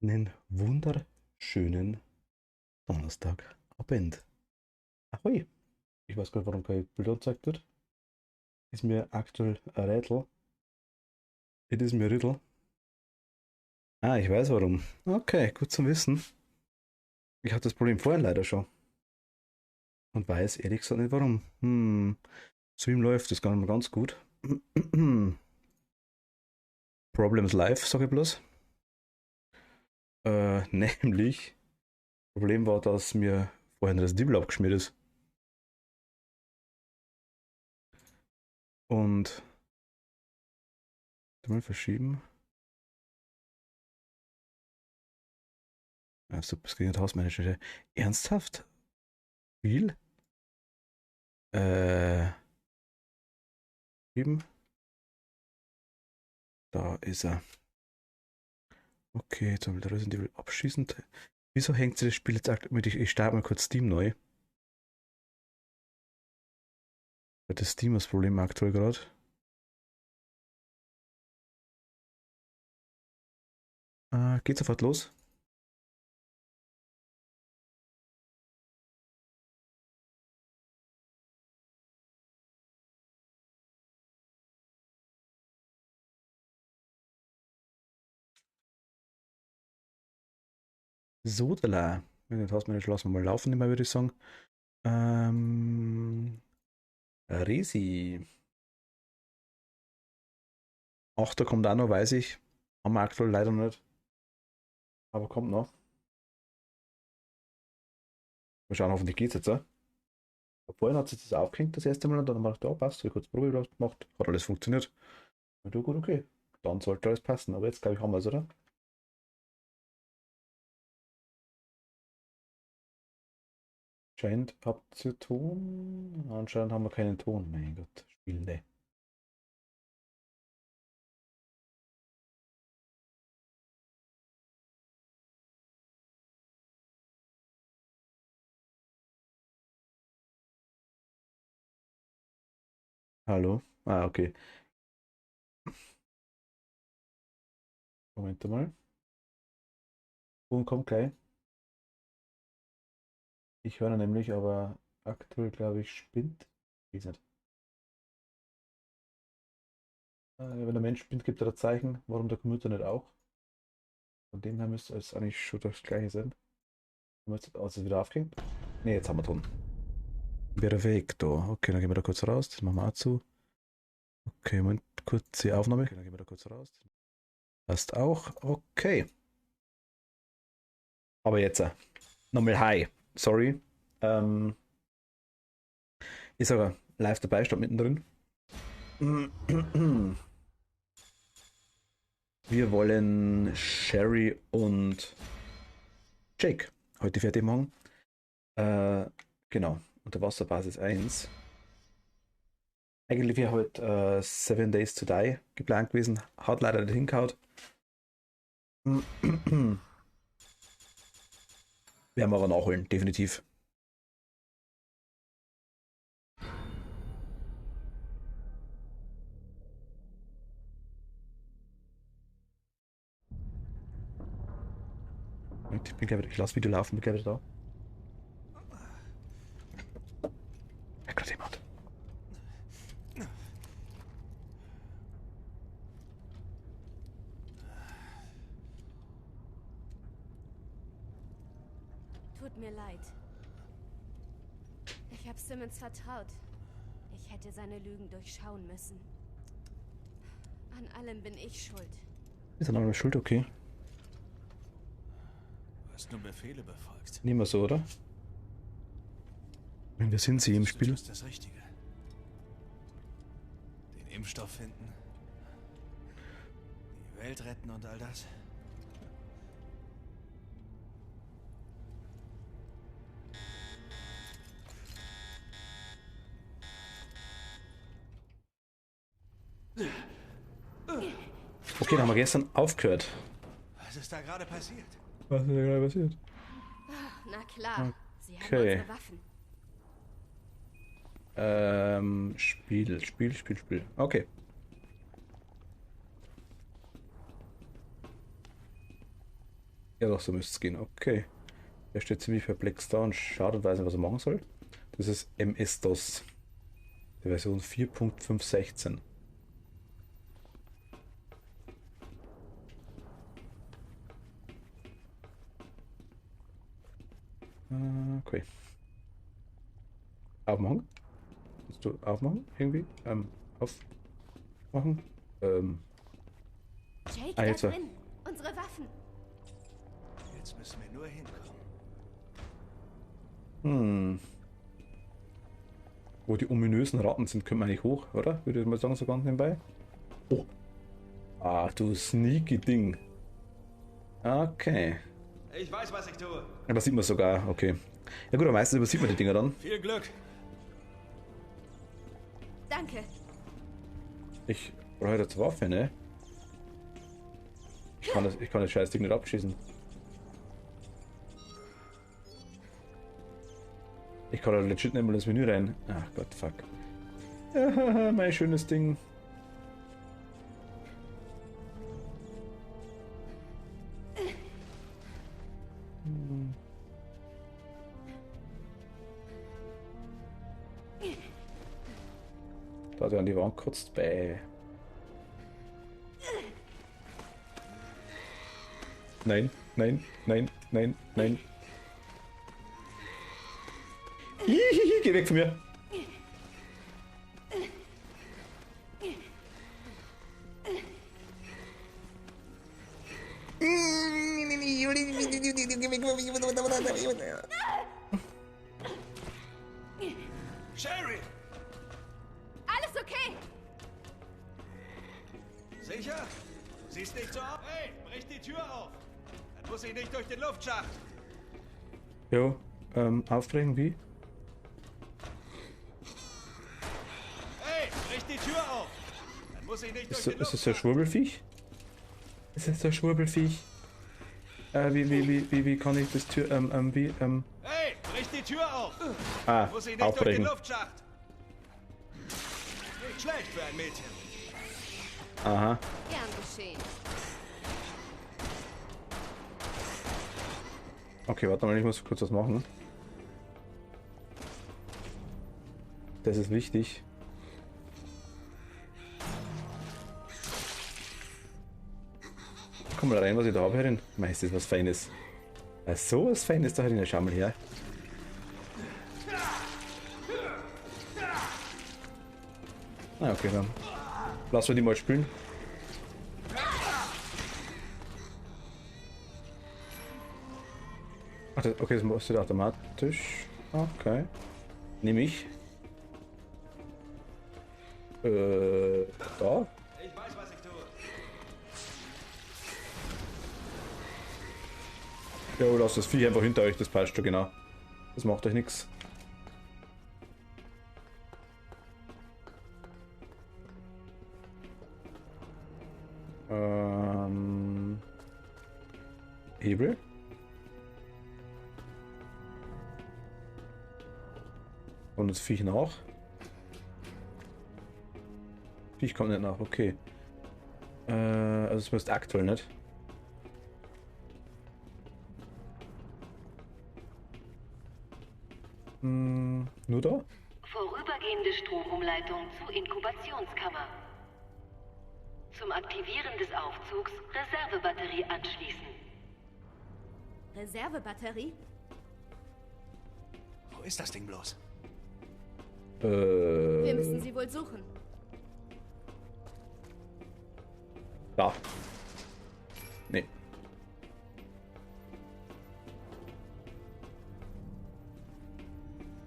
Einen wunderschönen Donnerstagabend. Ahoi! Ich weiß gar nicht, warum kein Bild angezeigt wird. Ist mir aktuell ein Rätsel. Es ist mir Riddle. Ah, ich weiß warum. Okay, gut zu wissen. Ich hatte das Problem vorhin leider schon. Und weiß ehrlich gesagt nicht warum. Stream läuft, das gar nicht mal ganz gut. Problems live, sag ich bloß. Nämlich, Problem war, dass mir vorhin das Diebel abgeschmiert ist. Und mal verschieben. Ja, super, es ging nicht Hausmanager. Ernsthaft? Viel? Äh, Eben. Da ist er. Okay, jetzt haben wir Resident Evil abschließend. Wieso hängt sich das Spiel jetzt aktuell mit? Ich starte mal kurz Steam neu. Weil das Steam das Problem aktuell gerade. Geht sofort los. Sodala. Das Hausmanager lassen wir mal laufen, immer würde ich sagen. Resi. Achter kommt auch noch, weiß ich. Haben wir aktuell leider nicht. Aber kommt noch. Mal schauen, hoffentlich geht's jetzt. Vorhin hat sich das aufgehängt das erste Mal und dann haben wir gedacht, ja, passt, ich kurz Probe gemacht, hat alles funktioniert. Und du, gut, okay. Dann sollte alles passen. Aber jetzt glaube ich, haben wir es, oder? Scheint habt ihr Ton? Anscheinend haben wir keinen Ton. Mein Gott, Spiele. Hallo? Ah, okay. Moment mal. Ton kommt gleich. Ich höre ihn nämlich, aber aktuell glaube ich spinnt. Ich weiß nicht. Wenn der Mensch spinnt, gibt er ein Zeichen. Warum der Computer nicht auch? Von dem her müsste es eigentlich schon das gleiche sein. Also wieder aufgehängt. Ne, jetzt haben wir Ton. Perfekto. Okay, dann gehen wir da kurz raus. Das machen wir auch zu. Okay, Moment, kurze Aufnahme. Okay, dann gehen wir da kurz raus. Passt auch. Okay. Aber jetzt nochmal hi. Sorry. Ähm, Ist aber live dabei, stand mittendrin. Wir wollen Sherry und Jake heute fertig machen. Genau, Unterwasserbasis 1. Eigentlich wäre heute 7 Days to Die geplant gewesen, hat leider nicht hingehauen. Werden wir aber nachholen, definitiv. Ich bin gleich wieder, ich lasse Video laufen, bin gleich wieder da. Ja, gerade jemand. Tut mir leid. Ich habe Simmons vertraut. Ich hätte seine Lügen durchschauen müssen. An allem bin ich schuld. Ist an einer Schuld, okay. Du hast nur Befehle befolgt. Nehmen wir so, oder? Wir sind sie im Spiel. Du tust das Richtige. Den Impfstoff finden. Die Welt retten und all das. Okay, dann haben wir gestern aufgehört. Was ist da gerade passiert? Was ist da gerade passiert? Na klar, sie haben Okay. unsere Waffen. Spiel. Okay. Ja, doch, so müsste es gehen. Okay. Er steht ziemlich perplex da und schaut und weiß nicht, was er machen soll. Das ist MS-DOS. Die Version 4.516. Okay. Aufmachen? Kannst du aufmachen? Irgendwie? Aufmachen? Jake, Ah, da jetzt so. drin. Unsere Waffen. Jetzt müssen wir nur hinkommen. Wo die ominösen Ratten sind, können wir eigentlich hoch, oder? Würde ich mal sagen, so ganz nebenbei. Oh. Ah, du sneaky Ding. Okay. Ich weiß, was ich tue. Ja, das sieht man sogar, okay. Ja gut, aber meistens übersieht man die Dinger dann. Viel Glück. Danke. Ich brauche jetzt Waffe, ne? Ich kann das scheiß Ding nicht abschießen. Ich kann da legit nicht mal ins Menü rein. Ach Gott, fuck. Mein schönes Ding. Da hat er an die Wand gekotzt. Bäh. Nein, nein, nein, nein, nein. Hihihi, geh weg von mir. Sherry! Alles okay. Sicher? Siehst nicht so aus? Hey, brich die Tür auf! Dann muss ich nicht durch den Luftschacht. Jo, aufbrechen wie? Hey, brich die Tür auf! Dann muss ich nicht durch den Ist das Luftschacht. ein Schwurbelfiech? Ist das ein Schwurbelfiech? Wie kann ich das Tür, Hey, brich die Tür auf! Ah, Muss ich nicht durch den aufbrechen. Luftschacht. Nicht schlecht für ein Mädchen. Aha. Gern geschehen. Okay, warte mal, ich muss kurz was machen. Das ist wichtig. Komm mal rein, was ich da habe, Herrin. Mei, ist das was Feines. So was Feines da Herrin, schau mal her. Ah, okay, dann. Lass wir die mal spielen. Ach, okay, das machst du automatisch. Okay. Nehme ich. Da. Ich weiß, was ich tue. Ja, lasst das Vieh einfach hinter euch, das passt schon genau. Das macht euch nichts. Hebel. Und das Viech nach. Viech kommt nicht nach, okay. Also es müsste aktuell nicht. Nur da? Vorübergehende Stromumleitung zur Inkubationskammer. Zum Aktivieren des Aufzugs Reservebatterie anschließen. Reservebatterie? Wo ist das Ding bloß? Wir müssen sie wohl suchen. Da. Nee.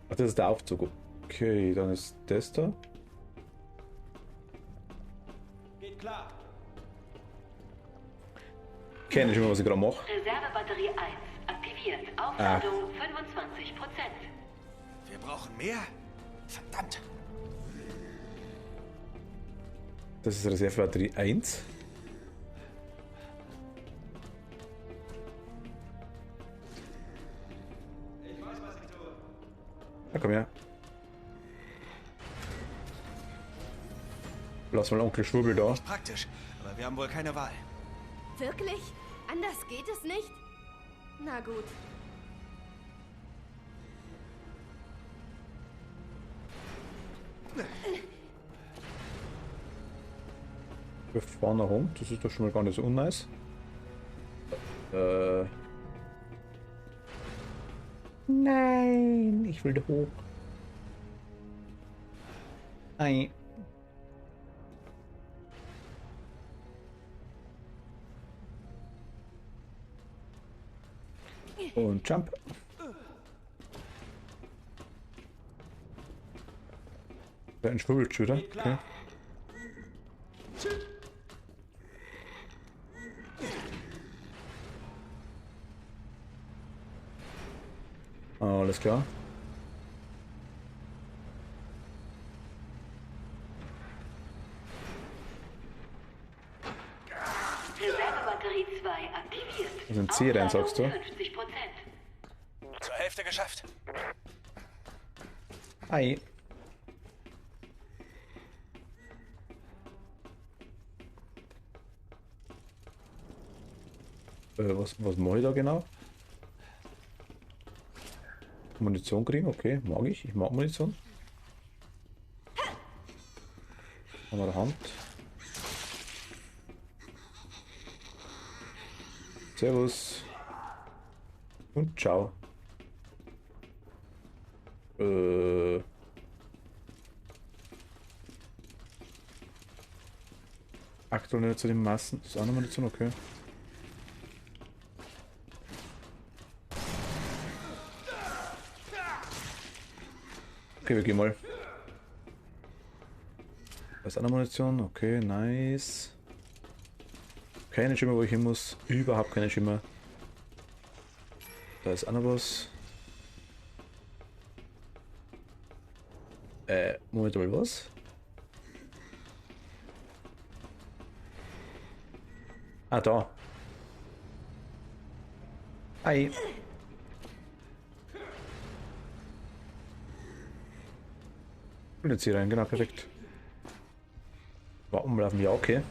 Ach, das ist der Aufzug. Okay, dann ist das da. Geht klar. Kenne ich immer, was ich gerade mache. Reservebatterie 1 aktiviert. Aufladung 25%. Wir brauchen mehr? Verdammt. Das ist Reservebatterie 1. Ich weiß, was ich tue. Na komm her. Lass mal Onkel Schwurbel da. Praktisch, aber wir haben wohl keine Wahl. Wirklich? Anders geht es nicht? Na gut. Wir fahren nach rum, das ist doch schon mal gar nicht so unnice. Nein, ich will da hoch. Nein. Und Jump. Da ein Schwurbeltür, okay. Alles klar. Reservebatterie 2 aktiviert. Also ein C rein, sagst du? 50%. Zur Hälfte geschafft. Hi. Was mache ich da genau? Munition kriegen, okay, mag ich. Ich mag Munition. An der Hand. Servus. Und ciao. Aktuell nicht zu den Massen. Das ist auch noch Munition, okay. Okay, wir gehen mal. Da ist eine Munition. Okay, nice. Keine Schimmer, wo ich hin muss. Überhaupt keine Schimmer. Da ist einer was. Moment mal, was? Ah, da. Hi. Und jetzt hier rein, genau, perfekt. Warum laufen wir? Okay.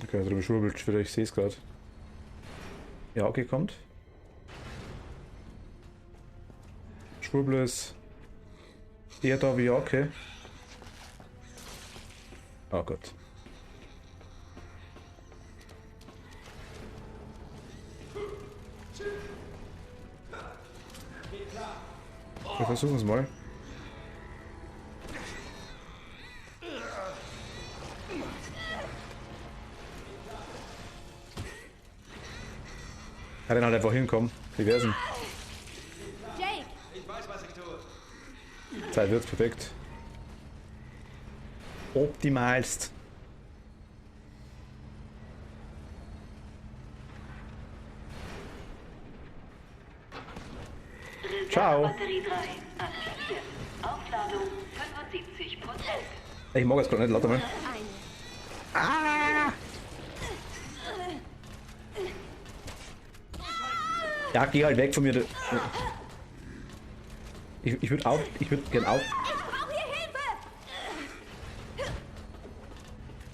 Okay, da drüben schwurbelt wieder, ich sehe es gerade. Ja, okay, kommt. Schwurbel ist eher da wie okay. Oh Gott. Wir versuchen es mal. Kann den halt einfach hinkommen. Wie wär's denn? Jake! Ich weiß, was ich tue. Zeit wird's perfekt. Optimalst. Ciao. Batterie 3 aktiviert. Aufladung 75%. Ich mag es gerade nicht, lauter mal. Eine. Ah! Ja, geh halt weg von mir. Ich würde auch. Ich würde gern auch. Ich brauche hier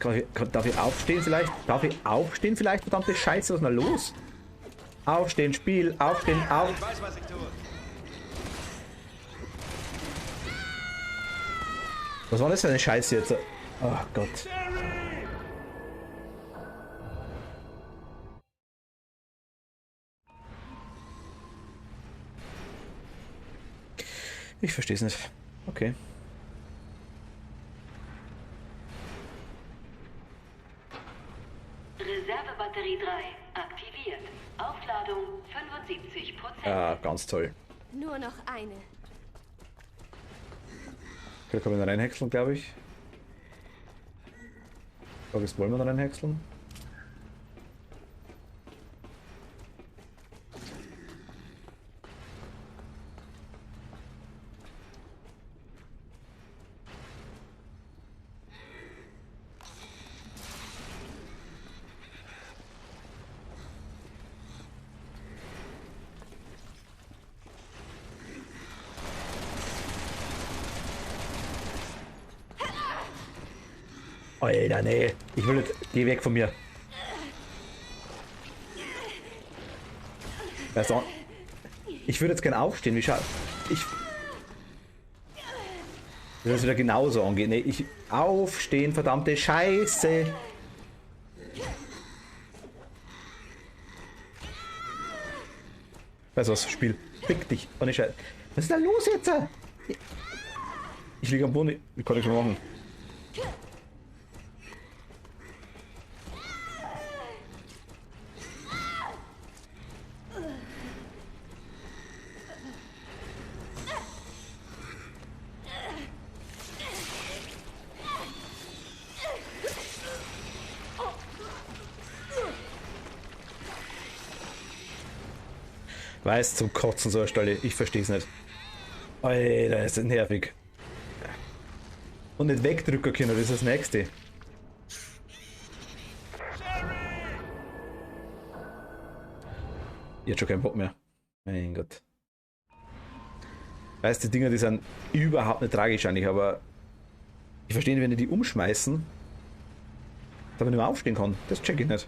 Hilfe! Darf ich aufstehen vielleicht? Darf ich aufstehen vielleicht? Verdammte Scheiße, was ist denn da los? Aufstehen, Spiel, aufstehen, auf. Ich weiß, was ich tue. Was war das für eine Scheiße jetzt? Oh Gott. Ich verstehe es nicht. Okay. Reservebatterie 3 aktiviert. Aufladung 75%. Ah, ganz toll. Nur noch eine. Okay, da kann man da reinhäckseln, glaube ich. Frage ist, wollen wir da reinhäckseln? Alter, nee. Ich will nicht. Geh weg von mir. Also, ich würde jetzt gerne aufstehen. Wie schaut. Ich. Das ist wieder genauso angehen. Nee, ich. Aufstehen, verdammte Scheiße. Weißt du was? Spiel. Fick dich. Oh, nicht Scheiße. Was ist da los jetzt? Ich liege am Boden. Ich kann nichts mehr machen. Weiß zum Kotzen so eine Stelle. Ich verstehe es nicht. Alter, ist das nervig. Und nicht wegdrücken können, das ist das nächste. Jetzt schon keinen Bock mehr. Mein Gott. Weißt du, die Dinger, die sind überhaupt nicht tragisch eigentlich, aber ich verstehe nicht, wenn die umschmeißen, dass man nicht mehr aufstehen kann. Das check ich nicht.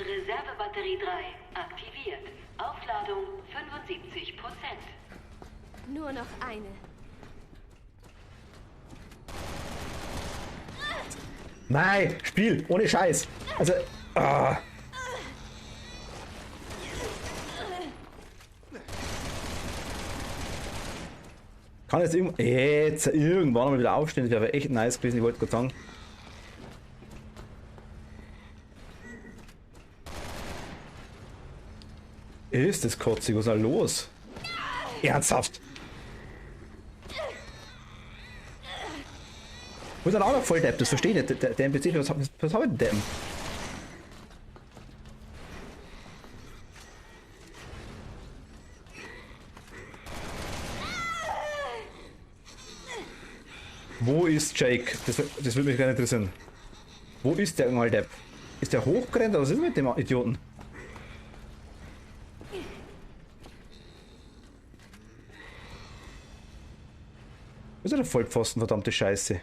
Reservebatterie 3 aktiviert. Aufladung 75%. Nur noch eine. Nein, Spiel, ohne Scheiß. Also, ah. Kann jetzt irgendwann mal wieder aufstehen, das wäre echt nice gewesen, ich wollte gerade sagen. Ist das kotzig, was ist da los? Ernsthaft? Wo ist dann auch noch voll Depp, das verstehe ich nicht. Der NPC, was hab ich denn Deppen? Wo ist Jake? Das würde mich gar nicht interessieren. Wo ist der mal Depp? Ist der hochgerannt oder was ist mit dem Idioten? Was ist der Vollpfosten, verdammte Scheiße?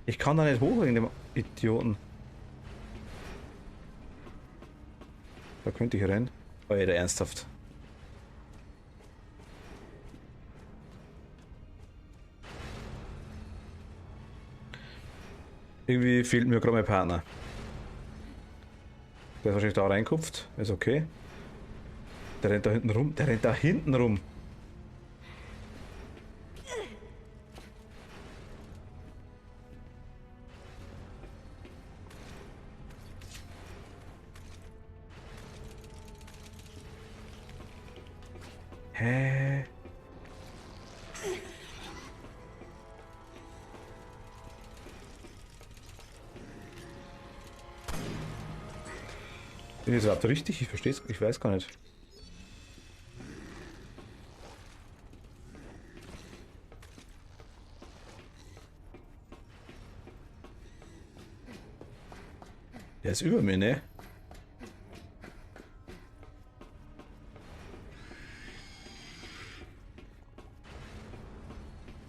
Ich kann da nicht hoch wegen dem Idioten. Da könnte ich rennen. Alter, ernsthaft. Irgendwie fehlt mir gerade mein Partner. Der ist wahrscheinlich da reinkupft. Ist okay. Der rennt da hinten rum. Der rennt da hinten rum. Hä? Bin ich das überhaupt richtig? Ich verstehe es. Ich weiß gar nicht. Der ist über mir, ne?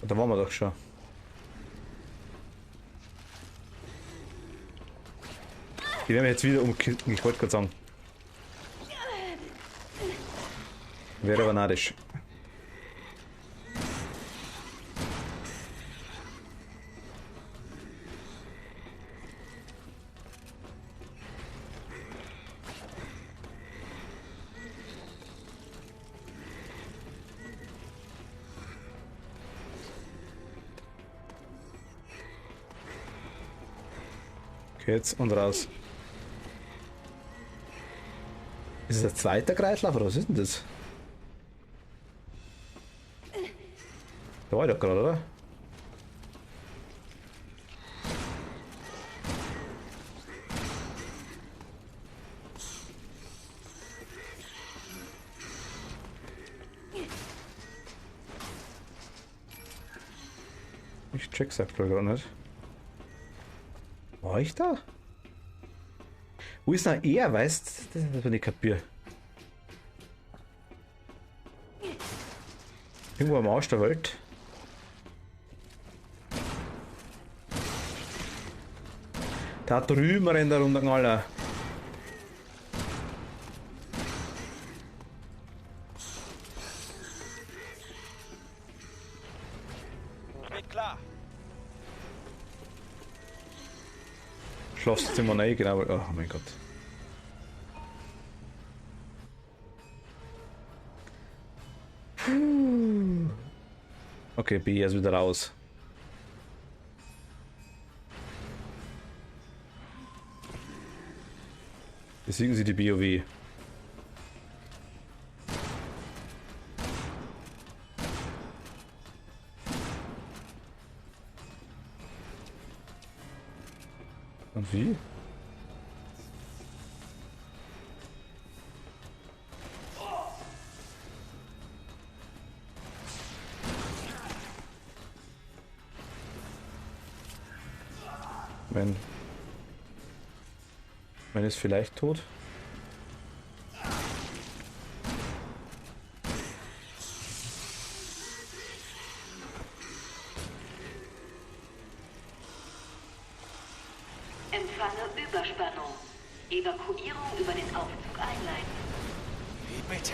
Da waren wir doch schon. Die werden wir jetzt wieder umkippen, ich wollte gerade sagen. Wäre aber nadisch. Okay, jetzt und raus. Ist es der zweite Kreislauf oder was ist denn das? Da war ich doch gerade, oder? Ich check's aktuell gar nicht. War ich da? Wo ist noch er? Weißt du, das ist nicht kapier. Irgendwo am Arsch der Welt. Da drüben rennt er unten alle. Geht klar. Schlafzimmer rein, genau. Oh mein Gott. Okay, B ist wieder raus. Besiegen Sie die BOW. Und wie? Wenn ist vielleicht tot. Empfange Überspannung. Evakuierung über den Aufzug einleiten. Wie bitte?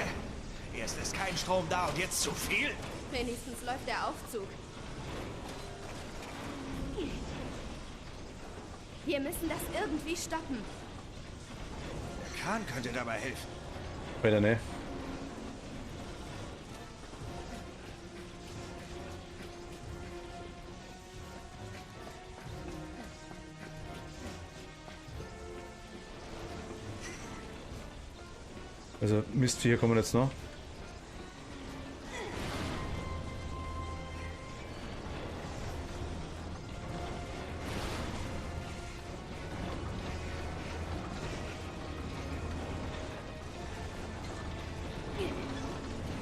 Erst ist kein Strom da und jetzt zu viel? Wenigstens läuft der Aufzug. Wir müssen das irgendwie stoppen. Der Kran könnte dabei helfen. Weiter ne? Also Mistviecher kommen jetzt noch.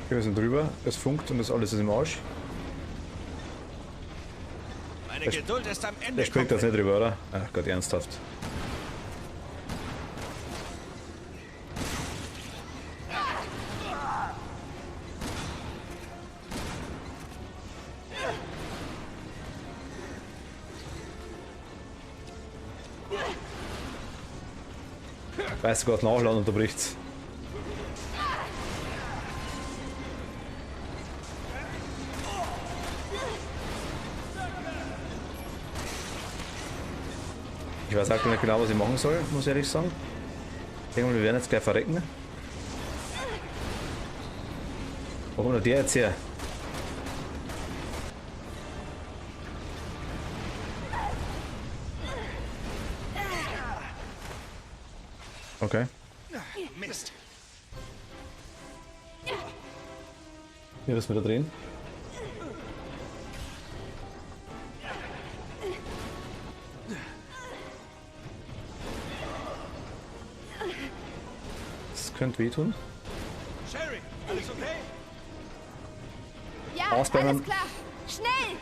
Wir sind drüber, es funkt und das alles ist im Arsch. Meine Geduld ist am Ende. Der springt das nicht drüber, oder? Ach Gott, ernsthaft. Weiß Gott, nachladen und da bricht's. Ich weiß aktuell nicht genau, was ich machen soll, muss ich ehrlich sagen. Ich denke mal, wir werden jetzt gleich verrecken. Wo kommt der jetzt her? Okay. Mist. Hier müssen wir da drehen. Das könnte wehtun. Sherry, alles okay? Ja, Ausbrennen. alles klar. Schnell!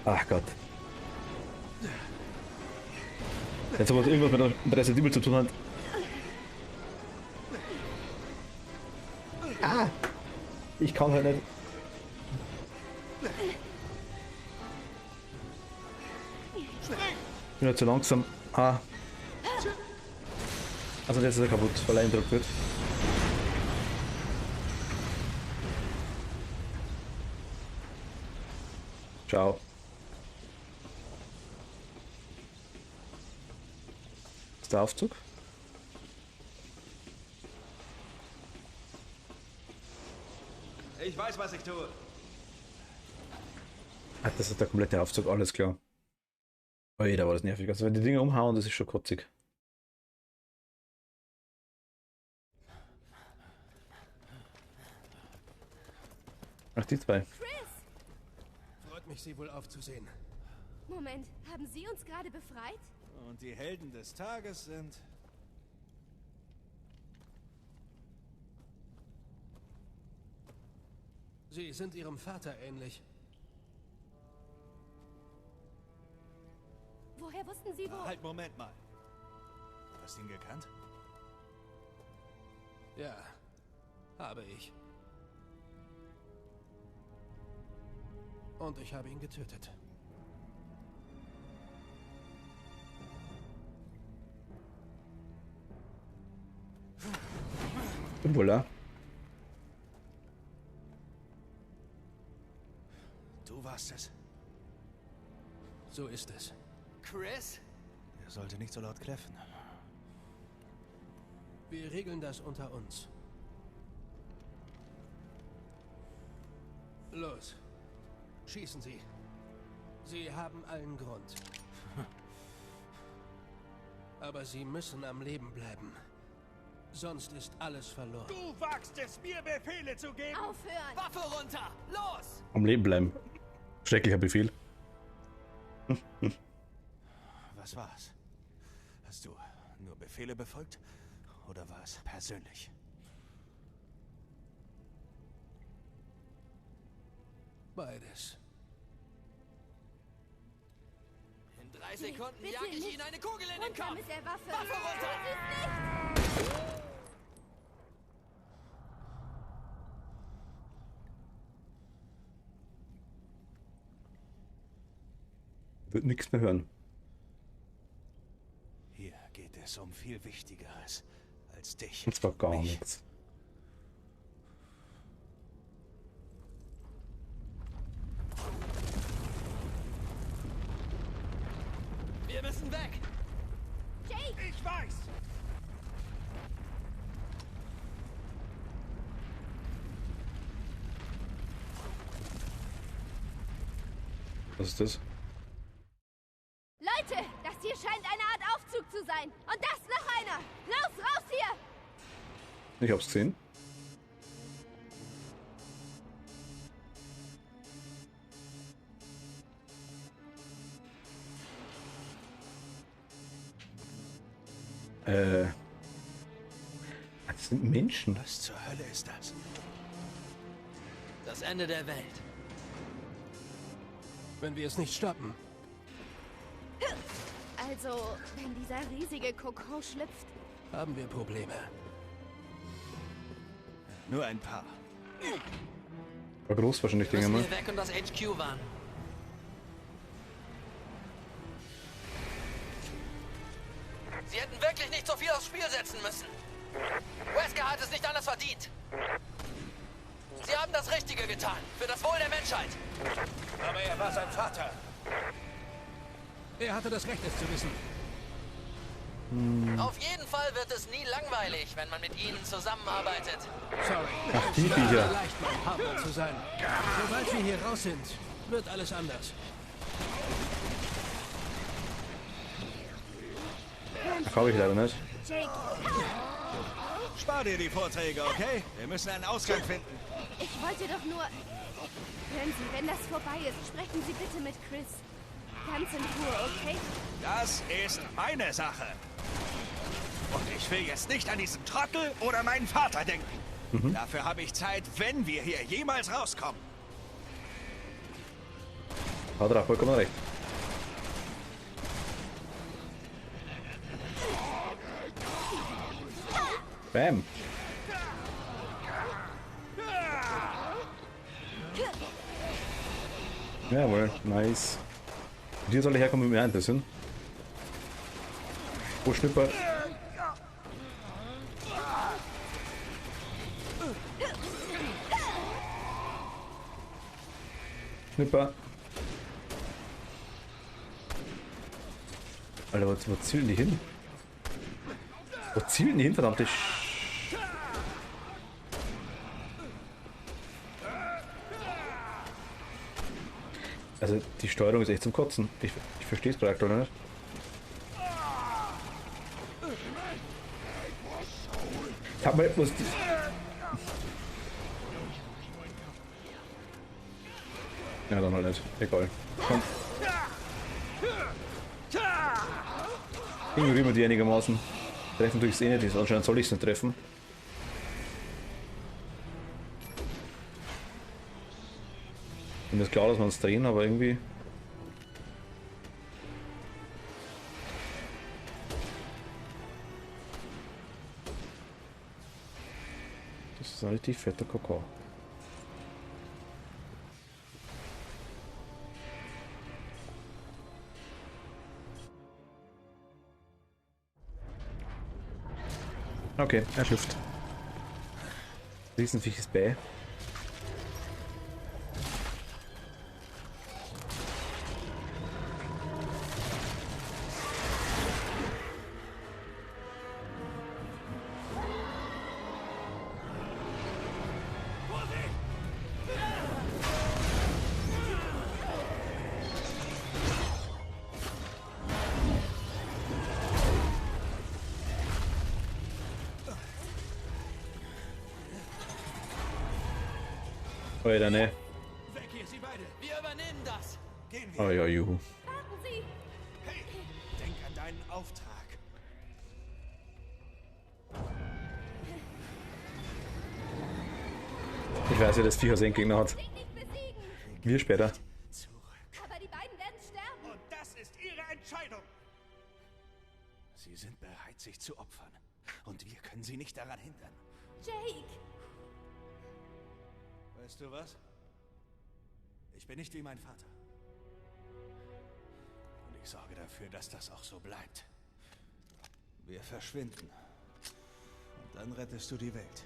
Ach Gott. Jetzt aber irgendwas mit der Resident Evil zu tun hat. Ah! Ich kann halt nicht. Ich bin halt zu langsam. Ah. Also jetzt ist er kaputt, weil er eindruckt wird. Ciao. Ist der Aufzug? Ich weiß, was ich tue. Ach, das ist der komplette Aufzug, alles klar. Oh je, da war das nervig. Also wenn die Dinge umhauen, das ist schon kotzig. Ach, die zwei. Chris! Freut mich, Sie wohl aufzusehen. Moment, haben Sie uns gerade befreit? Und die Helden des Tages sind... Sie sind Ihrem Vater ähnlich. Woher wussten Sie wo? Halt, Moment mal. Du hast ihn gekannt? Ja, habe ich. Und ich habe ihn getötet. Und voilà. Du warst es. So ist es. Chris? Er sollte nicht so laut kläffen. Wir regeln das unter uns. Los. Schießen Sie. Sie haben allen Grund. Aber Sie müssen am Leben bleiben. Sonst ist alles verloren. Du wagst es, mir Befehle zu geben! Aufhören! Waffe runter! Los! Am Leben bleiben. Schrecklicher Befehl. Was war's? Hast du nur Befehle befolgt? Oder war es persönlich? Beides. In 3 Sekunden bitte jag ich nicht. Ihnen eine Kugel in den Runter Kopf! mit der Waffe! Waffe runter! Das ist nicht! Wird nichts mehr hören. Hier geht es um viel Wichtigeres als dich. Und zwar gar Mich. nichts. Wir müssen weg! Jake! Ich weiß! Was ist das? Leute, das hier scheint eine Art Aufzug zu sein. Und das noch einer. Los, raus hier! Ich hab's gesehen. Das sind Menschen. Was zur Hölle ist das? Das Ende der Welt. Wenn wir es nicht stoppen. Also, wenn dieser riesige Kokon schlüpft. Haben wir Probleme. Nur ein paar. War groß wahrscheinlich, Wir Dinge müssen mal. hier weg und das HQ warnen. Sie hätten wirklich nicht so viel aufs Spiel setzen müssen. Wesker hat es nicht anders verdient. Sie haben das Richtige getan. Für das Wohl der Menschheit. Aber er war sein Vater. Er hatte das Recht, es zu wissen. Auf jeden Fall wird es nie langweilig, wenn man mit Ihnen zusammenarbeitet. Sorry. Ach, die Es war Viecher. leicht, mein Partner zu sein. Sobald wir hier raus sind, wird alles anders. Kaufe ich leider nicht. Jake, Spar dir die Vorträge, okay? Wir müssen einen Ausgang finden. ich wollte doch nur... Hören Sie, wenn das vorbei ist, sprechen Sie bitte mit Chris. Ganz in Ruhe, okay? Das ist meine Sache. Und ich will jetzt nicht an diesen Trottel oder meinen Vater denken. Dafür habe ich Zeit, wenn wir hier jemals rauskommen. Hat er auch vollkommen recht. Bam. Jawohl, nice. Und hier soll er herkommen mit mir ein bisschen. Oh, Schnipper. Schnipper. Alter, wo zielen die hin? Wo zielen die hin, verdammte Also, die Steuerung ist echt zum Kotzen. Ich verstehe es gerade aktuell nicht. Ich hab mal etwas. Ja, dann halt nicht. Egal. Komm. Ignorieren wir die einigermaßen. Treffen durchs eh nicht. Anscheinend soll ich es nicht treffen. Mir ist klar, dass wir uns drehen, aber irgendwie. Das ist ein richtig fetter Kakao. Okay, er schifft. Riesenviech ist bei. Alter, ne. Weg hier, Sie beide. Wir übernehmen das. Gehen wir. Oh ja, juhu. Warten Sie! Hey, denk an deinen Auftrag. Ich weiß ja, dass Viech aus Endgegner hat. Dich nicht besiegen! Wir später. Zurück. Aber die beiden werden sterben! Und das ist Ihre Entscheidung. Sie sind bereit, sich zu opfern. Und wir können Sie nicht daran hindern. Jake! Weißt du was? Ich bin nicht wie mein Vater. Und ich sorge dafür, dass das auch so bleibt. Wir verschwinden. Und dann rettest du die Welt.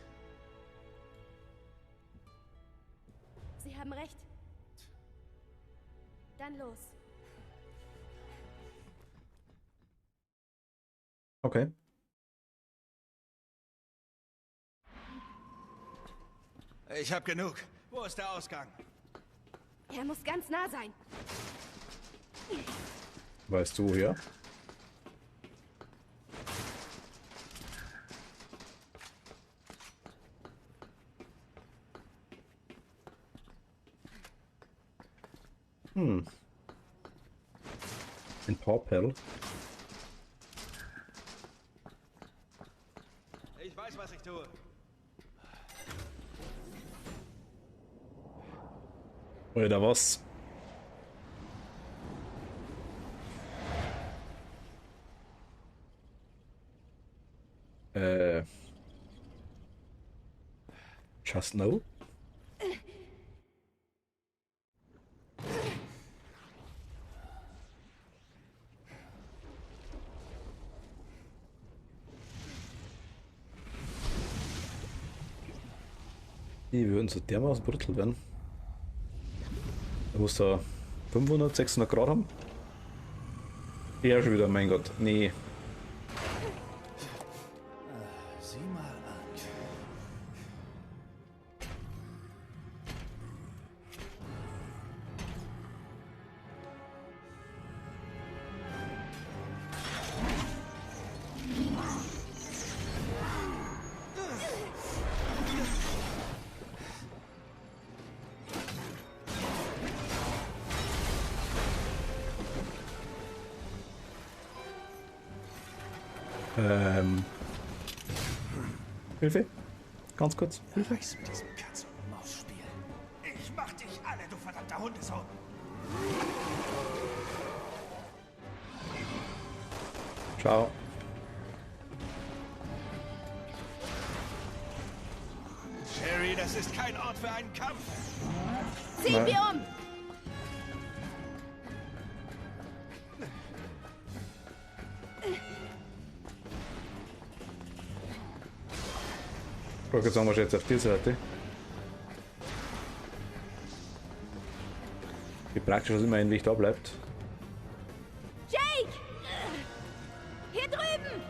Sie haben recht. Dann los. Okay. Ich hab genug. Wo ist der Ausgang? Er muss ganz nah sein. Weißt du woher? Ein Paw Paddle. Ich weiß, was ich tue. Oder was? Just no? Die würden so dermaßen brutal werden. Da muss da 500, 600 Grad haben. Ja, schon wieder, mein Gott. Nee. Sieh mal an. Hilfe? Ganz kurz. Hilfe? Reiß mit diesem Katz-und-Maus-Spiel. Ich mach dich alle, du verdammter Hundesohn. Ciao. Sherry, das ist kein Ort für einen Kampf. Ziehen Nein. wir um! Ich wollte sagen, was jetzt auf die Seite. Wie praktisch, dass immer ein Licht da bleibt. Jake! Hier drüben!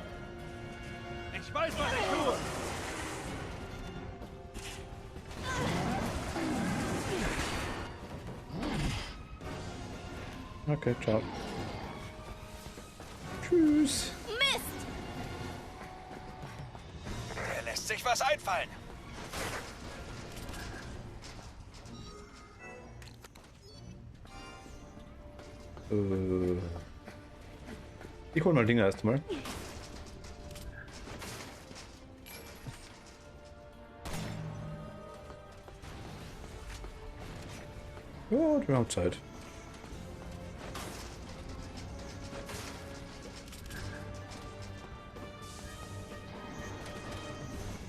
Ich weiß, was ich tue. Okay, ciao. Tschüss. Mist! Er lässt sich was einfallen. Ich hol mal Dinge erstmal. Ja, wir haben Zeit.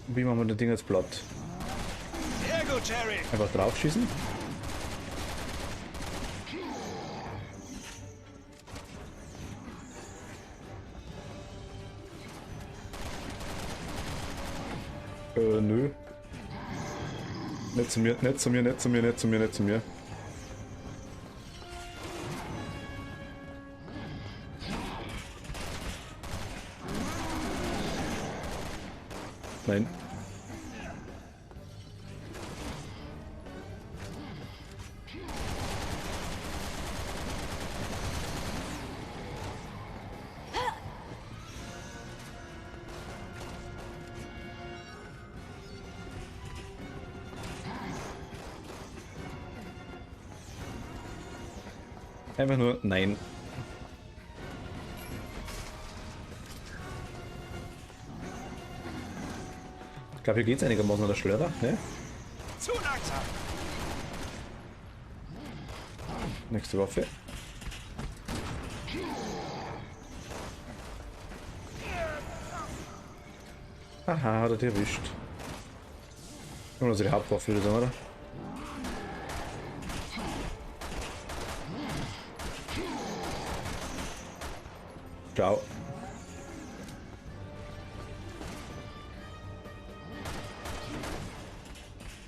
Wie machen wir das Ding jetzt platt? Sehr gut, Jerry. Einfach draufschießen? Nö. Nicht zu mir, nicht zu mir, nicht zu mir, nicht zu mir, nicht zu mir. Nein. Einfach nur nein. Ich glaube, hier geht es einigermaßen an der Schleuder, ne? Zu langsam. Nächste Waffe. Aha, hat er die erwischt. Und also die Hauptwaffe wieder, oder? Ciao.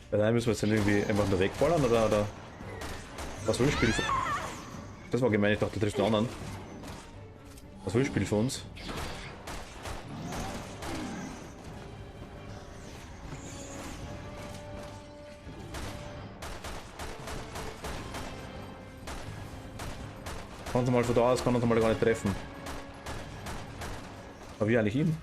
Bei daheim müssen wir jetzt dann irgendwie einfach nur wegballern oder was will das Spiel für... Das war gemein, ich dachte, der trifft den anderen. Was will das Spiel für uns? Kann uns mal von da aus, kann uns mal gar nicht treffen. Aber wie eigentlich ihn?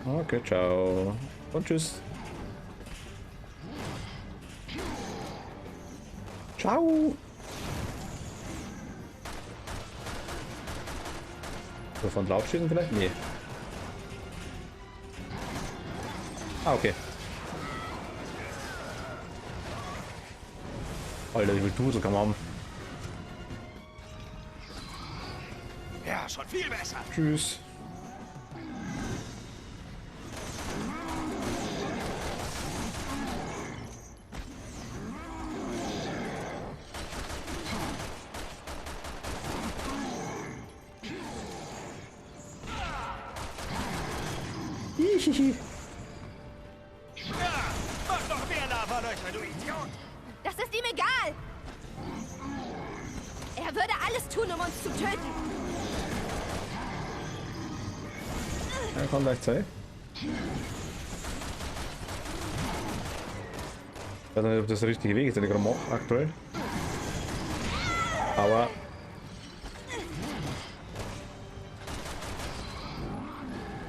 Okay, ciao. Und tschüss. Ciao. So von drauf schießen vielleicht? Nee. Ah, okay. Alter, wie viel Dusel kann man haben. Ja, schon viel besser. Tschüss. Hihihi. Ja, mach noch mehr Lavalöcher, du Idiot. Das ist ihm egal. Er würde alles tun, um uns zu töten. Ja, kann leicht sein. Ich weiß nicht, ob das der richtige Weg ist, den ich gerade mache aktuell. Aber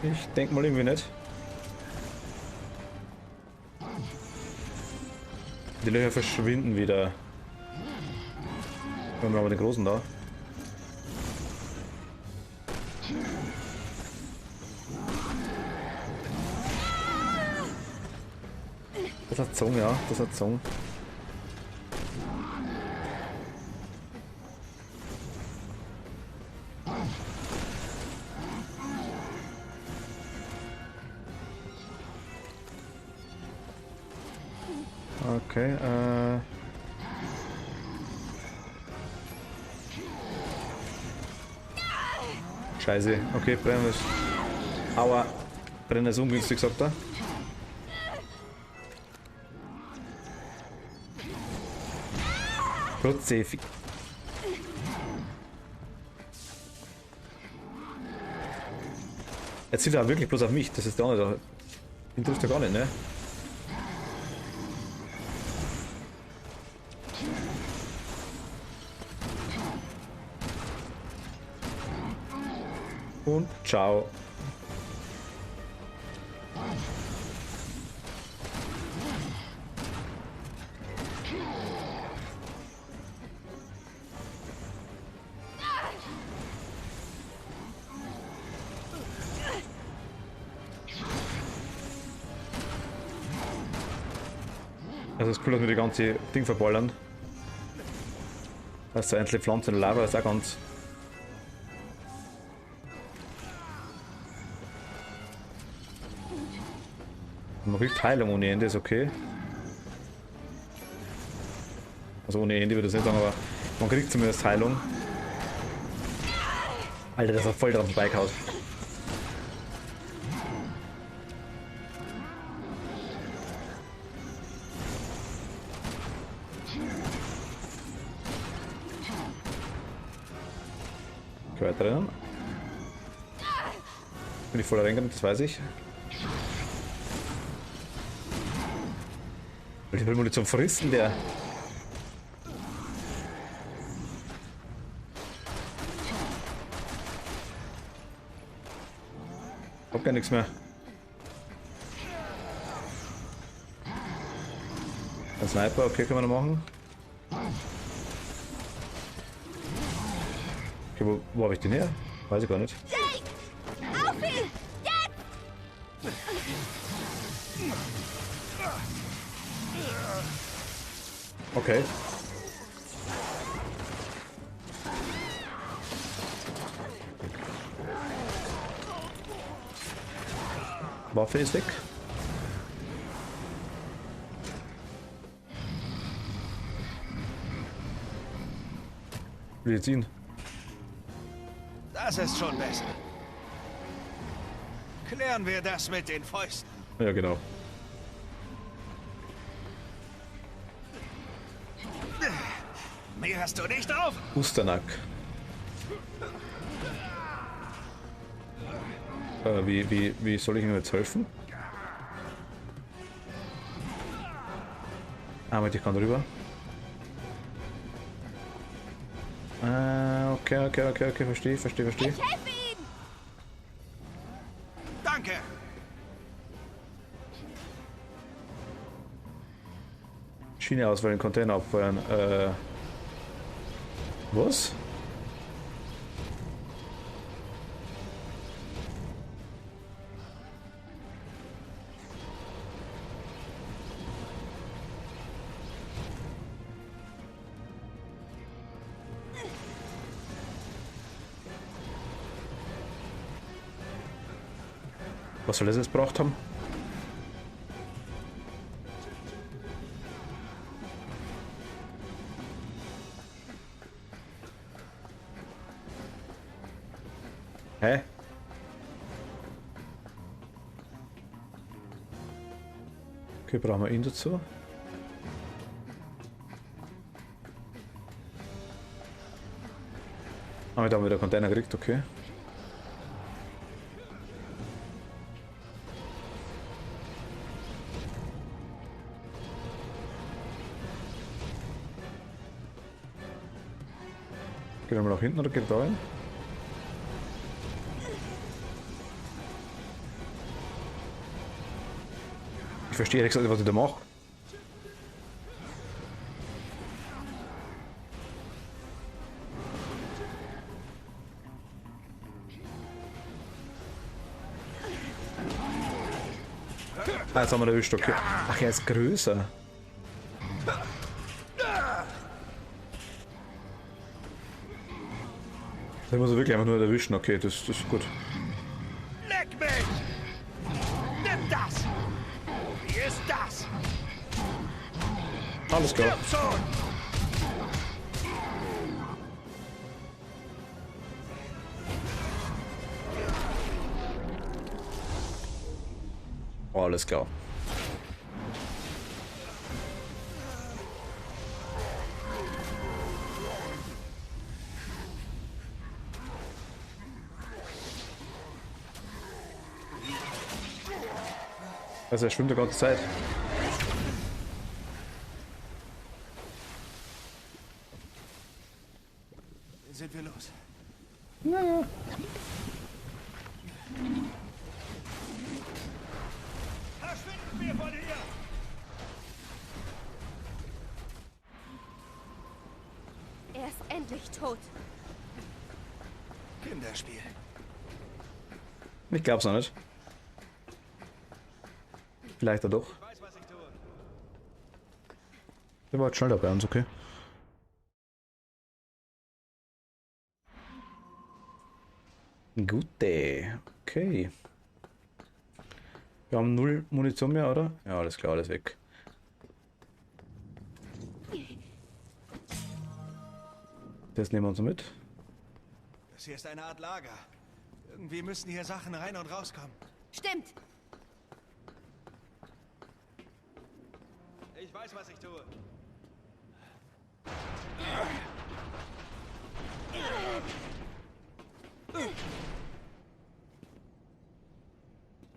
ich denke mal irgendwie nicht. Die Löcher verschwinden wieder. Dann haben wir den großen da. Das hat Zunge, ja, das hat Zunge. Okay, Scheiße, okay, brennen ist. Aua, brennen ist ungünstig, sagt er. Kruzifix. Jetzt zielt er wirklich bloß auf mich, das ist der andere. Den trifft er gar nicht, ne? Und ciao. Also es ist cool, dass wir die ganze Ding verballern. Also einzelne Pflanzen und Lava ist auch ganz... Man kriegt Heilung ohne Ende, ist okay. Also ohne Ende würde ich das nicht sagen, aber man kriegt zumindest Heilung. Alter, das war voll dran vorbeigehauen. Okay, weiter rennen. Bin ich voll reingegangen, das weiß ich. Wie viel Munition frisst denn der? Hab gar nichts mehr. Ein Sniper, okay, können wir noch machen. Okay, wo habe ich den her? Weiß ich gar nicht. Jake! Auf ihn! Jetzt! Okay. Waffe ist weg. Will jetzt ihn. Das ist schon besser. Klären wir das mit den Fäusten. Ja, genau. Mehr hast du nicht auf. Usternack. Wie soll ich ihm jetzt helfen? Ah, mit ich kann drüber. Okay, verstehe. Ich helfe ihm! Danke. Schiene auswählen, Container abfeuern. Was? Was soll das jetzt gebraucht haben? Hä? Okay, brauchen wir ihn dazu. Ah, da haben wir wieder Container gekriegt, okay. Geht er mal nach hinten oder geht er da hin? Ich verstehe ehrlich gesagt, was ich da mache. Ah, jetzt haben wir erwischt, okay. Ach, er ist größer. Das muss er wirklich einfach nur erwischen, okay, das ist gut. Leck mich! Nimm das! Wie ist das? Alles klar. Stirb schon! Alles klar. Also er schwimmt die ganze Zeit. Sind wir los? Naja. Verschwinden wir von hier! Er ist endlich tot. Kinderspiel. Ich glaub's noch nicht. Vielleicht er doch. Ich weiß, was ich tue. Der war jetzt schnell dabei uns, okay. Gute. Okay. Wir haben 0 Munition mehr, oder? Ja, alles klar, alles weg. Das nehmen wir uns mit. Das hier ist eine Art Lager. Irgendwie müssen hier Sachen rein und rauskommen. Stimmt. Ich weiß, was ich tue.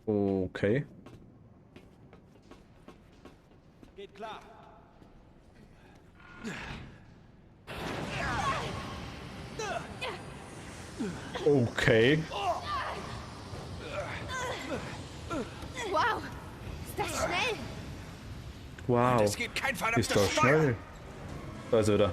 Okay. Geht klar. Okay. Wow. Ist das schnell? Wow. Es gibt kein Ist verdammtes das Steuer. schnell. Da ist er wieder.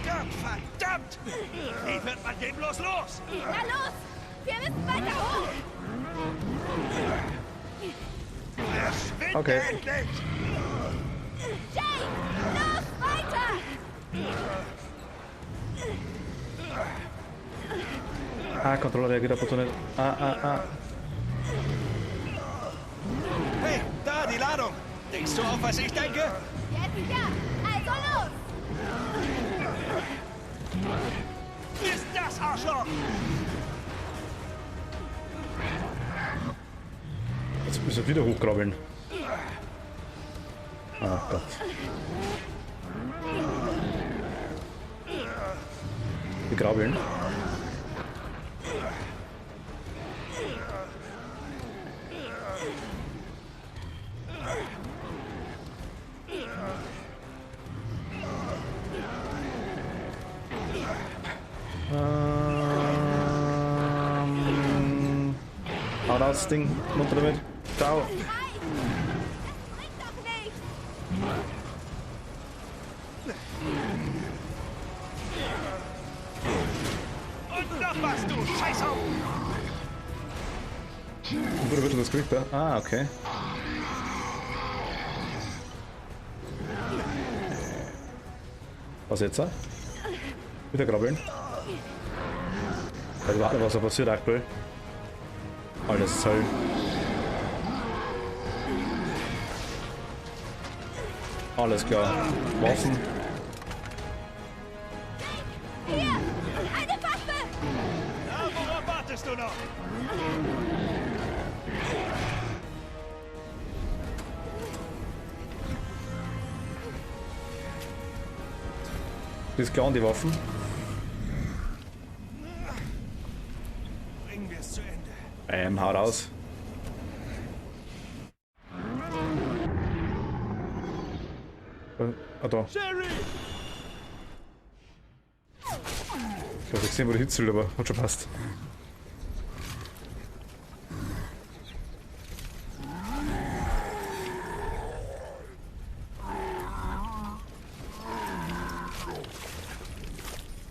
Gott verdammt! Wie wird man den bloß los? Na los! Wir müssen weiter hoch! Verschwinde Okay. endlich! Jay! Los, weiter! Controller reagiert ab und zu nicht. Hey, da, die Ladung! Denkst du auch, was ich denke? Jetzt ja! Also los! Ist das Arschloch! Jetzt müssen wir wieder hochkrabbeln. Oh Gott. Wir krabbeln. Hau das Ding runter damit. Ciao. Nein! Das bringt doch nichts! Und noch was, du Scheißhaufen! Wo wird das Creeper? Ah, okay. Was jetzt? Wieder krabbeln. Also warte, was da passiert aktuell. Alles Zoll. Alles klar. Waffen. Hier! Eine Waffe! Na, worauf wartest du noch? Die ist klar an die Waffen. Bringen wir es zu Ende. Hau raus. Da. Jerry! Ich habe gesehen, wo der Hitzel, aber hat schon passt.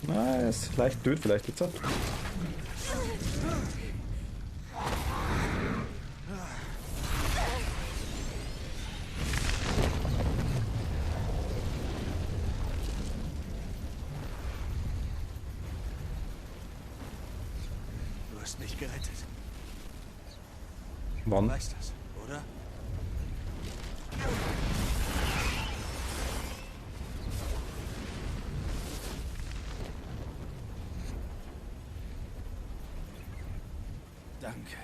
Na, er ist leicht blöd vielleicht jetzt. Du hast mich gerettet. Du Wann? weißt das, oder? Danke.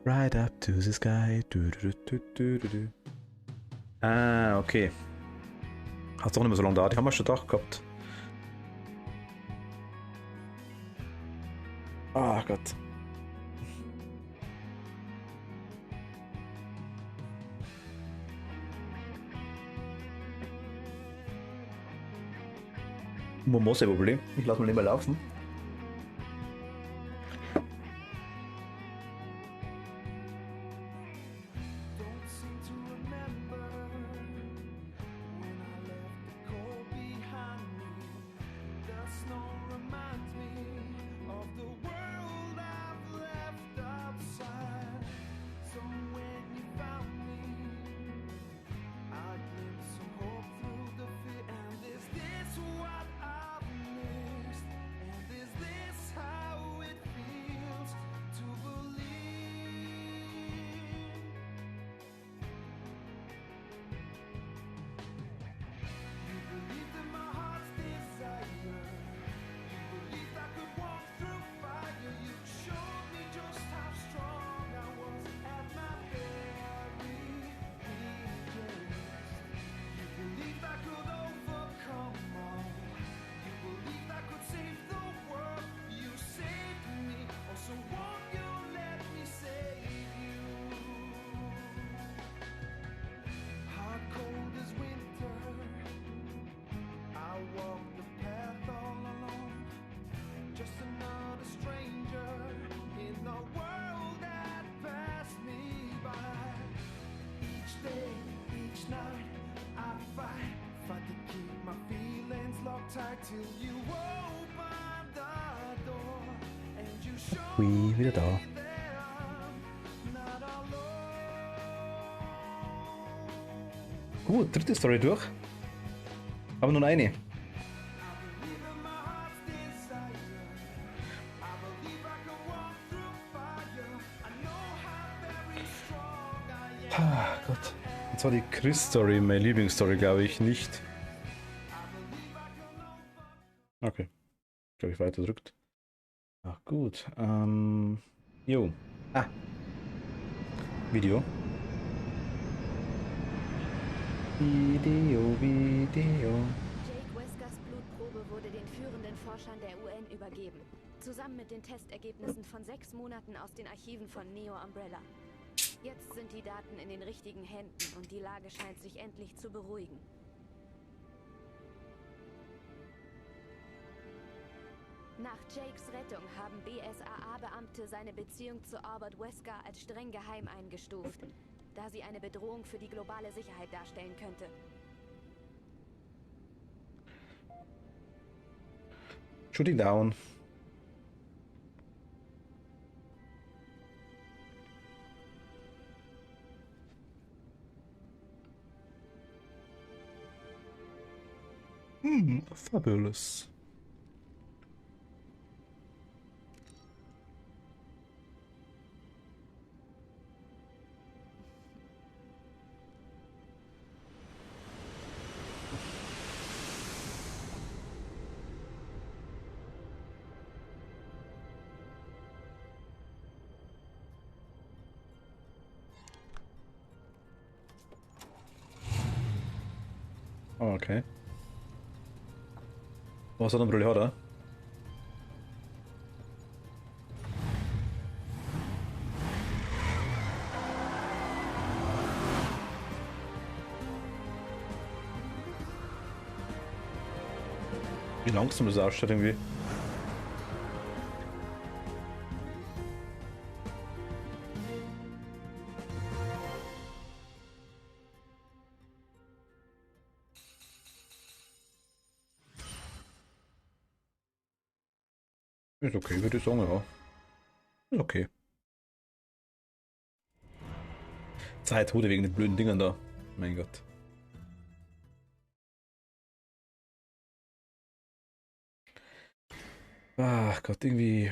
Right up to the sky. Du. Ah, okay. Hat doch nicht mehr so lange da. Die haben wir schon doch gehabt. Ah Gott. Problem. Ich lasse mal lieber laufen. Hui, wieder da. Gut, dritte Story durch. Aber nur eine. Ah, Gott. Und zwar die Chris-Story, meine Lieblingsstory, glaube ich, nicht. Okay. Glaube ich, weiter drückt. Ach gut. Jo. Ah. Video. Video. Jake Weskers Blutprobe wurde den führenden Forschern der UN übergeben. Zusammen mit den Testergebnissen von 6 Monaten aus den Archiven von Neo Umbrella. Jetzt sind die Daten in den richtigen Händen und die Lage scheint sich endlich zu beruhigen. Nach Jakes Rettung haben BSAA-Beamte seine Beziehung zu Albert Wesker als streng geheim eingestuft, da sie eine Bedrohung für die globale Sicherheit darstellen könnte. Shooting down. Fabulous. Oh, okay. Was hat han bror ha? Wie langsam das ausschaut irgendwie. Ist okay, würde ich sagen, ja. Ist okay. Zwei Tote wegen den blöden Dingern da. Mein Gott. Ach Gott, irgendwie.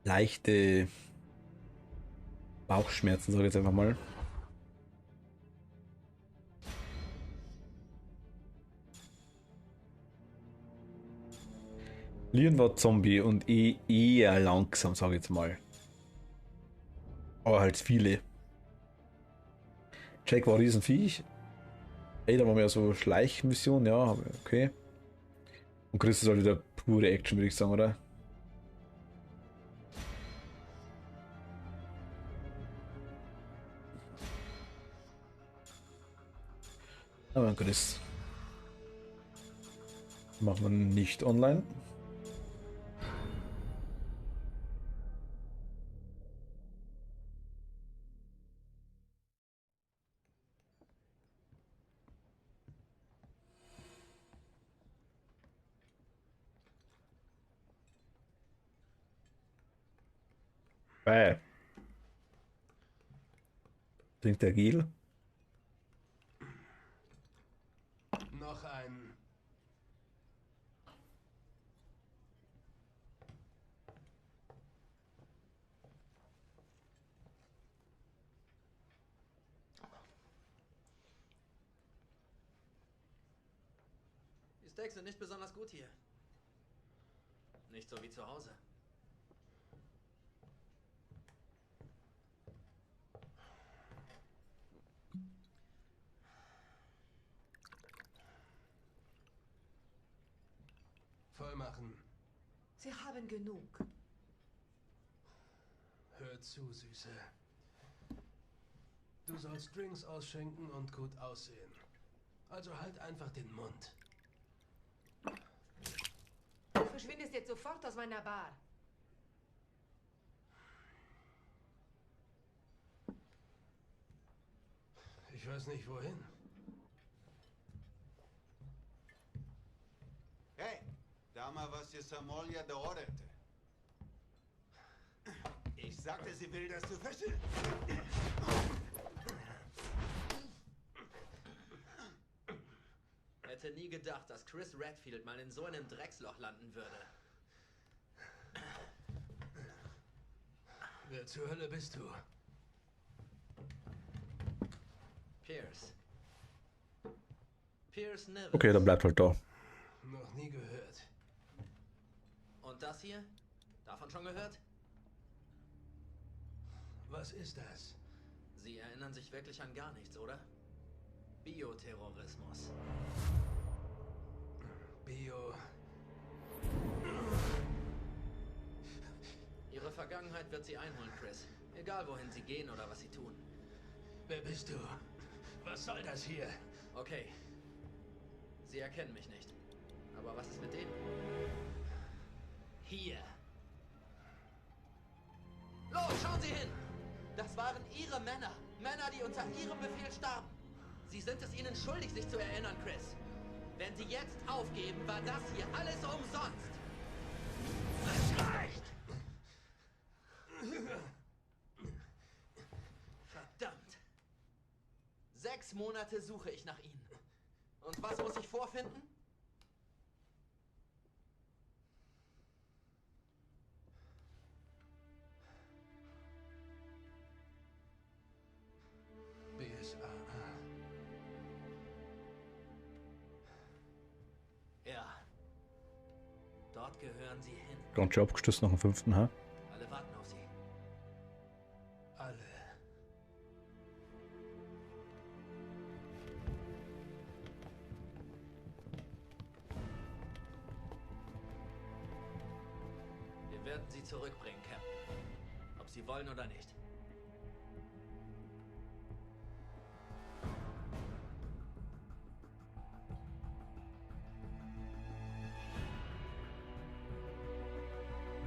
Leichte Bauchschmerzen, sage ich jetzt einfach mal. Leon war Zombie und eher langsam, sage ich jetzt mal. Aber halt viele. Jake war Riesenviech. Ey, da war mehr so Schleichmission, ja, aber okay. Und Chris ist halt wieder pure Action, würde ich sagen, oder? Aber Chris. Machen wir nicht online. Trinkt der Gel? Noch ein. Die Steaks sind nicht besonders gut hier. Nicht so wie zu Hause. Voll machen. Sie haben genug. Hör zu, Süße. Du sollst Drinks ausschenken und gut aussehen. Also halt einfach den Mund. Du verschwindest jetzt sofort aus meiner Bar. Ich weiß nicht wohin. Hey, dama was dir Samolia da orderte. Ich sagte, sie will, dass du verschwindest. Hätte nie gedacht, dass Chris Redfield mal in so einem Drecksloch landen würde. Wer zur Hölle bist du? Pierce. Pierce Neville. Okay, dann bleibt halt da. Noch nie gehört. Und das hier? Davon schon gehört? Was ist das? Sie erinnern sich wirklich an gar nichts, oder? Bioterrorismus. Bio... Ihre Vergangenheit wird Sie einholen, Chris. Egal, wohin Sie gehen oder was Sie tun. Wer bist du? Was soll das hier? Okay. Sie erkennen mich nicht. Aber was ist mit dem? Hier. Los, schauen Sie hin! Das waren Ihre Männer. Männer, die unter Ihrem Befehl starben. Sie sind es Ihnen schuldig, sich zu erinnern, Chris. Wenn Sie jetzt aufgeben, war das hier alles umsonst. Das reicht! Verdammt. 6 Monate suche ich nach Ihnen. Und was muss ich vorfinden? BSAA. Ja. Dort gehören Sie hin. Ganz schön abgestürzt nach dem 5. Ha? Alle warten auf Sie. Alle. Wir werden Sie zurückbringen, Captain. Ob Sie wollen oder nicht.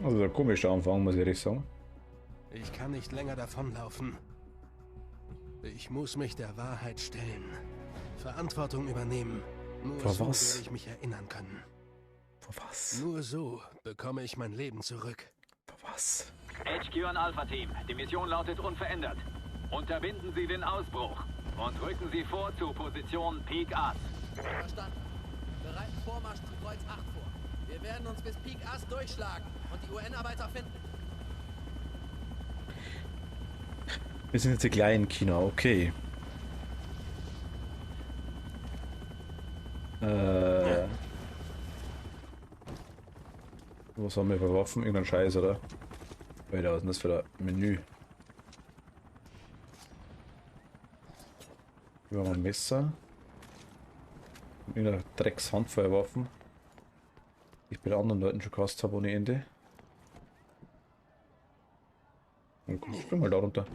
Also der komische Anfang, muss ich ehrlich sagen. Ich kann nicht länger davonlaufen. Ich muss mich der Wahrheit stellen. Verantwortung übernehmen. Nur Vor so was? werde ich mich erinnern können. Vor was? Nur so bekomme ich mein Leben zurück. Vor was? HQ an Alpha-Team. Die Mission lautet unverändert. Unterbinden Sie den Ausbruch und rücken Sie vor zur Position Peak Ass. Verstanden. Bereiten Vormarsch zum Kreuz 8 vor. Wir werden uns bis Peak Ass durchschlagen und die UN-Arbeiter finden. Wir sind jetzt die kleinen China, okay. Was haben wir für Waffen? Irgendein Scheiß, oder? Alter, was ist denn das für ein Menü? Wir haben ein Messer. Irgendeine Dreckshandfeuerwaffen. Die ich bei den anderen Leuten schon gehasst habe ohne Ende. Und komm, spring mal da runter.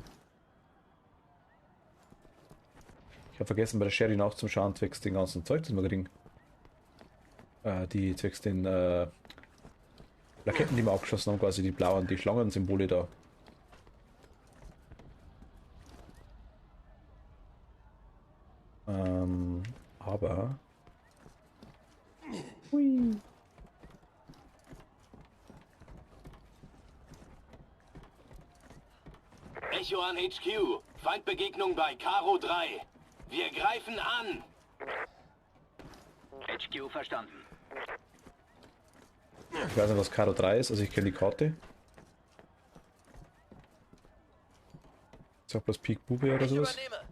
Ich habe vergessen bei der Sherry nachzuschauen, zwecks den ganzen Zeug, das wir kriegen. Die zwecks den Plaketten, die wir abgeschossen haben, quasi die blauen, die Schlangensymbole da. Aber... Hui. Echo an HQ. Feindbegegnung bei Karo 3. Wir greifen an. HQ verstanden. Ich weiß nicht, was Karo 3 ist, also ich kenne die Karte. Ich sag bloß Peak Bube oder Ich sowas. übernehme.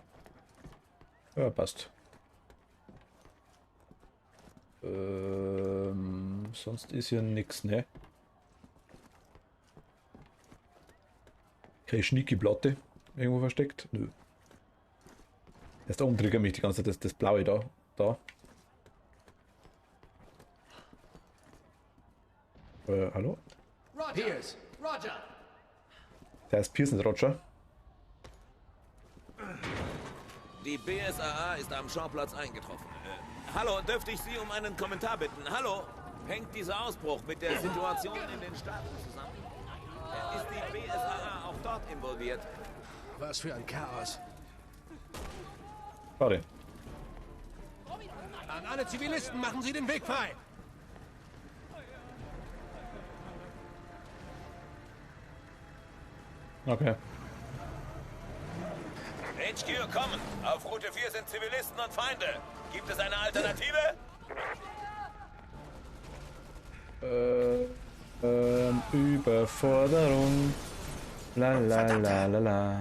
Ja, passt. Sonst ist hier nix, ne? Keine schnieke Platte irgendwo versteckt? Nö. Erst da oben triggert mich die ganze Zeit das Blaue da. Hallo? Roger. Pierce. Roger. Der ist Pierce, nicht Roger. Die BSAA ist am Schauplatz eingetroffen. Hallo, dürfte ich Sie um einen Kommentar bitten? Hallo? Hängt dieser Ausbruch mit der Situation in den Staaten zusammen? Ist die BSAA auch dort involviert? Was für ein Chaos. Sorry. An alle Zivilisten machen Sie den Weg frei. Okay. HQ, kommen! Auf Route 4 sind Zivilisten und Feinde. Gibt es eine Alternative? Überforderung. La la la la la.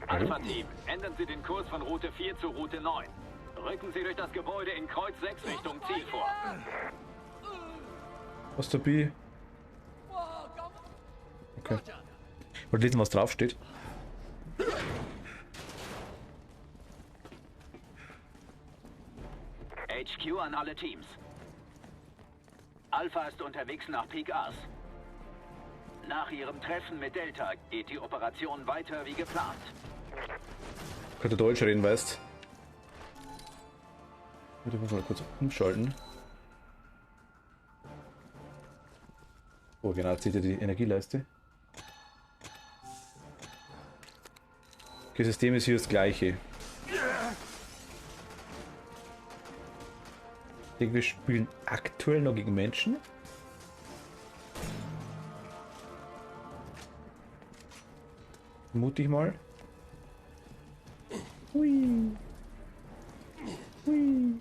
Alpha-Team, ändern Sie den Kurs von Route 4 zu Route 9. Rücken Sie durch das Gebäude in Kreuz 6 Richtung Ziel vor. Was dabei? Okay. Wollt lesen, was draufsteht? HQ an alle Teams. Alpha ist unterwegs nach Peak Ass. Nach ihrem Treffen mit Delta geht die Operation weiter wie geplant. Könnte Deutsch reden, weißt. Ich muss mal kurz umschalten. Oh, genau, jetzt seht ihr die Energieleiste. Okay, System ist hier das gleiche. Ich denke, wir spielen aktuell noch gegen Menschen. Mutig mal. Hui. Hui.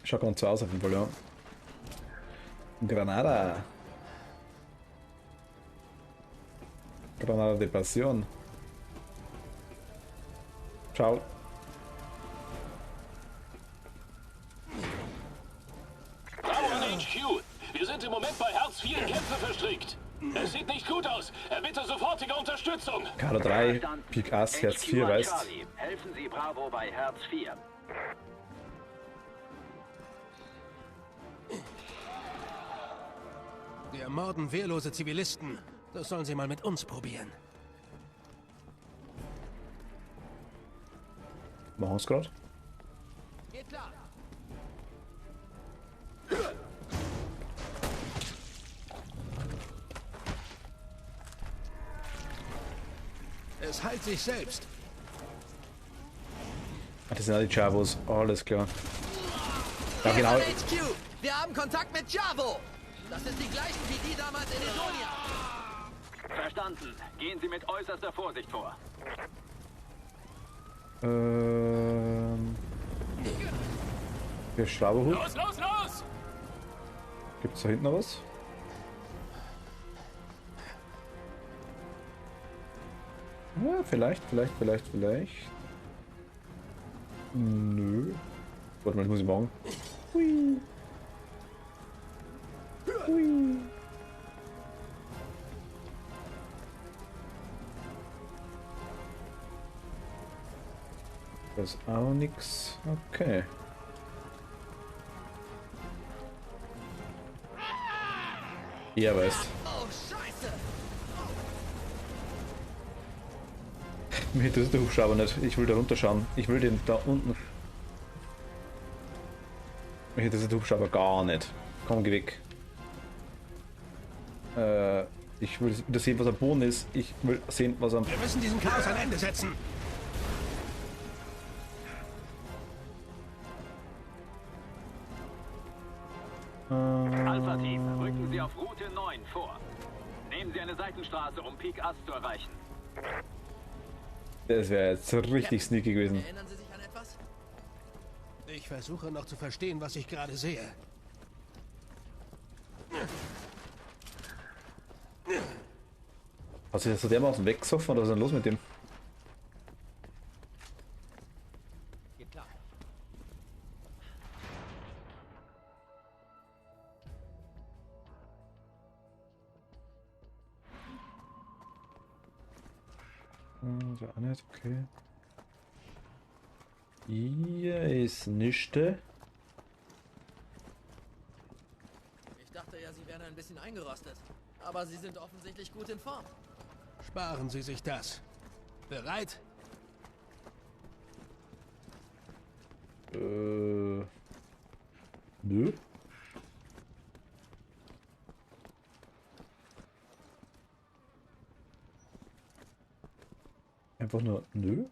Schaut ganz so aus auf jeden Fall, ja. Granada. Granada de Pasión. Ciao. Bravo an HQ. Wir sind im Moment bei Herz 4 in Kämpfe verstrickt. Es sieht nicht gut aus. Erbitte sofortige Unterstützung. Kader 3, Pik Ass, Herz 4, weißt. Charlie, helfen Sie Bravo bei Herz 4. Wir ermorden wehrlose Zivilisten. Das sollen sie mal mit uns probieren. Machen wir es gerade. Geht klar. Es heilt sich selbst. Ach, das sind alle Chavos. Alles klar. Ja, genau. HQ, wir haben Kontakt mit Javo. Das sind die gleichen wie die damals in Edonia. Verstanden. Gehen Sie mit äußerster Vorsicht vor. Hier Schlauberhut. Los, los, los! Gibt's da hinten noch was? Ja, vielleicht. Nö. Warte mal, das muss ich machen. Hui. Hui. Das ist auch nix. Okay. Ja, weißt. Oh, Scheiße! Mir interessiert der Hubschrauber nicht. Ich will da runterschauen. Ich will den da unten. Mich interessiert der Hubschrauber gar nicht. Komm, geh weg. Ich will wieder sehen, was am Boden ist. Ich will sehen, was am... Wir müssen diesem Chaos ein Ende setzen. Alpha-Team, rücken Sie auf Route 9 vor. Nehmen Sie eine Seitenstraße, um Peak Ass zu erreichen. Das wäre jetzt richtig sneaky gewesen. Erinnern Sie sich an etwas? Ich versuche noch zu verstehen, was ich gerade sehe. Hat sich das so dermaßen weggesoffen oder was ist denn los mit dem? Geht klar. So, auch nicht, okay. Hier ist nichts. Ich dachte ja, Sie wären ein bisschen eingerostet. Aber Sie sind offensichtlich gut in Form. Sparen Sie sich das. Bereit? Nö. Einfach nur nö.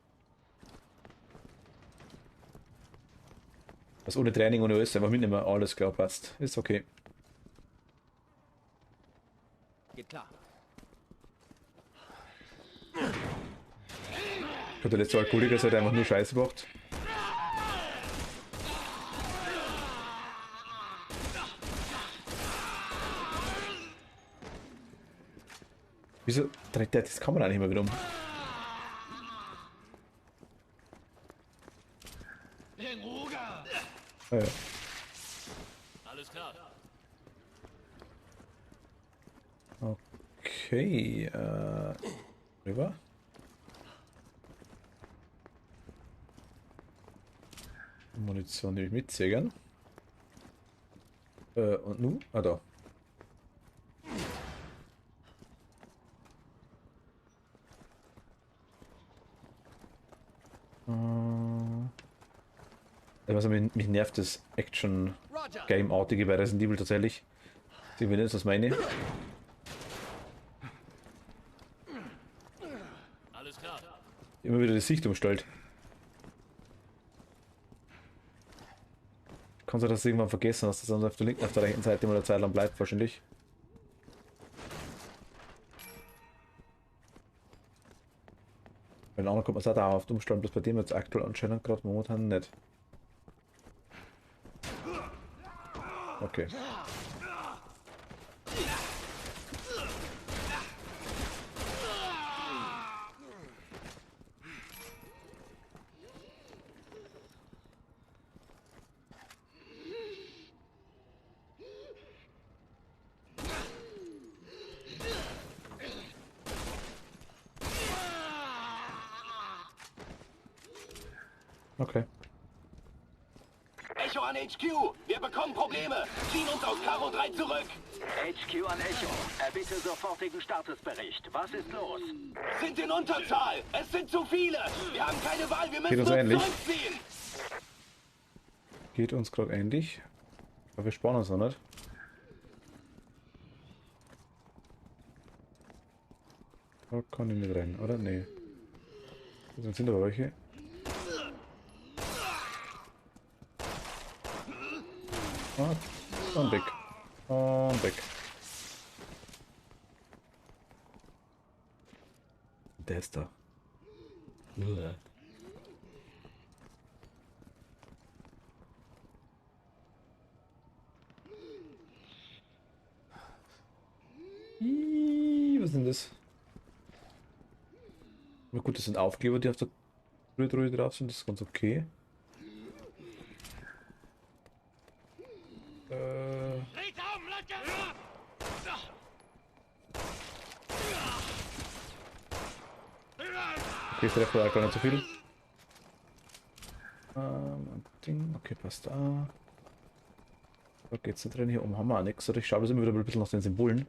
Was ohne Training, ohne alles, einfach mitnehmen, alles klar passt. Ist okay. Geht klar. Der letzte Alkoholiker ist halt einfach nur Scheiße gemacht. Wieso dreht der das Kamera nicht mehr wieder um? Ah, ja. Alles klar. Okay, rüber. Munition nehme ich mit, sehr gern. Und nun? Ah, da. Also mich nervt das Action-Game-artige bei Resident Evil tatsächlich. Sie wissen jetzt, was meine. Alles klar. Immer wieder die Sicht umstellt. Kannst du das irgendwann vergessen, dass das dann auf der linken, auf der rechten Seite mal eine Zeit lang bleibt wahrscheinlich. Bei den anderen kommt man es auch dauerhaft umstellen, bloß bei dem jetzt aktuell anscheinend gerade momentan nicht. Okay. Okay. Echo an HQ! Wir bekommen Probleme! Ziehen uns aus Karo 3 zurück! HQ an Echo. Erbitte sofortigen Statusbericht. Was ist los? Sind in Unterzahl! Es sind zu viele! Wir haben keine Wahl! Wir müssen Geht uns uns ähnlich. zurückziehen! Geht uns gerade ähnlich. Aber wir sparen uns noch nicht. Da kann ich nicht rein, oder? Nee. Sonst sind aber welche. Und weg. Und weg. Der ist da. Was ist denn das? Na gut, das sind Aufkleber, die auf der Truhe drauf sind, das ist ganz okay. Okay, ich treffe gar nicht so viel. Ding, okay, passt da. Da geht's nicht drin, hier oben haben wir auch nichts. Ich schaue das immer wieder ein bisschen nach den Symbolen.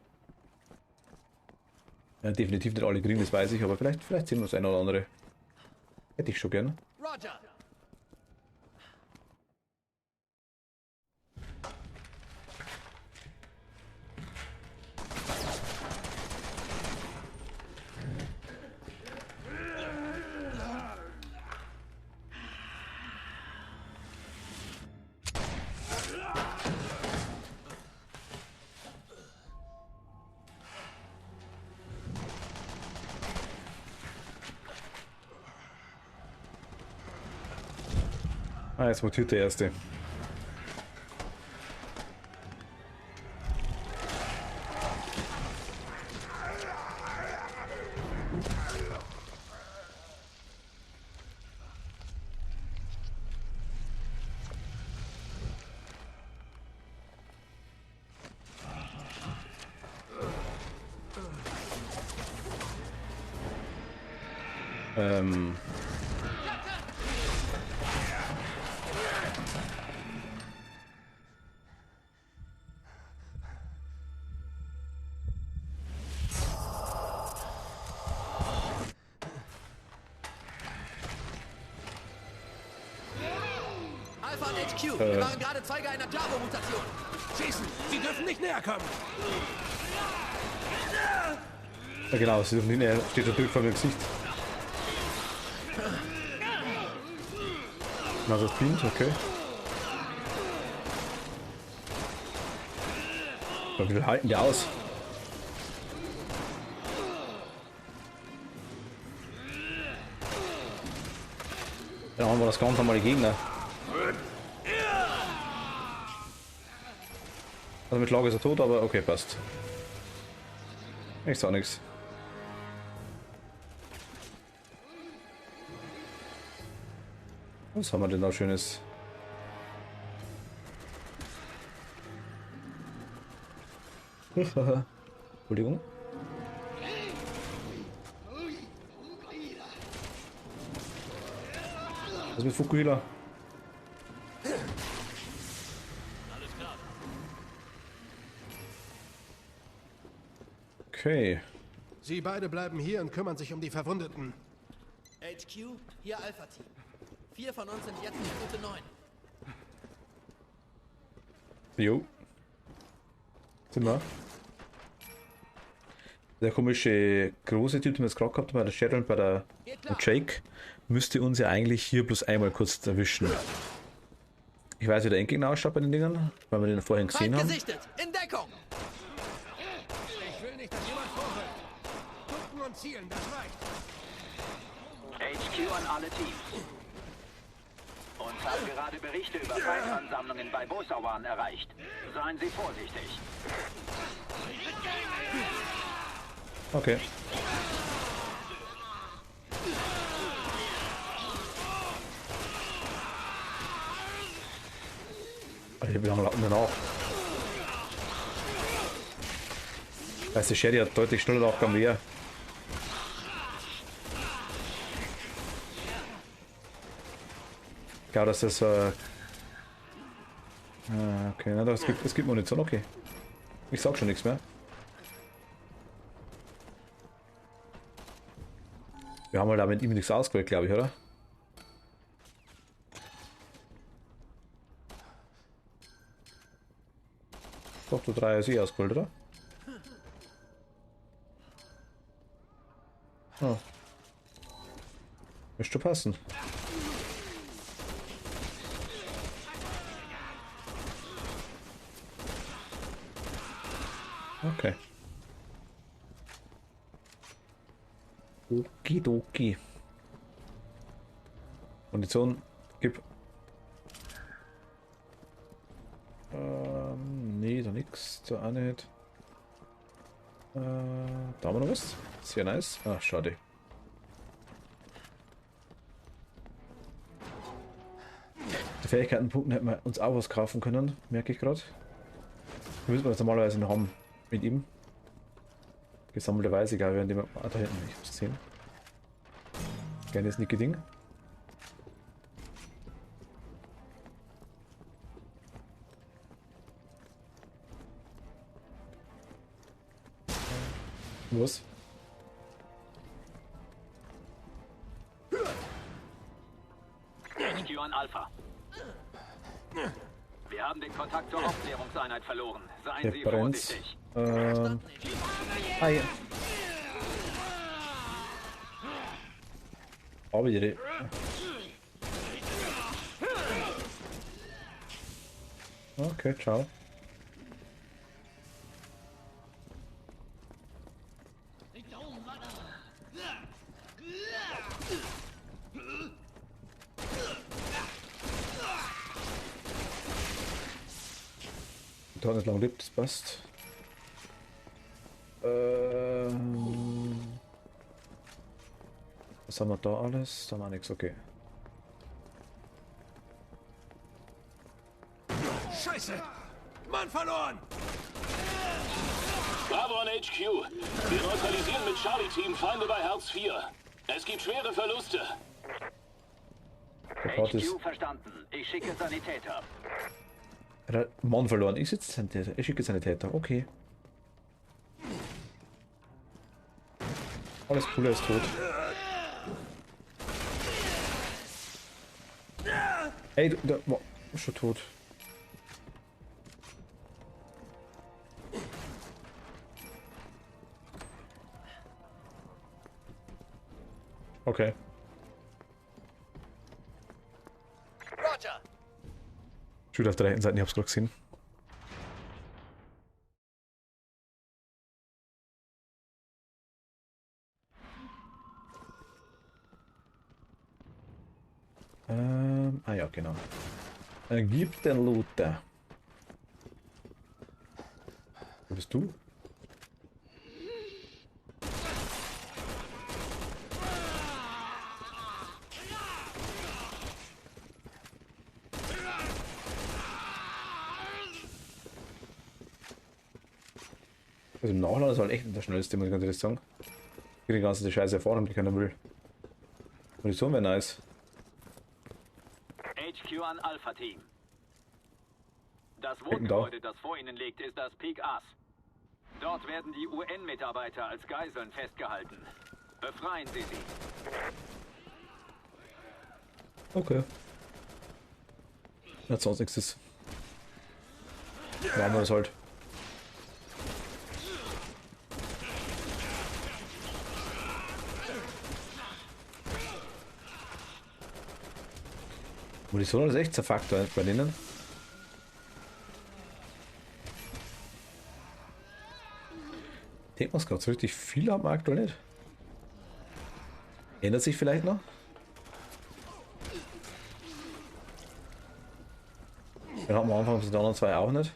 Ja, definitiv nicht alle grün, das weiß ich, aber vielleicht sehen wir das eine oder andere. Hätte ich schon gern. Roger. Ah, jetzt mutiert der erste. Alpha und HQ, wir waren gerade Zeuge einer Clavo-Mutation. Schießen! Sie dürfen nicht näher kommen! Ja genau, sie dürfen nicht, er steht natürlich vor meinem Gesicht. Na, das beamt, okay. Aber wie viel halten die aus? Dann haben wir das ganz normale Gegner. Also mit Schlag ist er tot, aber okay, passt. Ich sag nichts. Was haben wir denn da Schönes? Entschuldigung. Was mit Fukuhila? Okay. Sie beide bleiben hier und kümmern sich um die Verwundeten. HQ, hier Alpha-Team. 4 von uns sind jetzt in Route 9. Jo. Sind wir. Der komische große Typ, den wir jetzt gerade gehabt haben, bei der Cheryl und bei der Jake, müsste uns ja eigentlich hier bloß einmal kurz erwischen. Ich weiß, wie der Endgegner ausschaut bei den Dingern, weil wir den vorhin gesehen haben. Gesichtet! In Deckung! Ich will nicht, dass jemand vorrückt. Gucken und zielen, das reicht. HQ an alle Teams. Uns haben gerade Berichte über Feindansammlungen bei Bosawan erreicht. Seien Sie vorsichtig. Okay. Alter, wie lange laufen wir noch? Weißt du, Sherry hat deutlich schneller Aufgaben wie er. Ich glaube, dass das okay, na, es gibt Munition, okay. Ich sag schon nichts mehr. Wir haben halt da mit ihm nichts ausgewählt, glaube ich, oder? Doch, du 3 ist eh ausgewählt, oder? Oh. Müsste passen. Okay. Okidoki. Munition, gib. Nee, da nix, da auch nicht. Da haben wir noch was. Sehr nice. Ah, schade. Die Fähigkeitenpunkten hätten wir uns auch was kaufen können, merke ich gerade. Müssen wir das normalerweise noch haben mit ihm. Gesammelte Weise, egal, während wir da hinten nicht was sehen. Gerne das nicke Ding. Was? HQ an Alpha. Wir haben den Kontakt zur Aufklärungseinheit verloren. Seien Sie vorsichtig. Hi. Aber ihre. Okay, ciao. Da nicht lang lebt, das passt. Was haben wir da alles? Da haben wir nichts, okay. Scheiße! Mann verloren! Bravo an HQ. Wir neutralisieren mit Charlie-Team Feinde bei Herz 4. Es gibt schwere Verluste. HQ verstanden. Ich schicke Sanitäter. Er hat einen Mann verloren. Ich sitze Sanitäter. Ich schicke Sanitäter. Okay. Alles cool, er ist tot. Ey, du war schon tot. Okay. Schon auf der rechten Seite, ich hab's gerade gesehen. Ja, genau. Gib den Loot da. Wo bist du? Also im Nachladen ist halt echt der schnellste, muss ich ganz ehrlich sagen. Ich kriege die ganze Scheiße Erfahrung, die keiner will. Munition wäre nice. HQ an Alpha-Team. Das Wohngebäude, das vor Ihnen liegt, ist das Peak Ass. Dort werden die UN-Mitarbeiter als Geiseln festgehalten. Befreien Sie sie. Okay. Hat sonst nichts ist. Machen wir das halt. Munition ist echt zerfuckt bei denen. Ich denke mal, gerade so richtig viel haben wir aktuell nicht. Ändert sich vielleicht noch? Den hatten wir am Anfang die anderen zwei auch nicht.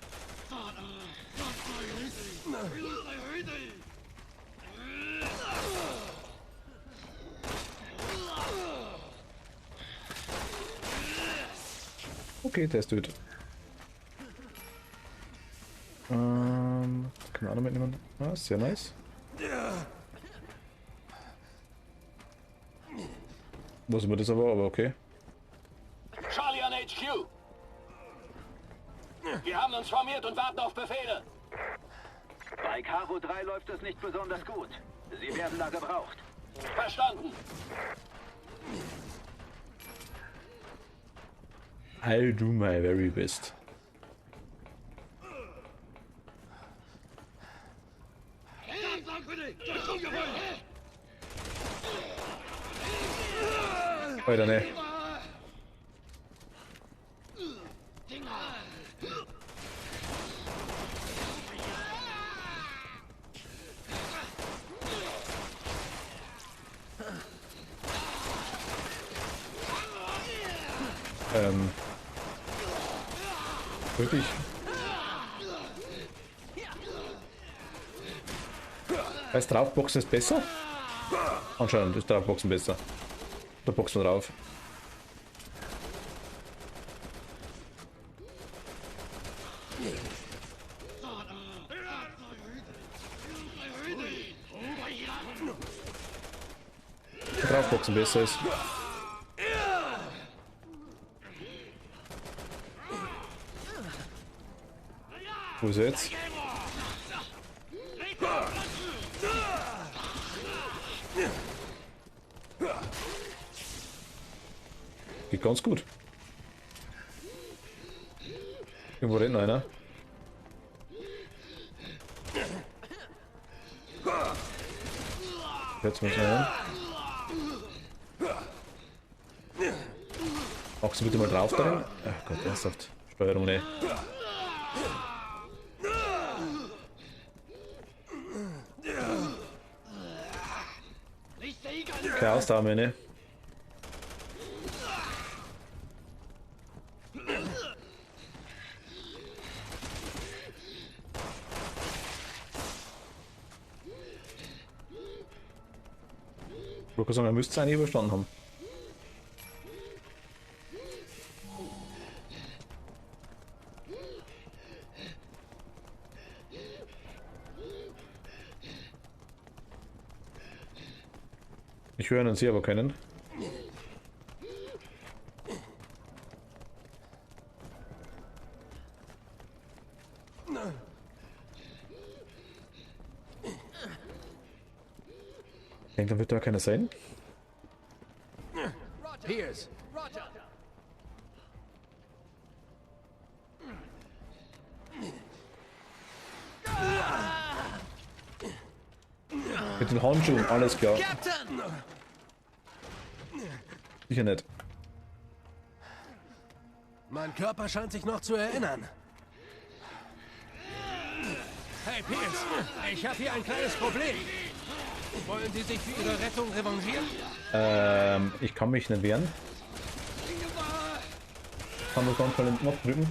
Okay, der ist tot. Kann man auch noch mitnehmen. Ah, sehr nice. Muss man das aber okay. Charlie an HQ. Wir haben uns formiert und warten auf Befehle. Bei Karo 3 läuft es nicht besonders gut. Sie werden da gebraucht. Verstanden. I'll do my very best. Weiter, ne? Wirklich? Heißt draufboxen ist besser? Anscheinend ist draufboxen besser. Da boxen wir drauf. Draufboxen besser ist. Wo ist er jetzt? Geht ganz gut. Irgendwo rennt noch einer. Jetzt muss man hin. Machst du bitte mal drauf darin? Ach Gott, ernsthaft. Steuerung, ne. Keine Ausdauer, ne? Ich wollte sagen, er müsste es eigentlich überstanden haben. Ich höre und sehe aber keinen. Ich denke, dann wird da keiner sein. Pierce, Roger. Mit den Handschuhen, alles klar. Captain! Sicher nicht. Mal Mein Körper scheint sich noch zu erinnern. Hey Pierce, ich habe hier ein kleines Problem. Wollen Sie sich für Ihre Rettung revanchieren? Ich kann mich nicht wehren. Kann man ganz mal den Knopf drücken.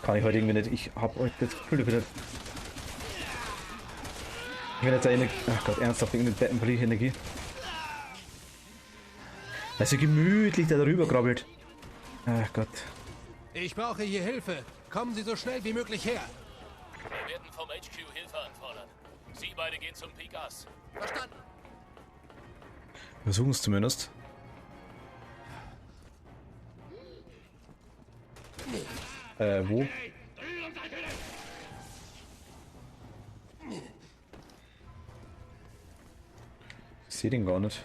Kann ich heute irgendwie nicht. Ich habe heute das Gefühl, ich will jetzt eine. Ach Gott, ernsthaft, irgendeine Deppen verliere ich Energie. Also gemütlich da drüber krabbelt. Ach Gott. Ich brauche hier Hilfe. Kommen Sie so schnell wie möglich her. Wir werden vom HQ Hilfe anfordern. Sie beide gehen zum Peak Ass. Verstanden. Versuchen es zumindest. Wo? Ich sehe den gar nicht.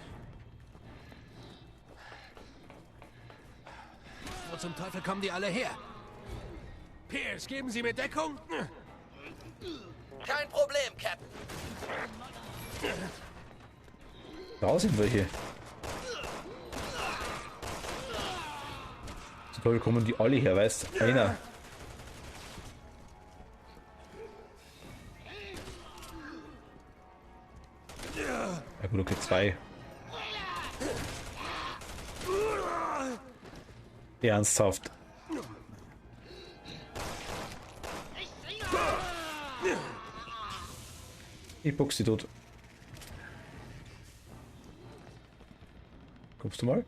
Wo zum Teufel kommen die alle her? Pierce, geben Sie mir Deckung? Kein Problem, Captain. Da sind welche. So toll kommen die alle her, weißt? Einer. Ja gut, okay, zwei. Ernsthaft. Ich box sie tot. Kommst du mal?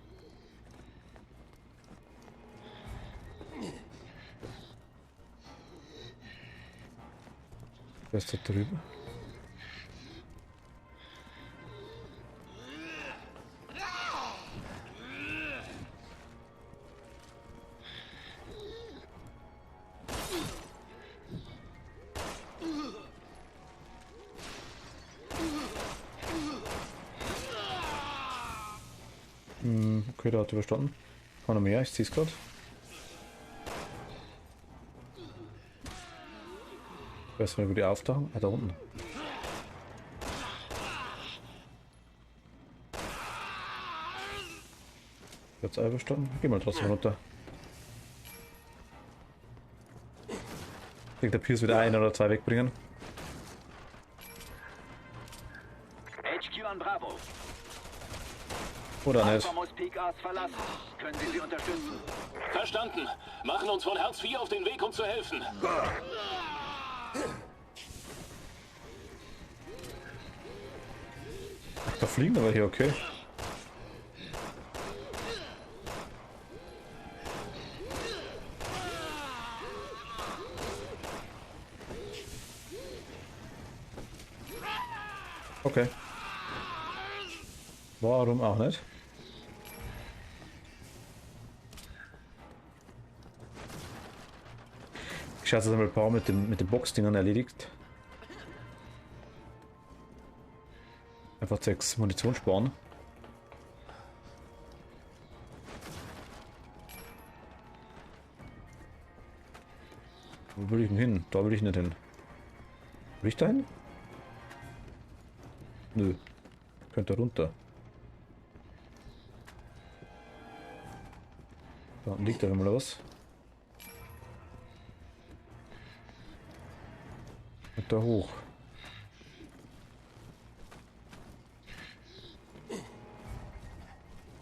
Wer ist da drüben? Okay, der hat überstanden. Kann noch mehr, ich zieh's gerade. Ich weiß nicht, wo die auftauchen. Ah, da unten. Jetzt überstanden. Geh mal trotzdem runter. Ich denke, der Pierce wieder ein oder zwei wegbringen. HQ an Bravo. Oder nicht? Alpha muss Peak Ass verlassen. Können Sie sie unterstützen? Verstanden. Machen uns von Herz 4 auf den Weg, um zu helfen. Da fliegen aber hier, okay. Okay. Warum auch nicht? Ich schätze, dass einmal ein paar mit den Boxdingern erledigt. Einfach 6 Munition sparen. Wo will ich denn hin? Da will ich nicht hin. Will ich da hin? Nö. Könnte runter. Da unten liegt da mal was. Und da hoch.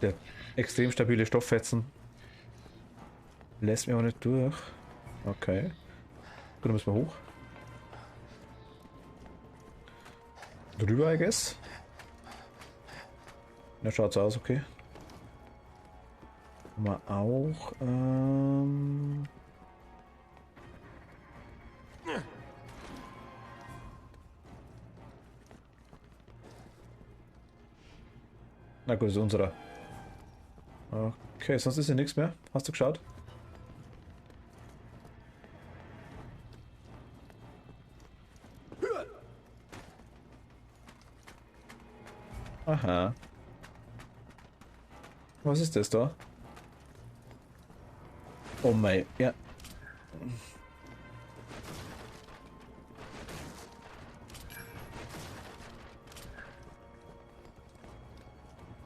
Der extrem stabile Stofffetzen lässt mich auch nicht durch. Okay. Gut, dann müssen wir hoch. Drüber, I guess. Ja, schaut's aus, okay. Mal auch. Na gut, das ist unserer. Okay, sonst ist ja nichts mehr. Hast du geschaut? Aha. Was ist das da? Oh mein, ja.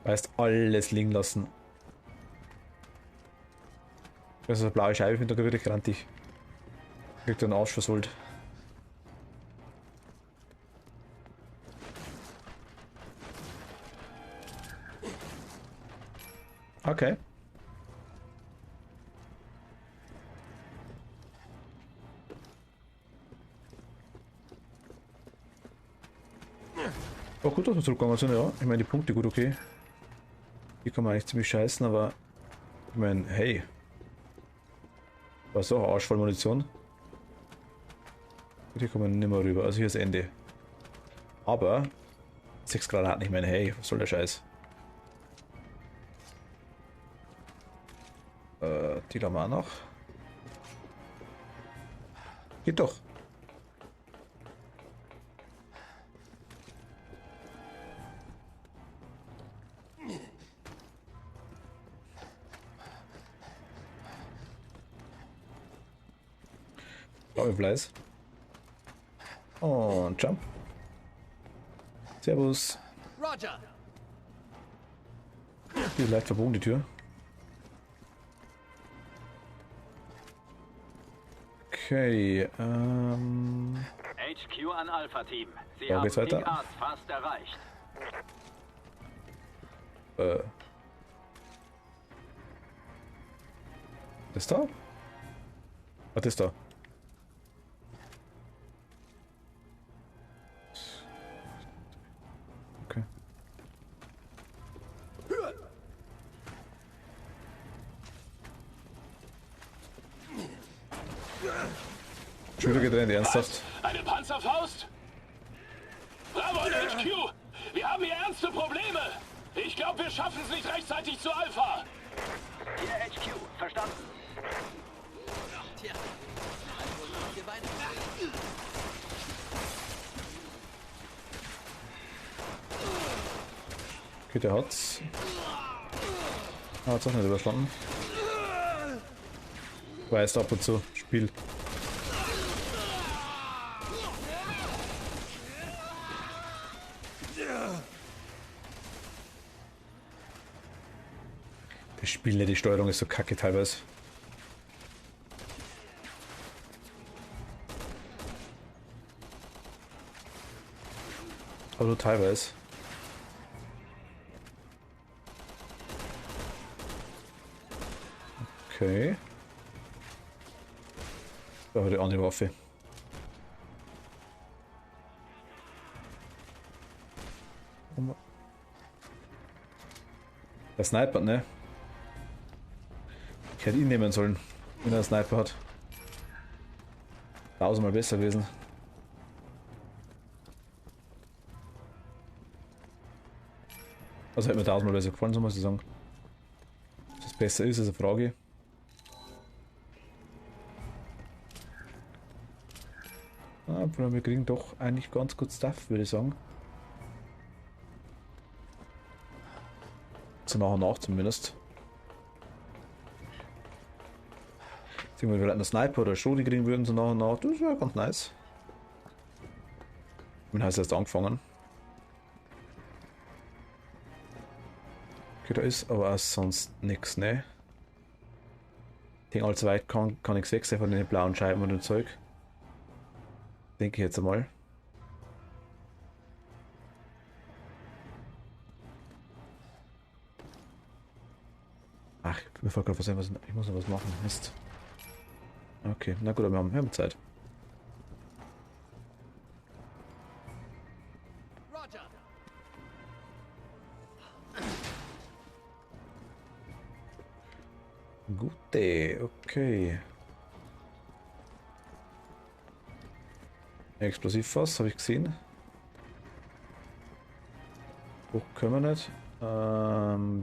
Weißt alles liegen lassen. Das ist eine blaue Scheibe, ich finde da wirklich grantig. Kriegt den Arsch versohlt. Okay. War gut, dass wir zurückgegangen sind, ja. Ich meine, die Punkte gut, okay. Die kann man eigentlich ziemlich scheißen, aber ich meine, hey. War so ein Arsch voll Munition. Hier kommen wir nicht mehr rüber, also hier ist Ende. Aber 6 Granaten, ich meine, hey, was soll der Scheiß? Die haben wir auch noch. Geht doch. Fleiß. Und Jump. Servus. Roger. Die ist leicht verbogen, die Tür. Okay, HQ an Alpha-Team. Sie da haben geht's weiter. Peak Ass fast erreicht. Das da? Was ist da? Okay. Schon wieder getrennt, ernsthaft. Eine Panzerfaust? Bravo an HQ! Wir haben hier ernste Probleme! Ich glaube, wir schaffen es nicht rechtzeitig zu Alpha! Hier HQ, verstanden. Tja, also noch geweint. Okay, der hat's. Ah, hat's auch nicht überstanden. Weißt ab und zu. Spiel. Das Spiel, die Steuerung ist so kacke teilweise. Aber nur teilweise. Okay. Da habe ich die andere Waffe. Der Sniper, ne? Ich hätte ihn nehmen sollen, wenn er einen Sniper hat. 1000-mal besser gewesen. Also hätte mir 1000-mal besser gefallen, so muss ich sagen. Ob das besser ist, ist eine Frage. Aber wir kriegen doch eigentlich ganz gut Stuff, würde ich sagen. So nach und nach zumindest. Wenn wir vielleicht einen Sniper oder Schrodi kriegen würden, so nach und nach, das wäre ganz nice. Ich bin heißt erst angefangen. Okay, da ist aber auch sonst nichts, ne? Den allzu weit kann ich sehen von den blauen Scheiben und dem Zeug. Denke ich jetzt einmal. Ach, mir fällt gerade was ein, ich muss noch was machen. Mist. Okay, na gut, aber wir haben Zeit. Roger. Gute, okay. Explosivfass habe ich gesehen. Hoch können wir nicht.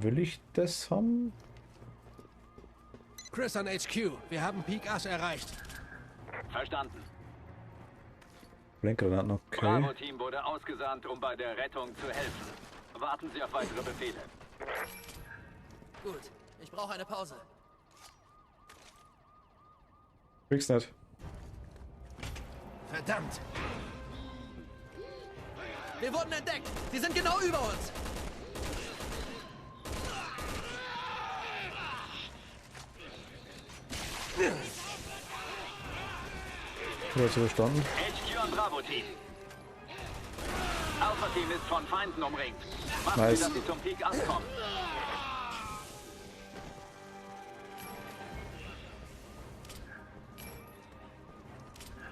Will ich das haben? Chris an HQ, wir haben Peak Ass erreicht. Verstanden. Blendgranaten, okay. Bravo-Team wurde ausgesandt, um bei der Rettung zu helfen. Warten Sie auf weitere Befehle. Gut, ich brauche eine Pause. Krieg's nicht. Verdammt! Wir wurden entdeckt! Sie sind genau über uns! Du hast verstanden. HQ an Bravo-Team. Alpha-Team ist von Feinden umringt. Machen Nice. Sie, dass Sie zum Peak Us kommen.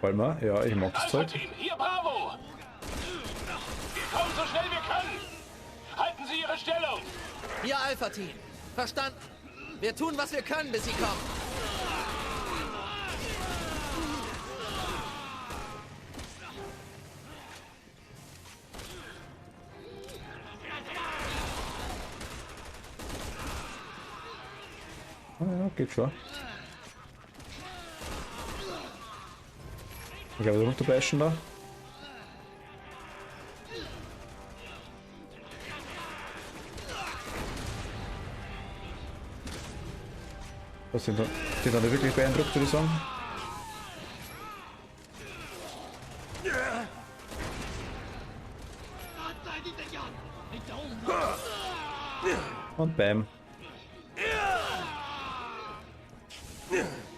Warte mal, ja, ich mag das Zeug. Alpha-Team, hier Bravo! Wir kommen so schnell wir können! Halten Sie Ihre Stellung! Hier Alpha-Team. Verstanden. Wir tun, was wir können, bis Sie kommen. Ah, ja, geht schon. Ich glaube, runterbashen da. Das sind dann wirklich beeindruckt, würde ich sagen. Und bam.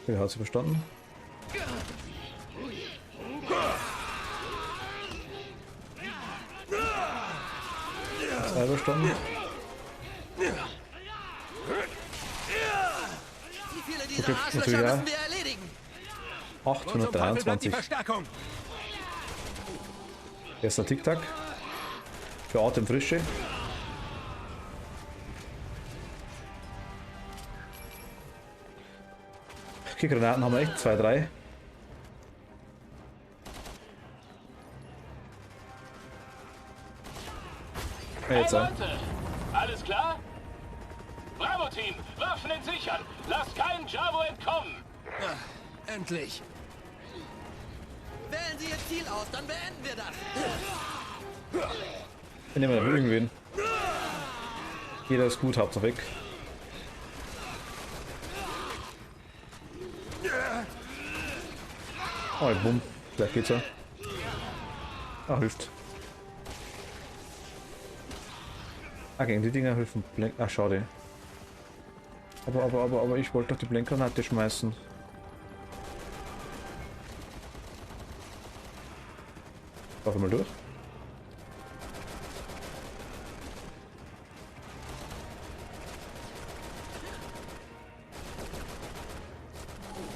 Okay, hat sie verstanden. Zwei verstanden. Wie viele dieser Okay, Arschlöcher natürlich, ja. müssen wir erledigen? 823. Verstärkung. Erster Tic-Tac. Für Atemfrische. Okay, Granaten haben wir echt 2, 3. Jetzt Hey Leute, alles klar? Bravo-Team, Waffen entsichern! Lasst keinen Javo entkommen! Endlich. Wählen Sie Ihr Ziel aus, dann beenden wir das. wir nehmen wir irgendwen. Jeder ist gut, Hauptsache weg. Oh, bumm. Gleich geht's ja. Ah, hilft. Ah, gegen die Dinger helfen. Ah, schade. Aber ich wollte doch die Blendgranate schmeißen. Lauf mal durch.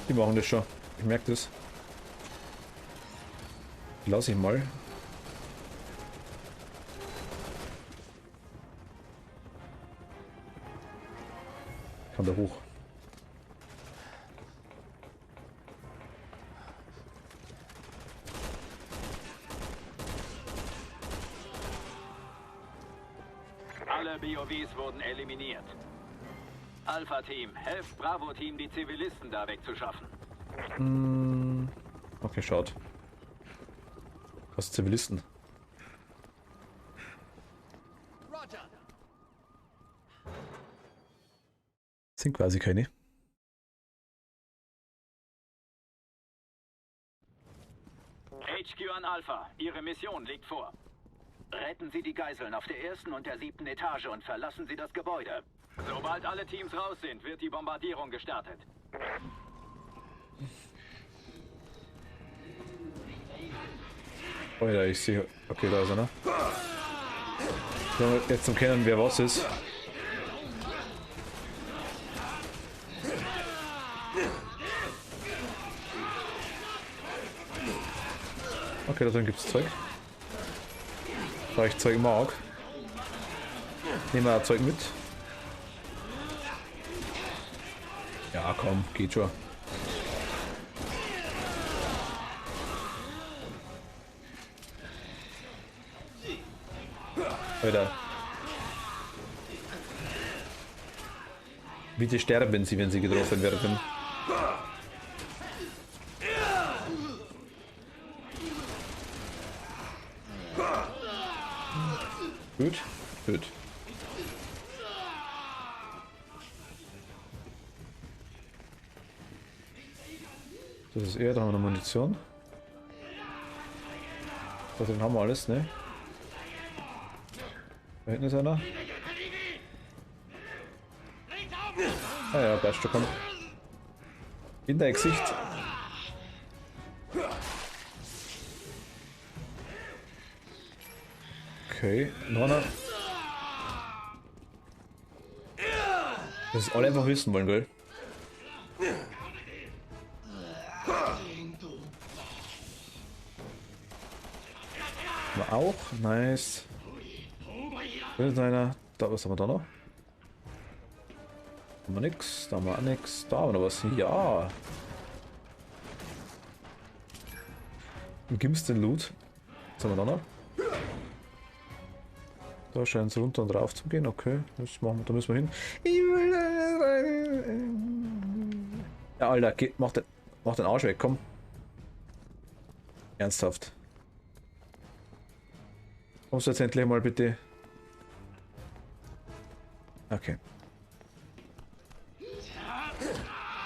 Die machen das schon. Ich merke das. Die lasse ich mal. Kann da hoch. Alle BOWs wurden eliminiert. Alpha-Team, helft Bravo-Team, die Zivilisten da wegzuschaffen. Okay, schaut. Was Zivilisten? Roger. Sind quasi keine. HQ an Alpha, Ihre Mission liegt vor. Retten Sie die Geiseln auf der 1. und der 7. Etage und verlassen Sie das Gebäude. Sobald alle Teams raus sind, wird die Bombardierung gestartet. Oh ja, ich sehe. Okay, da ist einer. So, jetzt zum Kennen, wer was ist. Okay, da drin gibt es Zeug. Da ich Zeug mag. Nehmen wir Zeug mit. Ja, komm, geht schon. Alter. Bitte sterben Sie, wenn Sie getroffen werden. Gut, gut. Das ist eher, da haben wir noch Munition. Da drin haben wir alles, ne? Da hinten ist einer. Ah ja, passt schon, komm. In dein Gesicht. Okay, noch einer. Das ist alle einfach wissen wollen, gell? War auch, nice. Da ist einer. Da, was haben wir da noch? Da haben wir nix, da haben wir auch nix, da haben wir noch was. Ja. Gibt's den Loot? Was haben wir da noch? Da scheint es runter und rauf zu gehen, okay. Das machen wir, da müssen wir hin. Ja, Alter, mach den Arsch weg, komm. Ernsthaft. Kommst du jetzt endlich mal bitte? Okay.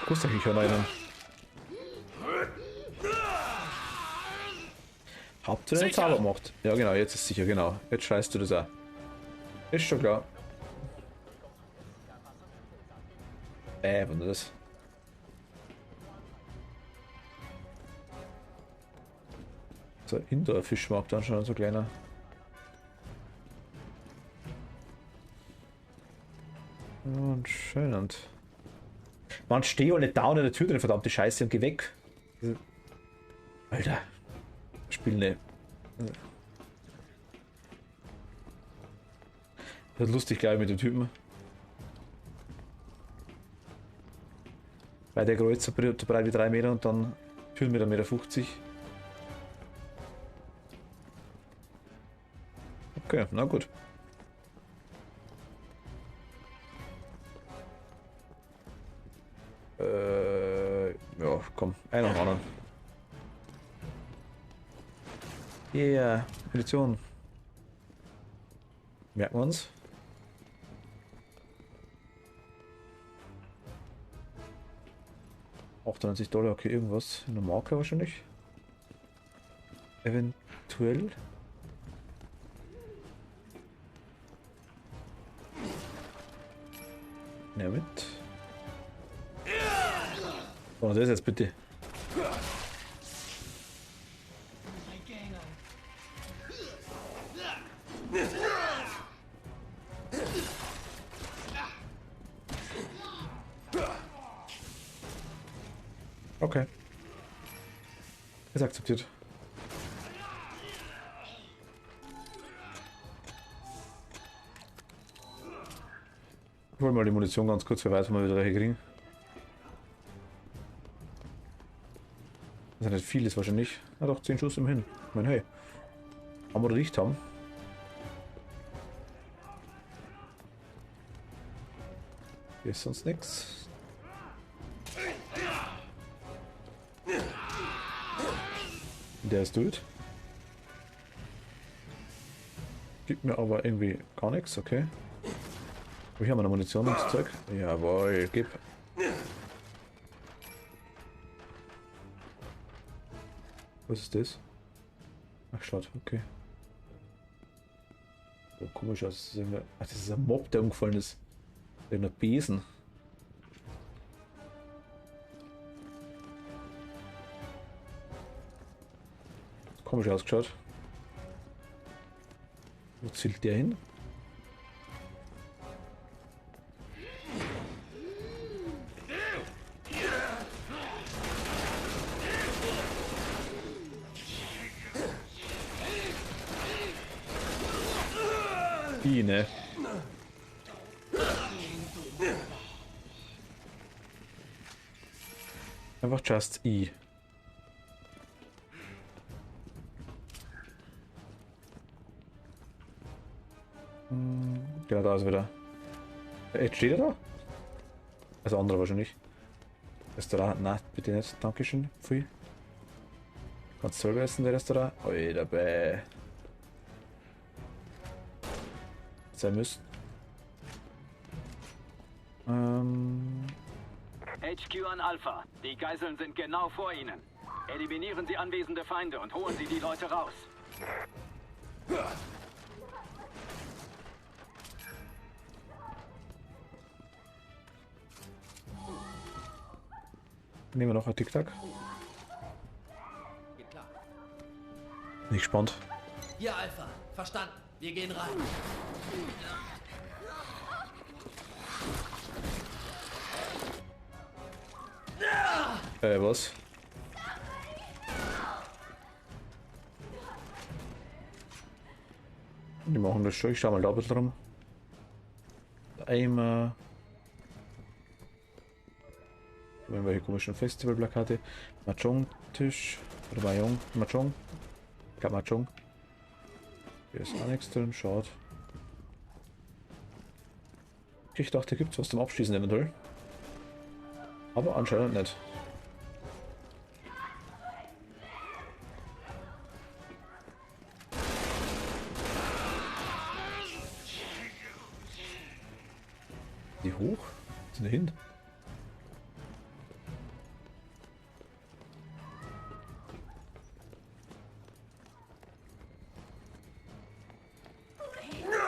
Grüß dich, ich höre einen. Habt ihr den Zauber gemacht? Ja genau, jetzt ist sicher, genau. Jetzt scheißt du das auch. Ist schon klar. Was ist das? So ein Indoor-Fischmarkt anschauen, so kleiner. Und schön und. Man, steh alle da unter der Tür drin, verdammte Scheiße, und geh weg. Alter. Spiel ne. Das ist lustig, glaube ich, mit dem Typen. Bei der Kreuz so breit wie 3 Meter und dann Türen mit 1,50 Meter. Okay, na gut. Ja, komm, einer nach anderen. Yeah, Munition. Merken wir uns. $98, okay, irgendwas in der Marke wahrscheinlich. Eventuell. Ja, mit. Oh, das jetzt bitte. Okay. Ist akzeptiert. Ich hol mal die Munition ganz kurz, wer weiß, wann wir wieder welche kriegen. Das ist nicht vieles wahrscheinlich. Na doch, 10 Schuss immerhin. Ich meine, hey. Haben wir Licht haben. Hier ist sonst nichts. Der ist tot. Gibt mir aber irgendwie gar nichts, okay. Hier haben wir noch Munition und Zeug. Jawohl, gib. Was ist das? Ach, schaut, okay. So komisch aus. Ach, das ist ein Mob, der umgefallen ist. Irgendein Besen. Komisch ausgeschaut. Wo zielt der hin? Ne? Einfach just I. Genau, da ist wieder. Jetzt steht er da? Also andere wahrscheinlich. Restaurant, nein, bitte nicht. Dankeschön. Pfui. Kannst selber essen, der Restaurant. Oi, dabei. Sein müssen. HQ an Alpha. Die Geiseln sind genau vor Ihnen. Eliminieren Sie anwesende Feinde und holen Sie die Leute raus. Nehmen wir noch ein Tic-Tac. Geht klar. Nicht gespannt. Hier, Alpha. Verstanden. Wir gehen rein. Was? Die machen das schon. Ich schau mal da ein bisschen rum. Eimer. Irgendwelche komischen Festivalplakate. Mahjong-Tisch. Oder Mahjong? Mahjong? Ich glaube Mahjong. Hier ist auch nichts drin. Schade. Ich dachte, hier gibt es was zum Abschließen eventuell. Aber anscheinend nicht. Die hoch? Sind die hin?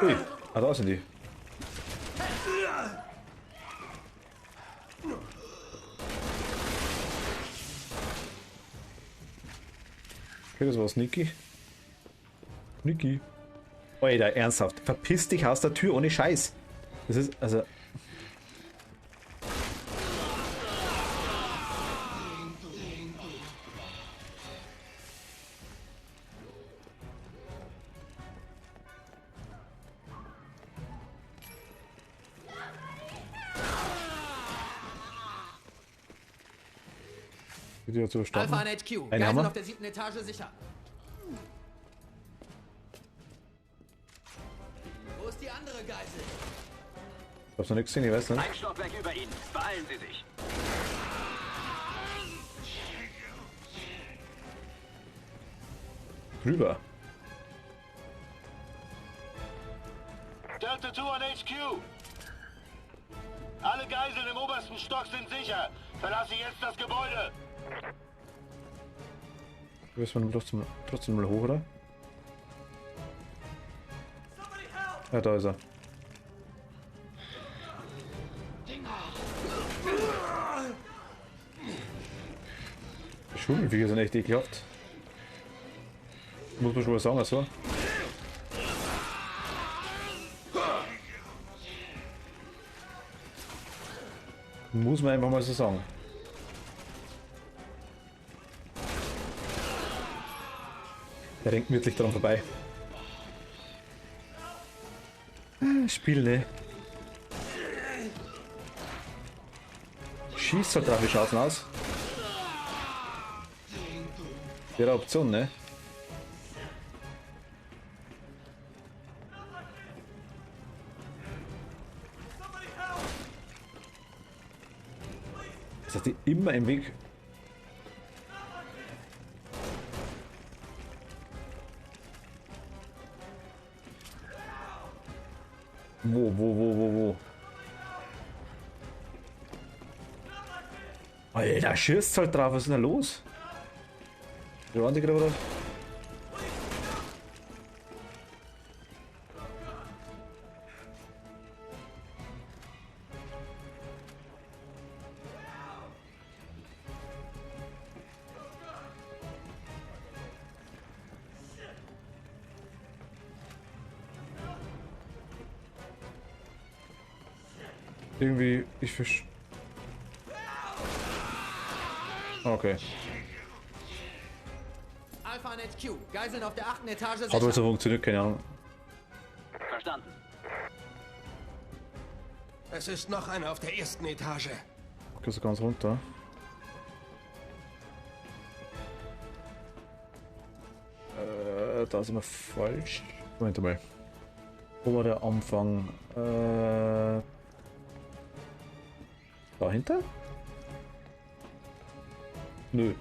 Ui, da sind die. Okay, das war's, Niki. Niki. Alter, ernsthaft. Verpiss dich aus der Tür ohne Scheiß. Das ist, also... Wieder zu Alpha an HQ. Ein Geiseln Hammer. auf der 7. Etage sicher. Wo ist die andere Geisel? Ich hab's noch nichts gesehen, ich weiß nicht. Ein Stockwerk über Ihnen. Beeilen Sie sich. Drüber. Delta 2 an HQ. Alle Geiseln im obersten Stock sind sicher. Verlasse jetzt das Gebäude. Müssen wir trotzdem mal hoch, oder? Ja, da ist er. Die Schulenviecher sind echt ekelhaft. Muss man schon mal sagen, also. Muss man einfach mal so sagen. Der rennt gemütlich dran vorbei. Spiel, ne? Schießt halt drauf, wie schaut's denn aus? Wäre eine Option, ne? Das heißt, die immer im Weg. Wo? Alter, schießt halt drauf, was ist denn da los? Wo waren die gerade? Irgendwie, ich fisch. Okay. Alpha an HQ. Geiseln auf der 8. Etage sicher. Hat wohl so funktioniert, keine Ahnung. Verstanden. Es ist noch einer auf der 1. Etage. Okay, so ganz runter. Da sind wir falsch. Moment mal. Wo war der Anfang? Dahinter? Nö.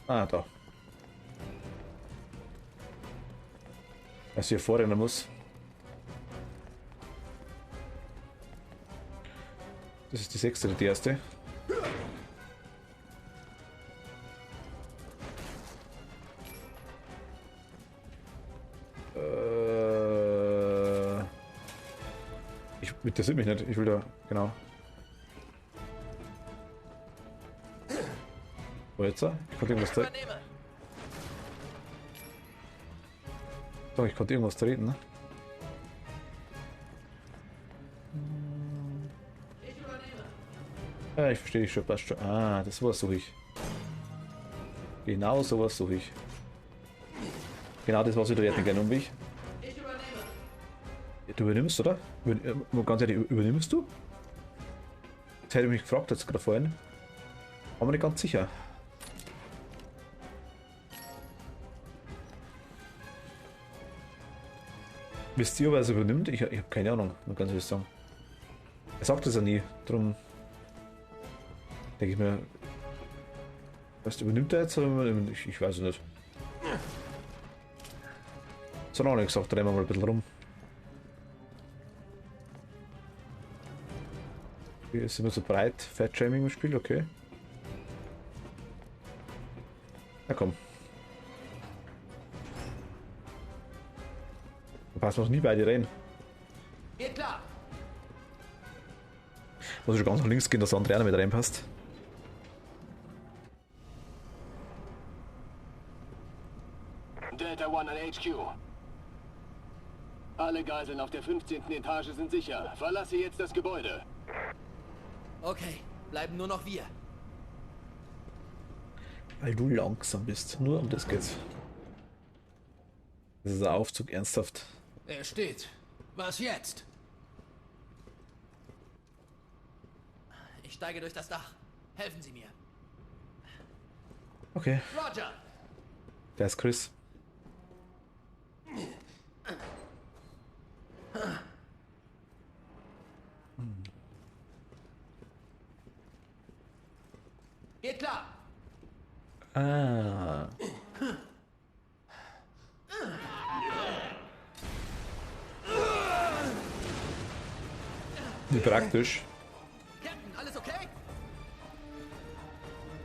Ah, da. Was hier vorrennen muss. Das ist die 6. oder die 1. Interessiert mich nicht. Ich will da, genau. Wo jetzt? Ich konnte irgendwas treten. Doch, ich konnte irgendwas treten, ne? Ja, ich verstehe dich schon, passt schon. Ah, das was suche ich. Genau sowas suche ich. Genau das, was ich da hätte gerne um mich. Du übernimmst, oder? Ganz ehrlich, übernimmst du? Das hätte ich mich gefragt jetzt gerade vorhin. Aber nicht ganz sicher. Wisst ihr, wer es übernimmt? Ich habe keine Ahnung, muss ganz ehrlich sagen. Er sagt es ja nie, darum denke ich mir, was übernimmt er jetzt? Oder ich weiß es nicht. So noch nicht gesagt, drehen wir mal ein bisschen rum. Hier ist immer so breit, Fat-Shaming im Spiel, okay. Na komm. Da passt noch nie bei dir rein. Geht klar. Muss schon ganz nach links gehen, dass der andere auch mit reinpasst. Delta One an HQ. Alle Geiseln auf der 15. Etage sind sicher. Verlasse jetzt das Gebäude. Okay, bleiben nur noch wir. Weil du langsam bist. Nur um das geht's. Das ist ein Aufzug, ernsthaft. Er steht. Was jetzt? Ich steige durch das Dach. Helfen Sie mir. Okay. Roger! Der ist Chris. Geht klar! Ah. Wie praktisch. Captain, alles okay?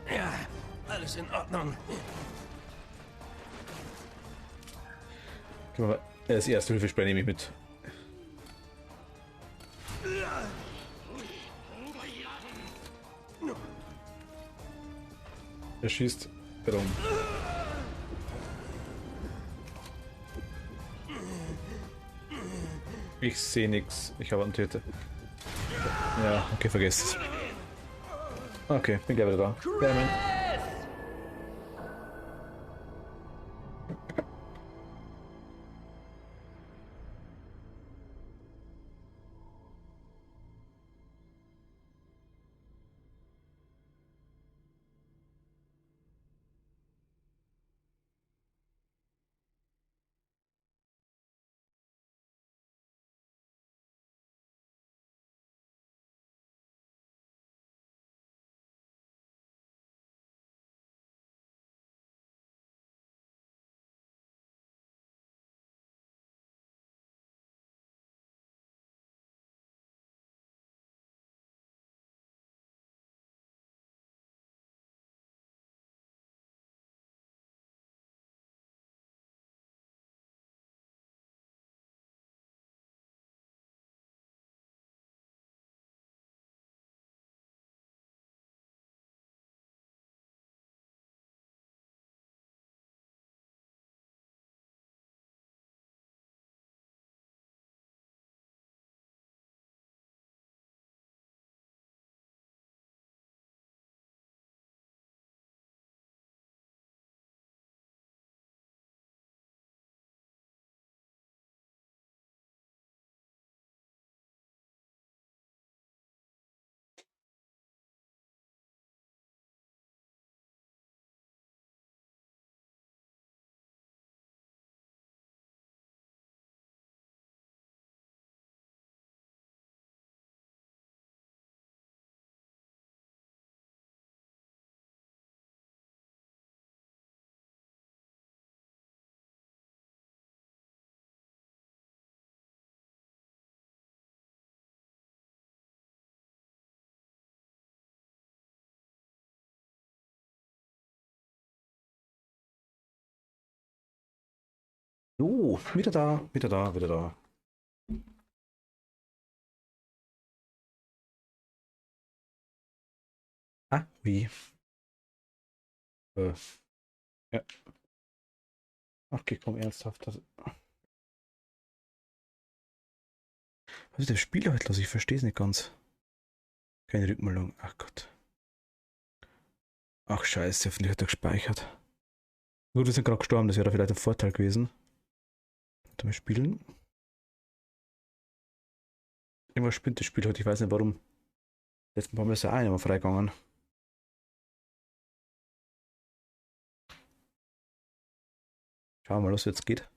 Ja, alles in Ordnung. Das erste Hilfespray nehme ich mit. Er schießt rum. Ich sehe nichts. Ich habe einen Töter. Ja, okay, vergesst es. Okay, bin gleich wieder da. Ja, Mann. Wieder da, wieder da, wieder da. Ah, wie? Ja. Okay, komm, ernsthaft. Was ist das Spiel heute los? Ich verstehe es nicht ganz. Keine Rückmeldung. Ach Gott. Ach scheiße, hoffentlich hat er gespeichert. Gut, wir sind gerade gestorben, das wäre vielleicht ein Vorteil gewesen. Mal spielen. Irgendwas spinnt das Spiel heute, ich weiß nicht warum. Letzten paar Mal ist ja auch immer freigegangen. Schauen wir mal, was jetzt geht.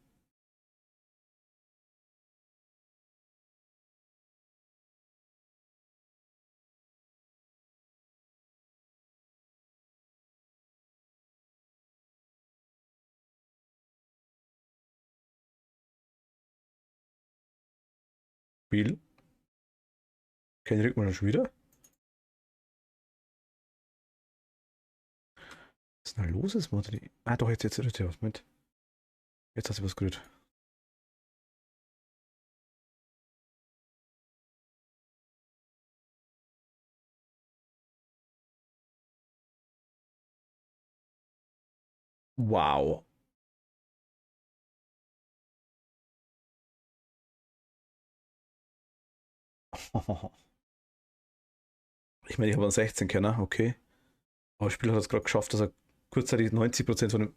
Spiel. Keine Rückmeldung schon wieder. Was ist denn da los? Ah doch, jetzt was mit. Jetzt hast du was gerührt. Wow. Ich meine, ich habe einen 16 Kenner, okay. Aber das Spiel hat es gerade geschafft, dass er kurzzeitig 90% von dem.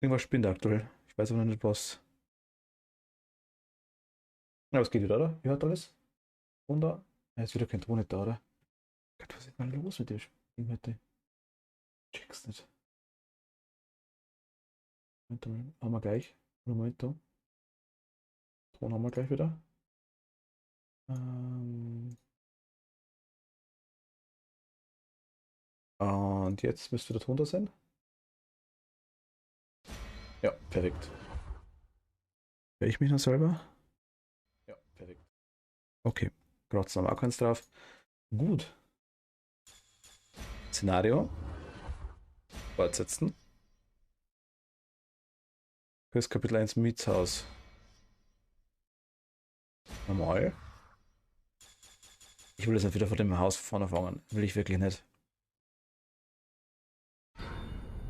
Irgendwas spinnt aktuell. Ich weiß aber noch nicht was. Ja, was geht wieder, oder? Wie hat alles? Und da? Ja, ist wieder kein Ton da, oder? Gott, was ist denn los mit dem Spiel heute? Check's nicht. Moment, haben wir gleich. Moment. Ton haben wir gleich wieder. Und jetzt müsste der Ton da sein. Ja, perfekt. Höre ich mich noch selber? Ja, perfekt. Okay, gerade haben wir auch keins drauf. Gut. Szenario. Fortsetzen. Chris Kapitel 1 Mietshaus. Normal. Ich will jetzt nicht wieder vor dem Haus vorne fangen. Will ich wirklich nicht.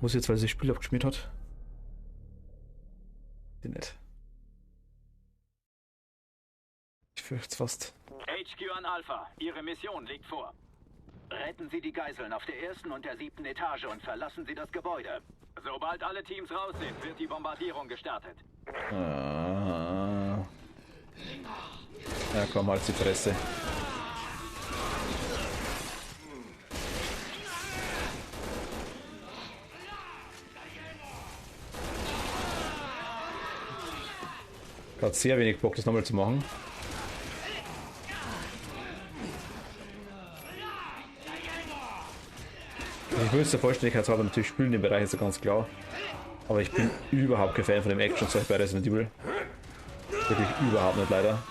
Muss jetzt, weil sie das Spiel abgeschmiert hat. Die nicht. Ich fürchte es fast. HQ an Alpha, Ihre Mission liegt vor. Retten Sie die Geiseln auf der 1. und der 7. Etage und verlassen Sie das Gebäude. Sobald alle Teams raus sind, wird die Bombardierung gestartet. Ja, komm, halt die Fresse. Gerade sehr wenig Bock, das nochmal zu machen. Ich will es der Vollständigkeit halber natürlich spielen, den Bereich ist ja ganz klar. Aber ich bin überhaupt kein Fan von dem Action-Zeug bei Resident Evil. Wirklich überhaupt nicht, leider.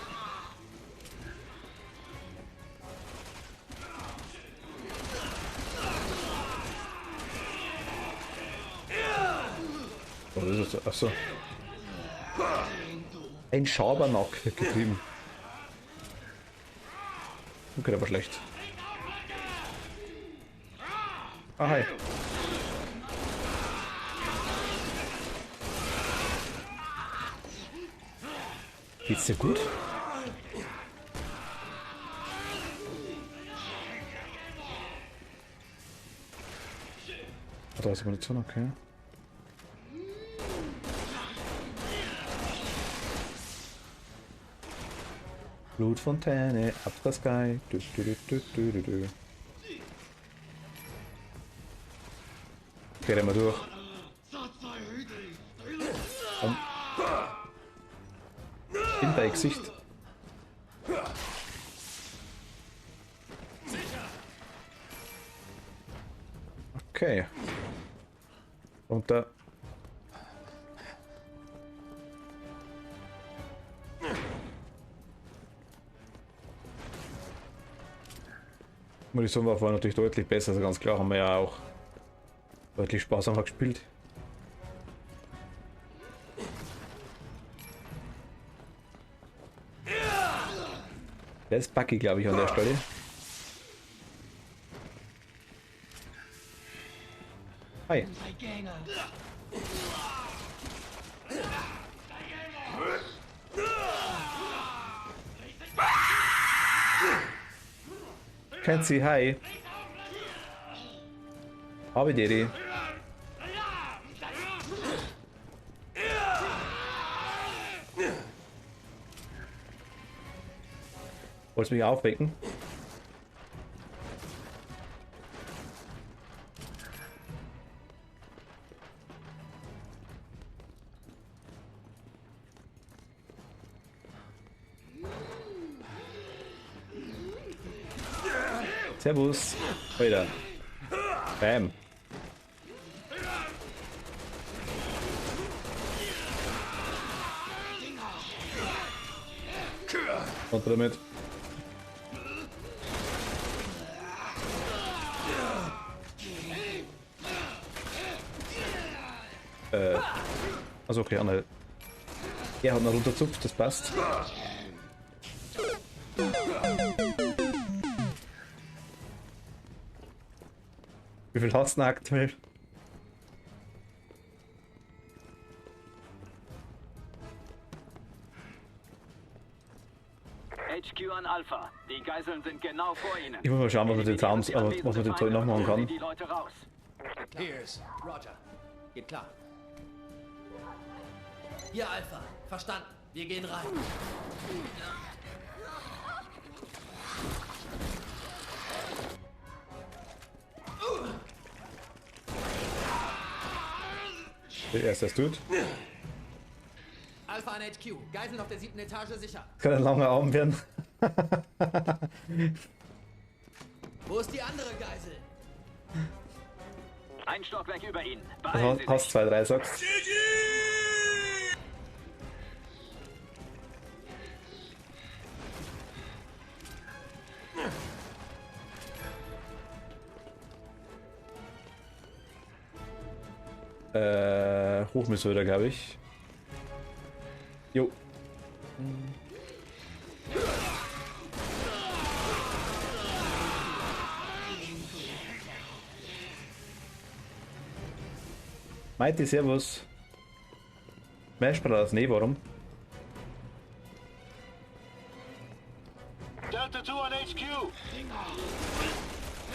Was ist das? Achso. Ein Schabernack wird getrieben. Okay, der war schlecht. Ah, hi. Geht's dir gut? Ah, da ist Munition, okay. Blutfontäne, ab the sky. Du, du, du, du, du, du, du. Okay, rennen wir durch. In dein Gesicht. Okay. Runter. Munition war vorher natürlich deutlich besser, also ganz klar haben wir ja auch deutlich sparsamer gespielt. Der ist Bucky, glaube ich, an der Stelle. Hi. Kennt sie, hi. Habe die. Wolltest du mich aufwecken? Servus. Wieder. Bam. Und damit. Also okay, Anne. Er hat noch runterzupft, das passt. Wie viel hast du denn aktuell? HQ an Alpha. Die Geiseln sind genau vor Ihnen. Ich muss mal schauen, was man den Sounds, was man den Zeug noch machen kann. Die Leute raus. Pierce. Roger. Geht klar. Hier, Alpha. Verstanden. Wir gehen rein. Der erste ist tot. Alpha an HQ. Geiseln auf der 7. Etage sicher. Kann ein langer Abend werden. Wo ist die andere Geisel? Ein Stockwerk über Ihnen. Also, hast 2, 3 sagst. Hoch müssen wir da, glaube ich. Jo. Mighty, servus. Smash Bros. Nee, warum? Delta 2 an HQ.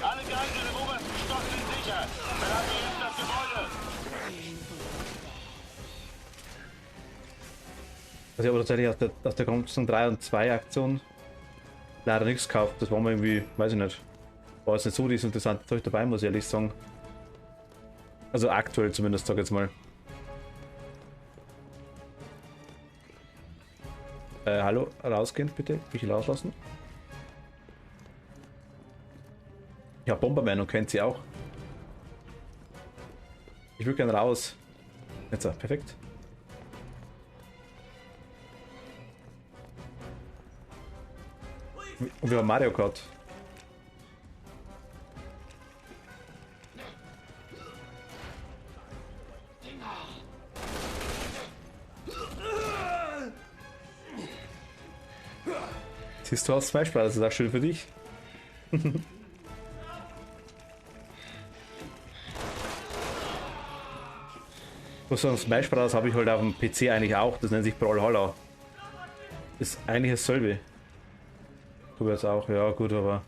Alle Geiseln im obersten Stock sind sicher. Verlassen jetzt das Gebäude. Also ich habe tatsächlich aus der ganzen 3 und 2 Aktion leider nichts gekauft. Das war mir irgendwie, weiß ich nicht. War jetzt nicht so das interessante Zeug dabei, muss ich ehrlich sagen. Also aktuell zumindest, sag ich jetzt mal. Hallo, rausgehen bitte. Mich rauslassen. Ja, Bomberman und kennt sie auch. Ich will gern raus. Jetzt, perfekt. Und wir haben Mario Kart. Siehst du aus Smash Bros. Das ist auch schön für dich. So ein Smash Bros. Habe ich halt auf dem PC eigentlich auch. Das nennt sich Brawlhalla. Ist eigentlich dasselbe. Du jetzt auch, ja gut, aber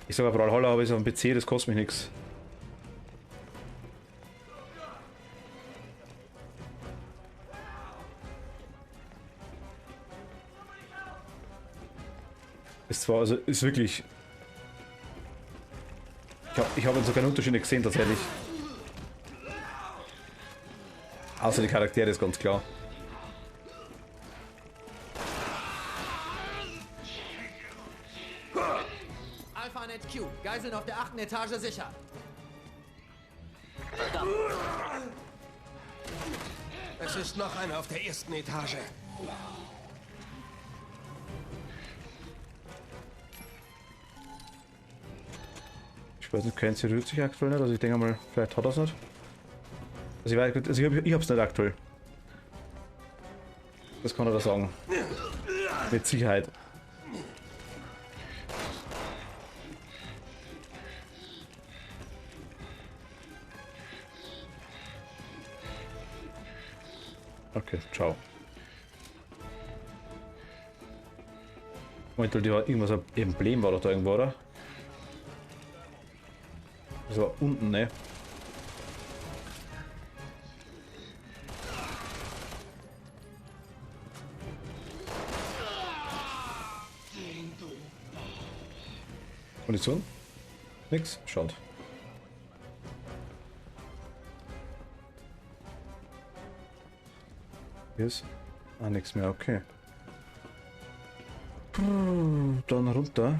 ich sage Brawlhalla habe ich auf dem PC, das kostet mich nichts. Ist zwar, also ist wirklich. Ich habe sogar einen Unterschied nicht gesehen tatsächlich. Außer die Charaktere ist ganz klar. Alpha an HQ. Geiseln auf der 8. Etage sicher. Es ist noch einer auf der 1. Etage. Ich weiß nicht, kennt sie rührt sich aktuell nicht, also ich denke mal, vielleicht hat er es nicht. Also ich weiß, also ich hab's nicht aktuell. Das kann er da sagen. Mit Sicherheit. Okay, ciao. Moment, die war irgendwas, ein Emblem war doch da irgendwo, oder? Das war unten, ne? Munition? Nix? Schaut. Hier ist nichts mehr, okay. Dann runter.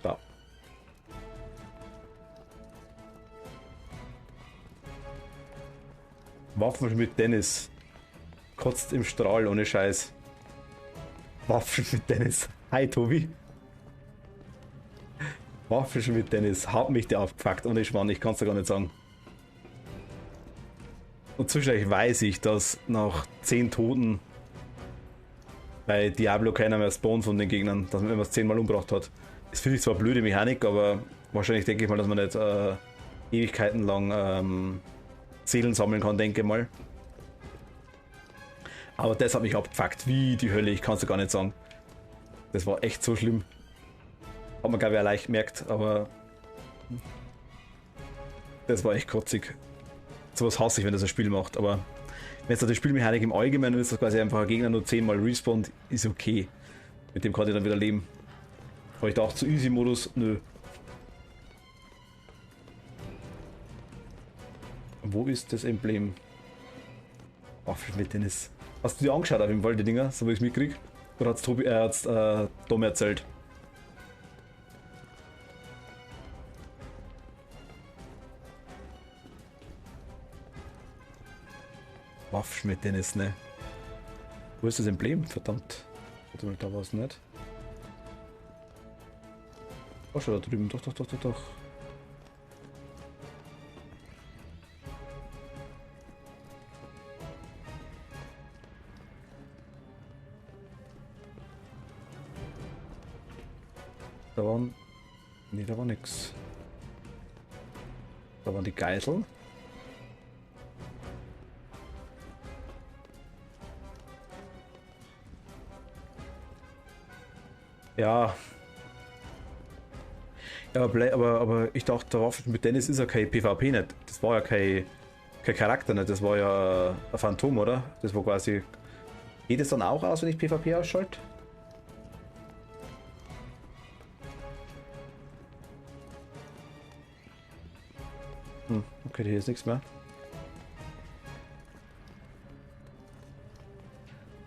Da. Waffen mit Dennis. Kotzt im Strahl, ohne Scheiß. Waffen mit Dennis. Hi Tobi. Waffen mit Dennis. Hat mich der aufgepackt, ohne Schwann, ich kann es dir gar nicht sagen. Und zwischendurch weiß ich, dass nach 10 Toten bei Diablo keiner mehr spawnt von den Gegnern, dass man es 10-mal umgebracht hat. Das finde ich zwar eine blöde Mechanik, aber wahrscheinlich denke ich mal, dass man nicht Ewigkeiten lang Seelen sammeln kann, denke ich mal. Aber das hat mich abgefuckt, wie die Hölle, ich kann es dir gar nicht sagen. Das war echt so schlimm. Hat man glaube ich auch leicht gemerkt, aber das war echt kotzig. Sowas hasse ich, wenn das ein Spiel macht, aber wenn es die Spielmechanik im Allgemeinen ist, dass quasi einfach ein Gegner nur 10-mal respawnt, ist okay. Mit dem kann ich dann wieder leben. Aber ich dachte, zu Easy-Modus, nö. Wo ist das Emblem? Waffen mit Dennis. Hast du dir angeschaut auf jeden Fall, die Dinger, so wie ich es mitkriege? Oder hat's Tom erzählt? Waffenschmied Dennis, ne? Wo ist das Emblem? Verdammt. Warte mal, da war es nicht. Oh, schon da drüben. Doch. Da waren... Ne, da war nix. Da waren die Geiseln. Ja. Ja, aber ich dachte, der Waffen mit Dennis ist ja kein PvP nicht. Das war ja kein Charakter nicht. Das war ja ein Phantom, oder? Das war quasi... Geht es dann auch aus, wenn ich PvP ausschalte? Okay, hier ist nichts mehr.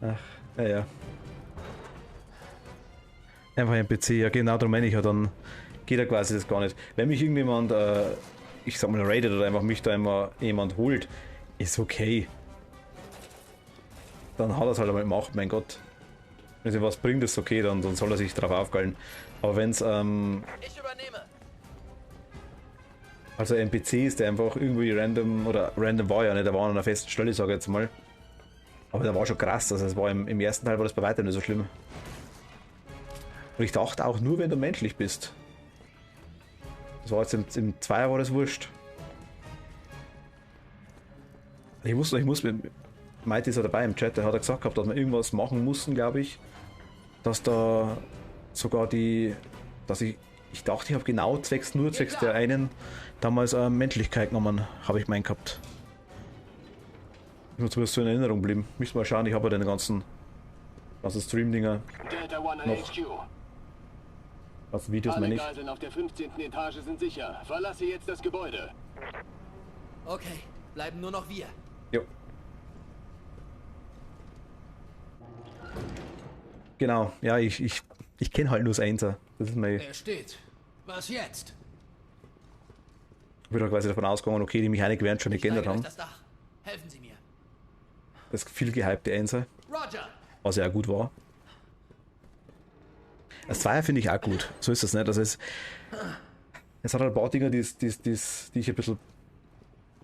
Ach, ja. Einfach ein PC, ja genau, darum meine ich ja, dann geht ja quasi das gar nicht. Wenn mich irgendjemand, ich sag mal, raidet oder einfach mich da immer jemand holt, ist okay. Dann hat er es halt einmal gemacht, mein Gott. Wenn es was bringt, ist okay, dann soll er sich drauf aufgeilen. Aber wenn es, Ich übernehme. Also ein PC ist, der einfach irgendwie random, oder random war ja nicht, der war an einer festen Stelle, sage ich jetzt mal. Aber der war schon krass, also es war im ersten Teil war das bei weitem nicht so schlimm. Und ich dachte auch nur, wenn du menschlich bist. Das war jetzt im Zweier war das wurscht. Ich muss mit Mighty ist ja dabei im Chat, der hat ja gesagt gehabt, dass wir irgendwas machen mussten, glaube ich. Dass da sogar dass ich dachte, ich habe genau zwecks der einen damals Menschlichkeit genommen, habe ich meinen gehabt. Ich muss zumindest so in Erinnerung bleiben. Müssen wir schauen, ich habe ja den ganzen Stream-Dinger noch. Was Videos meine ich? Alle Geiseln auf der 15. Etage sind sicher. Verlasse jetzt das Gebäude. Okay, bleiben nur noch wir. Jo. Genau, ja, ich kenne halt nur das Einser. Das ist mein... Er steht. Was jetzt? Ich bin halt quasi davon ausgegangen, okay, die Mechanik werden schon nicht geändert haben. Das Dach. Helfen Sie mir. Das viel gehypte Einser. Roger. Was ja auch gut war. Das Zweier finde ich auch gut. So ist das nicht. Also es hat halt ein paar Dinge, die ich ein bisschen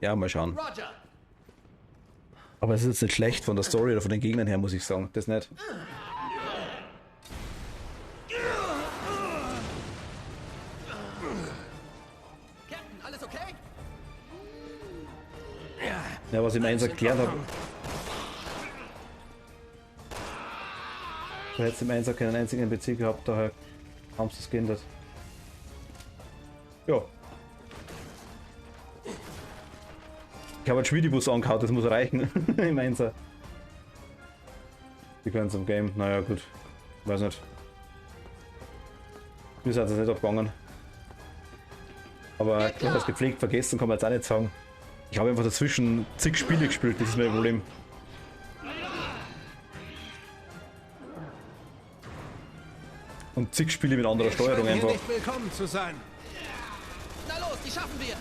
Ja, mal schauen. Roger. Aber es ist jetzt nicht schlecht von der Story oder von den Gegnern her, muss ich sagen. Das nicht. Captain, alles okay? Ja, was ich im 1 erklärt habe. Du hättest im 1 keinen einzigen NPC gehabt, daher haben sie es geändert. Ja. Ich habe einen Schmiedibus angehauen, das muss reichen. Im 1. Die können es am Game. Naja, gut. Weiß nicht. Mir sind es nicht abgegangen. Aber ich habe das gepflegt vergessen, kann man jetzt auch nicht sagen. Ich habe einfach dazwischen zig Spiele gespielt, das ist mein Problem. Und zig Spiele mit anderer Steuerung Hier einfach. nicht willkommen zu sein. Na los, die schaffen wir.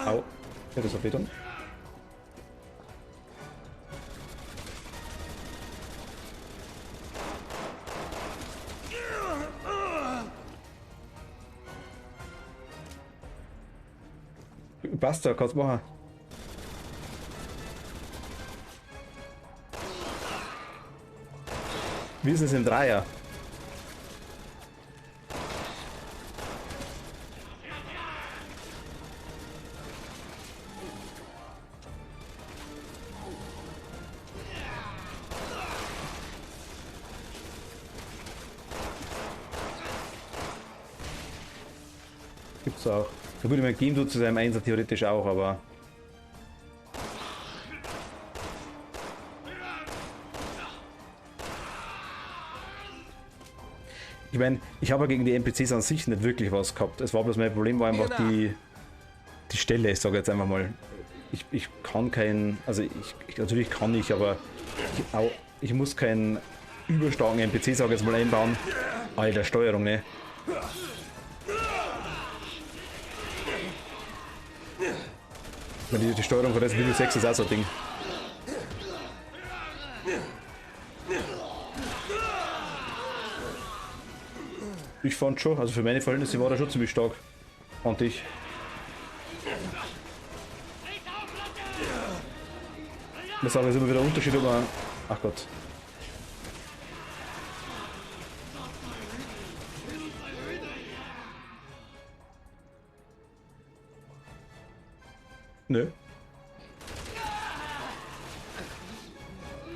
Au. Ja, das war Beton. Passt da, kannst machen. Wie ist es im Dreier? Gibt's auch. Ja gut, ich meine, Game tut zu seinem Einser theoretisch auch, aber... Ich meine, ich habe ja gegen die NPCs an sich nicht wirklich was gehabt. Es war bloß mein Problem, war einfach die Stelle, ich sage jetzt einfach mal. Ich kann kein, also natürlich kann ich, aber ich muss keinen überstarken NPC, sage ich jetzt mal, einbauen. Alter, Steuerung, ne? Die Steuerung von Resident Evil 6 ist auch so ein Ding. Ich fand schon, also für meine Verhältnisse war er schon ziemlich stark. Fand ich. Ich sage, es ist immer wieder ein Unterschied, ob man... Ach Gott. Nö.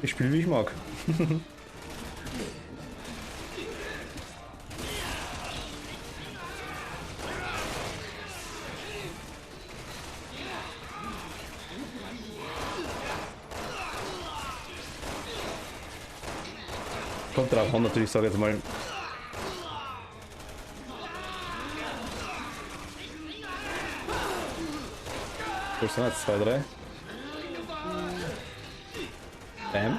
Ich spiele wie ich mag. Kommt drauf an, natürlich, sage ich jetzt mal. Wo sind jetzt 2, 3? Bam.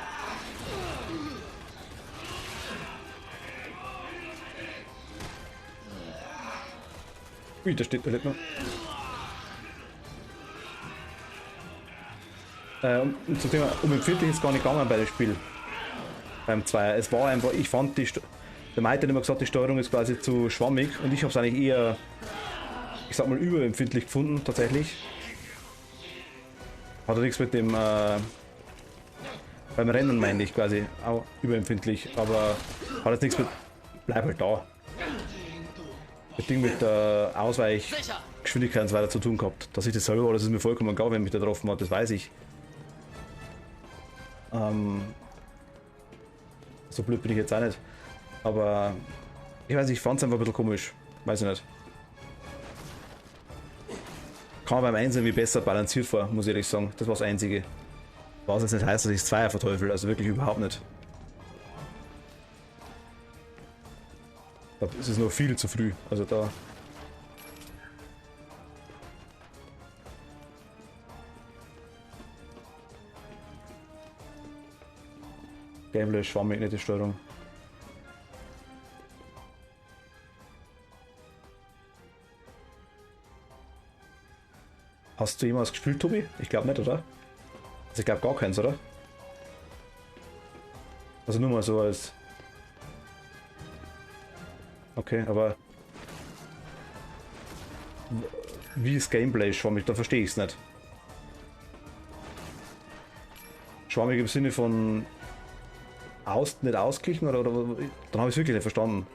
Ui, da steht der Lippner. Zum Thema, empfindlich ist gar nicht gegangen bei dem Spiel. Beim 2. Es war einfach, ich fand der Maite hat immer gesagt, die Steuerung ist quasi zu schwammig und ich habe es eigentlich eher, ich sag mal, überempfindlich gefunden, tatsächlich. Hat nichts mit dem, beim Rennen meine ich quasi, auch überempfindlich, aber hat jetzt nichts mit, bleib halt da. Das Ding mit der Ausweichgeschwindigkeit und so weiter zu tun gehabt. Dass ich das selber war, das ist mir vollkommen egal, wenn mich da getroffen hat, das weiß ich. So blöd bin ich jetzt auch nicht. Aber ich weiß nicht, ich fand es einfach ein bisschen komisch. Weiß ich nicht. Kann man beim 1 irgendwie besser balanciert vor, muss ich ehrlich sagen. Das war das Einzige. Was jetzt nicht heißt, dass ich das 2er verteufel, also wirklich überhaupt nicht. Da ist es noch viel zu früh. Also da. Gameplay schwammig, nicht die Steuerung. Hast du jemals gespielt, Tobi? Ich glaube nicht, oder? Also ich glaube gar keins, oder? Also nur mal so als... Okay, aber wie ist Gameplay schwammig? Da verstehe ich es nicht. Schwammig im Sinne von nicht ausglichen oder dann habe ich es wirklich nicht verstanden.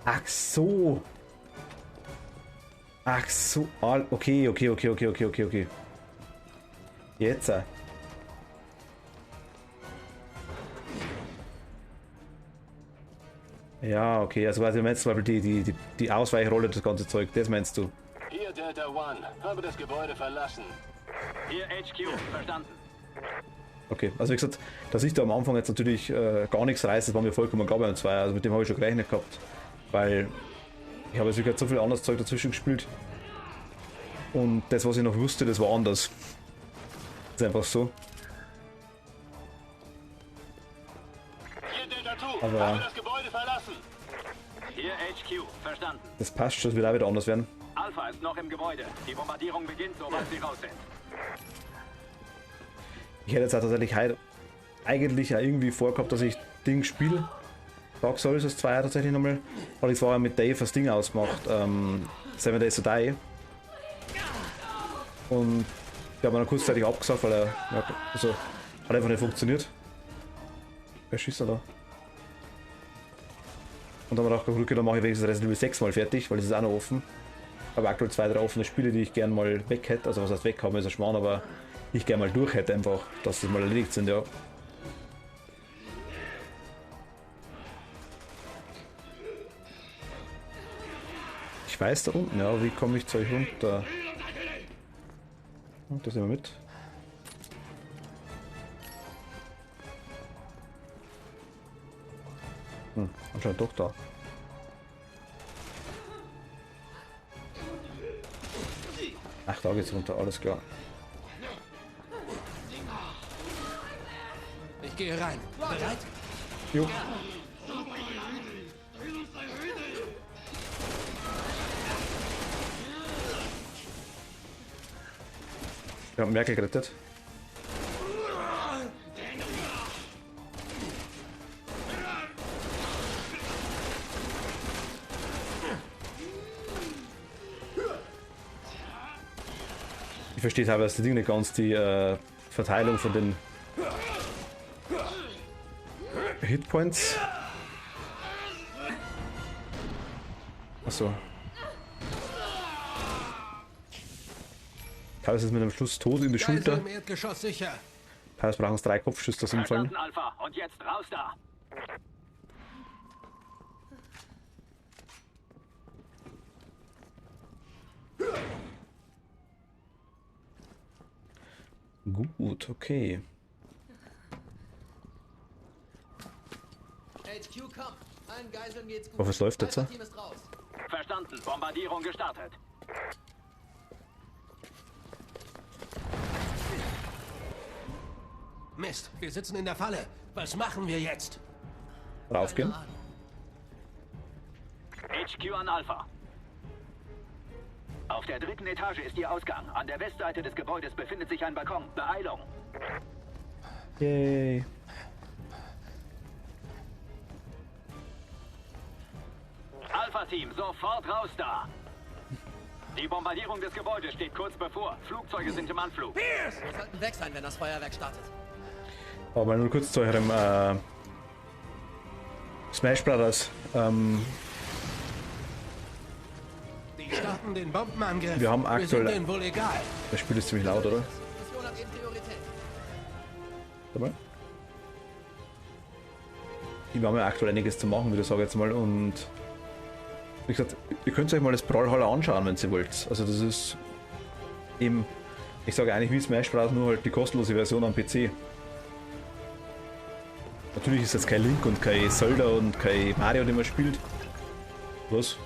Ach so. Ach so. Okay. Jetzt. Ja, okay, also du meinst zum Beispiel die Ausweichrolle, das ganze Zeug, das meinst du? Hier Delta One, habe das Gebäude verlassen. Hier HQ, verstanden. Okay, also wie gesagt, dass ich da am Anfang jetzt natürlich gar nichts reiße, das war mir vollkommen klar beim 2, also mit dem habe ich schon gerechnet gehabt, weil ich habe jetzt wirklich so viel anderes Zeug dazwischen gespielt und das, was ich noch wusste, das war anders. Das ist einfach so. Hier Delta 2, Aber habe das Gebäude verlassen. Hier HQ, verstanden. das passt schon, das wird auch wieder anders werden. Alpha ist noch im Gebäude. Die Bombardierung beginnt, sobald sie raus sind. Ich hätte jetzt auch tatsächlich heute eigentlich auch irgendwie vorgehabt, dass ich Ding spiele. Dark Souls das 2 tatsächlich nochmal. Aber ich war ja mit Dave das Ding ausgemacht. 7 Days to Die. Und der hat mir dann kurzzeitig abgesagt, weil er also, hat einfach nicht funktioniert. Wer schießt er da? Und dann haben wir gedacht, okay, dann mache ich wenigstens Resident Evil 6 mal fertig, weil das ist auch noch offen. Aber aktuell 2, 3 offene Spiele, die ich gerne mal weg hätte. Also was heißt weg haben, ist ein Schmarrn, aber ich gerne mal durch hätte einfach, dass das mal erledigt sind, ja. Ich weiß da unten, ja, wie komme ich zu euch runter? Und das nehmen wir mit. Anscheinend doch da. Ach, da geht's runter, alles klar. Ich gehe rein. Bereit? Jo. Wir haben Merkel gerettet. Ich verstehe teilweise die Dinge nicht ganz, die Verteilung von den Hitpoints. Achso. Teilweise ist mit einem Schluss tot in die Schulter. Teilweise brauchen es 3 Kopfschüsse, das umfallen. Alpha, und jetzt raus da! Gut, okay. HQ, komm. Allen Geiseln geht's gut. Ich hoffe, es läuft jetzt. Alpha-Team ist raus. Verstanden, Bombardierung gestartet. Mist, wir sitzen in der Falle. Was machen wir jetzt? Raufgehen. HQ an Alpha. Auf der 3. Etage ist Ihr Ausgang. An der Westseite des Gebäudes befindet sich ein Balkon. Beeilung. Yay. Alpha-Team, sofort raus da! Die Bombardierung des Gebäudes steht kurz bevor. Flugzeuge sind im Anflug. Wir sollten weg sein, wenn das Feuerwerk startet. Aber nur kurz zu eurem Smash Brothers. Die starten den Bombenangriff. Wir haben aktuell. Wir sind denen wohl egal. Das Spiel ist ziemlich laut, oder? Mission hat eben Priorität. Warte mal. Wir haben ja aktuell einiges zu machen, wie du sagst jetzt mal, und wie gesagt, ihr könnt euch mal das Brawlhalla anschauen, wenn ihr wollt. Also das ist eben, ich sage eigentlich wie Smash Bros, nur halt die kostenlose Version am PC. Natürlich ist jetzt kein Link und kein Zelda und kein Mario, den man spielt. Was?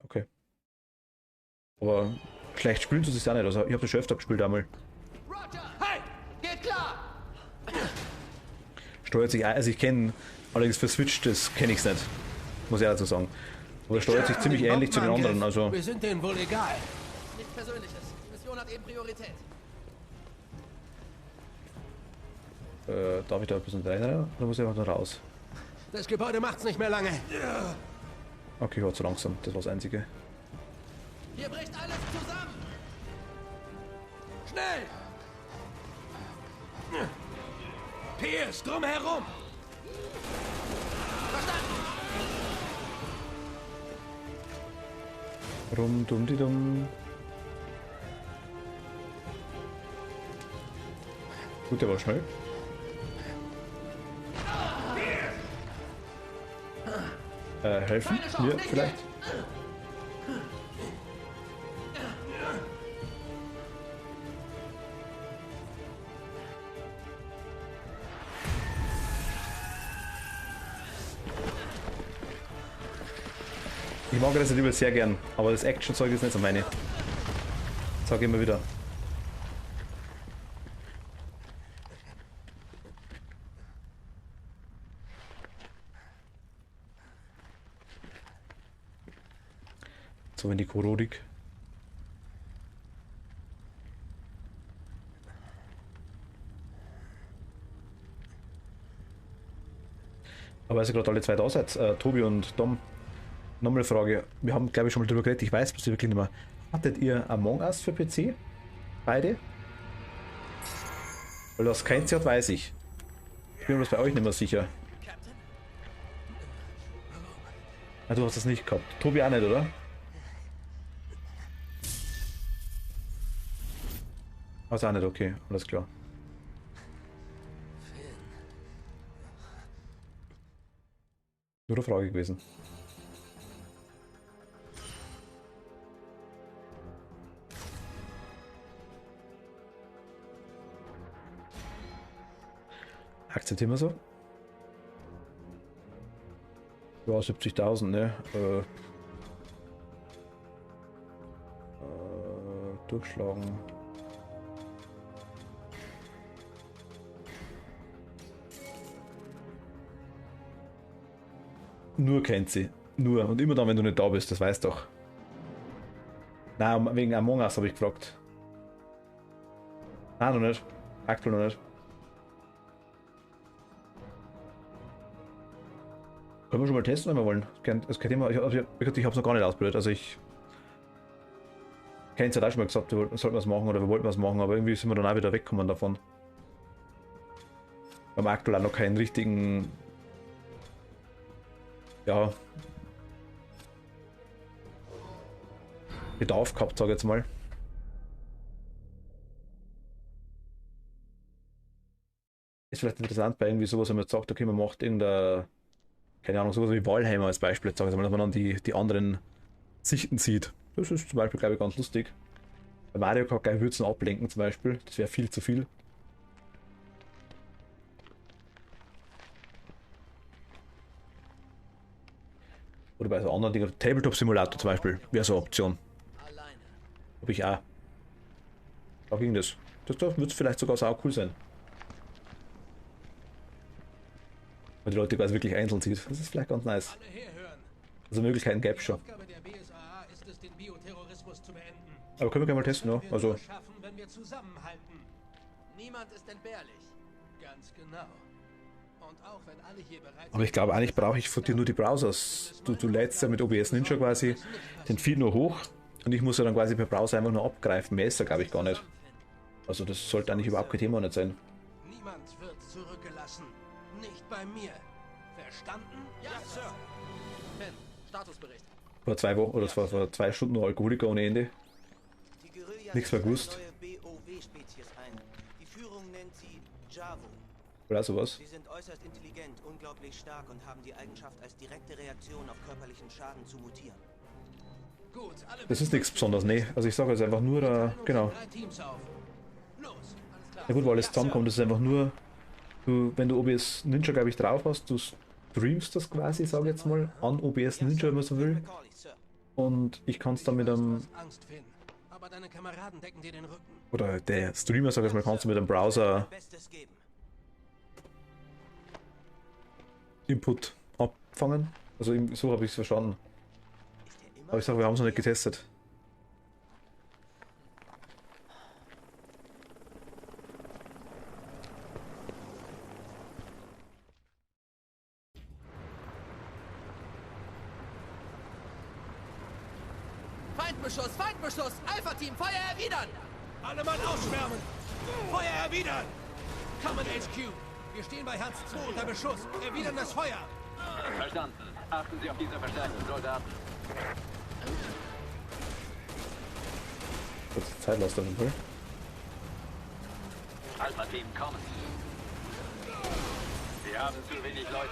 Okay. Aber schlecht spielen tut es auch nicht, also ich habe das schon öfter gespielt einmal. Roger! Hey! Geht klar! Steuert sich, also ich kenne, allerdings für Switch, das kenne ich es nicht. Muss ich dazu sagen. Aber steuert sich ziemlich ähnlich zu den anderen, also. Wir sind denen wohl egal. Nichts Persönliches. Mission hat eben Priorität. Darf ich da ein bisschen rein oder muss ich einfach da raus? Das Gebäude macht's nicht mehr lange. Okay, ich war zu langsam. Das war das Einzige. Hier bricht alles zusammen! Schnell! Pierce, drumherum! Rum, dumm, die dumm. Gut, der war schnell. Helfen? Mir vielleicht? Ich mag Resident Evil sehr gern, aber das Action-Zeug ist nicht so meine. Sag ich immer wieder. So wenn die Korodik. Aber als ihr gerade alle zwei da seid, Tobi und Dom, nochmal eine Frage. Wir haben, glaube ich, schon mal drüber geredet, ich weiß bloß wirklich nicht mehr. Hattet ihr Among Us für PC? Beide? Weil das keins hat, weiß ich. Ich bin mir bloß bei euch nicht mehr sicher. Ah, du hast das nicht gehabt. Tobi auch nicht, oder? Also auch nicht, okay, alles klar. Nur eine Frage gewesen. Akzeptieren wir so? Ja, 70.000, ne? Durchschlagen. Nur kennt sie. Nur. Und immer dann, wenn du nicht da bist, das weißt doch. Nein, wegen Among Us habe ich gefragt. Nein, noch nicht. Aktuell noch nicht. Können wir schon mal testen, wenn wir wollen. Das kein Thema. Ich habe es noch gar nicht ausprobiert. Also ich kenne es ja auch schon mal gesagt, wir sollten was machen oder wir wollten was machen, aber irgendwie sind wir dann auch wieder weggekommen davon. Wir haben aktuell auch noch keinen richtigen, ja, Bedarf gehabt, sage ich jetzt mal. Ist vielleicht interessant bei irgendwie sowas, wenn man jetzt sagt, okay, man macht irgendein, keine Ahnung, sowas wie Valheim als Beispiel, jetzt sage ich mal, dass man dann die anderen Sichten sieht. Das ist zum Beispiel, glaube ich, ganz lustig. Bei Mario Kart würde es ablenken zum Beispiel, das wäre viel zu viel. Oder bei so anderen Dingen, Tabletop Simulator zum Beispiel, wäre so eine Option. Habe ich auch. Da ging das. Das wird vielleicht sogar auch cool sein. Weil die Leute quasi wirklich einzeln sieht. Das ist vielleicht ganz nice. Also Möglichkeiten gäbe es schon. Aber können wir gerne mal testen, ja? Also. Niemand ist entbehrlich. Ganz genau. Aber ich glaube, eigentlich brauche ich von dir nur die Browsers. Du lädst ja mit OBS Ninja quasi den Feed nur hoch und ich muss ja dann quasi per Browser einfach nur abgreifen. Mehr ist da, glaube ich, gar nicht. Also das sollte eigentlich überhaupt kein Thema nicht sein. Niemand wird zurückgelassen. Nicht bei mir. Verstanden? Ja, Sir. Finn, Statusbericht. Vor 2 Wochen oder vor 2 Stunden noch Alkoholiker ohne Ende. Nichts mehr gewusst. Die Führung nennt sie Javo. Oder sowas. Sie sind äußerst intelligent, unglaublich stark und haben die Eigenschaft, als direkte Reaktion auf körperlichen Schaden zu mutieren. Das ist nichts Besonderes, nee. Also ich sage jetzt einfach nur, genau. Ja gut, weil alles zusammenkommt, das ist einfach nur, wenn du OBS Ninja, glaube ich, drauf hast, du streamst das quasi, sage ich jetzt mal, an OBS Ninja, wenn man so will. Und ich kann es dann mit einem, oder der Streamer, sage ich mal, kannst du mit einem Browser Input abfangen. Also so habe ich es verstanden. Aber ich sage, wir haben es noch nicht getestet. Feindbeschuss! Feindbeschuss! Alpha-Team, Feuer erwidern! Alle Mann ausschwärmen! Feuer erwidern! Common HQ! Wir stehen bei Herz 2 unter Beschuss. Erwidern das Feuer! Verstanden. Achten Sie auf diese Verstärkung, Soldaten. Kurze Zeit lassen auf jeden Fall. Alpha-Team, kommen. Wir haben zu wenig Leute.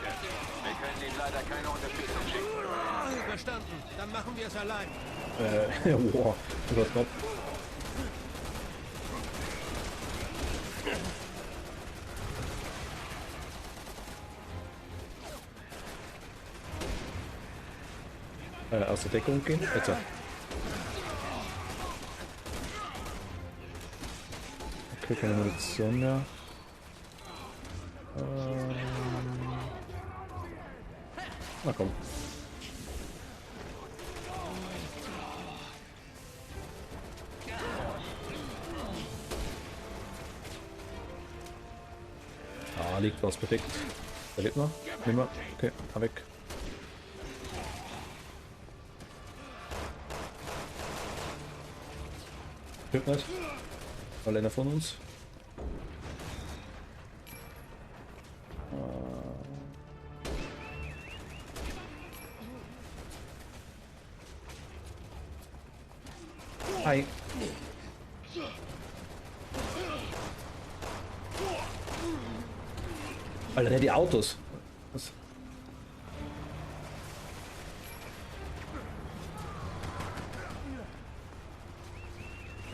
Wir können Ihnen leider keine Unterstützung schicken. Verstanden. Dann machen wir es allein. Wow, das war knapp. Aus der Deckung gehen. Jetzt. Okay, keine Munition mehr. Na komm. Ah, liegt was perfekt. Der lebt noch. Nimm mal. Okay, fahr weg. Stimmt nicht. Weil einer von uns. Hi. Alter, die Autos. Was?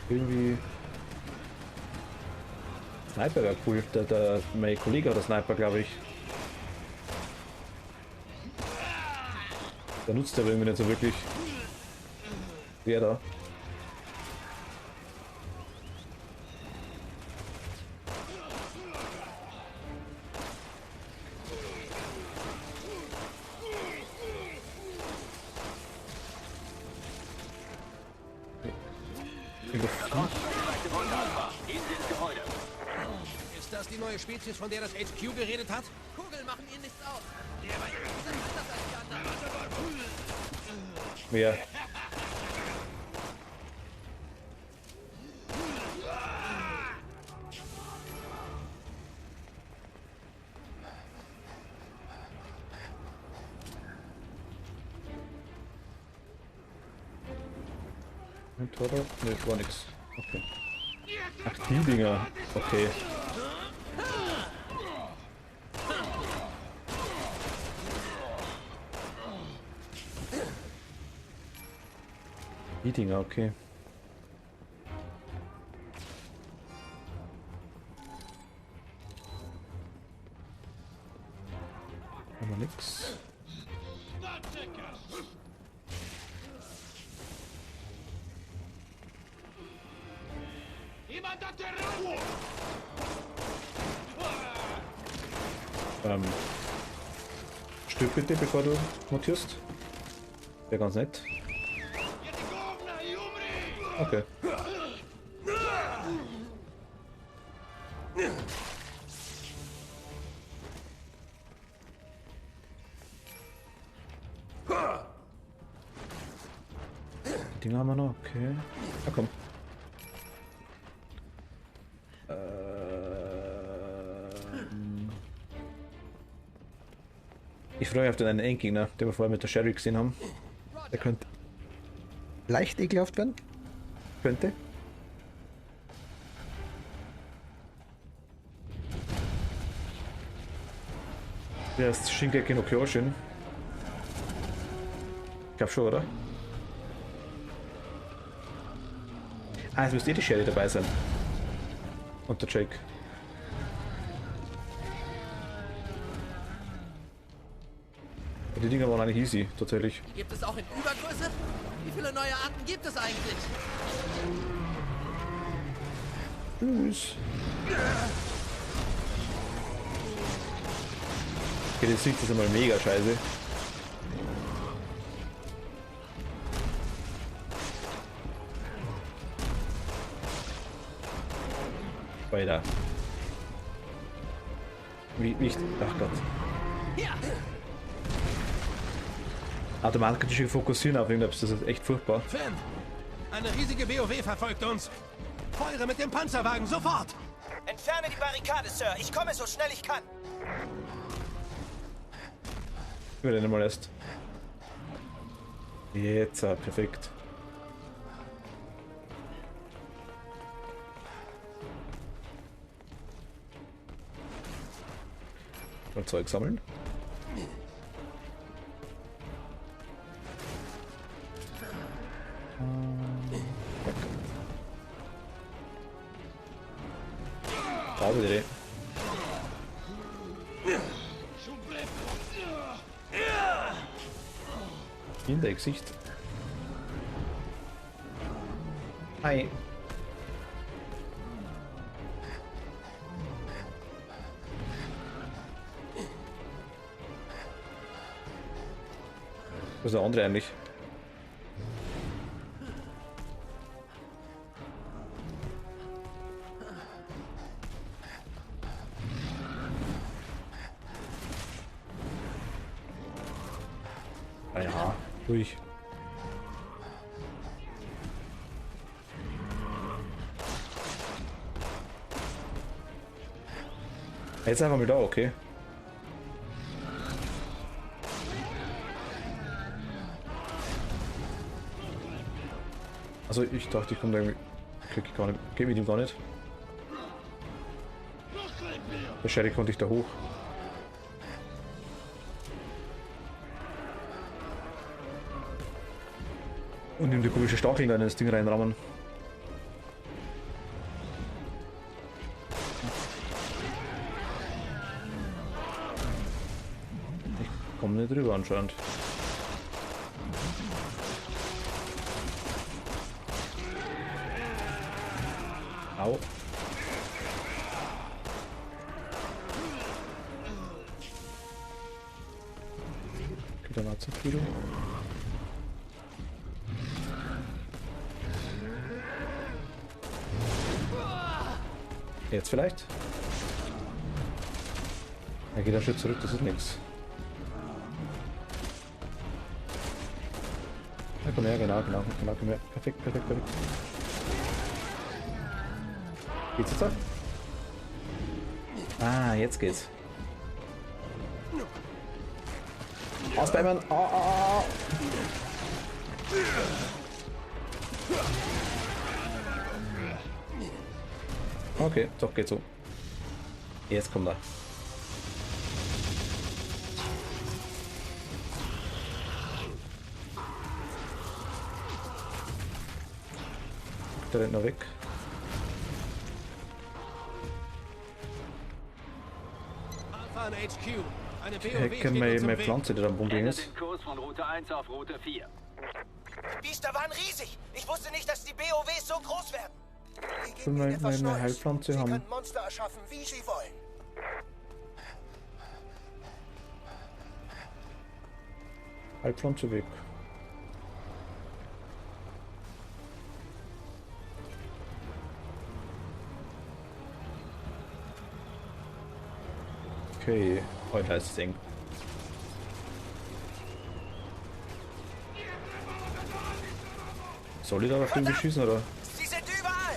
Irgendwie. Sniper wäre cool. Mein Kollege hat einen Sniper, glaube ich. Der nutzt aber irgendwie nicht so wirklich. Wer da? Ist das die neue Spezies, von der das HQ geredet hat? Kugeln machen ihnen nichts aus. Die sind anders als die anderen. Wer? Oder? Ne, war nix. Okay. Ach, die Dinger. Okay. Die Dinger, okay. Aber nix. Stirb bitte, bevor du mutierst. Wäre ganz nett. Okay. Den haben wir noch, okay. Na komm. Ich freue mich auf den einen Endgegner, den wir vorher mit der Sherry gesehen haben. Der könnte leicht ekelhaft werden. Könnte. Der ist Shingeki no Kyojin. Ich glaube schon, oder? Ah, es müsste die Sherry dabei sein. Und der Jake. Die Dinger waren eigentlich easy, tatsächlich. Gibt es auch in Übergröße? Wie viele neue Arten gibt es eigentlich? Tschüss. Okay, das sieht jetzt einmal mega scheiße. Weiter. Wie ich. Ach Gott. Automatisch fokussieren auf irgendwas, das ist echt furchtbar. Finn, Eine riesige BOW verfolgt uns. Feuere mit dem Panzerwagen, sofort! Entferne die Barrikade, Sir. Ich komme so schnell ich kann. Ich will den mal erst. Jetzt, perfekt. Mal Zeug sammeln. Da wieder. In der Gesicht. Hi. Wo ist der andere eigentlich? Ah ja, ruhig. Jetzt einfach mal da, okay. Also ich dachte, ich komme da irgendwie. Krieg ich gar nicht. Geht mit ihm gar nicht. Wahrscheinlich konnte ich da hoch. Und ihm die komische Stachel da in das Ding reinrammen. Ich komme nicht drüber anscheinend. Au. Geht da mal zu viel. Jetzt vielleicht? Er geht ein Schritt zurück, das ist nichts. Ja, komm her, genau, komm her. Perfekt. Geht's jetzt ab? Ah, jetzt geht's. Ausbleiben! Oh. Okay, doch, geht so. Jetzt kommt er. Der rennt noch weg. Ich kenne meine Pflanze, die da am Boden ist. Den Kurs von Route 1 auf Route 4. Die Biester waren riesig. Ich wusste nicht, dass die BOWs so groß werden. Ich will meine Heilpflanze haben. Sie können Monster erschaffen, wie sie wollen. Heilpflanze weg. Okay, heute ist es eng. Soll ich da auf den beschießen oder? Sie sind überall!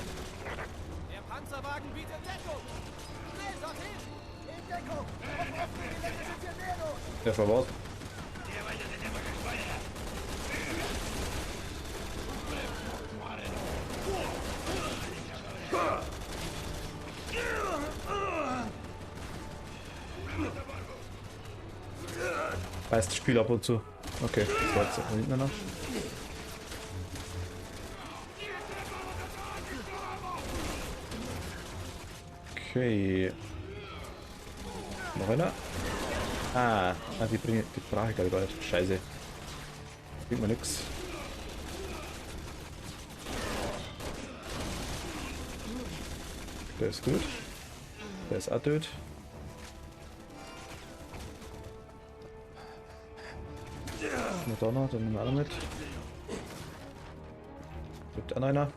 Der Panzerwagen bietet Deckung! Schnell dorthin! In Deckung! Der verbaut. Beißt das Spiel ab und zu. Okay, das war jetzt da hinten noch. Okay. Noch einer? Ah, die brauche ich gar nicht. Scheiße. Bringt mir nix. Der ist gut. Der ist auch tot. Noch da noch, dann nehmen wir alle mit. Gibt an einer.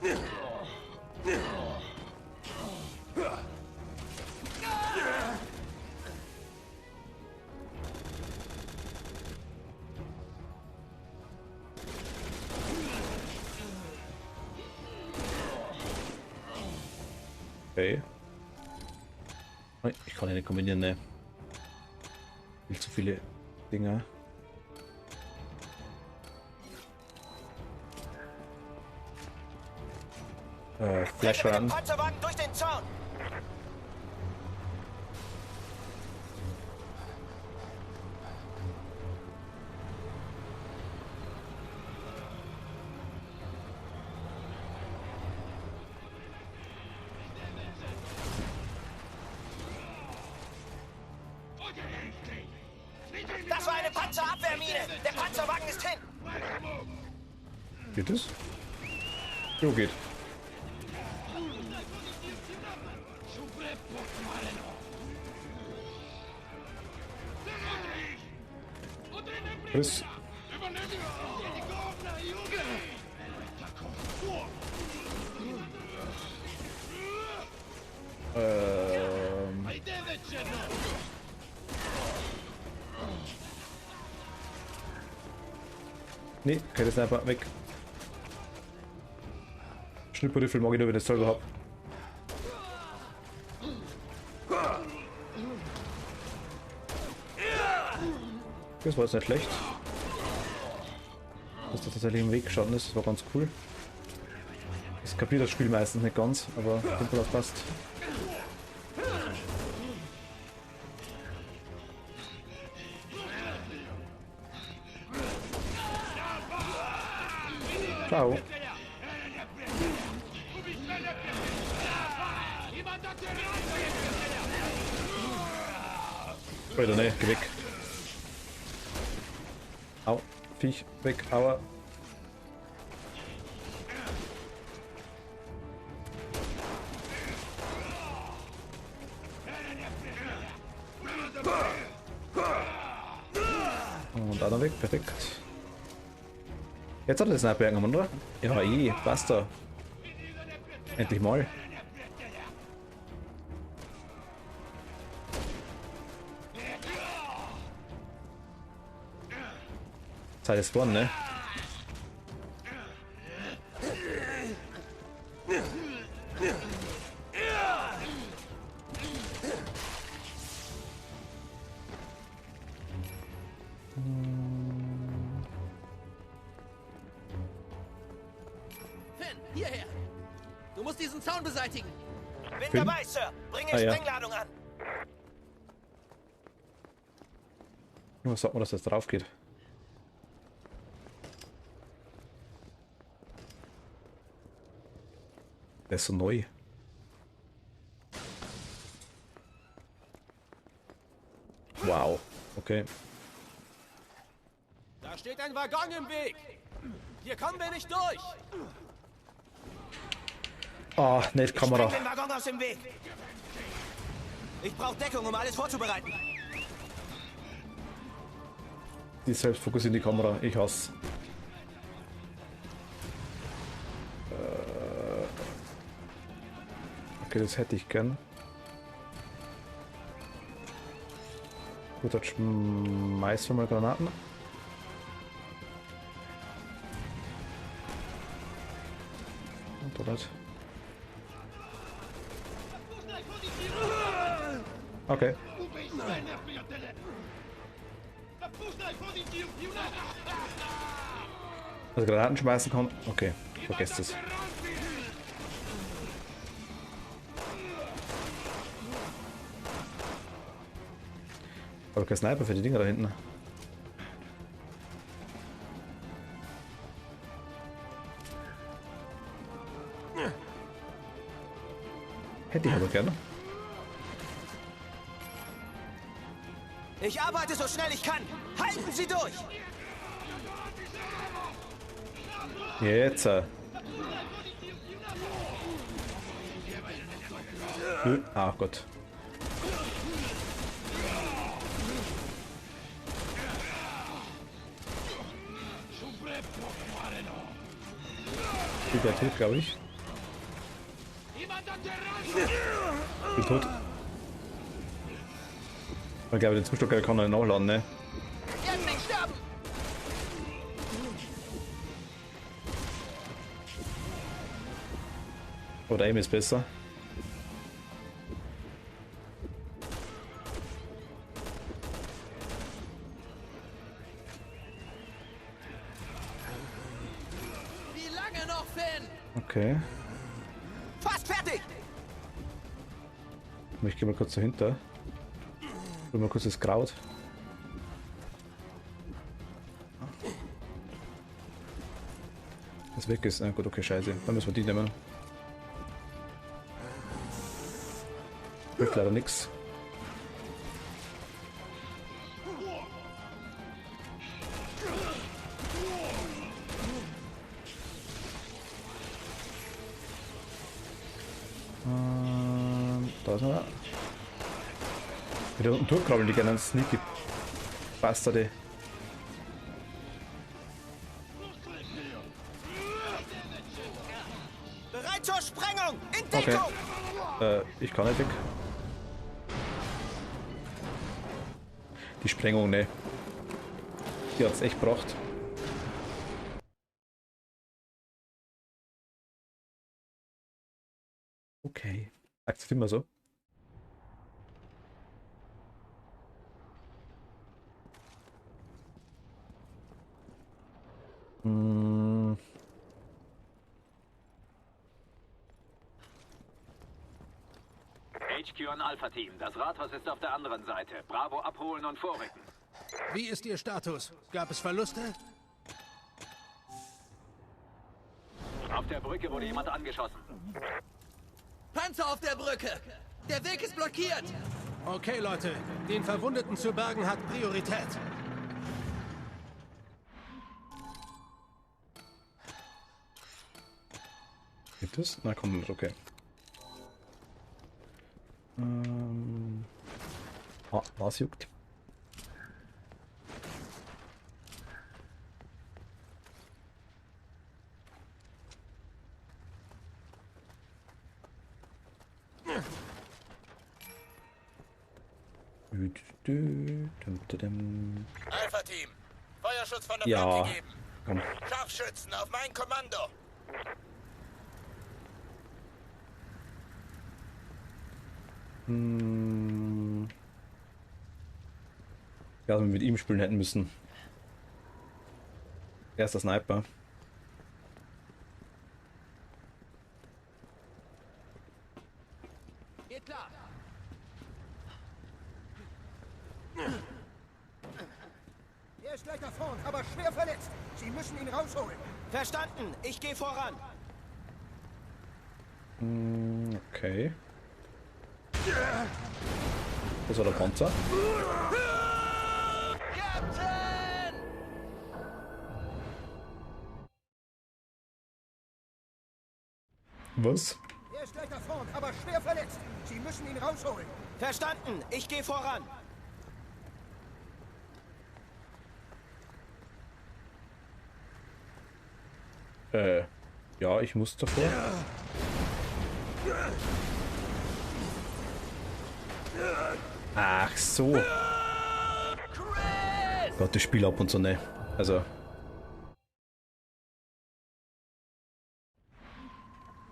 Okay. Ich kann ja nicht kombinieren, ne? Viel zu viele Dinge. Flash Run. Panzerwagen durch den Zaun! Das war eine Panzerabwehrmine! Der Panzerwagen ist hin! Geht es? Jo, geht. Chris. Nee, keine Sniper, weg. Schnipperriffel mag ich nur, wenn ich es selber hab. Das war jetzt nicht schlecht. Dass das tatsächlich im Weg gestanden ist, das war ganz cool. Ich kapiere das Spiel meistens nicht ganz, aber Tempelhof passt. Ciao. Alter, ne, geh weg. Au, Viech, weg, aua. Und einer weg, perfekt. Jetzt hat er das Sniper angenommen, oder? Ja, passt da. Endlich mal. Zeit ist vorne, ne? Finn, hierher! Du musst diesen Zaun beseitigen! Bin Finn? dabei, Sir! Bringe Ah, ja. Sprengladung an! Was sagt man, dass das drauf geht? Der ist so neu. Wow. Okay. Da steht ein Waggon im Weg! Hier kommen wir nicht durch! Ah, nicht Kamera. Spreng den Waggon aus dem Weg! Ich brauche Deckung, um alles vorzubereiten. Die selbst fokussieren die Kamera. Ich hasse. Okay, das hätte ich gern. Gut, dann schmeißen wir mal Granaten. Und dort. Okay. Also Granaten schmeißen kann. Okay, vergesst es. Aber kein Sniper für die Dinger da hinten. Hätte ich aber gerne. Ich arbeite so schnell ich kann! Halten Sie durch! Jetzt. Ah Gott. Der tot, glaube ich. Bin tot. Ich glaube, den Zustocker kann er nachladen, ne? Jetzt nicht sterben! Oder Aim ist besser. Okay. Fast fertig! Ich gehe mal kurz dahinter. Hol mal kurz das Kraut. Das weg ist. Na gut, okay, scheiße. Dann müssen wir die nehmen. Hilft leider nix. Da ist er. Wieder unten durchkrabbeln, die gerne sneaky Bastarde. Bereit zur Sprengung! In Deckung! Okay. Ich kann nicht weg. Die Sprengung, ne. Die hat's echt gebracht. Okay. Akzeptieren wir so. HQ an Alpha-Team. Das Rathaus ist auf der anderen Seite. Bravo abholen und vorrücken. Wie ist Ihr Status? Gab es Verluste? Auf der Brücke wurde jemand angeschossen. Panzer auf der Brücke! Der Weg ist blockiert! Okay, Leute. Den Verwundeten zu bergen hat Priorität. Gibt es? Na komm, okay. Was juckt? Alpha-Team, Feuerschutz von der Ja, Front gegeben. komm. Scharfschützen auf mein Kommando. Ja, also wir mit ihm spielen hätten müssen. Erster Sniper. Geht klar! Er ist gleich da vorn, aber schwer verletzt. Sie müssen ihn rausholen. Verstanden. Ich gehe voran. Okay. Das war der Panzer. Captain! Was? Er ist gleich da vorn, aber schwer verletzt. Sie müssen ihn rausholen. Verstanden. Ich gehe voran. Ja, ich muss davor. Ach so. Gott, das Spiel ab und so, ne. Also.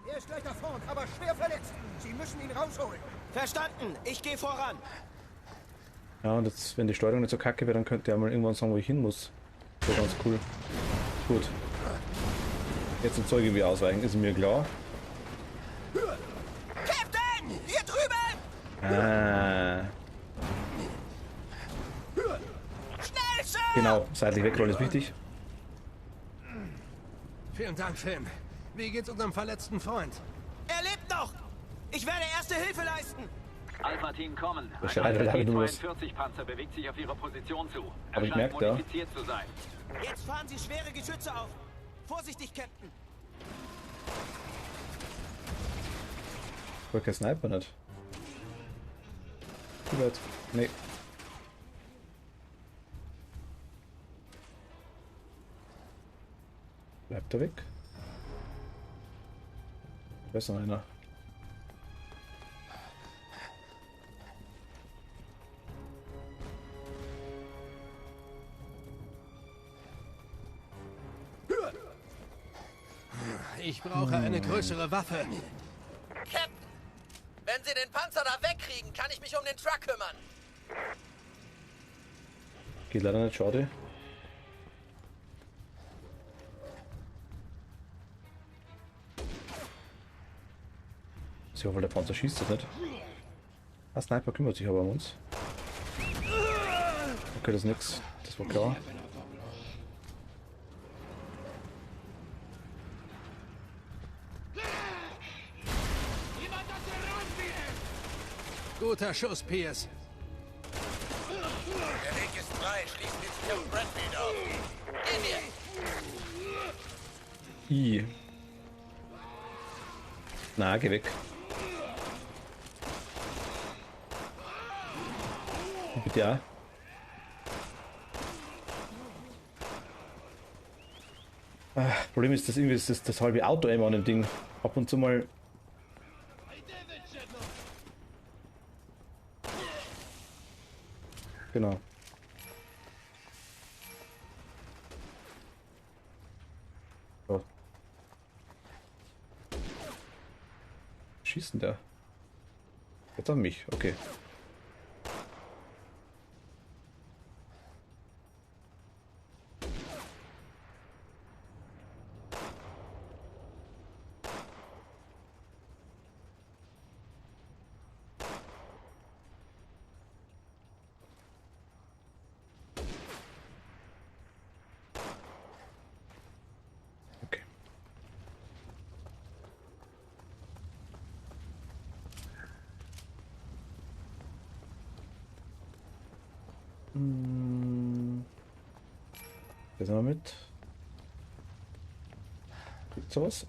Er ist gleich da vorn, aber schwer verletzt. Sie müssen ihn rausholen. Verstanden. Ich gehe voran. Ja, und jetzt, wenn die Steuerung nicht so kacke wäre, dann könnte er mal irgendwann sagen, wo ich hin muss. Das wäre ganz cool. Gut. Jetzt ein Zeug irgendwie ausweichen, ist mir klar. Captain! Hier drüben! Ah. Schnell, Sir! Genau, seitlich wegrollen ist wichtig. Vielen Dank, Finn. Wie geht's unserem verletzten Freund? Er lebt noch! Ich werde erste Hilfe leisten! Alpha-Team kommen. Das Ein schreit leider nur was. T-42-Panzer bewegt sich auf ihre Position zu. Hab ich scheint gemerkt, ja. modifiziert zu sein. Jetzt fahren Sie schwere Geschütze auf. Vorsichtig, Captain. Ich wollte kein Sniper nicht. Too bad. Nee. Bleibt er weg? Da ist noch einer. Ich brauche eine größere Waffe. Captain! Wenn Sie den Panzer da wegkriegen, kann ich mich um den Truck kümmern. Geht leider nicht, schade. Ich hoffe, der Panzer schießt das nicht. Der Sniper kümmert sich aber um uns. Okay, das ist nix. Das war klar. Guter Schuss, Pierce. Der Weg ist frei. Schließen Sie sich auf Bradfield auf. Gehen wir! I. Na, geh weg. Bitte ja. Problem ist, dass irgendwie ist das halbe Auto einmal an dem Ding. Ab und zu mal. Genau. So. Schießt denn der? Jetzt an mich, okay. Das haben wir mit. Gibt's sowas?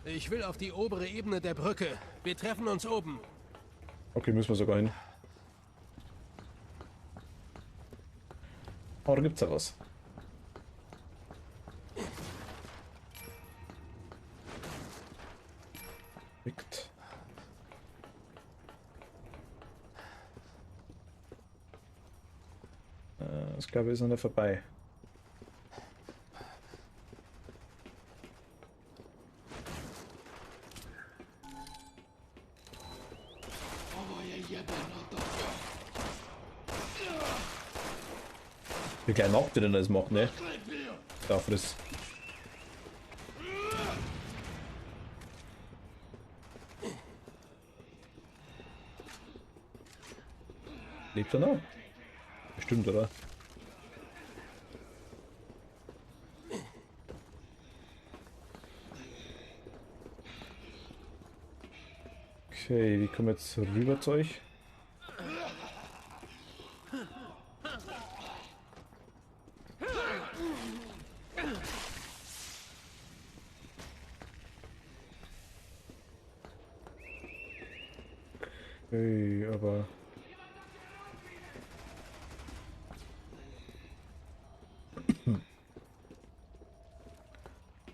Ich will auf die obere Ebene der Brücke. Wir treffen uns oben. Okay, müssen wir sogar hin. Oh, da gibt's ja was. Liegt. Ich glaube, wir sind da vorbei. Wie klein macht ihr denn das macht, ne? Dafür ist. Lebt er noch? Bestimmt, oder? Okay, wie kommen wir jetzt rüber zu euch? Okay, aber...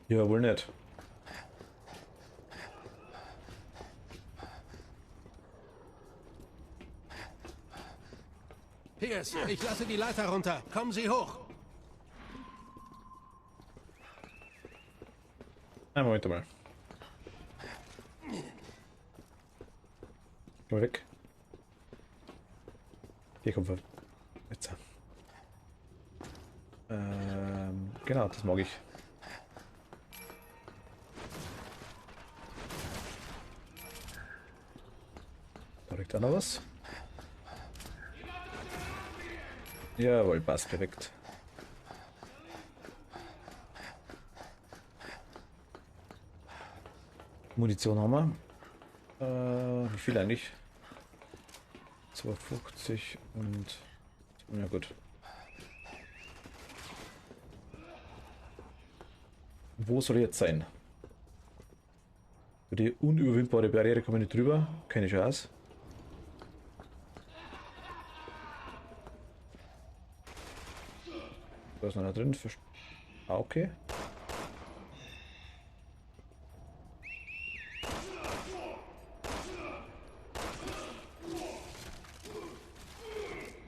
Ja, wohl nicht. Pierce, ich lasse die Leiter runter. Kommen Sie hoch. Moment mal. Geh mal weg. Hier kommt er. Jetzt. Genau, das mag ich. Da liegt auch noch was. Jawohl, passt perfekt. Munition haben wir. Wie viel eigentlich? 250 und... Ja gut. Wo soll ich jetzt sein? Über die unüberwindbare Barriere komme ich nicht drüber. Keine Chance. Da ist noch einer drin. Ah, okay.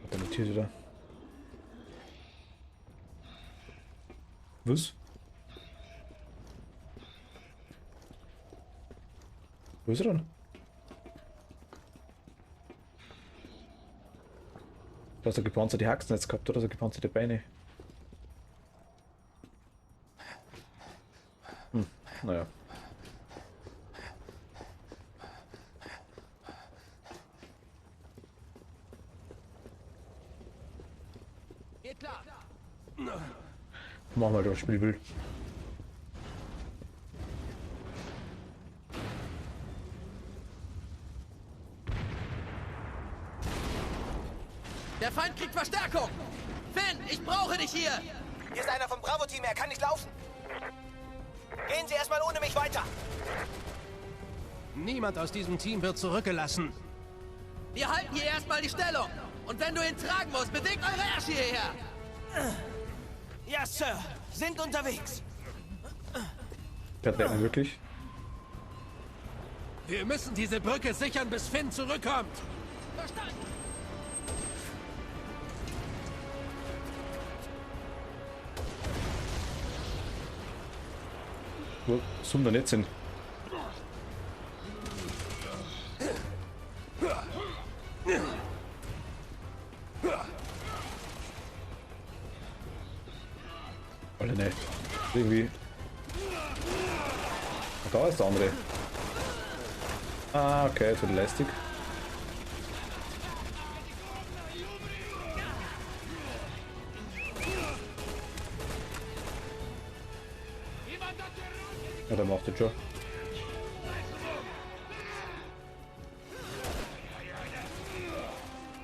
Hat er notiert wieder. Was? Wo ist er denn? Da hast du gepanzerte Haxen jetzt gehabt, oder so gepanzerte Beine. Naja. Geht klar. Machen wir das Spielbild. Der Feind kriegt Verstärkung. Finn, ich brauche dich hier. Hier ist einer vom Bravo-Team, er kann nicht laufen. Gehen Sie erstmal ohne mich weiter. Niemand aus diesem Team wird zurückgelassen. Wir halten hier erstmal die Stellung. Und wenn du ihn tragen musst, bewegt eure Ärsche hierher. Ja, Sir. Sind unterwegs. Das wäre man wirklich. Wir müssen diese Brücke sichern, bis Finn zurückkommt. Verstanden. Wo sind wir jetzt hin? Alter, ne. Irgendwie. Da ist der andere. Ah, okay, jetzt wird lästig. Ja, der macht das schon.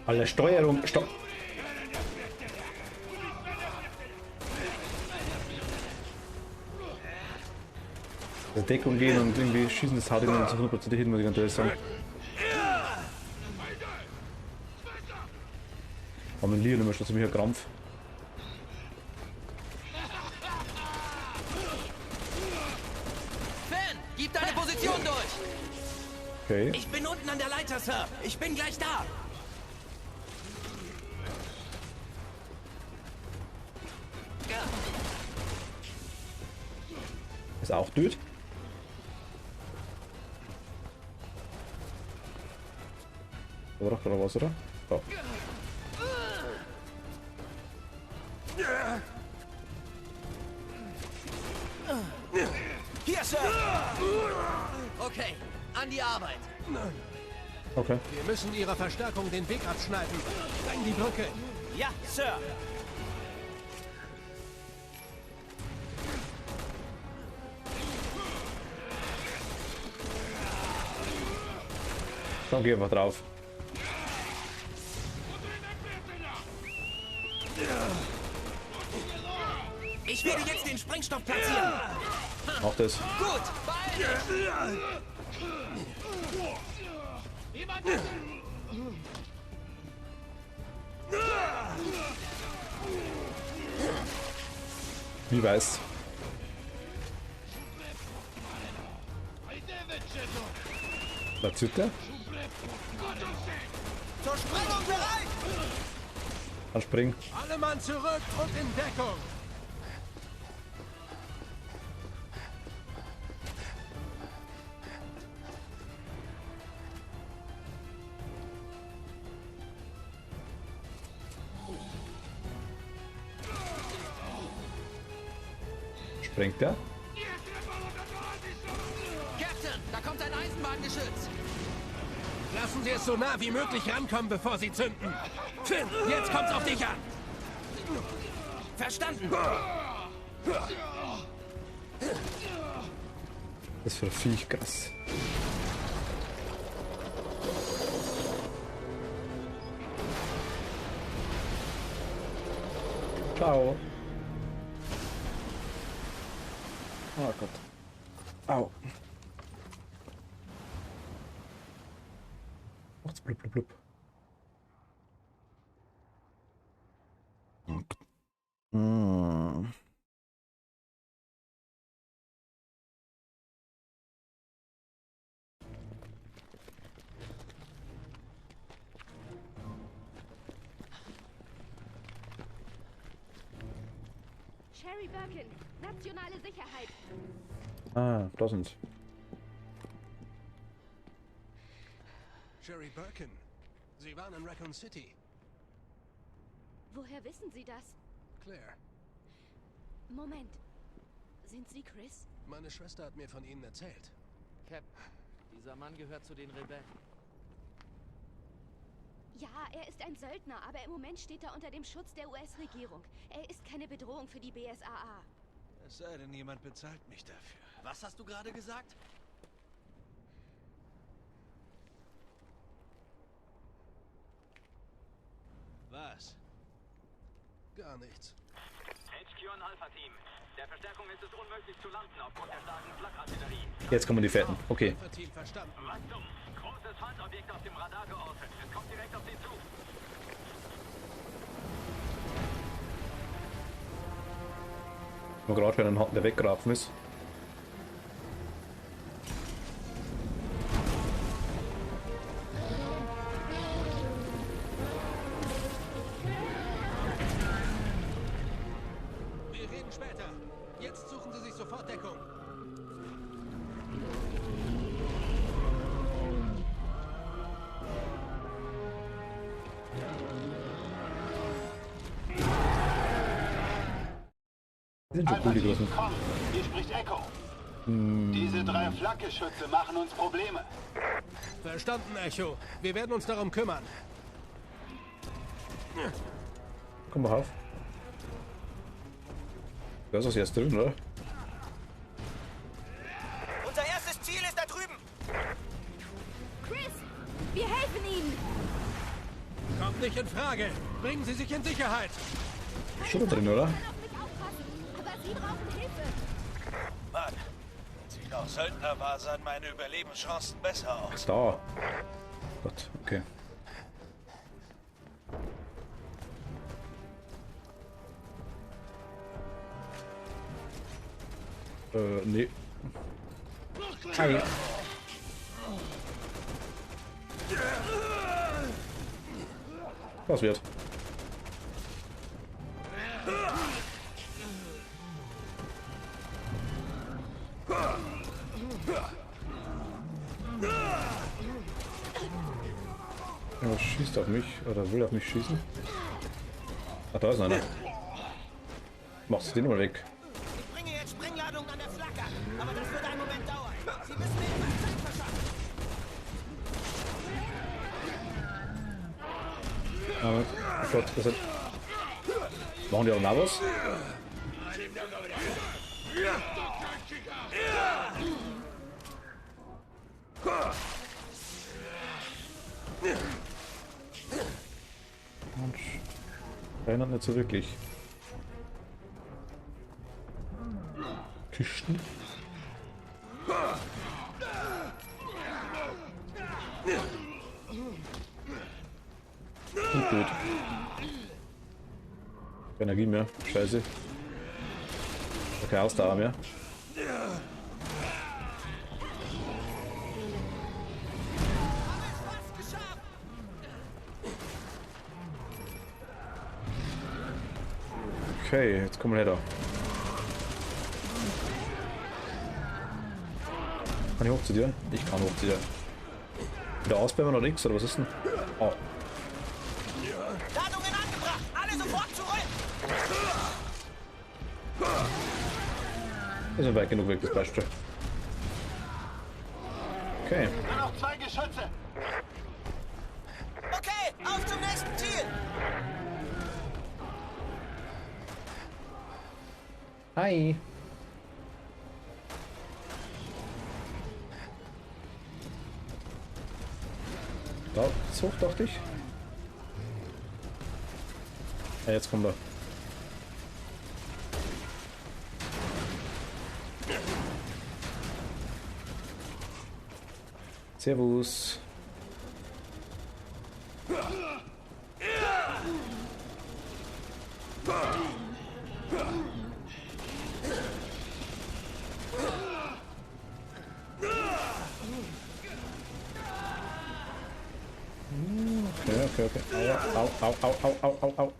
Alle Steuerung, stopp! Deckung gehen und irgendwie schießen, das haut ihnen zu 100% hin, muss ich ganz ehrlich sagen. Aber mit Leon immer schon ziemlich ein Krampf. Finn, gib deine Position durch. Okay. Ich bin unten an der Leiter, Sir. Ich bin gleich da. Ist auch tot. Oder was, oder? So. Hier, Sir. Okay, an die Arbeit. Okay. Wir müssen ihrer Verstärkung den Weg abschneiden. Spreng die Brücke. Ja, Sir. Dann gehen wir drauf. Ich werde jetzt den Sprengstoff platzieren. Mach das. Gut, beeil dich. Wie weiß. Platziert der? Zur Sprengung bereit! Anspringen. Alle Mann zurück und in Deckung. Springt der? Captain, da kommt ein Eisenbahngeschütz. Lassen Sie es so nah wie möglich rankommen, bevor Sie zünden. Finn, jetzt kommt's auf dich an. Verstanden. Das ist für ein Viech krass. Ciao. Oh Gott. Au. Macht's blub blub blub. Mm. Sherry Birkin, nationale Sicherheit. Ah, da sind's. Sherry Birkin, Sie waren in Raccoon City. Woher wissen Sie das? Claire. Moment. Sind Sie Chris? Meine Schwester hat mir von ihnen erzählt. Cap, dieser Mann gehört zu den Rebellen. Ja, er ist ein Söldner, aber im Moment steht er unter dem Schutz der US-Regierung. Er ist keine Bedrohung für die BSAA. Es sei denn, jemand bezahlt mich dafür. Was hast du gerade gesagt? Was? Gar nichts. HQ an Alpha-Team. Der Verstärkung ist es unmöglich zu landen aufgrund der starken Flakartillerie. Jetzt kommen die Fetten. Okay. Alpha-Team verstanden. Was zum? Großes Feindobjekt auf dem Radar geortet. Es kommt direkt auf Sie zu. Nur gerade, wenn ein Haken der weggraben ist. Wir reden später. Jetzt suchen Sie sich sofort Deckung. Die sind schon cool, die Großen. Komm, hier spricht Echo. Diese 3 Flakgeschütze machen uns Probleme. Verstanden, Echo. Wir werden uns darum kümmern. Komm mal auf. Da ist das jetzt drin, oder? Unser erstes Ziel ist da drüben. Chris, wir helfen Ihnen! Kommt nicht in Frage. Bringen Sie sich in Sicherheit. Schon da drin, oder? Auf mich aufpassen, aber Sie brauchen Hilfe. Mann, sieht aus Söldner war, sahen meine Überlebenschancen besser aus. Da. Gott, okay. Nee. Hi. Was wird? Er schießt auf mich oder will auf mich schießen. Ach, da ist einer. Machst du den mal weg. Ich bringe jetzt Sprengladungen an der Flagge, aber das wird einen Moment dauern. Sie müssen mir etwas Zeit verschaffen. Oh Gott, das hat... Machen die auch Navos? Erinnert nicht so wirklich. Kisten. Und gut. Keine Energie mehr. Scheiße. Okay, Ausdauer mehr. Okay, jetzt kommen wir her da. Kann ich hoch zu dir? Ich kann hoch zu dir. Wieder ausbleiben oder nichts? Oder was ist denn? Oh. Ladungen angebracht. Alle sofort zurück. Ist weit genug weg, das Beispiel. Okay. Nur noch 2 Geschütze. Okay, auf zum nächsten Ziel. Hi. Da ist hoch, dachte ich. Ja, jetzt kommt er. Servus. Okay. Au.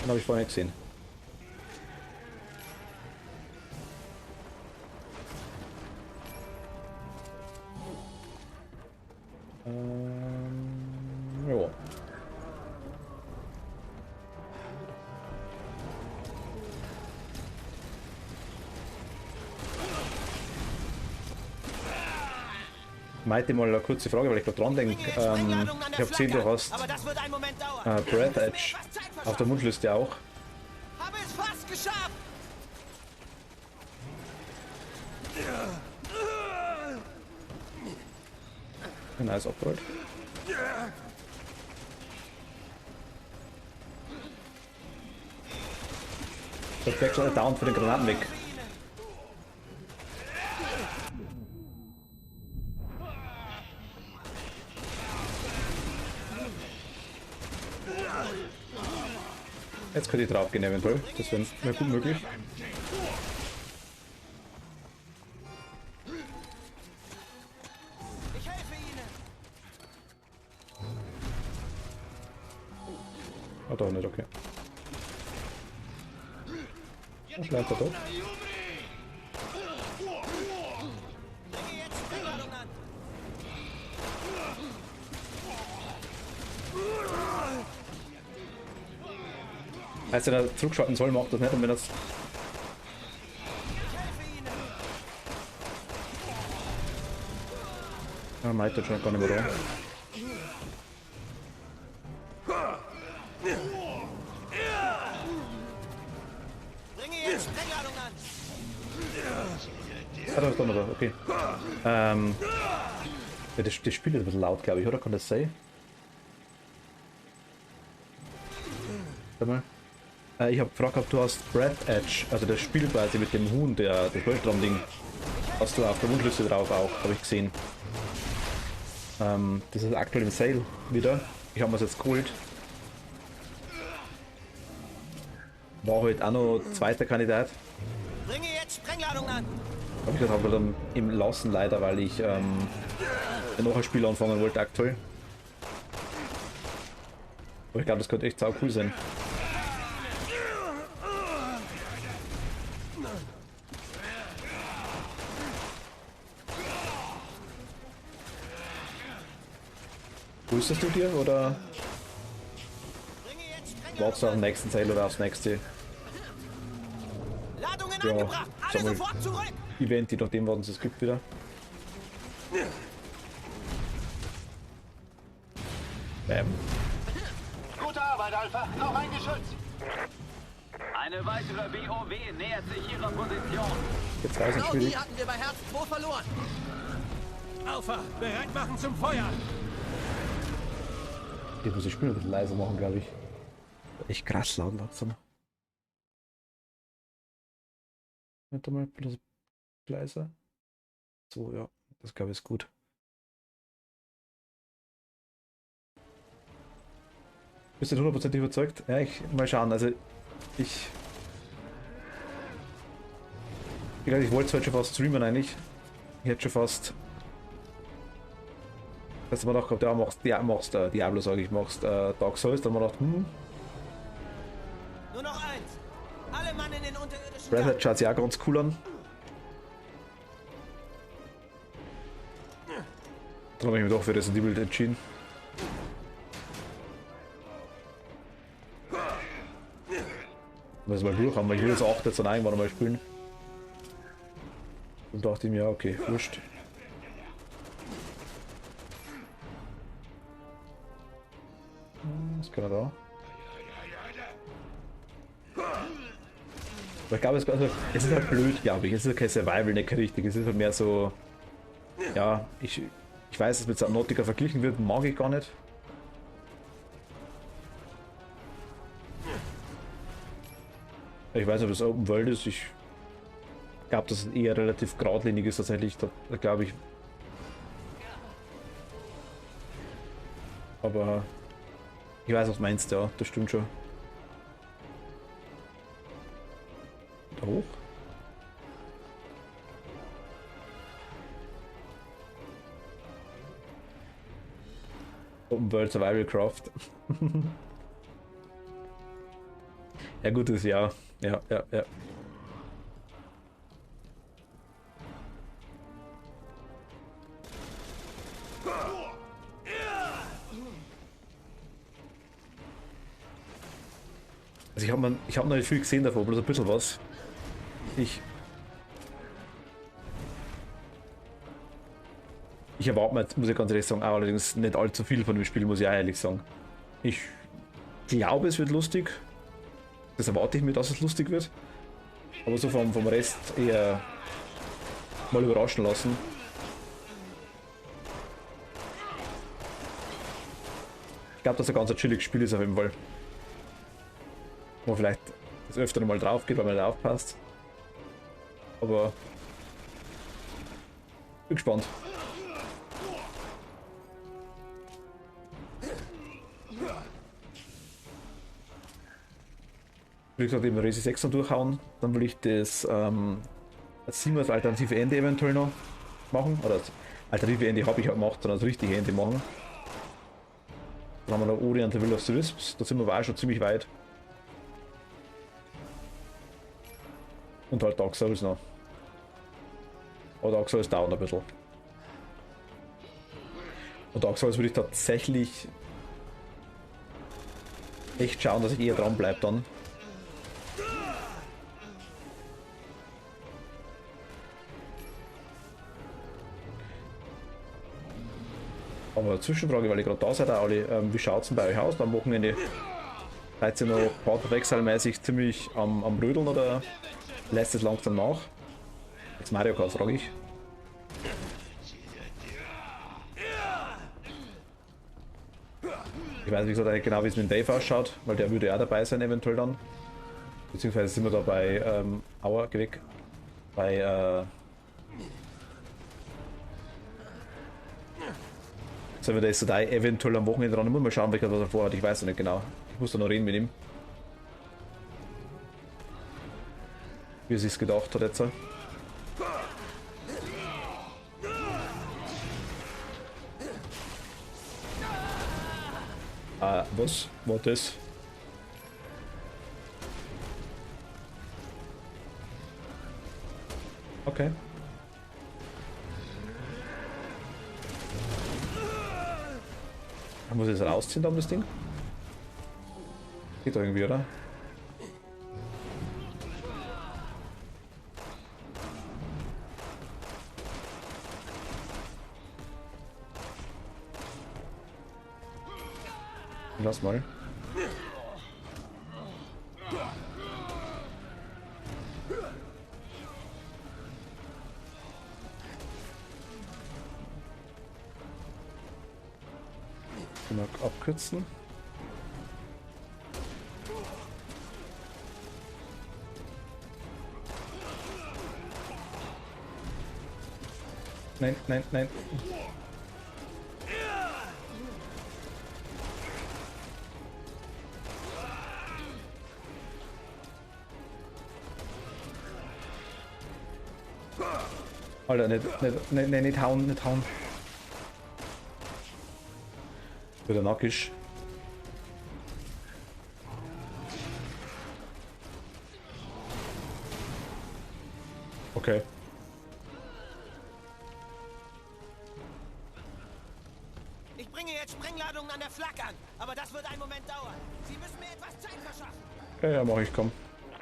Den habe ich vorher nicht gesehen. Jo. Maite, mal eine kurze Frage, weil ich gerade dran denke. Ich habe gesehen, du hast Breath Edge auf der Wunschliste auch. Habe es fast geschafft! Nice Upgrade. Der fliegt schon down für den Granaten weg. Jetzt könnte ich drauf gehen eventuell. Das wäre gut möglich. Ah, doch nicht, okay. Was lernt er doch? Heißt, wenn er zurückschalten soll, macht das nicht, und wenn das... Ah, Maite schon gar nicht mehr da. Ah, da ist doch noch da, okay. Ja, das Spiel ist ein bisschen laut, glaube ich, oder? Kann das sein? Warte mal. Ich habe gefragt, ob du hast Breath Edge, also das Spiel quasi mit dem Huhn, das Weltraum-Ding, hast du auf der Wunschliste drauf auch, habe ich gesehen. Das ist aktuell im Sale wieder. Ich habe mir das jetzt geholt. War halt auch noch zweiter Kandidat. Bringe jetzt Sprengladung an! Habe ich das aber dann im Lassen leider, weil ich noch ein Spiel anfangen wollte aktuell. Aber ich glaube, das könnte echt sau cool sein. Grüßest du dir oder wartest du auf den nächsten Teil oder aufs nächste sag mal, Event, je nachdem, was es gibt wieder? Bam. Gute Arbeit, Alpha. Noch ein Geschütz. Eine weitere BOW nähert sich ihrer Position. Jetzt weiß ich Genau schwierig. die hatten wir bei Herz 2 verloren. Alpha, bereit machen zum Feuer. Die muss ich Spiel ein bisschen leiser machen, glaube ich. Echt krass laut langsam. Warte mal, bloß leiser. So, ja, das glaube ich ist gut. Bist du 100% überzeugt? Ja, mal schauen. Also, ich wollte es heute schon fast streamen eigentlich. Ich hätte schon fast. Dass man gedacht, ja, machst Diablo, sage ich, machst Dark Souls, dann haben wir gedacht, Nur noch eins. Alle Mann in den unterirdischen Red Hat schaut sich auch ganz cool an. Dann habe ich mich doch für Resident Evil entschieden. Müssen wir mal durch haben, ich will das 8 jetzt dann irgendwann mal spielen. Und dachte ich mir, ja, okay, wurscht. Was kann er da? Aber ich glaube, es ist halt blöd, glaube ich. Es ist ja kein Survival, nicht richtig. Es ist halt mehr so. Ja, ich weiß, dass mit Subnautica verglichen wird, mag ich gar nicht. Ich weiß nicht, ob das Open World ist. Ich glaube, dass es eher relativ geradlinig ist tatsächlich. Da glaube ich. Aber ich weiß, was du meinst, ja, das stimmt schon. Da hoch? Open World Survival Craft. Ja, gutes Jahr. Ja. Also ich hab noch nicht viel gesehen davon, bloß ein bisschen was. Ich erwarte mir, muss ich ganz ehrlich sagen, auch allerdings nicht allzu viel von dem Spiel, muss ich auch ehrlich sagen. Ich glaube, es wird lustig. Das erwarte ich mir, dass es lustig wird. Aber so vom Rest eher mal überraschen lassen. Ich glaube, dass ein ganz chilliges Spiel ist auf jeden Fall. Wo man vielleicht das öfter mal drauf geht, weil man nicht aufpasst. Aber bin gespannt. Wie gesagt, eben Resi 6 noch durchhauen. Dann will ich das 7 als alternative Ende eventuell noch machen. Oder das alternative Ende habe ich halt gemacht, sondern das richtige Ende machen. Dann haben wir noch Ori and the Will of the Wisps. Da sind wir aber auch schon ziemlich weit. Und halt Dark Souls noch. Aber Dark Souls dauert ein bisschen. Und Dark Souls würde ich tatsächlich echt schauen, dass ich eher dran bleibe dann. Aber Zwischenfrage, weil ich gerade da seid, alle, wie schaut es denn bei euch aus am Wochenende? Seid ihr noch Part of Exile-mäßig ziemlich am Rödeln oder lässt es langsam nach? Jetzt Mario Kart, frage ich. Ich weiß wie gesagt nicht genau, wie es mit dem Dave ausschaut, weil der würde auch dabei sein eventuell dann. Beziehungsweise sind wir da bei Aua, geh weg. Bei sollen wir das da eventuell am Wochenende dran? Ich muss mal schauen, was er vorhat. Ich weiß noch nicht genau. Ich muss da noch reden mit ihm. Wie er sich gedacht hat jetzt. Was war das? Okay. Muss ich jetzt rausziehen, da das Ding? Geht doch irgendwie, oder? Lass mal. Mal abkürzen. Nein, nein, nein. Alter, nicht hauen, nicht hauen. Wieder nackig. Okay. Ich bringe jetzt Sprengladungen an der Flak an, aber das wird einen Moment dauern. Sie müssen mir etwas Zeit verschaffen. Ja, mach ich, komm.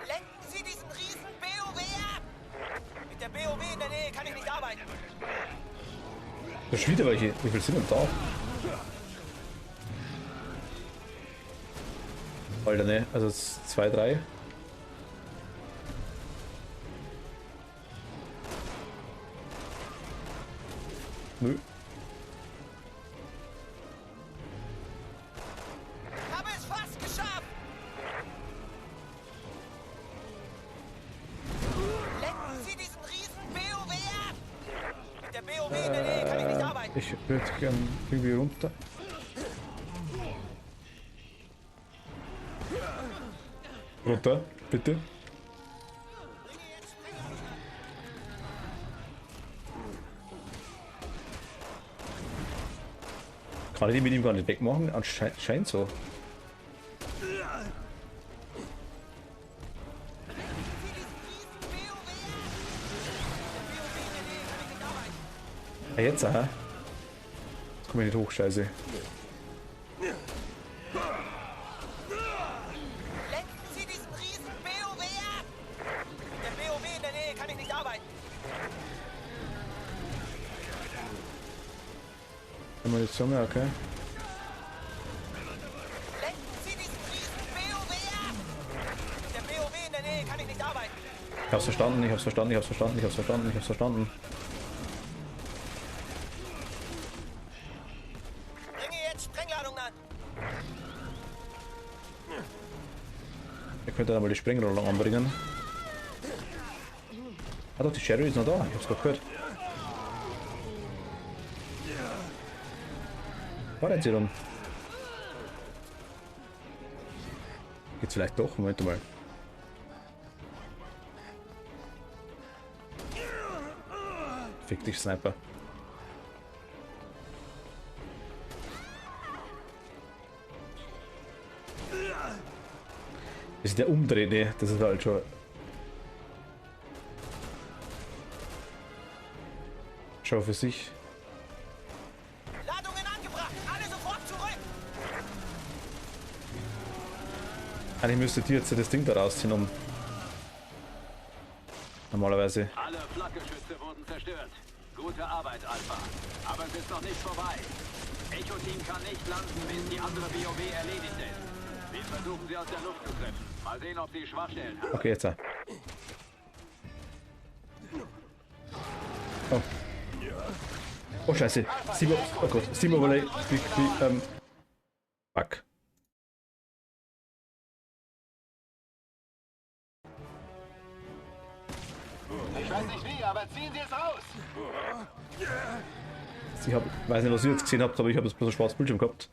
Lenken Sie diesen riesen BOW ab! Mit der BOW in der Nähe kann ich nicht arbeiten. Das ist wieder welche. Wie viel sind denn da? Alter, ne, also 2, 3. Nö. Habe es fast geschafft! Lenken Sie diesen riesen BOW ab! Mit der BOW in der Nähe kann ich nicht arbeiten. Ich würde gern irgendwie runter. Runter, bitte. Kann ich die mit ihm gar nicht wegmachen? Anscheinend so. Ja, jetzt, aha. Jetzt komme ich nicht hoch, scheiße. Munition mehr, okay. Lenken Sie diesen riesen BOW ab! Mit der BOW in der Nähe kann ich nicht arbeiten. Ich hab's verstanden, ich hab's verstanden, ich hab's verstanden, ich hab's verstanden, ich hab's verstanden. Bringe jetzt Sprengladungen an. Ihr könnt dann mal die Sprengrolle anbringen. Ah doch, die Sherry ist noch da, ich hab's gerade gehört. War jetzt hier rum? Geht's vielleicht doch? Moment mal. Fick dich, Sniper. Das ist der Umdreh, ne? Das ist halt schon. Schau für sich. Ladungen angebracht! Alle sofort zurück! Eigentlich müsste die jetzt das Ding da rausziehen, um. Normalerweise. Alle Flakgeschütze wurden zerstört. Gute Arbeit, Alpha. Aber es ist noch nicht vorbei. Echo-Team kann nicht landen, bis die andere BOW erledigt ist. Wir versuchen sie aus der Luft zu treffen. Mal sehen, ob sie Schwachstellen haben. Okay, jetzt. Oh. Oh Scheiße. Oh Gott. Steam Overlay. Fuck. Ich weiß nicht wie, aber ziehen Sie es raus! Ich weiß nicht, was ihr jetzt gesehen habt, aber ich habe jetzt bloß ein schwarzes Bildschirm gehabt.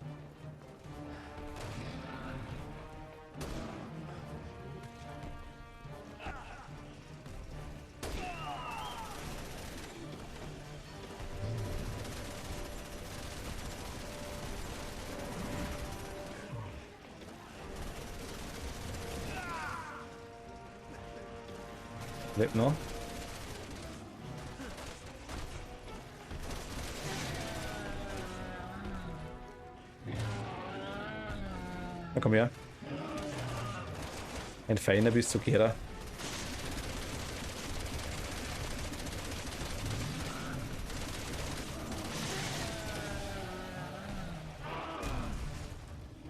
Lebt noch. Na komm her. Ein Feiner bis zu Gera.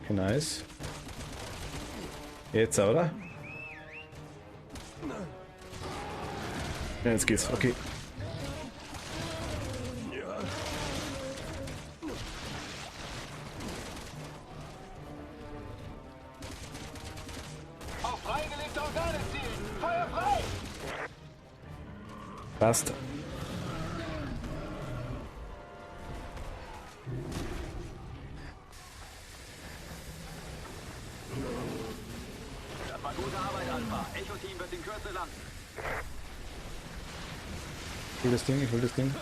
Okay, nice. Jetzt, oder? Ja, jetzt geht's. Okay. Auf freigelegte Organe zielen! Feuer frei! Passt. Das war gute Arbeit, Alpha. Echo-Team wird in Kürze landen. Ich will das Ding, ich will das Ding.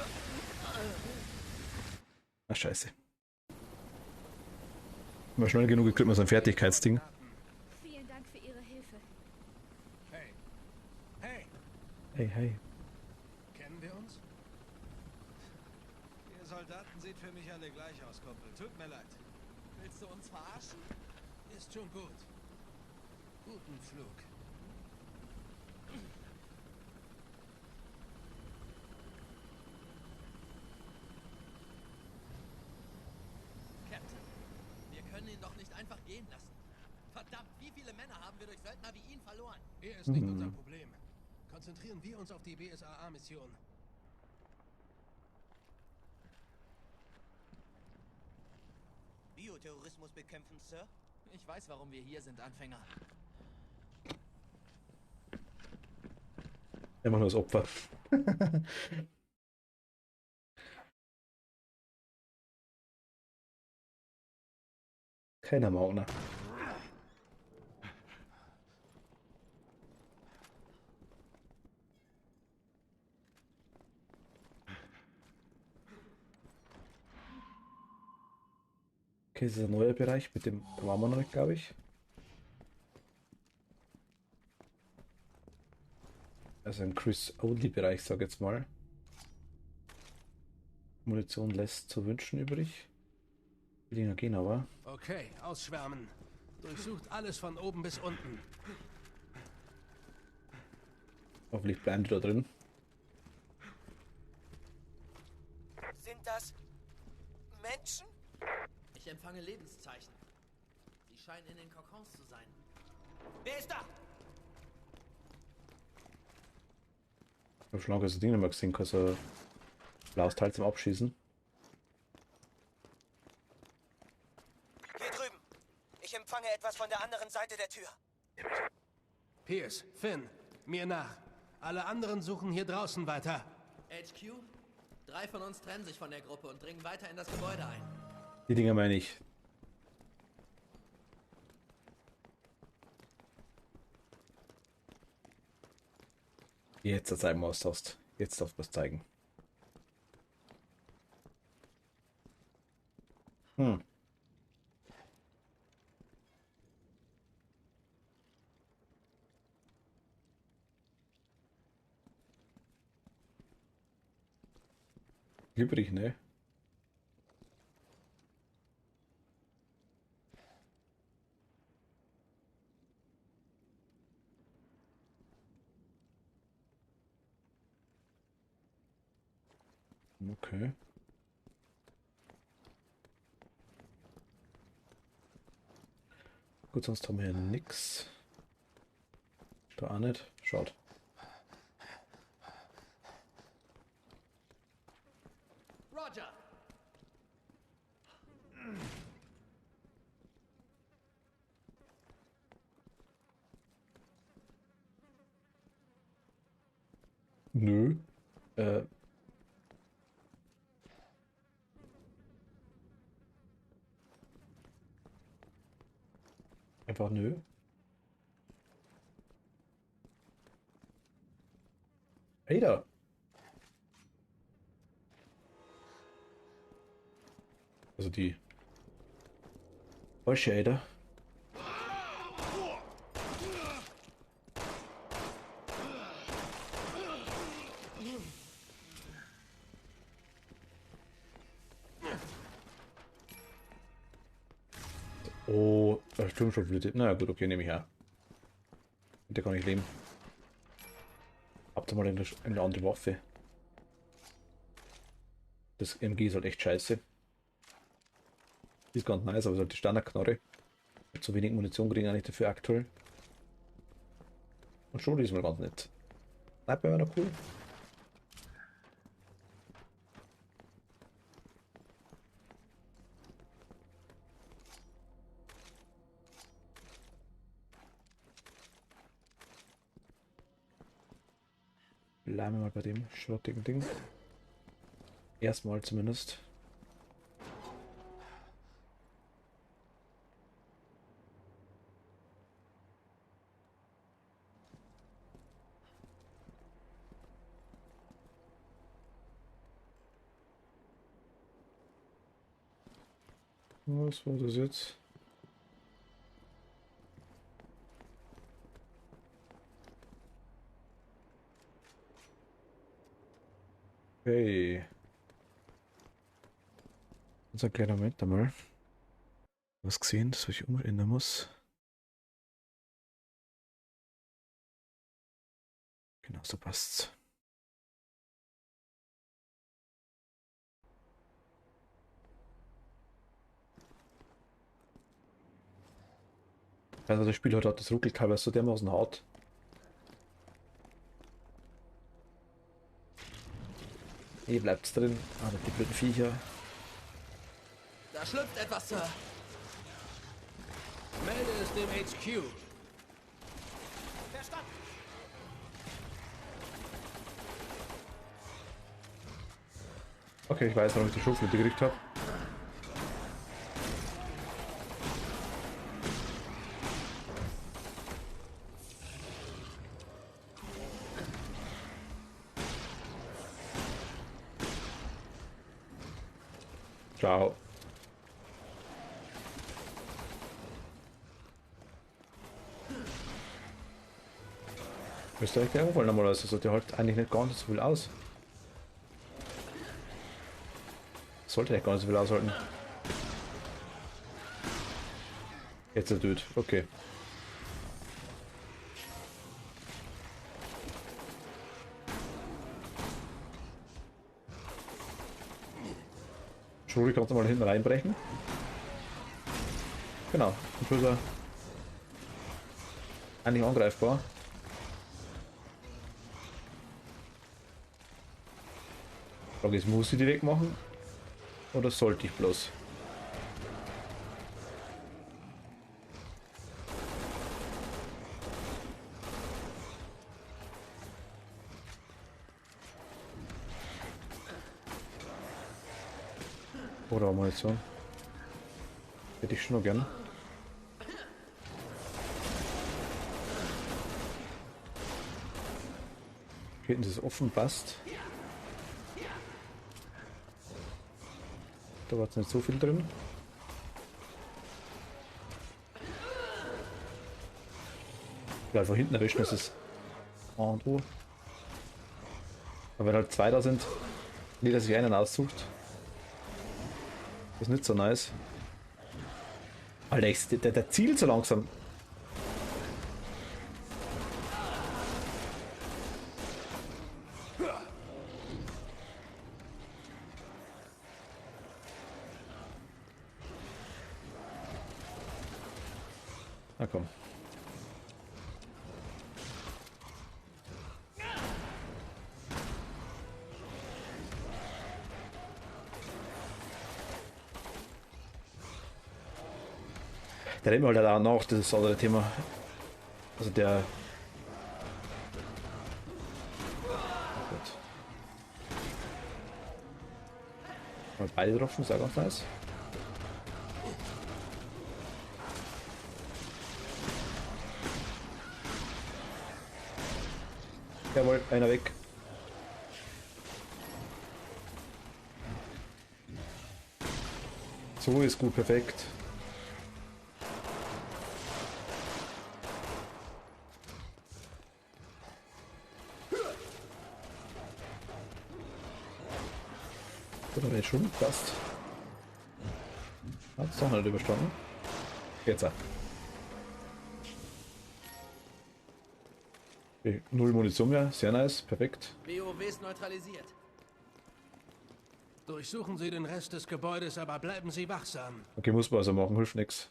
Ach, scheiße. Mal schnell genug gekriegt mit so ein Fertigkeitsding. Vielen Dank für Ihre Hilfe. Hey. Hey. Hey, hey. Kennen wir uns? Ihr Soldaten seht für mich alle gleich aus, Kumpel. Tut mir leid. Willst du uns verarschen? Ist schon gut. Guten Flug. Captain, wir können ihn doch nicht einfach gehen lassen. Verdammt, wie viele Männer haben wir durch Söldner wie ihn verloren? Er ist nicht unser Problem. Konzentrieren wir uns auf die BSAA-Mission. Bioterrorismus bekämpfen, Sir? Ich weiß, warum wir hier sind, Anfänger. Immer nur das Opfer. Keiner Mauner. Okay, das ist ein neuer Bereich, mit dem waren wir noch nicht, glaube ich. Also im Chris-Only-Bereich, sag jetzt mal. Munition lässt zu wünschen übrig. Will ich noch gehen, aber. Okay, ausschwärmen. Durchsucht alles von oben bis unten. Hoffentlich bleiben die da drin. Sind das Menschen? Ich empfange Lebenszeichen. Sie scheinen in den Kokons zu sein. Wer ist da? Ich habe schon lange das Ding nicht mehr gesehen, kann so blaues Teil zum Abschießen. Hier drüben. Ich empfange etwas von der anderen Seite der Tür. Pierce, Finn, mir nach. Alle anderen suchen hier draußen weiter. HQ? 3 von uns trennen sich von der Gruppe und dringen weiter in das Gebäude ein. Die Dinger meine ich. Jetzt das einmal austauschst. Jetzt darfst du was zeigen. Übrig, ne? Okay. Gut, sonst haben wir hier nix. Da auch nicht. Schaut. Roger! Nö. Einfach nö. Ada. Also die falsche Ada. Oh, das stimmt schon wieder. Na gut, okay, nehme ich her. Mit der kann ich leben. Habt ihr mal eine andere Waffe? Das MG ist halt echt scheiße. Die ist ganz nice, aber es ist halt die Standardknarre. Zu wenig Munition kriegen eigentlich dafür aktuell. Und schon ist mal ganz nett. Bleibt mir noch cool. Bleiben wir mal bei dem schrottigen Ding. Erstmal zumindest. Was war das jetzt? Okay. Unser kleiner Moment einmal. Was gesehen, das ich umändern muss. Genau, so passt's. Also das Spiel hat das ruckelt teilweise so dermaßen hart. Hier bleibt's drin. Ah, die blöden Viecher. Da schlüpft etwas, Sir. Melde es dem HQ. Verstanden. Okay, ich weiß, warum ich die Schrotflinte gekriegt habe. Ciao. Müsste eigentlich der Unfall normalerweise, also der hält eigentlich nicht gar nicht so viel aus. Sollte nicht gar nicht so viel aushalten. Jetzt er tötet, okay. Schuri kannst du mal hinten reinbrechen. Genau, und so ist er eigentlich angreifbar. Frage ist, muss ich die wegmachen? Oder sollte ich bloß? Oder Munition. Hätte ich schon noch gern. Hinten ist es offen, passt. Da war jetzt nicht so viel drin. Ja, von hinten erwischen ist es A und O. Aber wenn halt zwei da sind, jeder sich einen aussucht, ist nicht so nice. Alter, der zielt so langsam. Na komm. Der rennt mir halt auch nach, das ist das andere Thema. Also der... Oh Gott. Mal beide getroffen, ist auch ganz nice. Jawohl, einer weg. So ist gut, perfekt. Oder jetzt schon fast. Hat es doch nicht überstanden. Jetzt auch. Okay, 0 Munition mehr, sehr nice, perfekt. BOWs neutralisiert. Durchsuchen Sie den Rest des Gebäudes, aber bleiben Sie wachsam. Okay, muss man also machen, hilft nix.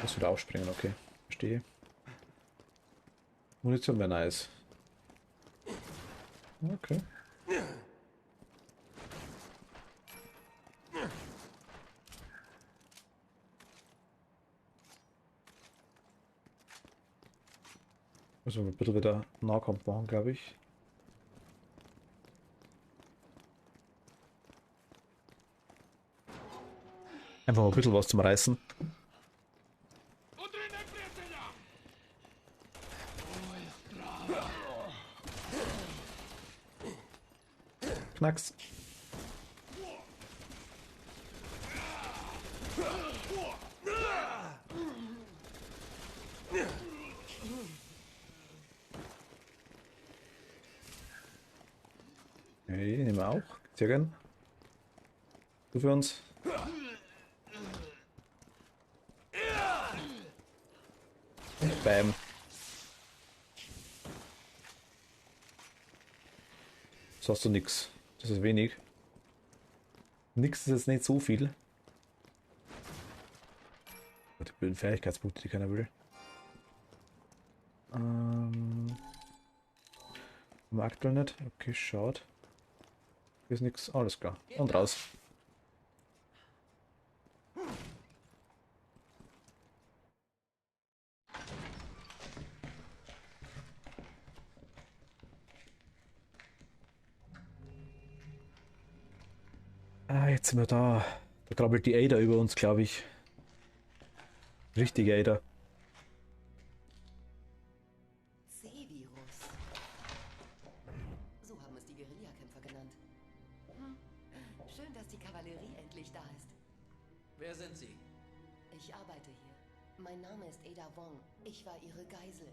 Muss wieder aufspringen, okay. Verstehe. Munition wäre nice. Okay. Müssen wir ein bisschen wieder Nahkampf machen, glaube ich. Einfach mal ein bisschen was zum Reißen. Knacks. Okay, nehmen wir auch. Sehr gern. Du für uns. Und bam. So hast du nix. Das ist wenig. Nix ist jetzt nicht so viel. Die blöden Fähigkeitspunkte, die keiner will. Aktuell nicht. Okay, schaut. Hier ist nichts. Alles klar. Und raus. Ah, jetzt sind wir da. Da krabbelt die Ada über uns, glaube ich. Richtige Ada. C-Virus. So haben es die Guerillakämpfer genannt. Schön, dass die Kavallerie endlich da ist. Wer sind Sie? Ich arbeite hier. Mein Name ist Ada Wong. Ich war Ihre Geisel.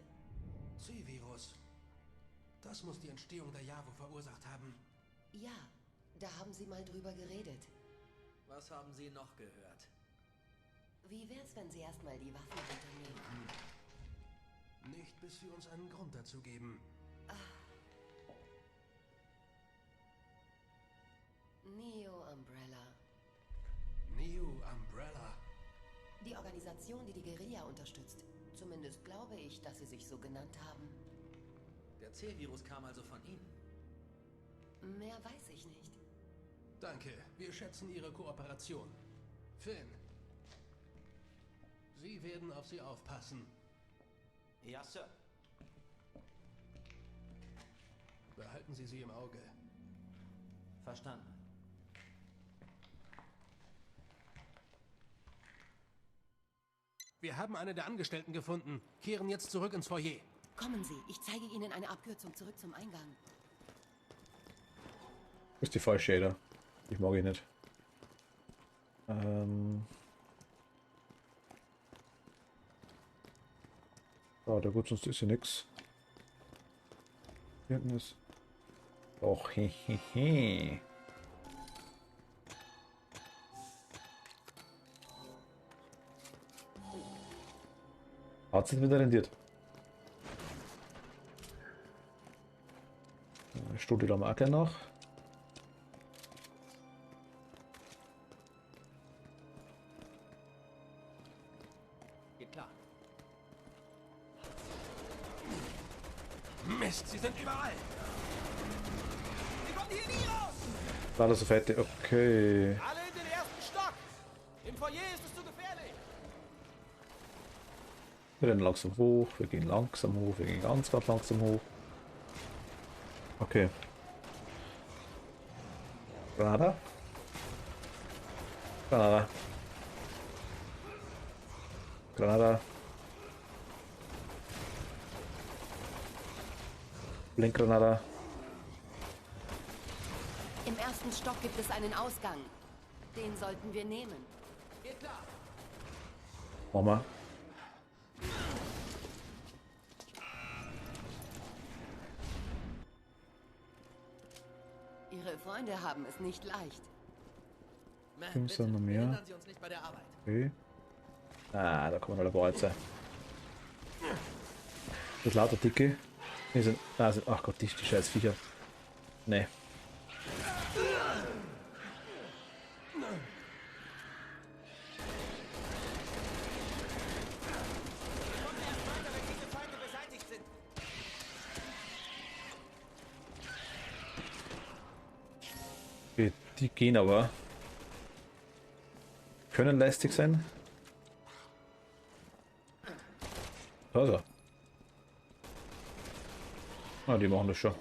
C-Virus. Das muss die Entstehung der Javo verursacht haben. Ja, da haben Sie mal drüber geredet. Was haben Sie noch gehört? Wie wär's, wenn Sie erstmal die Waffen unternehmen? Nicht bis Sie uns einen Grund dazu geben. Neo Umbrella. Neo Umbrella? Die Organisation, die die Guerilla unterstützt. Zumindest glaube ich, dass sie sich so genannt haben. Der C-Virus kam also von Ihnen. Mehr weiß ich nicht. Danke, wir schätzen Ihre Kooperation. Finn, Sie werden auf sie aufpassen. Ja, Sir. Behalten Sie sie im Auge. Verstanden. Wir haben eine der Angestellten gefunden. Kehren jetzt zurück ins Foyer. Kommen Sie, ich zeige Ihnen eine Abkürzung zurück zum Eingang. Das ist die falsche Shader. Ich mag ihn nicht. Ja, da gut, sonst ist ja nix. Hier hinten ist. Och, hehehe. Hat sich wieder rendiert. Studie da mal gleich nach. Geht klar. Mist, sie sind überall. Sie kommen hier nie raus! War das so fette? Okay. Alle in den ersten Stock! Im Foyer ist es zu gefährlich! Wir rennen langsam hoch, wir gehen langsam hoch, wir gehen ganz langsam hoch. Okay. Granada. Granada. Granada. Blinkgranada. Im ersten Stock gibt es einen Ausgang. Den sollten wir nehmen. Geht klar! Mama. Ihre Freunde haben es nicht leicht. Fünf sind noch mehr. Hindern Sie uns nicht bei der Arbeit. Okay. Ah, da kommen alle Bolzen. Das lauter Dicke. Die sind, ach Gott, die scheiß Viecher. Nee. Okay, die gehen aber. Können lästig sein. Also. Ah, die machen das schon.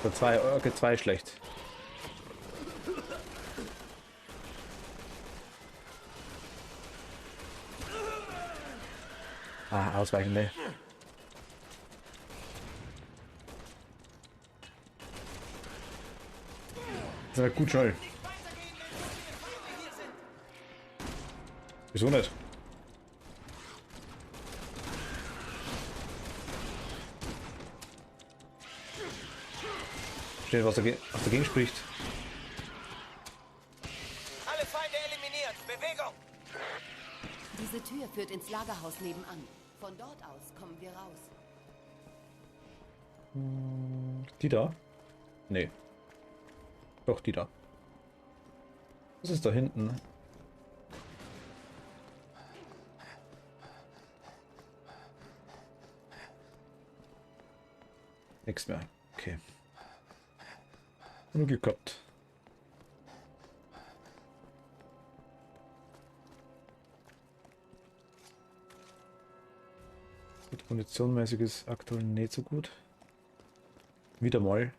Okay, zwei schlecht. Ah, ausweichen, ne. Das ist halt gut schnell. Wieso nicht? Steht, was dagegen spricht. Alle Feinde eliminiert. Bewegung! Diese Tür führt ins Lagerhaus nebenan. Von dort aus kommen wir raus. Die da? Nee. Doch, die da. Was ist da hinten? Nichts mehr. Okay. Nur Glück gehabt. Mit Munitionmäßig ist aktuell nicht so gut. Wieder mal.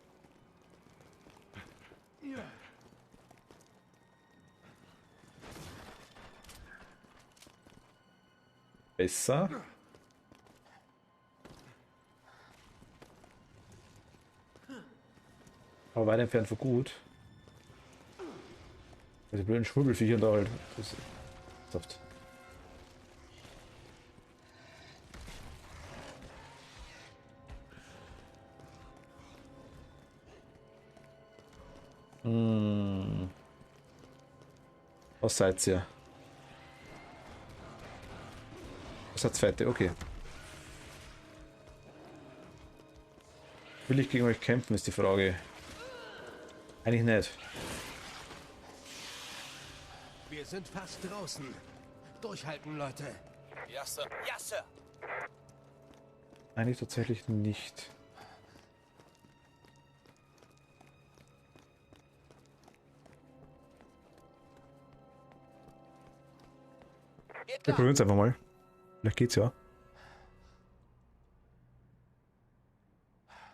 Besser. Aber weit entfernt von gut. Die blöden Schwurbelviecher da halt. Das ist soft. Hm. Was seid ihr? Was hat zweite? Okay. Will ich gegen euch kämpfen, ist die Frage. Eigentlich nicht. Wir sind fast draußen. Durchhalten, Leute. Ja, Sir. Ja, Sir. Eigentlich tatsächlich nicht. Wir probieren es einfach mal. Vielleicht geht's ja.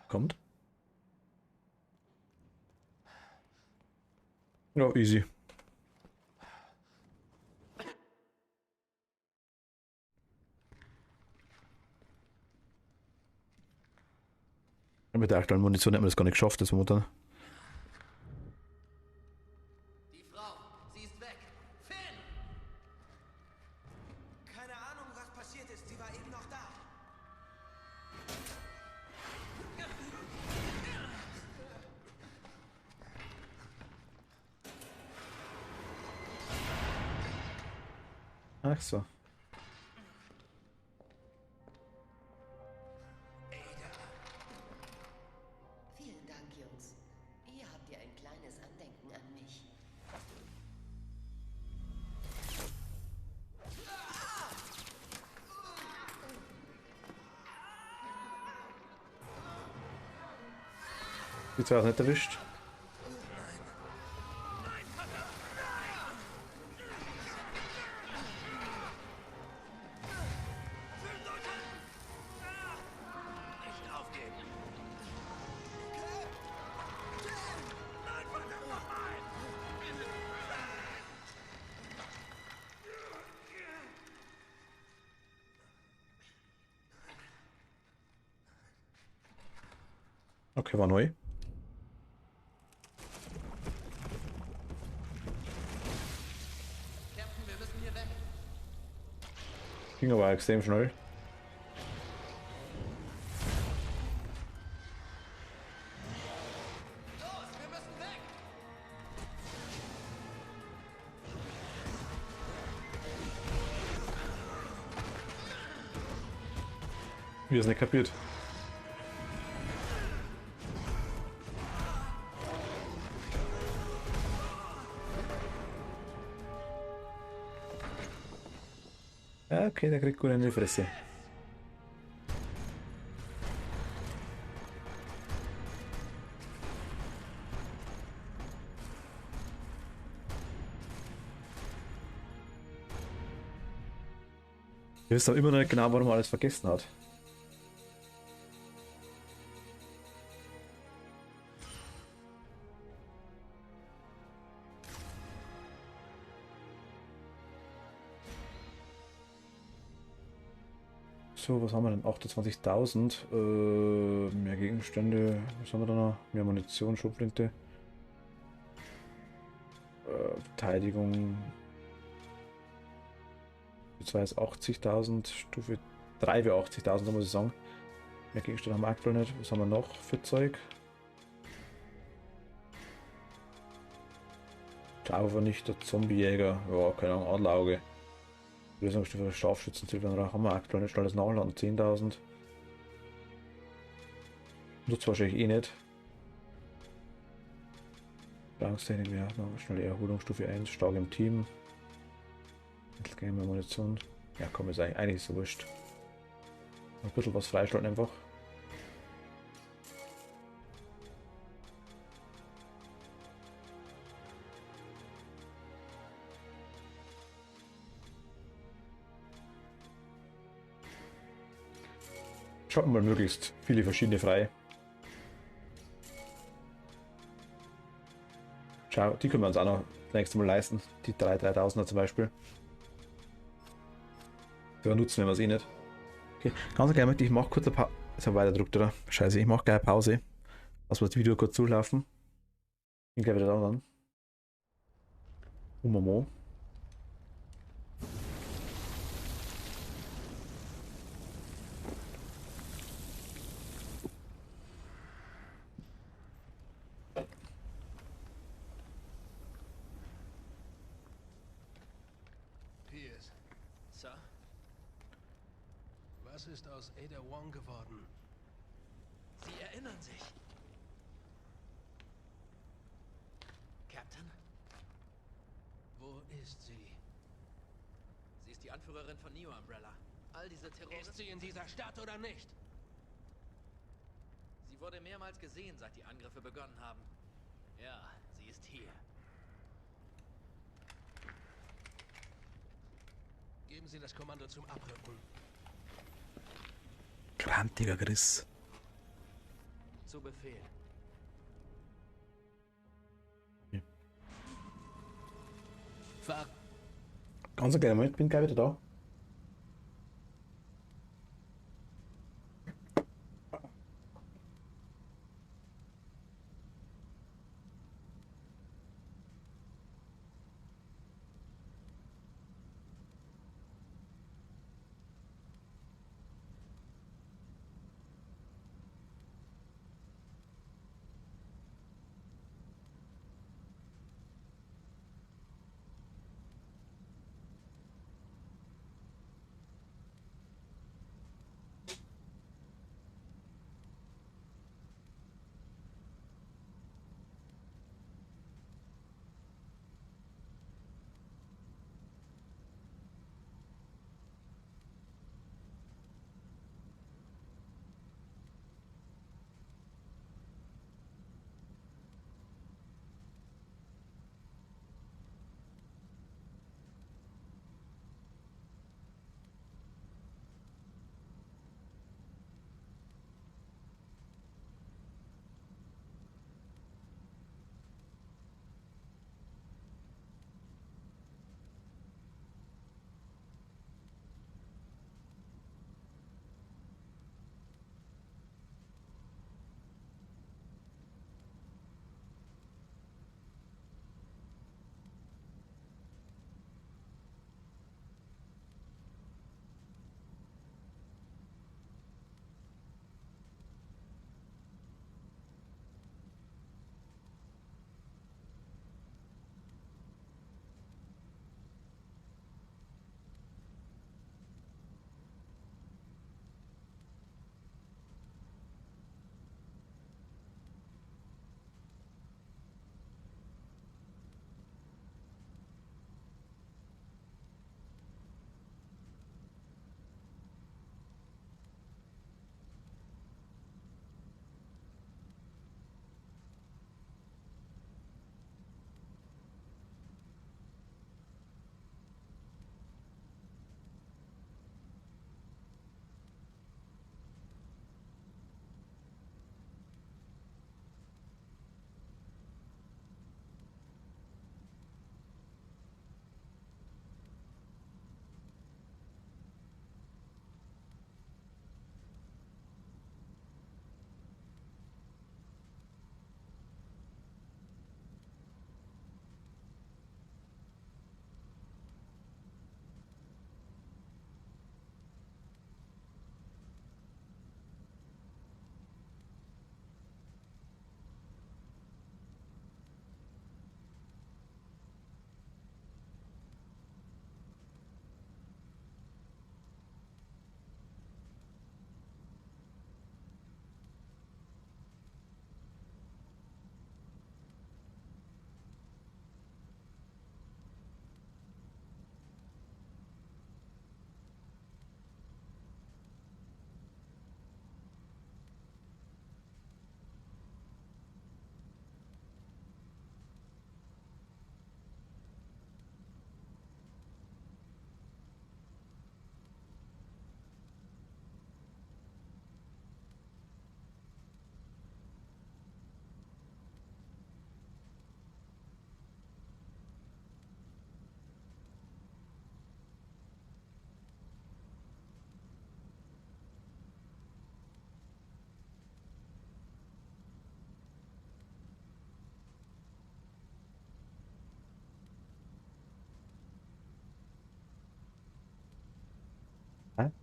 Kommt. Ja, easy. Mit der aktuellen Munition hätten wir das gar nicht geschafft, das momentan. Die Frau, sie ist weg. Finn! Keine Ahnung, was passiert ist. Sie war eben noch da. Ach so. Vielen Dank, Jungs. Hier habt ihr ein kleines Andenken an mich. Die zwei auch nicht erwischt. Okay, war neu. Captain, wir müssen hier weg. Ging aber extrem schnell. Los, wir müssen weg. Wie ist nicht kapiert. Ja, okay, der kriegt gut in die Fresse. Wir wissen aber immer noch nicht genau, warum er alles vergessen hat. So, was haben wir denn? 28.000. Mehr Gegenstände. Was haben wir da noch? Mehr Munition, Schrotflinte. Verteidigung. Stufe 2 ist 80.000. Stufe 3 wäre 80.000, muss ich sagen. Mehr Gegenstände haben wir aktuell nicht. Was haben wir noch für Zeug? Klauvernichter, Zombiejäger. Ja, keine Ahnung, Adlerauge. Lösungsstufe für Scharfschützen, Silbernrauch haben wir aktuell nicht. Schnelles Nachladen 10.000. Nutzt wahrscheinlich eh nicht. Planungstechnik, ja, schnelle Erholung, Stufe 1, stark im Team. Mittelgänge mehr Munition. Ja, komm, ist eigentlich so wurscht. Ein bisschen was freischalten einfach. Schalten mal möglichst viele verschiedene frei. Schau, die können wir uns auch noch das nächste Mal leisten. Die 3000er zum Beispiel. Ja, nutzen wir es eh nicht. Okay, ganz gerne möchte ich mache kurz eine Pause. Jetzt habe ich weiterdruckt, oder? Scheiße, ich mache gleich eine Pause. Lass mal das Video kurz zulaufen. Bin gleich wieder da dann. Momo. Was ist aus Ada Wong geworden? Sie erinnern sich. Captain? Wo ist sie? Sie ist die Anführerin von Neo Umbrella. All diese Terroristen... Ist sie in dieser Stadt oder nicht? Sie wurde mehrmals gesehen, seit die Angriffe begonnen haben. Ja, sie ist hier. Geben Sie das Kommando zum Abrücken. Grantiger Chris. Zu Befehl. Fahr. Ganz kleiner Moment, bin gleich wieder da.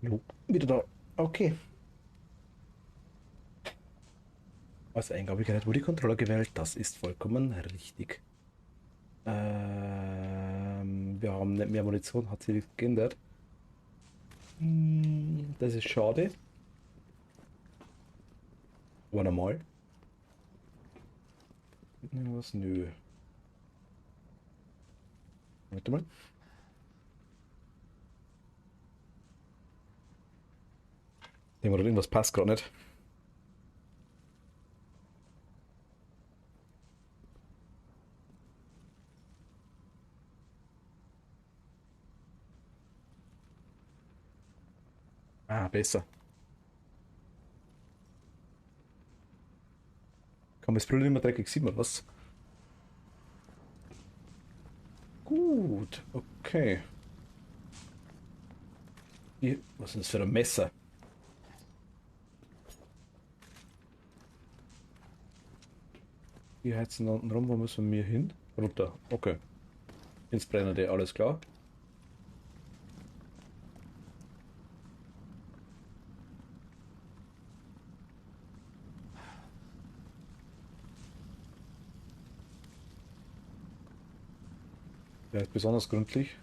Hallo, wieder da. Okay. Als Eingabe gerät wurde die Controller gewählt. Das ist vollkommen richtig. Wir haben nicht mehr Munition, hat sich nichts geändert. Das ist schade. Aber normal. Was? Nö. Warte mal. Irgendwas passt gerade nicht. Ah, besser. Kann man das Brille nicht mehr dreckig sehen, oder was? Gut, okay. Hier, was ist das für ein Messer? Die heizen da unten rum, wo müssen wir hin? Runter, okay. Ins Brennende, alles klar. Der ist besonders gründlich.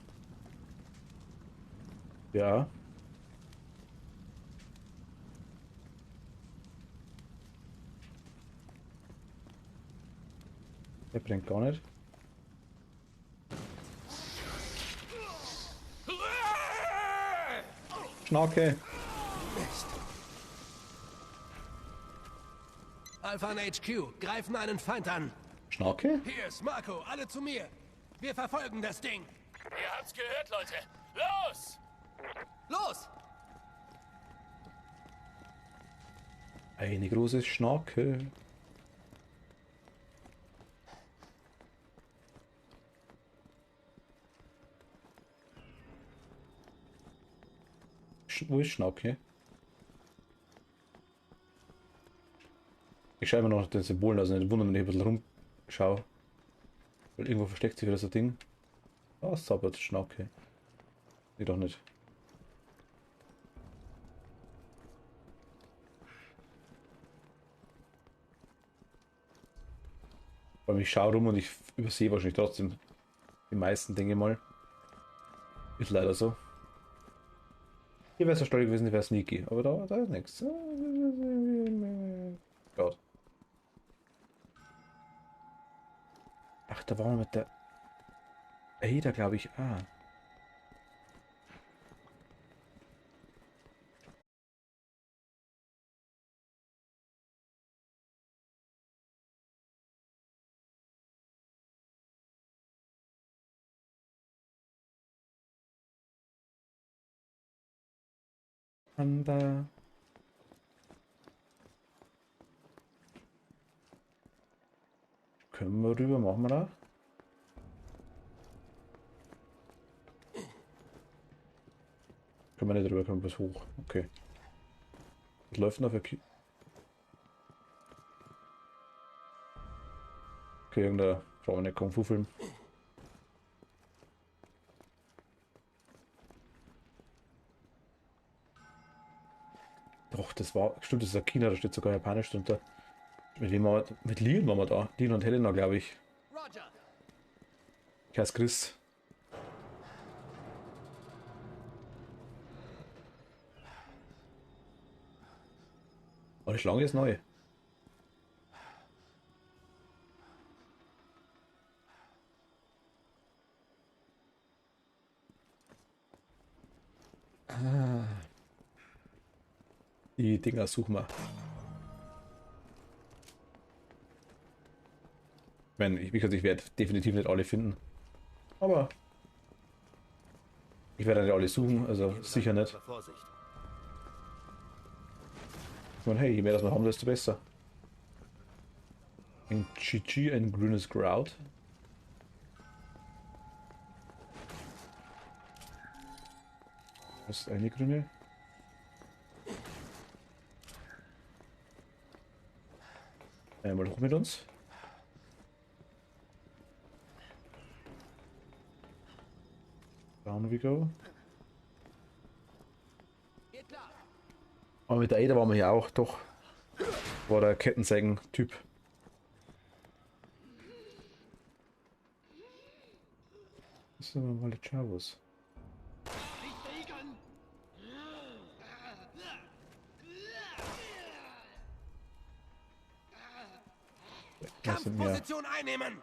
Ja. Der brennt gar nicht. Schnauke. Alpha und HQ, greifen einen Feind an. Schnauke? Pierce, Marco, alle zu mir. Wir verfolgen das Ding. Ihr habt's gehört, Leute. Los! Los! Eine große Schnauke. Wo ist Schnauke? Ich schaue immer noch nach den Symbolen, also nicht wundern, wenn ich ein bisschen rumschaue. Weil irgendwo versteckt sich wieder so ein Ding. Ah, es zaubert Schnauke. Nee, doch nicht. Weil ich schaue rum und ich übersehe wahrscheinlich trotzdem die meisten Dinge mal. Ist leider so. Hier wäre es ja stolz gewesen, die wäre sneaky. Aber da ist nichts. Gott. Ach, da waren wir mit der Ada, glaube ich. Ah. Panda. Können wir rüber, machen wir da? Können wir nicht rüber, können wir bis hoch. Okay. Was läuft denn da für Okay, irgendein brauchen wir nicht Kung-Fu-Film. Doch, das war. Stimmt, das ist ein China, da steht sogar Japanisch drunter. Mit wem war mit Leon waren wir da. Leon und Helena, glaube ich. Ich heiße Chris. Oh, die Schlange ist neu. Ah. Die Dinger suchen wir. Wie gesagt, ich werde definitiv nicht alle finden. Aber ich werde nicht alle suchen, also sicher nicht. Ich meine, hey, je mehr das wir haben, desto besser. Ein GG, ein grünes Grout. Das ist eine grüne. Einmal hoch mit uns. Down we go. Aber mit der Ada waren wir ja auch, doch. War der Kettensägen-Typ. Das sind mal die Chavos. Position einnehmen!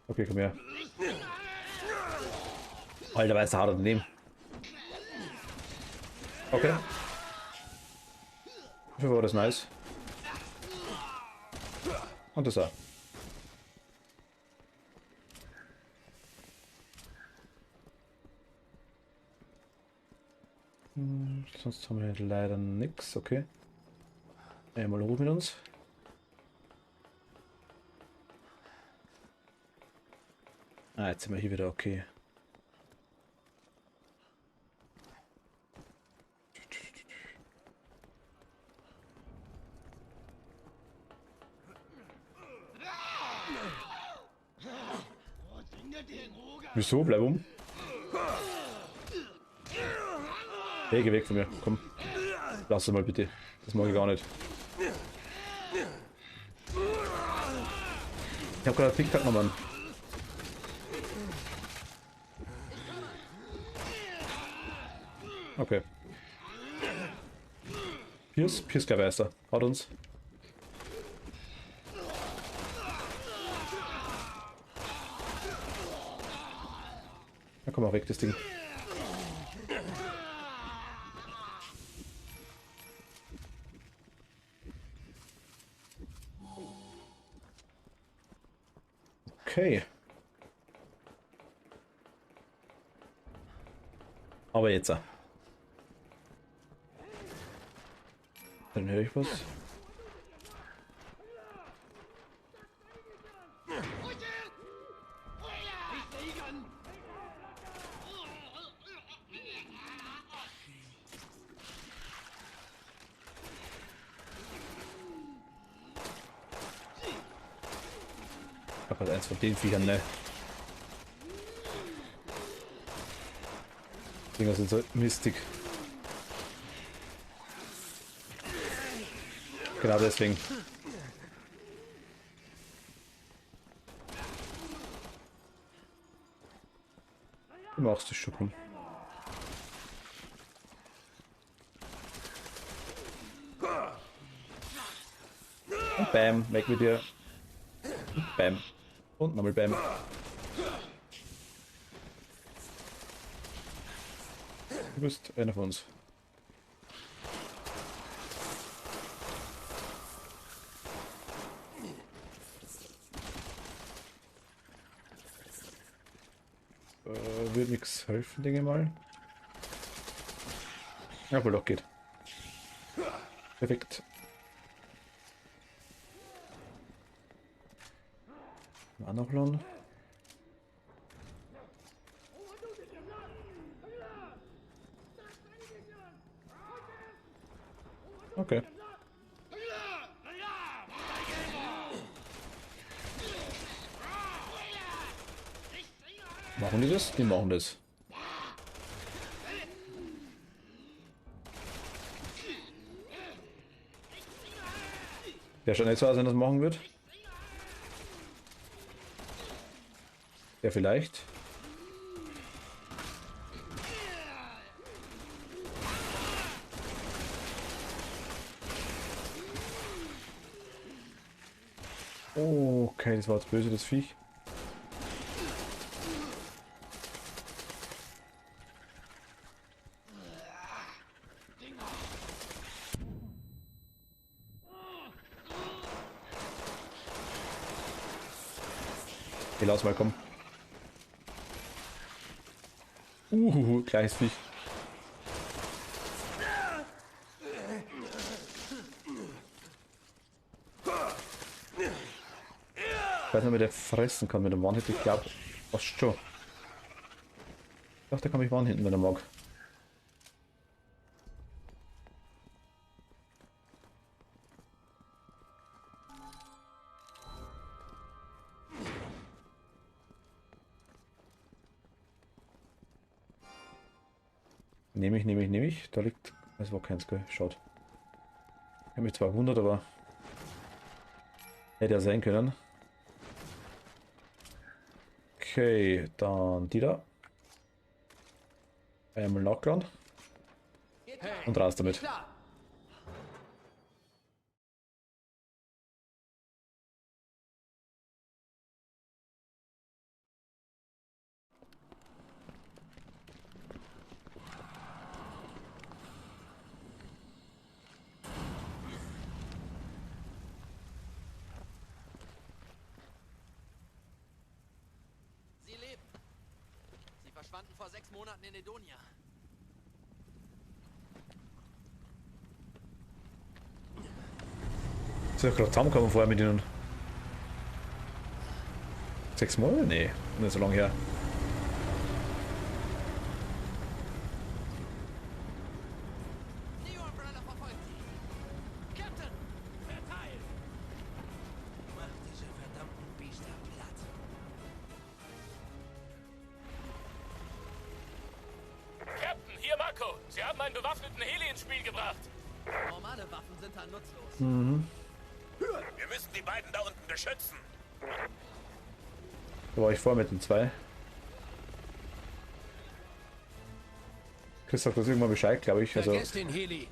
Okay, komm her. Alter, war ist hart daneben. Okay. Dafür war das nice. Und das auch. Sonst haben wir leider nichts, okay. Einmal hoch mit uns. Ah, jetzt sind wir hier wieder okay. Wieso? Bleib um. Hey, geh weg von mir. Komm. Lass es mal bitte. Das mag ich gar nicht. Ich hab gerade einen TikTok nochmal. Okay. Pierce Geister. Haut uns. Na komm mal weg, das Ding. Okay. Aber jetzt. Dann höre ich was. Ich hab halt eins von den Viechern, ne? Die Dinger sind so mistig. Genau deswegen. Du machst es schon, komm. Und bam, weg mit dir. Und bam. Und nochmal bam. Du bist einer von uns. Wird nichts helfen, denke ich mal. Ja, wohl doch geht. Perfekt. Anachlon. Okay. Machen die das? Die machen das. Der schon nicht so aus, wenn das machen wird. Ja, vielleicht. Okay, das war jetzt böse, das Viech. Okay, lass mal kommen. Kleines Viech. Ich weiß nicht, ob der fressen kann mit dem One-Hit. Ich glaube, was schon. Ich dachte, der kann mich One-Hitten, wenn er mag. Nehme ich. Da liegt. Es war keins, gell? Schaut. Ich habe mich zwar gewundert, aber hätte ja sein können. Okay, dann die da. Einmal nachgeladen. Und raus damit. vor 6 Monaten in Edonia. Ist ja gerade zusammengekommen vorher mit ihnen. 6 Mal? Nee, nicht so lange her. Neo Umbrella verfolgt sie. Captain! Verteilt! Mach diese verdammten Biester platt. Captain, hier Marco. Sie haben einen bewaffneten Heli ins Spiel gebracht. Normale Waffen sind da nutzlos. Mhm. Wir müssen die beiden da unten beschützen. Da war ich vor mit den 2. Chris sagt das irgendwann Bescheid, glaube ich. Also, Vergesst den Heli.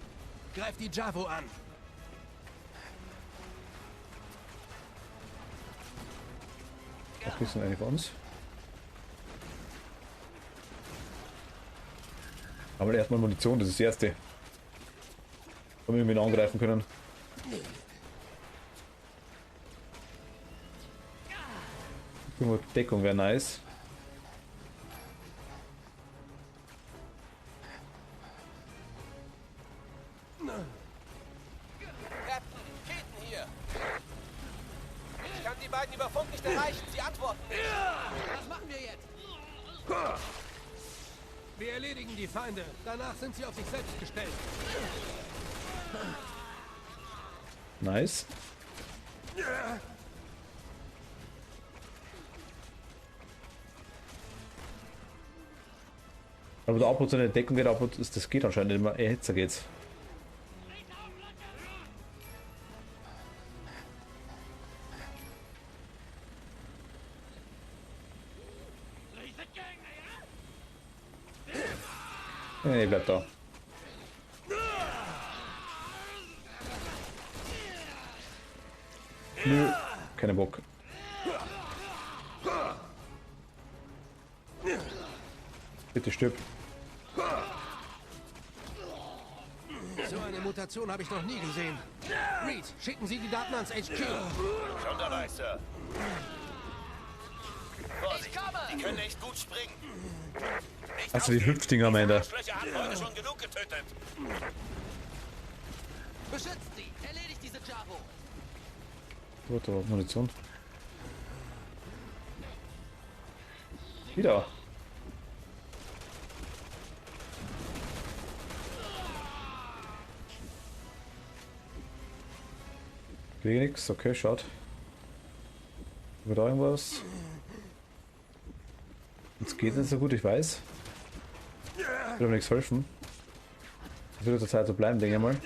Greift die Javo an. die sind eine von uns. Aber erstmal Munition, das ist das erste. Damit wir ihn angreifen können. Irgendwo Deckung wäre nice. Captain, Keaton hier. Ich kann die beiden über Funk nicht erreichen. Sie antworten nicht. Was machen wir jetzt? Wir erledigen die Feinde. Danach sind sie auf sich selbst gestellt. Nice. Aber der Output so eine Deckung geht, Output ist, das geht anscheinend immer. Hitzer geht's. Nee, bleibt da. Nö, keine Bock. Bitte stirb. So eine Mutation habe ich noch nie gesehen. Reed, schicken Sie die Daten ans HQ. Schon dabei, Sir. Vorsicht, die können echt gut springen. Also die Hüpfdinger am Ende. Arschlöcher haben heute schon genug getötet. Beschützt sie! Erledigt diese Javo! Gut, aber Munition. Wieder. Kriege nix, okay, schaut. Wird da irgendwas? Jetzt geht nicht so gut, ich weiß. Wird aber nichts helfen. Es wird zur Zeit so bleiben, denke ich mal.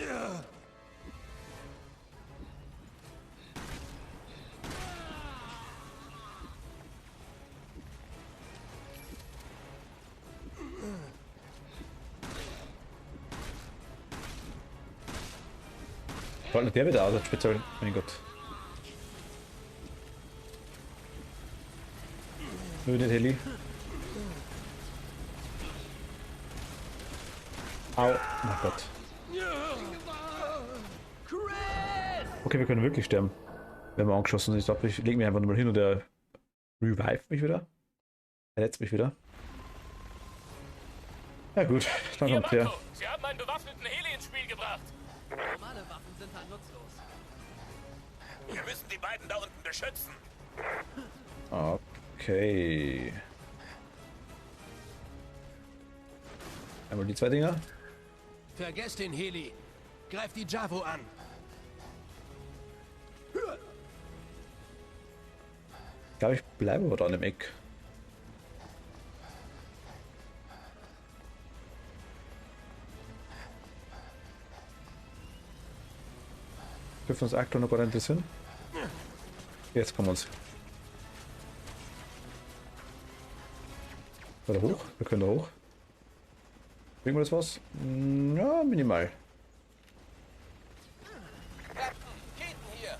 Vor allem der wieder aus, speziell. Mein Gott. Nur nicht Heli. Au, mein Gott. Okay, wir können wirklich sterben. Wenn wir angeschossen sind. Ich glaube, ich lege mich einfach nur mal hin und der revive mich wieder. Verletzt mich wieder. Ja gut, dann kommt der. Sie haben einen bewaffneten Heli ins Spiel gebracht. Normale Waffen sind da nutzlos. Wir müssen die beiden da unten beschützen. Okay. Einmal die 2 Dinger. Vergesst den Heli. Greift die Javo an. Ich glaube, ich bleibe aber da an dem Eck. Dürfen uns aktuell noch gar nicht interessieren. Jetzt kommen wir uns. Oder hoch? Wir können da hoch. Kriegen wir das was? Ja, minimal. Captain, Keaton hier.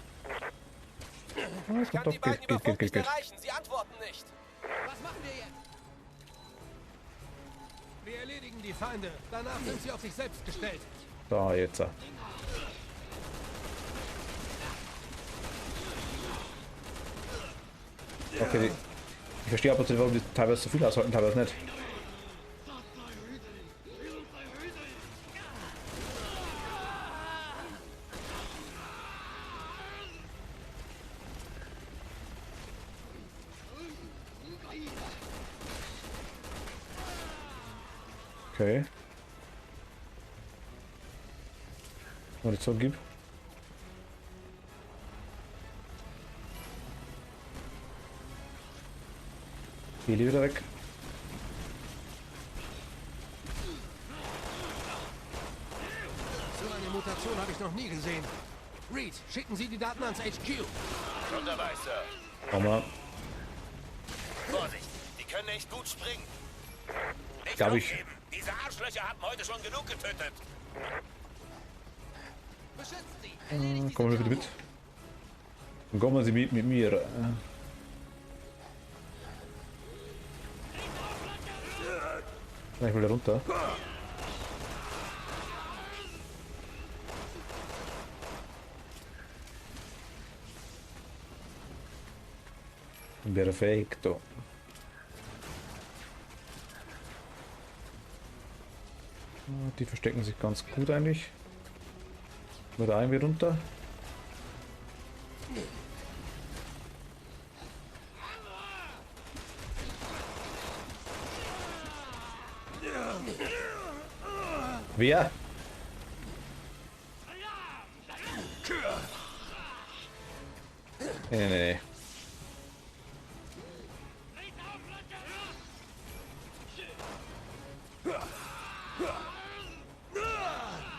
Ah, Ich kann doch, die beiden über Funk nicht geht. erreichen. Sie antworten nicht. Was machen wir jetzt? Wir erledigen die Feinde. Danach sind sie auf sich selbst gestellt. Da, jetzt. Okay, ich verstehe aber, warum die teilweise so viel aushalten, teilweise nicht. Okay. Munition gib. Heli wieder weg. So eine Mutation habe ich noch nie gesehen. Reed, schicken Sie die Daten ans HQ. Schon dabei, Sir. Komm mal. Vorsicht, die können echt gut springen. Nicht Glaub ich. aufgeben. Diese Arschlöcher haben heute schon genug getötet. Kommen wir bitte mit. Dann kommen Sie mit mir. Ich will da runter. Perfekto. Die verstecken sich ganz gut eigentlich. Nur da irgendwie runter. Wer? Nee.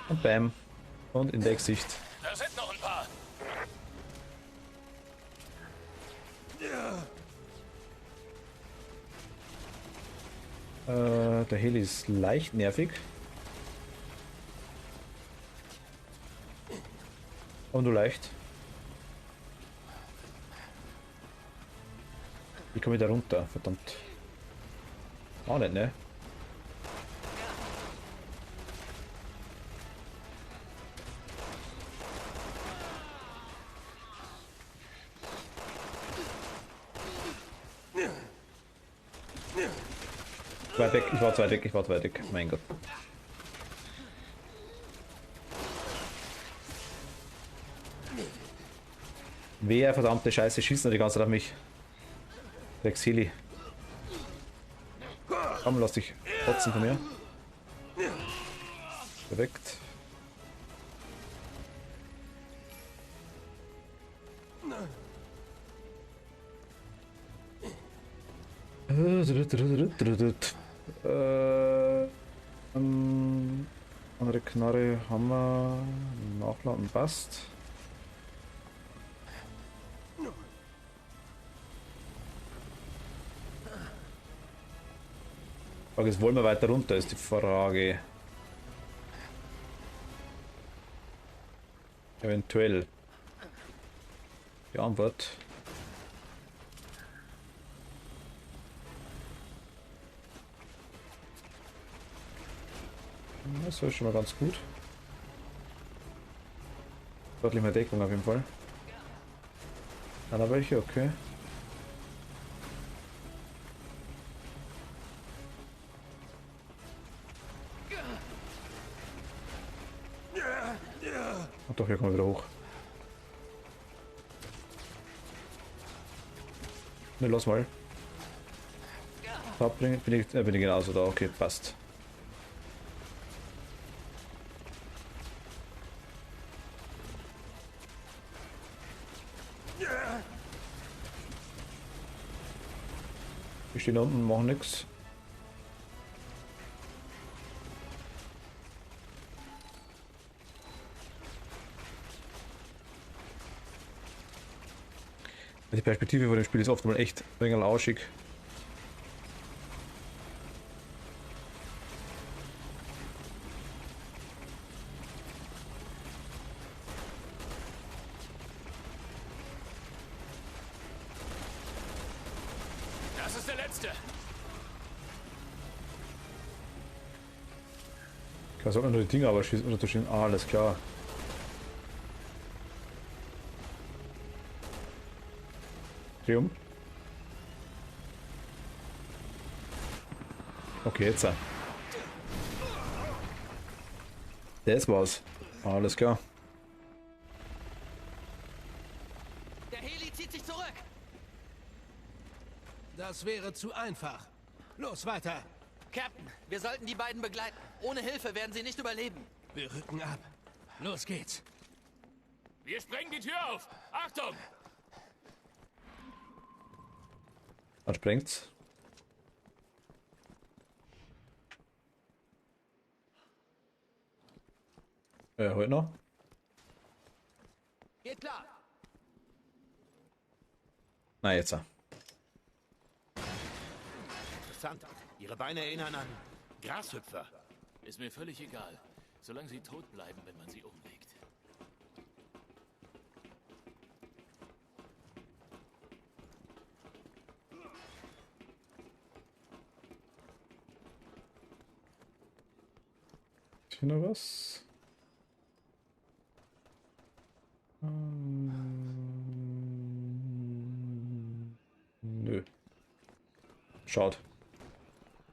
Und bam. Und in der Gesicht. Da sind noch ein paar. Der Heli ist leicht nervig. Und du leicht. Wie komme ich da runter? Verdammt. Auch nicht, ne? Weit weg, ich war zu weit weg, mein Gott. Wer verdammte Scheiße schießt noch die ganze Zeit auf mich? Rexili. Komm, lass dich kotzen von mir. Perfekt. Andere Knarre haben wir. Nachladen passt. Frage ist, wollen wir weiter runter, ist die Frage. Eventuell. Die Antwort. Das ist schon mal ganz gut. Deutlich mehr Deckung auf jeden Fall. Dann aber welche, okay. Und doch, hier kommen wir wieder hoch. Ne, los mal. Bin ich genauso da, okay, passt. Die stehen da unten, machen nichts. Die Perspektive von dem Spiel ist oft mal echt ein wenig lauschig. Das ist der letzte. Kann sollten nur die Dinger aber schießen oder schießen. Ah, alles klar. Um. Okay, jetzt. Das war's. Alles klar. Der Heli zieht sich zurück. Das wäre zu einfach. Los, weiter. Captain, wir sollten die beiden begleiten. Ohne Hilfe werden sie nicht überleben. Wir rücken ab. Los geht's. Wir sprengen die Tür auf. Achtung! Was sprengt's? Heute noch? Geht klar. Na jetzt. Interessant. Ihre Beine erinnern an Grashüpfer. Ist mir völlig egal, solange sie tot bleiben, wenn man sie umlegt. Ist hier noch was? Nö. Schaut.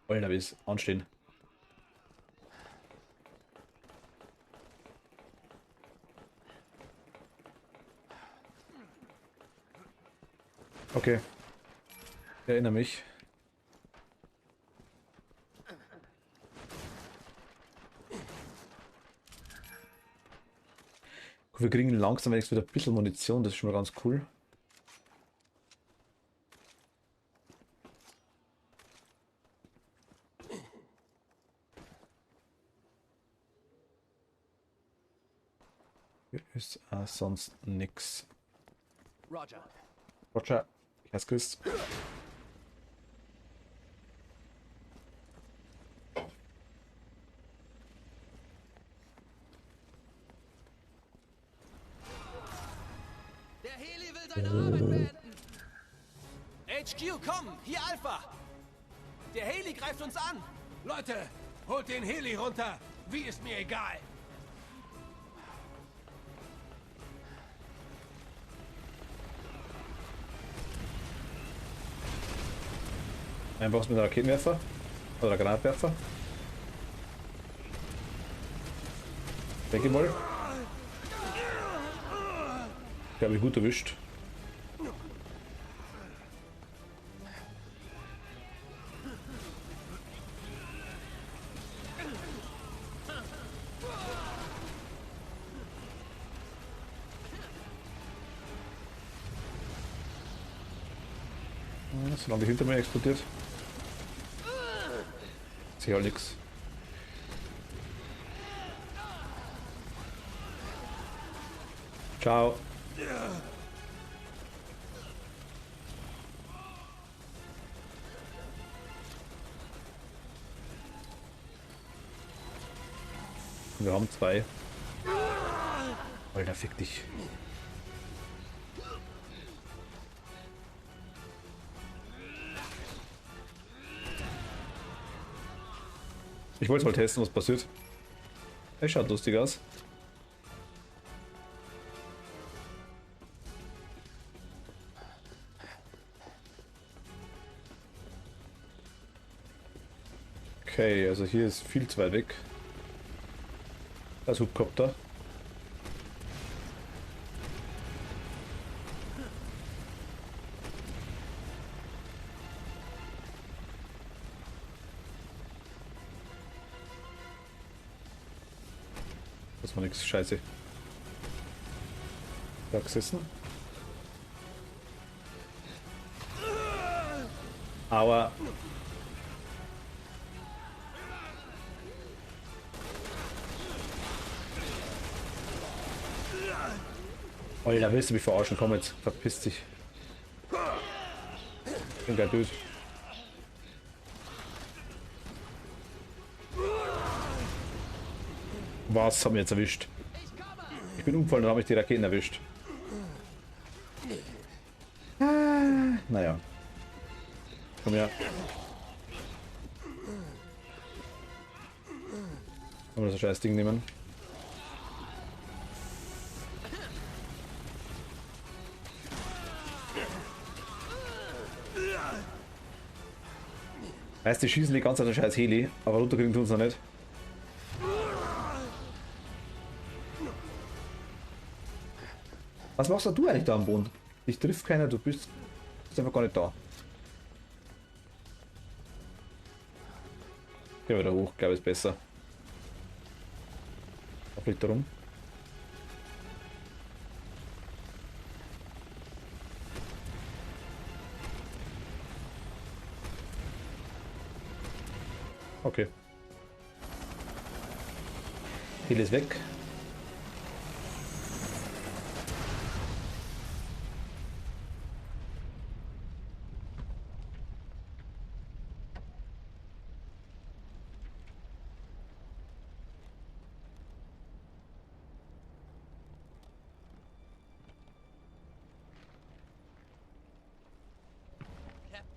Wollen da bis anstehen. Okay. Ich erinnere mich. Wir kriegen langsam wenigstens wieder ein bisschen Munition, das ist schon mal ganz cool. Hier ist sonst nix. Roger. Roger, ich heiße Chris. Der Heli will seine Arbeit beenden. HQ, komm! Hier Alpha! Der Heli greift uns an! Leute, holt den Heli runter. Wie ist mir egal. Einfach mit einem Raketenwerfer oder Granatwerfer. Denke mal. Ich habe mich gut erwischt. Solange die hinter mir explodiert. Ich sehe halt nichts. Ciao. Wir haben zwei. Alter, fick dich. Ich wollte mal testen, was passiert. Es schaut lustig aus. Okay, also hier ist viel zu weit weg. Das Hubkopter. Das war nix, scheiße. Da gesessen. Aber Alter, willst du mich verarschen? Komm jetzt, verpiss dich. Ich bin gleich durch. Was haben wir jetzt erwischt? Ich bin umgefallen und habe mich die Raketen erwischt. Naja. Komm her. Kann man das scheiß Ding nehmen? Heißt, die schießen die ganze Zeit den scheiß Heli, aber runterkriegen tun sie noch nicht. Was machst du eigentlich da am Boden? Dich trifft keiner, du bist einfach gar nicht da. Geh wieder hoch, glaube ich, ist besser. Da fliegt er rum. Okay. Heal ist weg.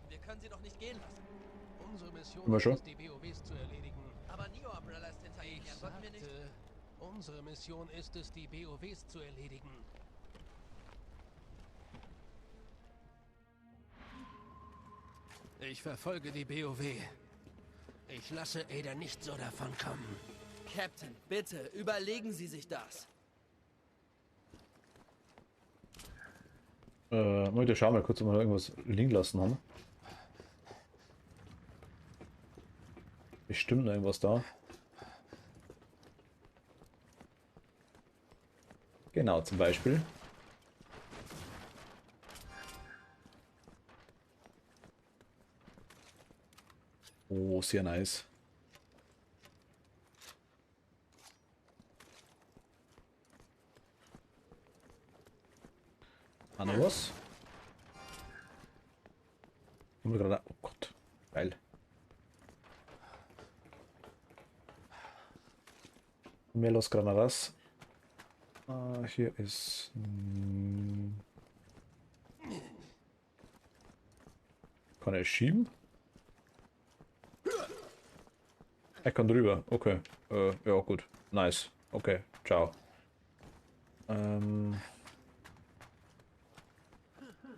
Wir können sie doch nicht gehen lassen. Unsere Mission Immer schon. ist es, die BOWs zu erledigen. Aber Neo Umbrella ist hinter ihnen. Ich Sollten wir nicht... sagte, unsere Mission ist es, die BOWs zu erledigen. Ich verfolge die BOW. Ich lasse Ada nicht so davonkommen. Captain, bitte, überlegen Sie sich das. Leute, schauen wir kurz, ob wir noch irgendwas liegen lassen haben. Bestimmt noch irgendwas da. Genau, zum Beispiel. Oh, sehr nice. Noch was? Haben wir gerade... Oh Gott, geil. Mehr Los Granadas. Hier ist... Kann er schieben? Er kann drüber. Okay. Ja, gut. Nice. Okay. Ciao.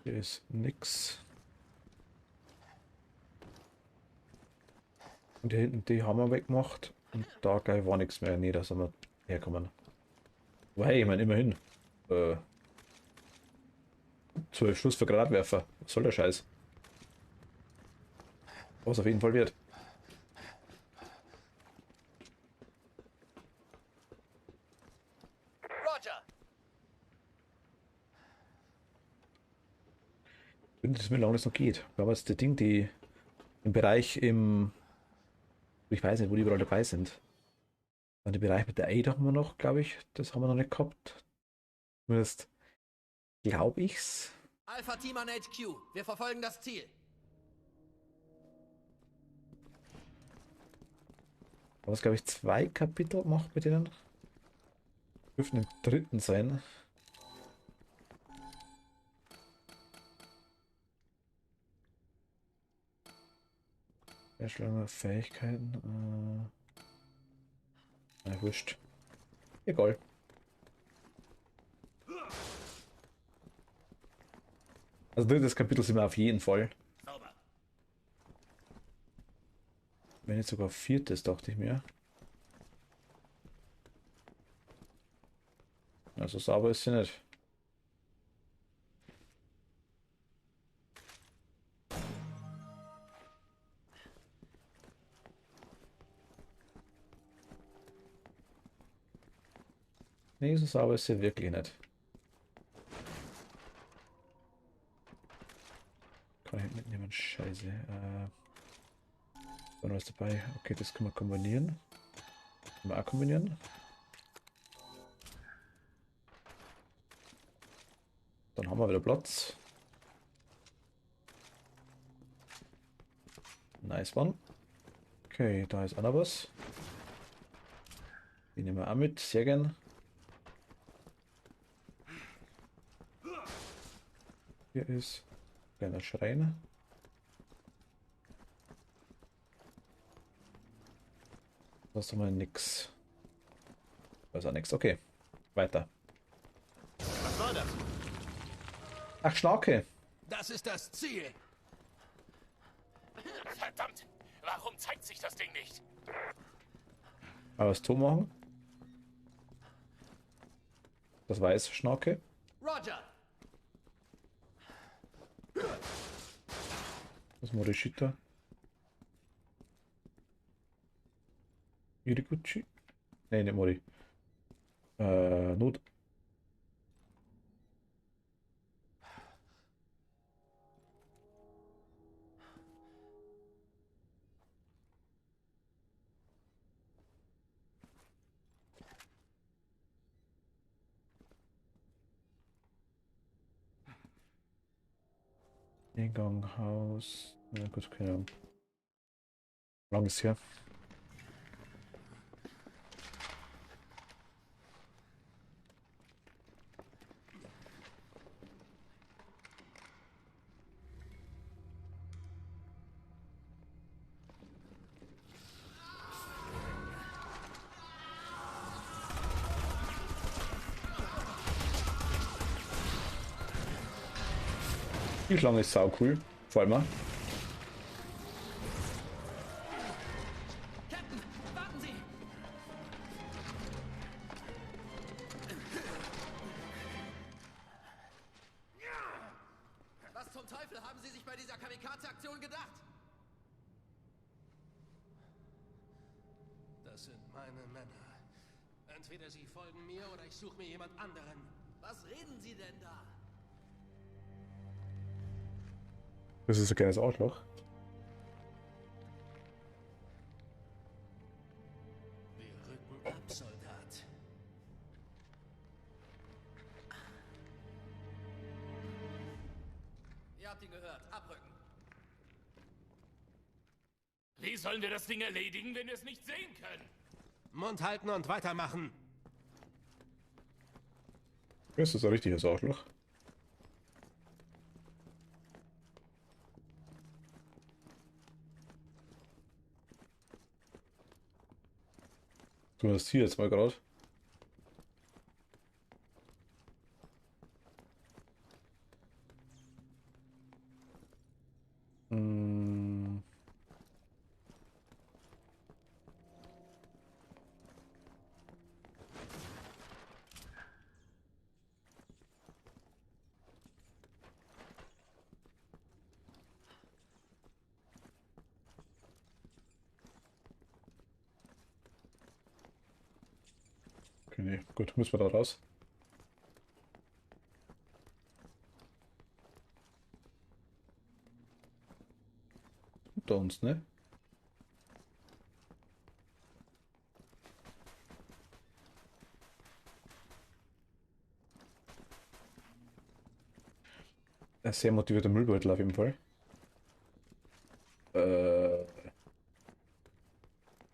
Hier ist nix. Und hier hinten die haben wir weggemacht. Und da geil war nichts mehr. Nee, da sind wir herkommen. Aber hey, ich meine, immerhin. 12 Schuss für Gradwerfer. Was soll der Scheiß? Was auf jeden Fall wird. Roger! Das mir lange das noch geht. Wir haben jetzt das Ding, die im Bereich ich weiß nicht, wo die überall dabei sind. Dann den Bereich mit der Ada haben wir noch, glaube ich. Das haben wir noch nicht gehabt. Zumindest glaube ich's. Alpha Team an HQ. Wir verfolgen das Ziel. Aber es glaube ich 2 Kapitel macht mit denen. Dürfen im 3. sein. Erstellung Fähigkeiten. Na, wurscht. Egal. Also 3. Kapitel sind wir auf jeden Fall. Wenn nicht sogar 4. dachte ich mir. Also sauber ist sie nicht. Nee, so sauber ist sie wirklich nicht. Kann ich mitnehmen? Scheiße. War noch was dabei? Okay, das können wir kombinieren. Können wir auch kombinieren. Dann haben wir wieder Platz. Nice one. Okay, da ist auch noch was. Die nehmen wir auch mit. Sehr gern. Hier ist ein kleiner Schrein. Das ist mal nix. Da ist auch nix. Okay, weiter. Was war das? Ach, Schnauke. Das ist das Ziel. Verdammt! Warum zeigt sich das Ding nicht? Aber das Tor machen. Das weiß Schnauke. Roger! Das Morishita. Iriguchi? Nee, nicht Mori. Not. Eingang, Haus. Ja, gut, keine Ahnung. Lang ist her. Die Schlange ist sau cool. Vor allem. Captain, warten Sie! Was zum Teufel haben Sie sich bei dieser Kamikaze-Aktion gedacht? Das sind meine Männer. Entweder sie folgen mir oder ich suche mir jemand anderen. Was reden Sie denn da? Das ist ein kleines Arschloch. Wir rücken ab, Soldat. Ihr habt ihn gehört. Abrücken. Wie sollen wir das Ding erledigen, wenn wir es nicht sehen können? Mund halten und weitermachen. Das ist ein richtiges Arschloch. Du hast hier jetzt mal gerade. Okay, nee. Gut, müssen wir da raus. Unter uns, ne? Ein sehr motivierter Müllbeutel auf jeden Fall.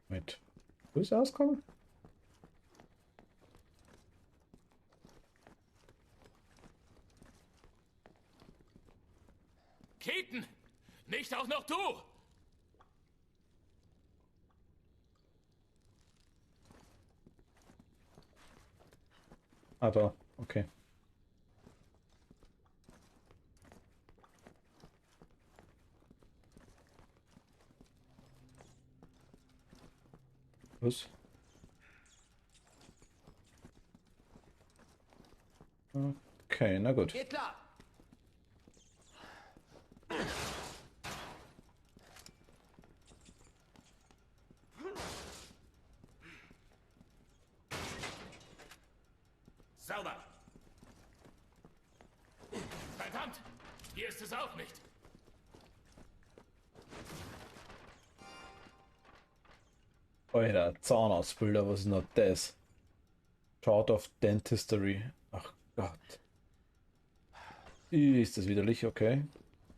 Moment. Wo ist er ausgekommen? Keaton! Nicht auch noch du! Ah, da. Okay. Was? Okay, na gut. Geht klar! Sauber! Verdammt! Hier ist es auch nicht! Alter, Zahnarztbilder, was ist denn das? Chart of Dentistry. Ach Gott. Ist das widerlich, okay.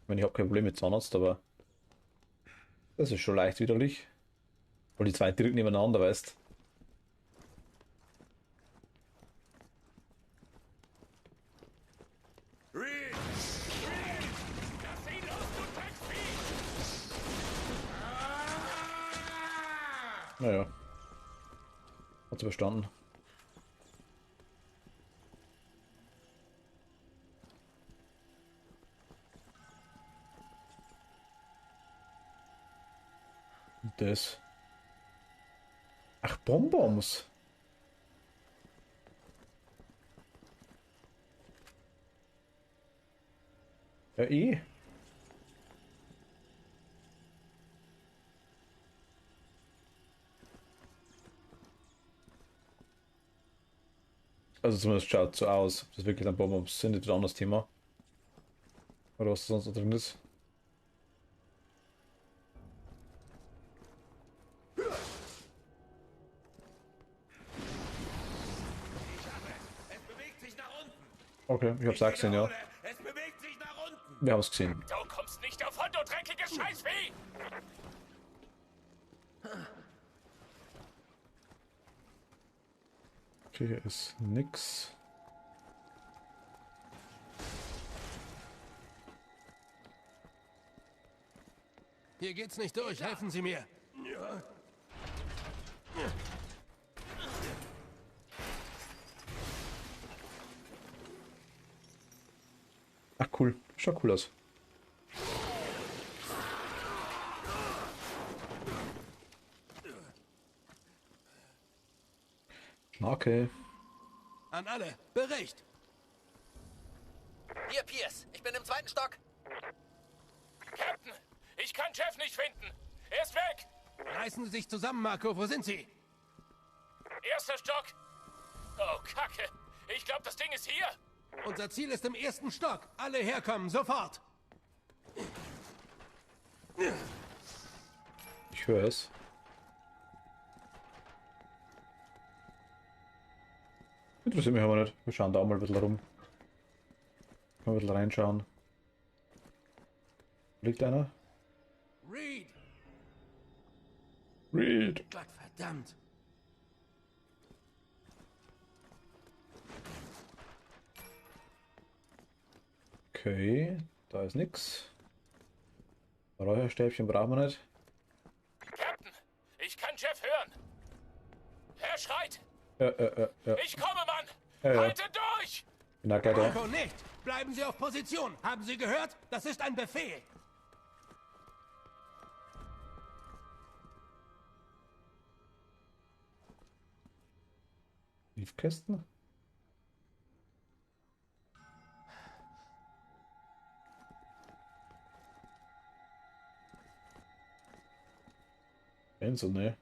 Ich meine, ich habe kein Problem mit Zahnarzt, aber das ist schon leicht widerlich. Weil die zwei direkt nebeneinander, weißt. Naja. Hat sie verstanden. Das. Ach, Bonbons. Ja, eh. Also zumindest schaut so aus. Ob das wirklich ein Bombenbombs sind, ist ein anderes Thema. Oder was sonst da drin ist. Okay, ich hab's auch gesehen, ja. Es bewegt sich nach unten. Wir haben's gesehen. Du kommst nicht davon, du dreckiges Scheißvieh! Okay, hier ist nix. Hier geht's nicht durch. Helfen Sie mir. Ach cool, schaut cool aus. Schnarke. An alle, Bericht. Hier, Pierce. Ich bin im 2. Stock. Captain, ich kann Jeff nicht finden. Er ist weg. Reißen Sie sich zusammen, Marco. Wo sind Sie? 1. Stock. Oh, Kacke. Ich glaube, das Ding ist hier. Unser Ziel ist im 1. Stock. Alle herkommen, sofort. Ich höre es. Interessiert mich aber nicht. Wir schauen da auch mal ein bisschen rum. Mal ein bisschen reinschauen. Liegt einer? Reed! Reed! Gottverdammt! Okay, da ist nix. Räucherstäbchen brauchen wir nicht. Captain, ich kann Jeff hören. Er schreit. Ja. Ich komme, Mann! Ja. Haltet durch! Na klar, da. Marco, nicht! Bleiben Sie auf Position! Haben Sie gehört? Das ist ein Befehl! Briefkästen? Enzo, ne?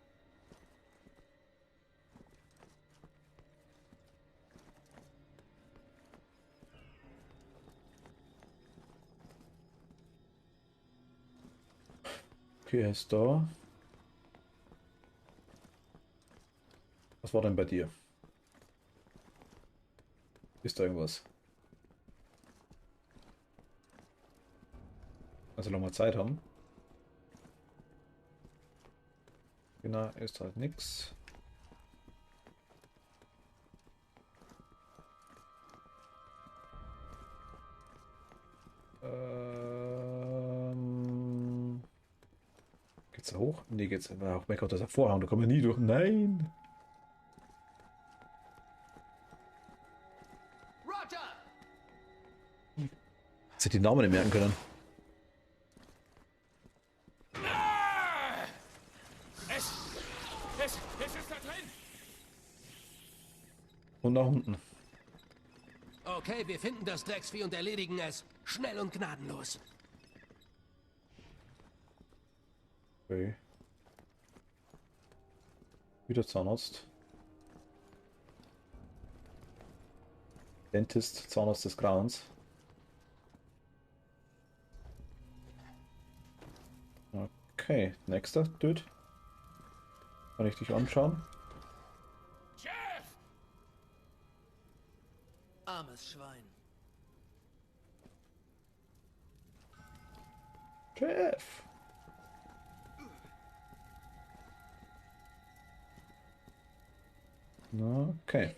Okay, er ist da. Was war denn bei dir? Ist da irgendwas? Also noch mal Zeit haben. Genau, ist halt nix. Geht's da hoch? Nee, geht's. Oh mein Gott, das ist ein Vorhang, da kommen wir nie durch. Nein! Hätte die Namen nicht merken können. Es ist da drin! Und nach unten. Okay, wir finden das Drecksvieh und erledigen es. Schnell und gnadenlos. Okay. Wieder Zahnarzt. Dentist, Zahnarzt des Grauens. Okay, nächster, Dude. Kann ich dich anschauen? Jeff! Armes Schwein. Jeff! Okay.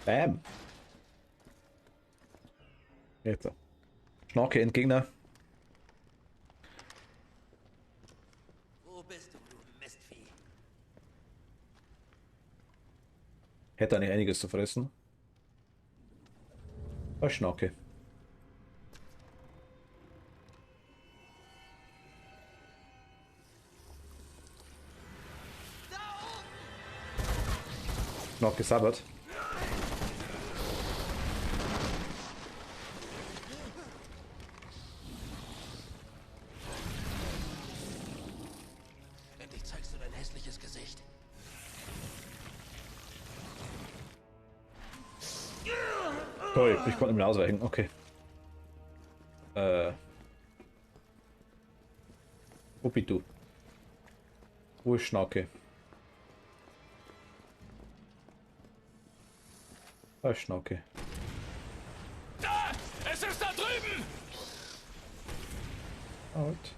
Bam! Jetzt. Schnarke, Endgegner. Wo bist du, du Mistvieh? Hätte eigentlich einiges zu fressen. Was Schnarke. Noch gesabbert. Endlich zeigst du dein hässliches Gesicht. Toll, ich konnte nicht mehr ausweichen. Okay. Wo bist du? Wo ist Schnauke? Da ist Schnauke. Da! Es ist da drüben! Halt.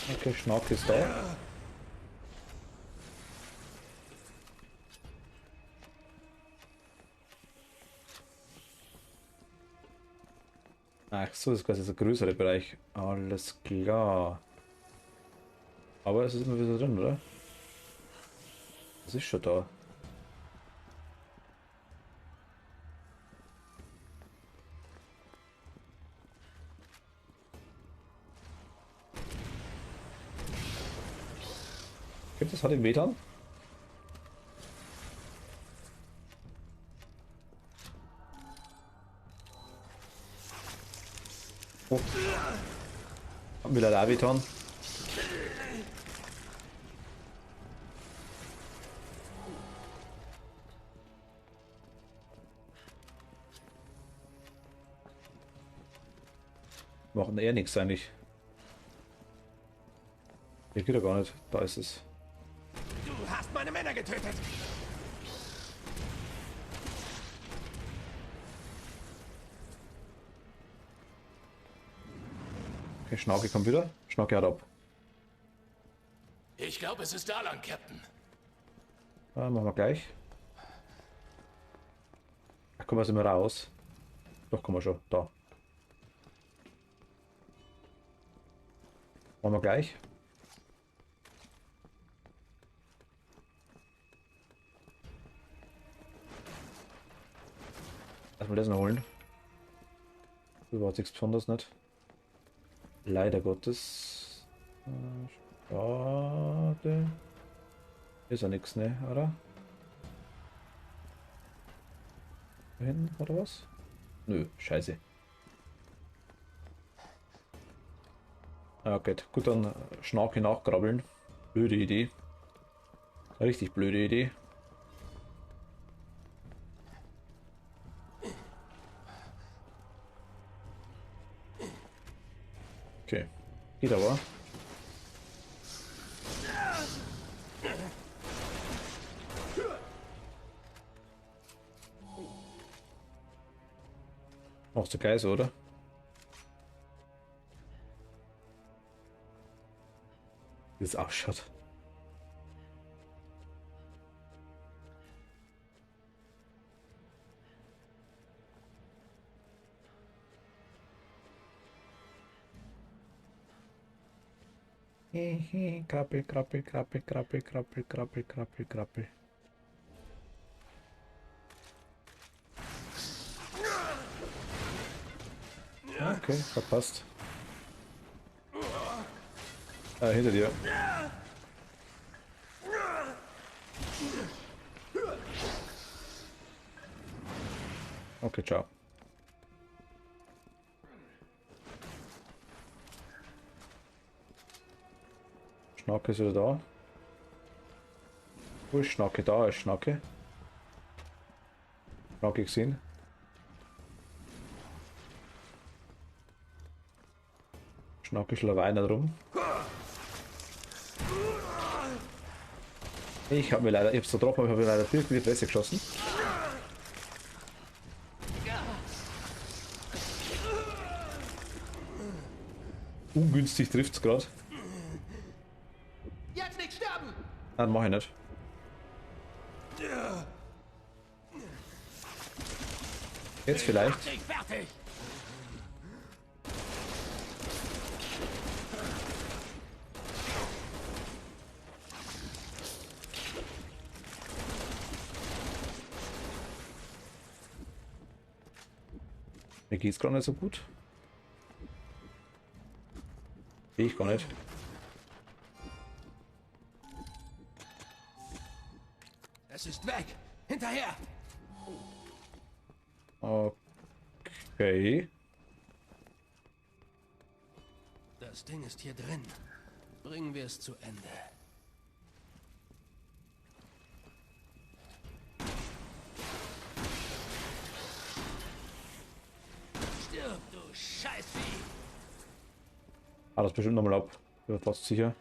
Okay, Schnauke ist da. Ach so, das ist quasi so ein größerer Bereich. Alles klar. Aber es ist immer wieder drin, oder? Das ist schon da. Gibt es halt den Metern? Oh. Haben wir leider auch getan. Machen eher nichts eigentlich. Hier geht er gar nicht. Da ist es. Du hast meine Männer getötet! Okay, Schnauke kommt wieder. Schnauke hat ab. Ich glaube, es ist da lang, Captain. Ja, machen wir gleich. Da kommen wir jetzt immer raus. Doch, kommen wir schon. Da. Machen wir gleich. Lass mal das noch holen. Du warst nichts Besonderes nicht. Leider Gottes. Schade. Ist ja nichts, ne, oder? Hin oder was? Nö, scheiße. Okay, gut, dann Schnauke nachgrabbeln. Blöde Idee. Richtig blöde Idee. Okay, geht aber. Auch der Geist, oder? Wie es ausschaut. Krabbel, krabbel, krabbel, krabbel, krabbel, krabbel, krabbel, krabbel. Okay, verpasst. Hinter dir. Okay, ciao. Schnauke ist wieder da. Wo ist Schnauke? Da ist Schnauke. Schnauke gesehen. Schnauke schlaweiner rum. Ich habe mir leider, ich hab's so drauf, aber ich habe mir leider viel in die Fresse geschossen. Ungünstig trifft's gerade. Jetzt nicht sterben! Nein, mach ich nicht. Jetzt vielleicht. Fertig! Mir geht's gar nicht so gut. Sehe ich gar nicht. Es ist weg! Hinterher! Okay. Das Ding ist hier drin. Bringen wir es zu Ende. Ah, das bestimmt nochmal ab. Ich bin fast sicher.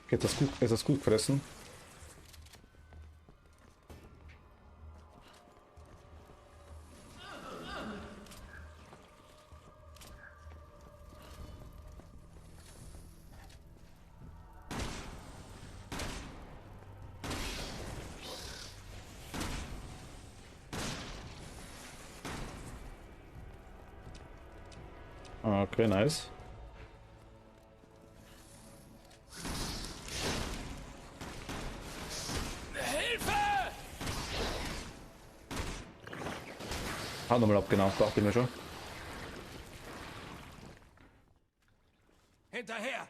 Geht das gut? Ist das gut gefressen? Okay, nice. Hilfe! Hat nochmal ab, genau, dachte ich mir schon. Hinterher!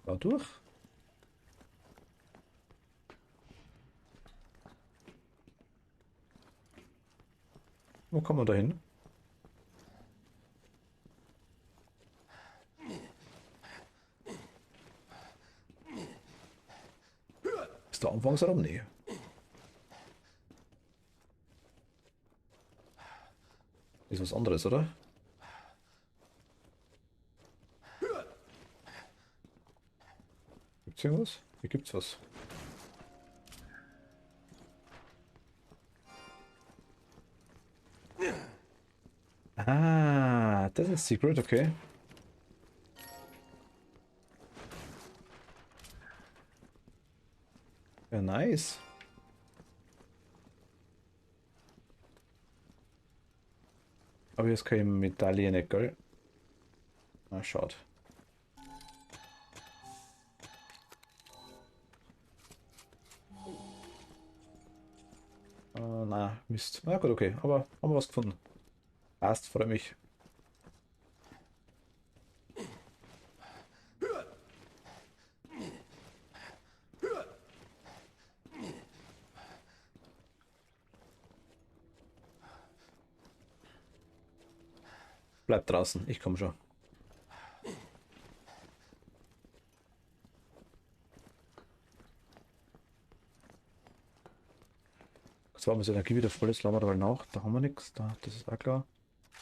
Da durch. Wo kommen wir da hin? Ist der Anfangsraum? Nee. Ist was anderes, oder? Gibt's irgendwas? Hier gibt's was. Ah, das ist Secret, okay. Ja, nice. Aber hier ist keine Medaille, nicht, gell? Ah, schade. Na, Mist. Na gut, okay. Aber haben wir was gefunden. Passt, freue mich. Bleib draußen, ich komme schon. Jetzt war unsere Energie wieder voll, jetzt laden wir dabei nach. Da haben wir nichts, da, das ist auch klar.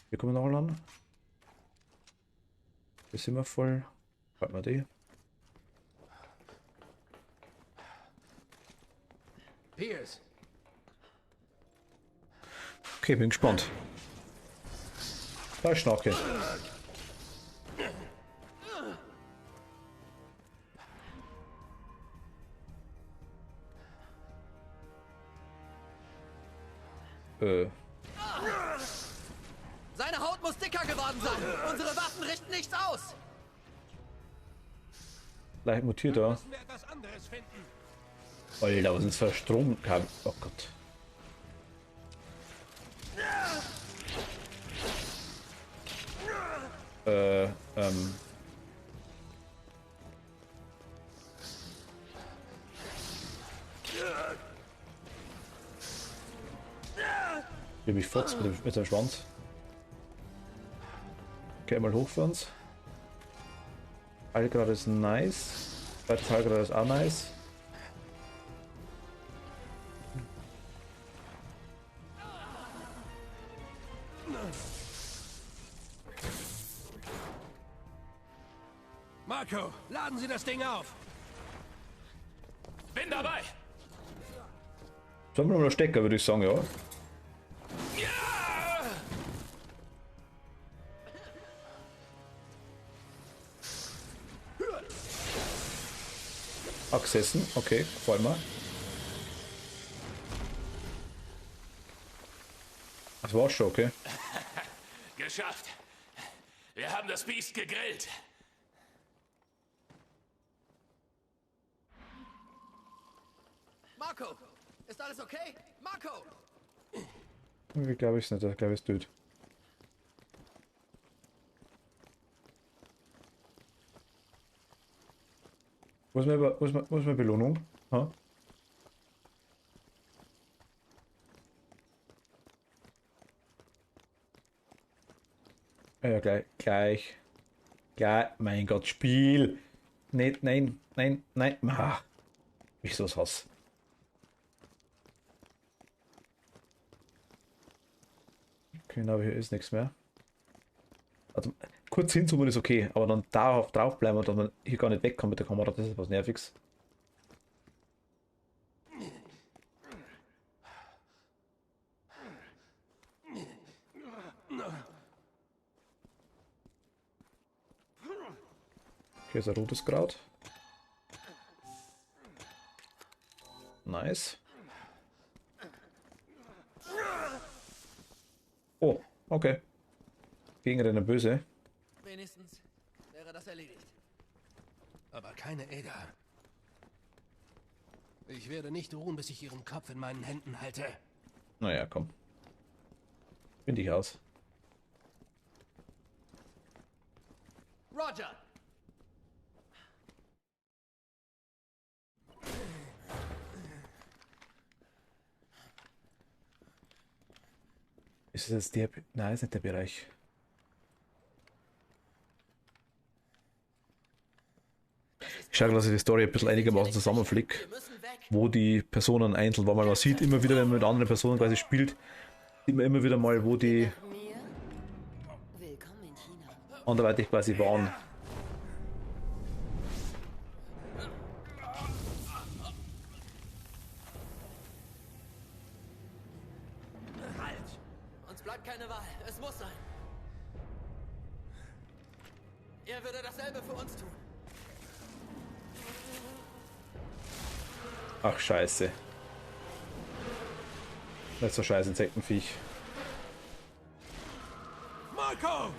Hier kommen wir noch an. Hier sind wir voll. Halten wir die. Pierce. Okay, bin gespannt. Da ist Schnauke. Seine Haut muss dicker geworden sein. Unsere Waffen richten nichts aus. Leicht mutiert da. Alter, was ist für Stromkabel? Oh Gott. Ich hab mich furzt mit dem Schwanz. Okay, mal hoch für uns. Heilgrad ist nice. Zweites Heilgrad ist auch nice. Marco, laden Sie das Ding auf. Bin dabei. Sollen wir noch Stecker, würde ich sagen, ja. Ja! Accesssen, okay, gefällt mir. Das war's schon, okay. Geschafft. Wir haben das Biest gegrillt. Marco, ist alles okay? Marco! Irgendwie glaube ich es nicht, ich glaube es tut. Wo ist meine Belohnung? Ha? Ja, gleich. Mein Gott, Spiel! Nicht, nein. Ah. Ich so's hasse. Okay, aber hier ist nichts mehr. Also kurz hinzoomen ist okay, aber dann darauf drauf bleiben und dann hier gar nicht wegkommen mit der Kamera, das ist was Nerviges. Hier ist ein rotes Kraut. Nice. Oh, okay. Gegenrennen böse. Wenigstens wäre das erledigt. Aber keine Ada. Ich werde nicht ruhen, bis ich ihren Kopf in meinen Händen halte. Naja, komm. Bin dich aus. Roger! Ist das der... Nein, ist nicht der Bereich. Ich schaue, dass ich die Story ein bisschen einigermaßen zusammenflick, wo die Personen einzeln waren. Man sieht immer wieder, wenn man mit anderen Personen quasi spielt, sieht man immer wieder mal, wo die anderweitig quasi waren. Halt! Uns bleibt keine Wahl. Es muss sein. Er würde dasselbe für uns tun. Ach, scheiße. Das ist so scheiß Insektenviech. Marco!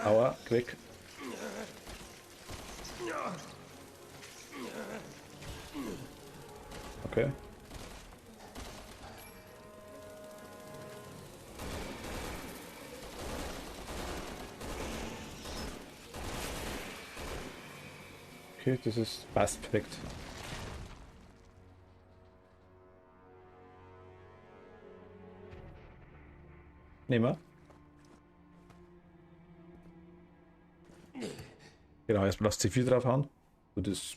Aua, quick. Okay. Okay, das ist passt perfekt. Nehmen wir. Genau, erstmal das C4 draufhauen. So, das.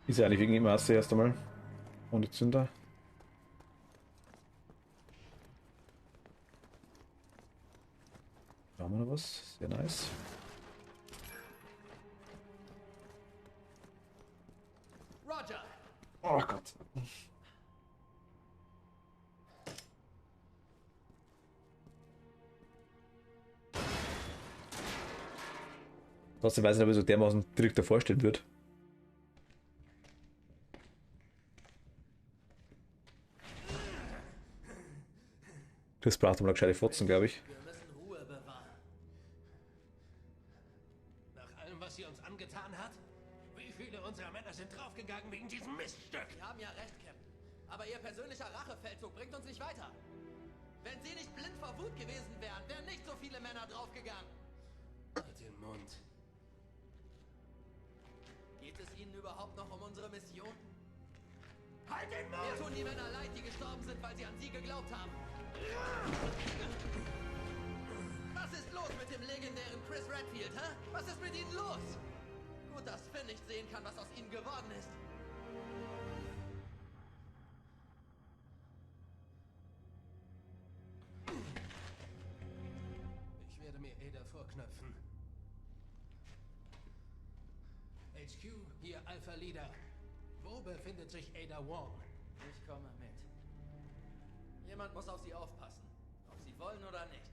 Ist ja eigentlich wegen ihm erst einmal. Ohne Zünder. Da haben wir noch was. Sehr nice. Roger! Oh Gott. Trotzdem weiß ich nicht, ob ich so dermaßen direkt davor stehen wird. Das braucht aber noch gescheite Fotzen, glaube ich. Wir müssen Ruhe bewahren. Nach allem, was sie uns angetan hat? Wie viele unserer Männer sind draufgegangen wegen diesem Miststück? Sie haben ja recht, Captain. Aber Ihr persönlicher Rachefeldzug bringt uns nicht weiter. Wenn Sie nicht blind vor Wut gewesen wären, wären nicht so viele Männer draufgegangen. Halt den Mund. Geht es Ihnen überhaupt noch um unsere Mission? Halt den Mund! Mir tun die Männer leid, die gestorben sind, weil sie an Sie geglaubt haben. Was ist los mit dem legendären Chris Redfield, hä? Was ist mit Ihnen los? Gut, dass Finn nicht sehen kann, was aus Ihnen geworden ist. Ich werde mir Ada vorknöpfen. HQ, hier Alpha Leader. Wo befindet sich Ada Wong? Ich komme mit. Jemand muss auf Sie aufpassen. Ob Sie wollen oder nicht.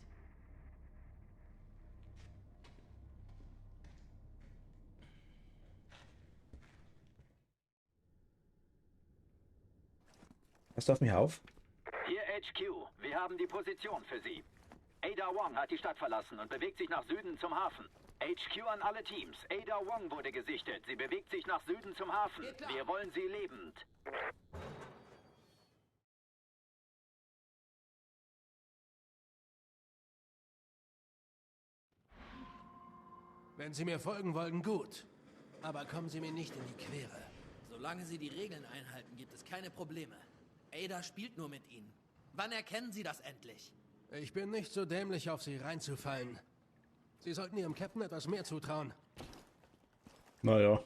Passt auf mich auf. Hier HQ, wir haben die Position für Sie. Ada Wong hat die Stadt verlassen und bewegt sich nach Süden zum Hafen. HQ an alle Teams. Ada Wong wurde gesichtet. Sie bewegt sich nach Süden zum Hafen. Wir wollen sie lebend. Wenn Sie mir folgen wollen, gut. Aber kommen Sie mir nicht in die Quere. Solange Sie die Regeln einhalten, gibt es keine Probleme. Ada spielt nur mit Ihnen. Wann erkennen Sie das endlich? Ich bin nicht so dämlich, auf Sie reinzufallen. Sie sollten Ihrem Captain etwas mehr zutrauen. Naja.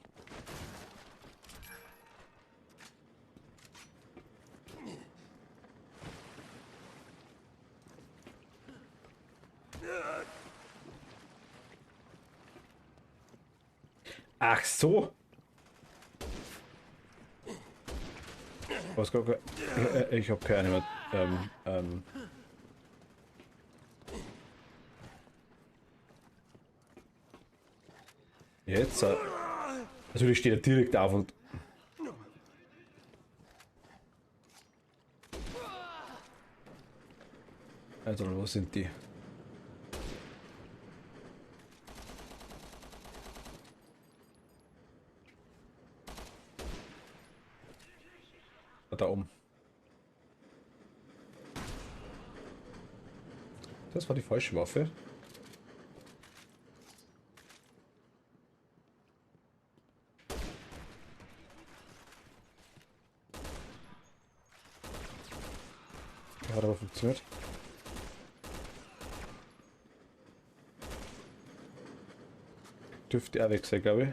Ach so. Was, ich habe keine mehr. Jetzt. Also die steht ja direkt auf und. Also wo sind die? Da oben. Das war die falsche Waffe. Hat aber funktioniert. Dürfte er weg sein, glaube ich.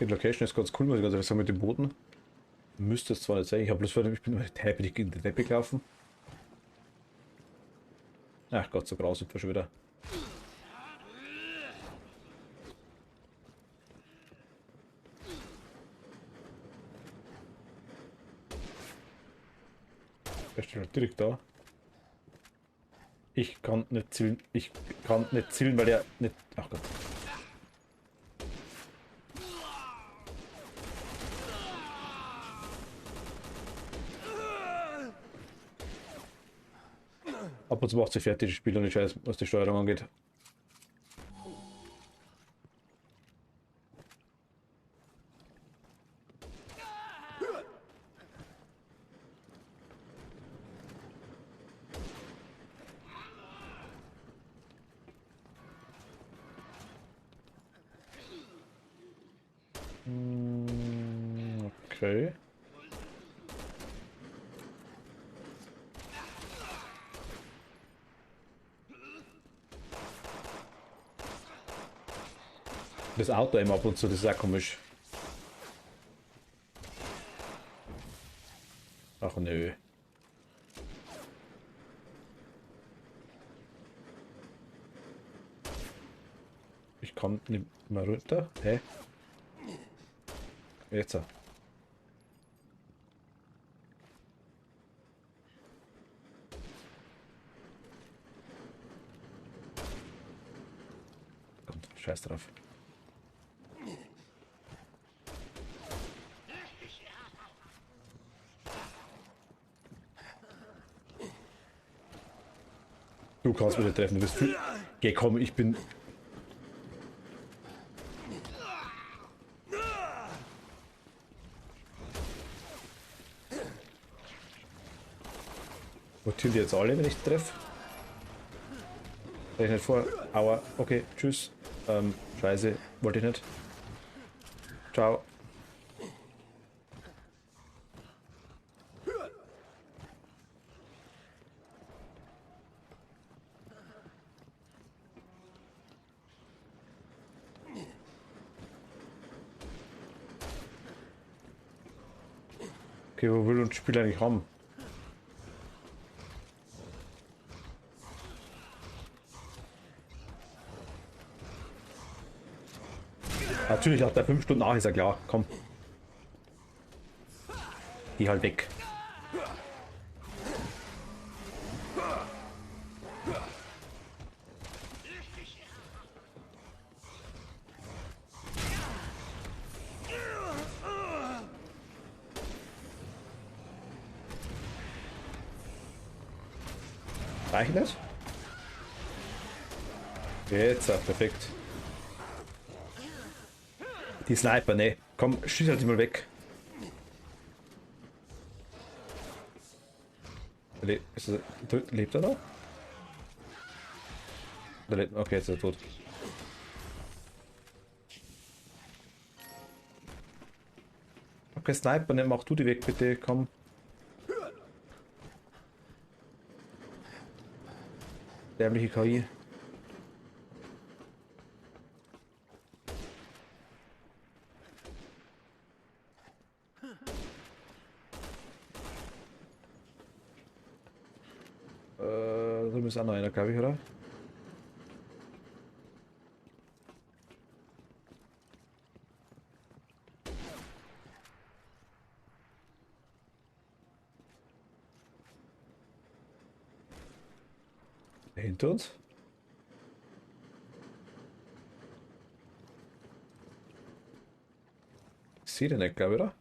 Die Location ist ganz cool, muss ich ganz ehrlich sagen, mit dem Boden. Müsste es zwar nicht sein, ich habe bloß vor dem, ich bin happy in den Teppich gelaufen. Ach Gott, so grausig war schon wieder. Der steht halt direkt da. Ich kann nicht zielen, weil er nicht. Ach Gott. Ab und zu macht sich fertig, das Spiel, und ich weiß, was die Steuerung angeht. Okay. Das Auto immer ab und zu, das ist auch komisch. Ach nö. Ich kann nicht mehr runter. Hä? Jetzt. Komm, scheiß drauf. Du kannst mich nicht treffen, du bist viel. Geh, komm, ich bin. Rotieren die jetzt alle, wenn ich treffe? Ich nicht vor. Aua, okay, tschüss. Scheiße, wollte ich nicht. Ciao. Okay, wo will uns das Spiel eigentlich haben? Natürlich, nach der 5 Stunden nach ist ja klar. Komm. Geh halt weg. Reicht nicht? Jetzt, perfekt. Die Sniper, ne. Komm, schieß halt die mal weg. Lebt er noch? Okay, jetzt ist er tot. Okay, Sniper, nimm auch du die weg, bitte, komm. Dämliche KI. Da ist auch noch einer, glaube ich, oder? Hinter uns? Ich sehe den nicht, glaube ich, oder?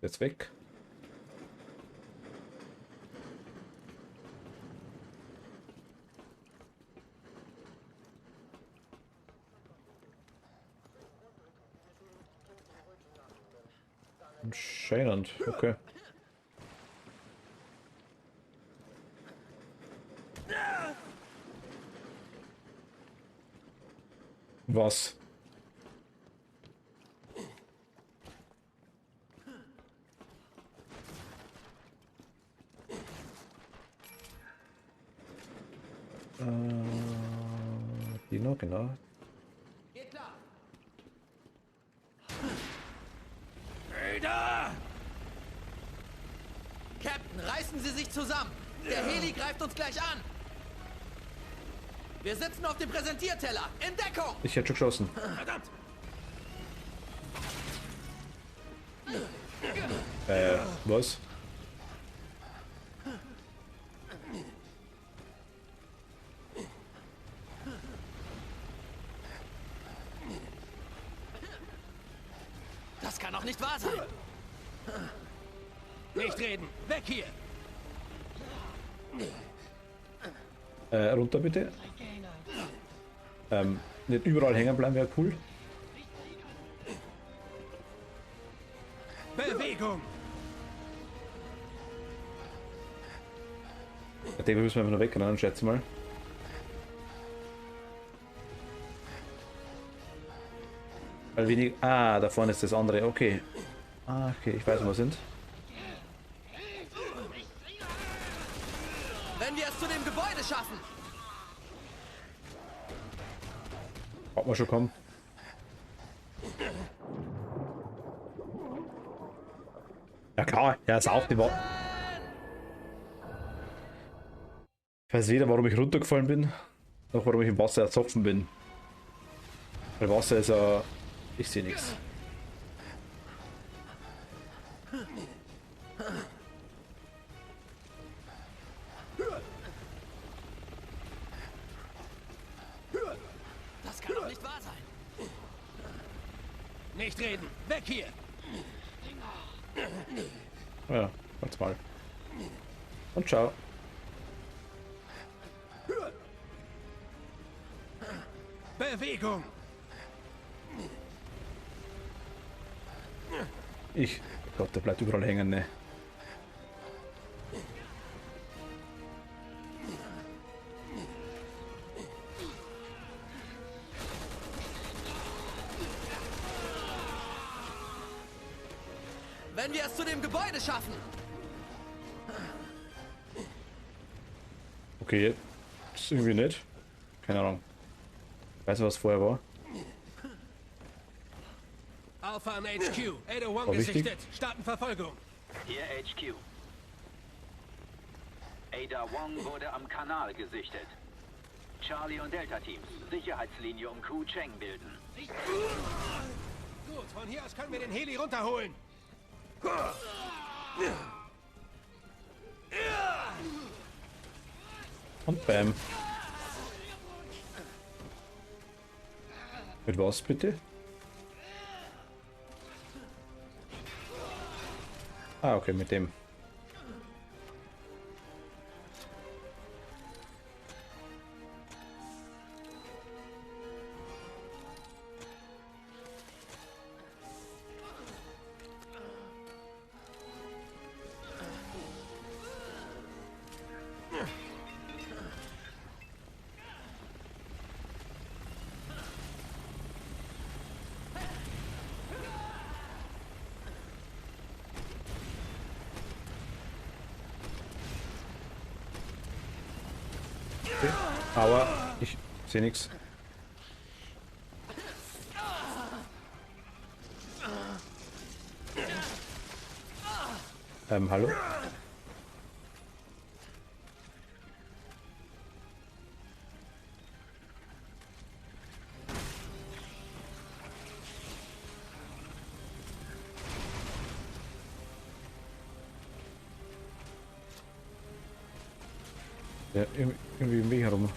Jetzt weg. Anscheinend, okay. Was? Dino, genau. Geht klar. Da! Captain, reißen Sie sich zusammen. Der Heli greift uns gleich an. Wir sitzen auf dem Präsentierteller. In Deckung! Ich hätte schon geschossen. Verdammt! Was? Das kann doch nicht wahr sein. Nicht reden. Weg hier. Runter bitte. Nicht überall hängen bleiben wäre cool. Bewegung. Ich denke, wir müssen einfach noch wegrennen, schätze mal. Weil wenig. Ah, da vorne ist das andere. Okay. Ah, okay, ich weiß, wo wir sind. Wenn wir es zu dem Gebäude schaffen. Ob wir schon kommen. Ja klar, er ist auch die Waffe. Ich weiß weder, warum ich runtergefallen bin, noch warum ich im Wasser erzopfen bin. Weil Wasser ist ja... Ich sehe nichts. Das kann doch nicht wahr sein. Nicht reden. Weg hier. Ja, warte mal. Und ciao. Bewegung. Gott, der bleibt überall hängen, ne? Wenn wir es zu dem Gebäude schaffen. Okay, ist irgendwie nicht. Keine Ahnung. Weißt du, was vorher war? Alpha an HQ. Ada Wong War wichtig. gesichtet. Starten Verfolgung. Hier HQ. Ada Wong wurde am Kanal gesichtet. Charlie und Delta-Teams Sicherheitslinie um Ku Cheng bilden. Gut, von hier aus können wir den Heli runterholen. Und bam. Mit was bitte? Ah, okay, mit dem. Okay. Aber ich sehe nichts. Hallo? Ja, irgendwie im Weg herum.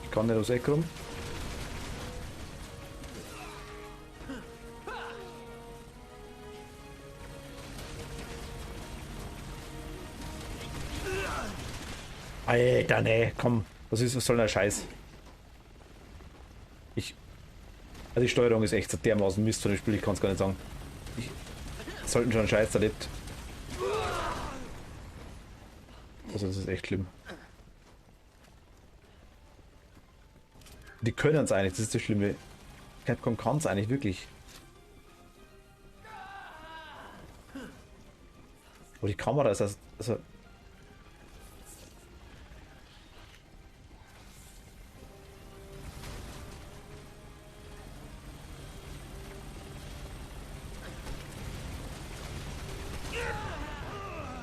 Ich kann nicht aus Eck rum. Alter, nee, komm. Was soll der Scheiß? Also die Steuerung ist echt so dermaßen Mist von dem Spiel, ich kann es gar nicht sagen. Sollten schon Scheiß erlebt. Also das ist echt schlimm. Die können es eigentlich, das ist das Schlimme. Capcom kann es eigentlich wirklich. Aber die Kamera ist also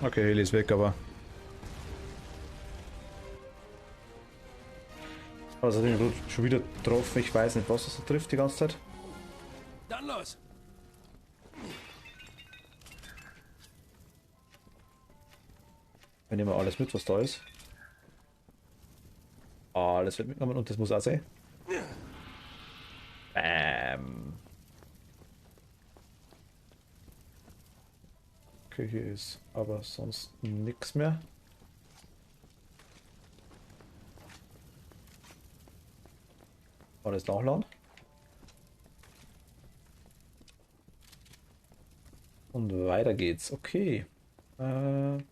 okay, Heli ist weg, aber... Also den schon wieder getroffen, ich weiß nicht, was er so trifft die ganze Zeit. Dann los! Wir nehmen alles mit, was da ist. Alles wird mitgenommen und das muss auch sein. Okay, hier ist aber sonst nichts mehr. Alles nachladen. Und weiter geht's. Okay.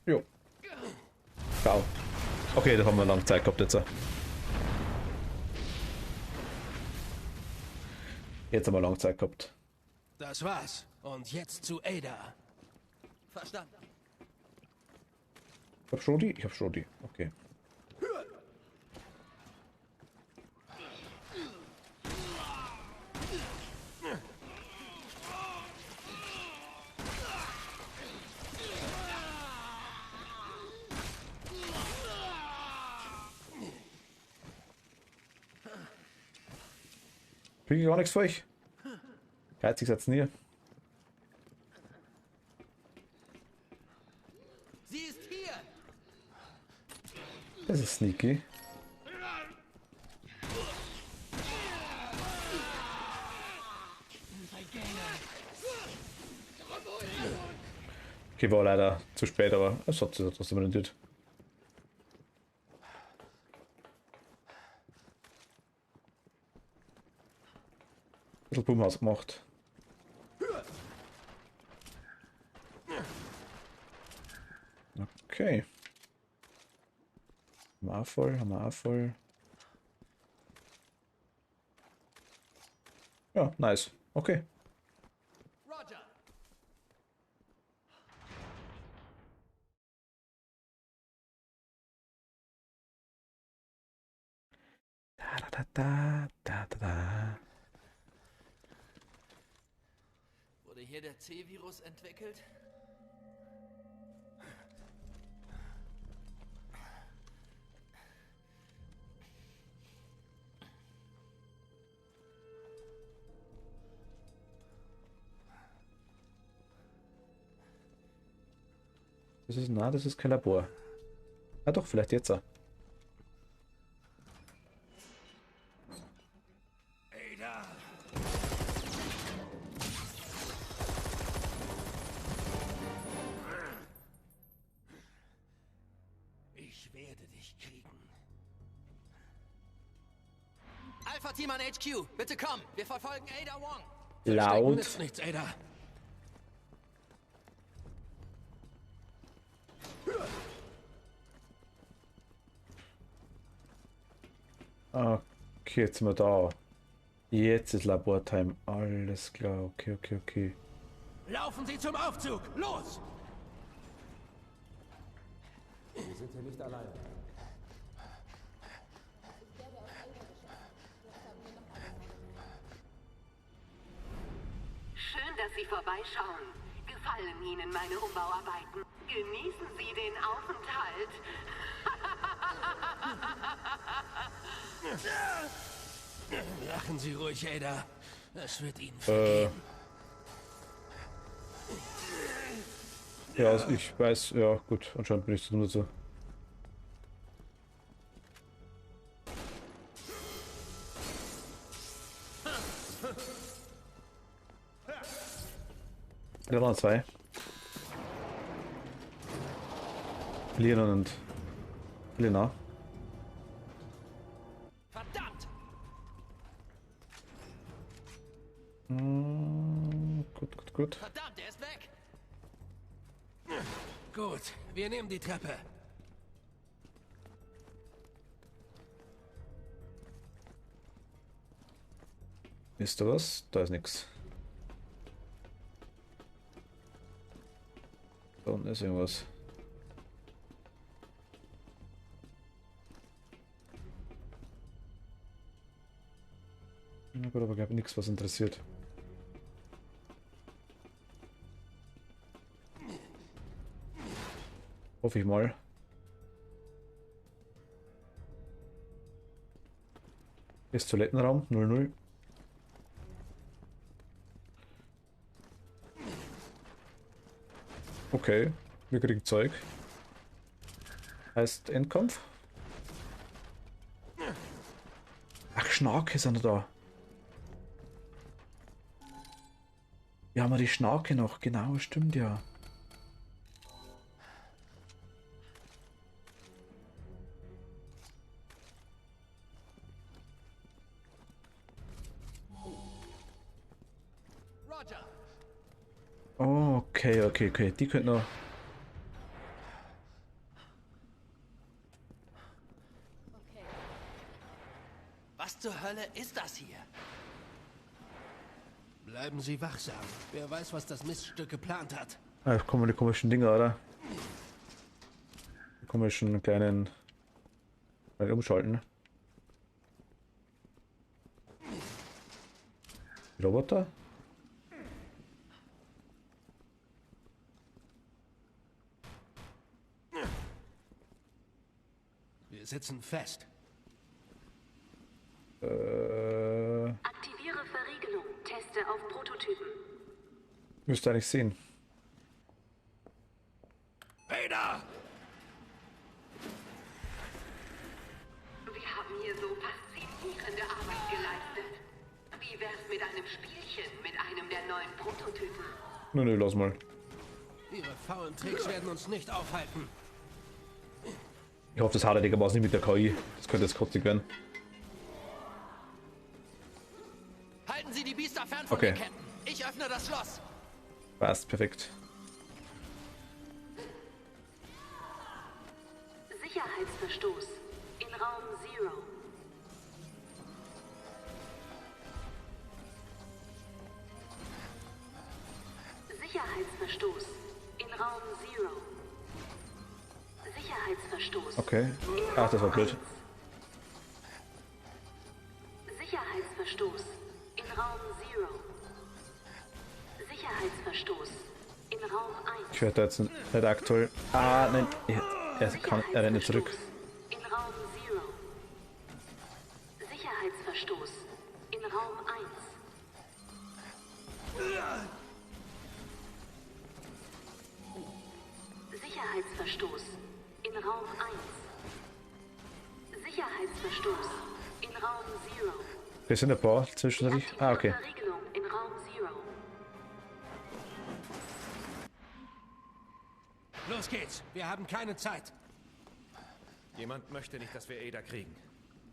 Jo. Ciao. Okay, da haben wir lange Zeit gehabt jetzt. Jetzt haben wir lange Zeit gehabt. Das war's. Und jetzt zu Ada. Verstanden. Ich hab Schrodi? Ich hab Schrodi. Okay. Kriege ich gar nichts für euch. Geizig seid's nie. Sie ist hier! Das ist sneaky. Okay, war leider zu spät, aber es hat sich trotzdem rentiert. Ein bisschen Bummhaus gemacht. Okay. Haben wir auch voll, haben wir auch voll. Ja, nice. Okay. Roger. Da. Wurde hier der C-Virus entwickelt? Das ist kein Labor. Ah doch, vielleicht jetzt. Ada. Ich werde dich kriegen. Alpha-Team an HQ, bitte komm. Wir verfolgen Ada Wong. Laut. Nützt nichts, Ada. Okay, jetzt sind wir da. Jetzt ist Labortime. Alles klar. Okay. Laufen Sie zum Aufzug. Los! Wir sind hier nicht allein. Schön, dass Sie vorbeischauen. Gefallen Ihnen meine Umbauarbeiten? Genießen Sie den Aufenthalt. Lachen Sie ruhig, Ada. Es wird Ihnen vergehen. Ja, also ich weiß, ja gut, anscheinend bin ich so nur so. Da waren zwei. Leon und Lena. Verdammt! Gut. Verdammt, er ist weg! Gut, wir nehmen die Treppe. Ist da was? Da ist nichts. Da unten ist irgendwas. Na gut, aber ich habe nichts, was interessiert. Hoffe ich mal. Ist Toilettenraum 00. Okay, wir kriegen Zeug. Heißt Endkampf. Ach, Schnarke sind da. Ja, haben wir die Schnarke noch. Genau, stimmt ja. Oh, okay. Die könnten noch. Was zur Hölle ist das hier? Bleiben Sie wachsam. Wer weiß, was das Miststück geplant hat. Ah, jetzt kommen die komischen Dinger, oder? Die komischen kleinen. Mal umschalten. Roboter? Wir sitzen fest. Aktiviere Verriegelung. Teste auf Prototypen. Müsste eigentlich sehen. Ada! Wir haben hier so faszinierende Arbeit geleistet. Wie wär's mit einem Spielchen mit einem der neuen Prototypen? Nö, lass mal. Ihre faulen Tricks werden uns nicht aufhalten. Ich hoffe, das Harder war es nicht mit der KI. Das könnte jetzt kotzig werden. Halten Sie die Biester fern von Okay. mir, Captain. Ich öffne das Schloss. Passt, perfekt. Sicherheitsverstoß in Raum Zero. Sicherheitsverstoß in Raum Zero. Sicherheitsverstoß. Okay. Ach, das war blöd. Sicherheitsverstoß in Raum Zero. Sicherheitsverstoß in Raum 1. Ich werde da jetzt nicht aktuell. Ah, nein. Er rennt nicht zurück. In Raum Zero. Sicherheitsverstoß in Raum 1. Sicherheitsverstoß in Raum 1. Sicherheitsverstoß in Raum Zero. Wir sind ein paar zwischendurch. Ah, okay. Verriegelung in Raum Zero. Los geht's. Wir haben keine Zeit. Jemand möchte nicht, dass wir Ada kriegen.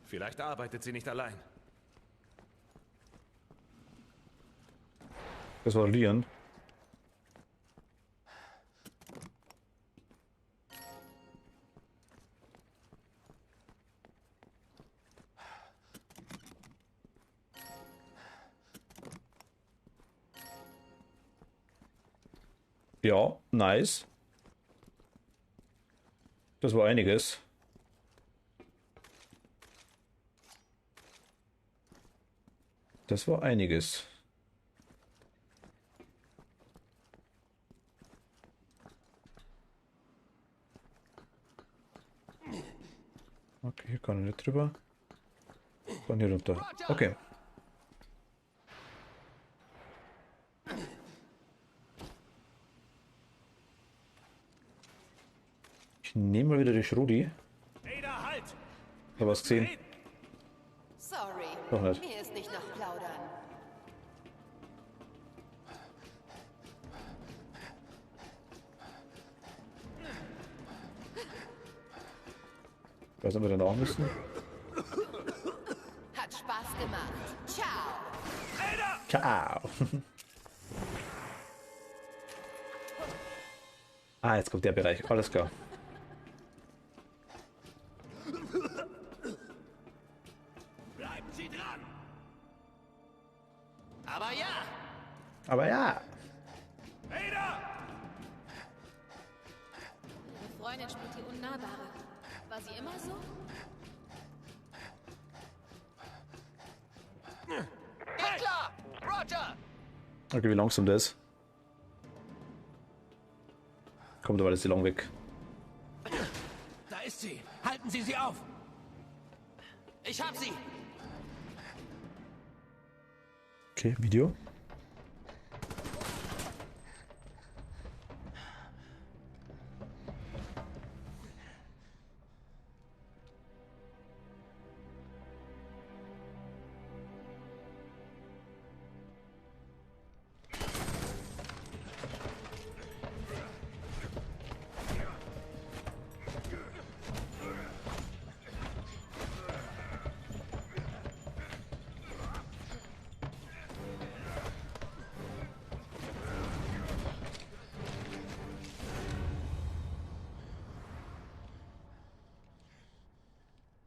Vielleicht arbeitet sie nicht allein. Das war Leon. Ja, nice. Das war einiges. Das war einiges. Okay, hier kann ich nicht drüber. Von hier runter. Okay. Ich nehme mal wieder die Schrudi. Ada, halt! Ich habe was gesehen. Sorry, Doch nicht. mir ist nicht nach Plaudern. Ich weiß nicht, ob wir dann auch müssen. Hat Spaß gemacht. Ciao. Ciao. Ah, jetzt kommt der Bereich. Alles klar. Bleiben Sie dran! Aber ja! Aber ja. Ada! Ihre Freundin spielt die Unnahbare. War sie immer so? Klar! Roger! Okay, wie langsam das ist. Kommt aber alles lang weg. Da ist sie! Halten Sie sie auf! Ich hab sie! Okay, Video.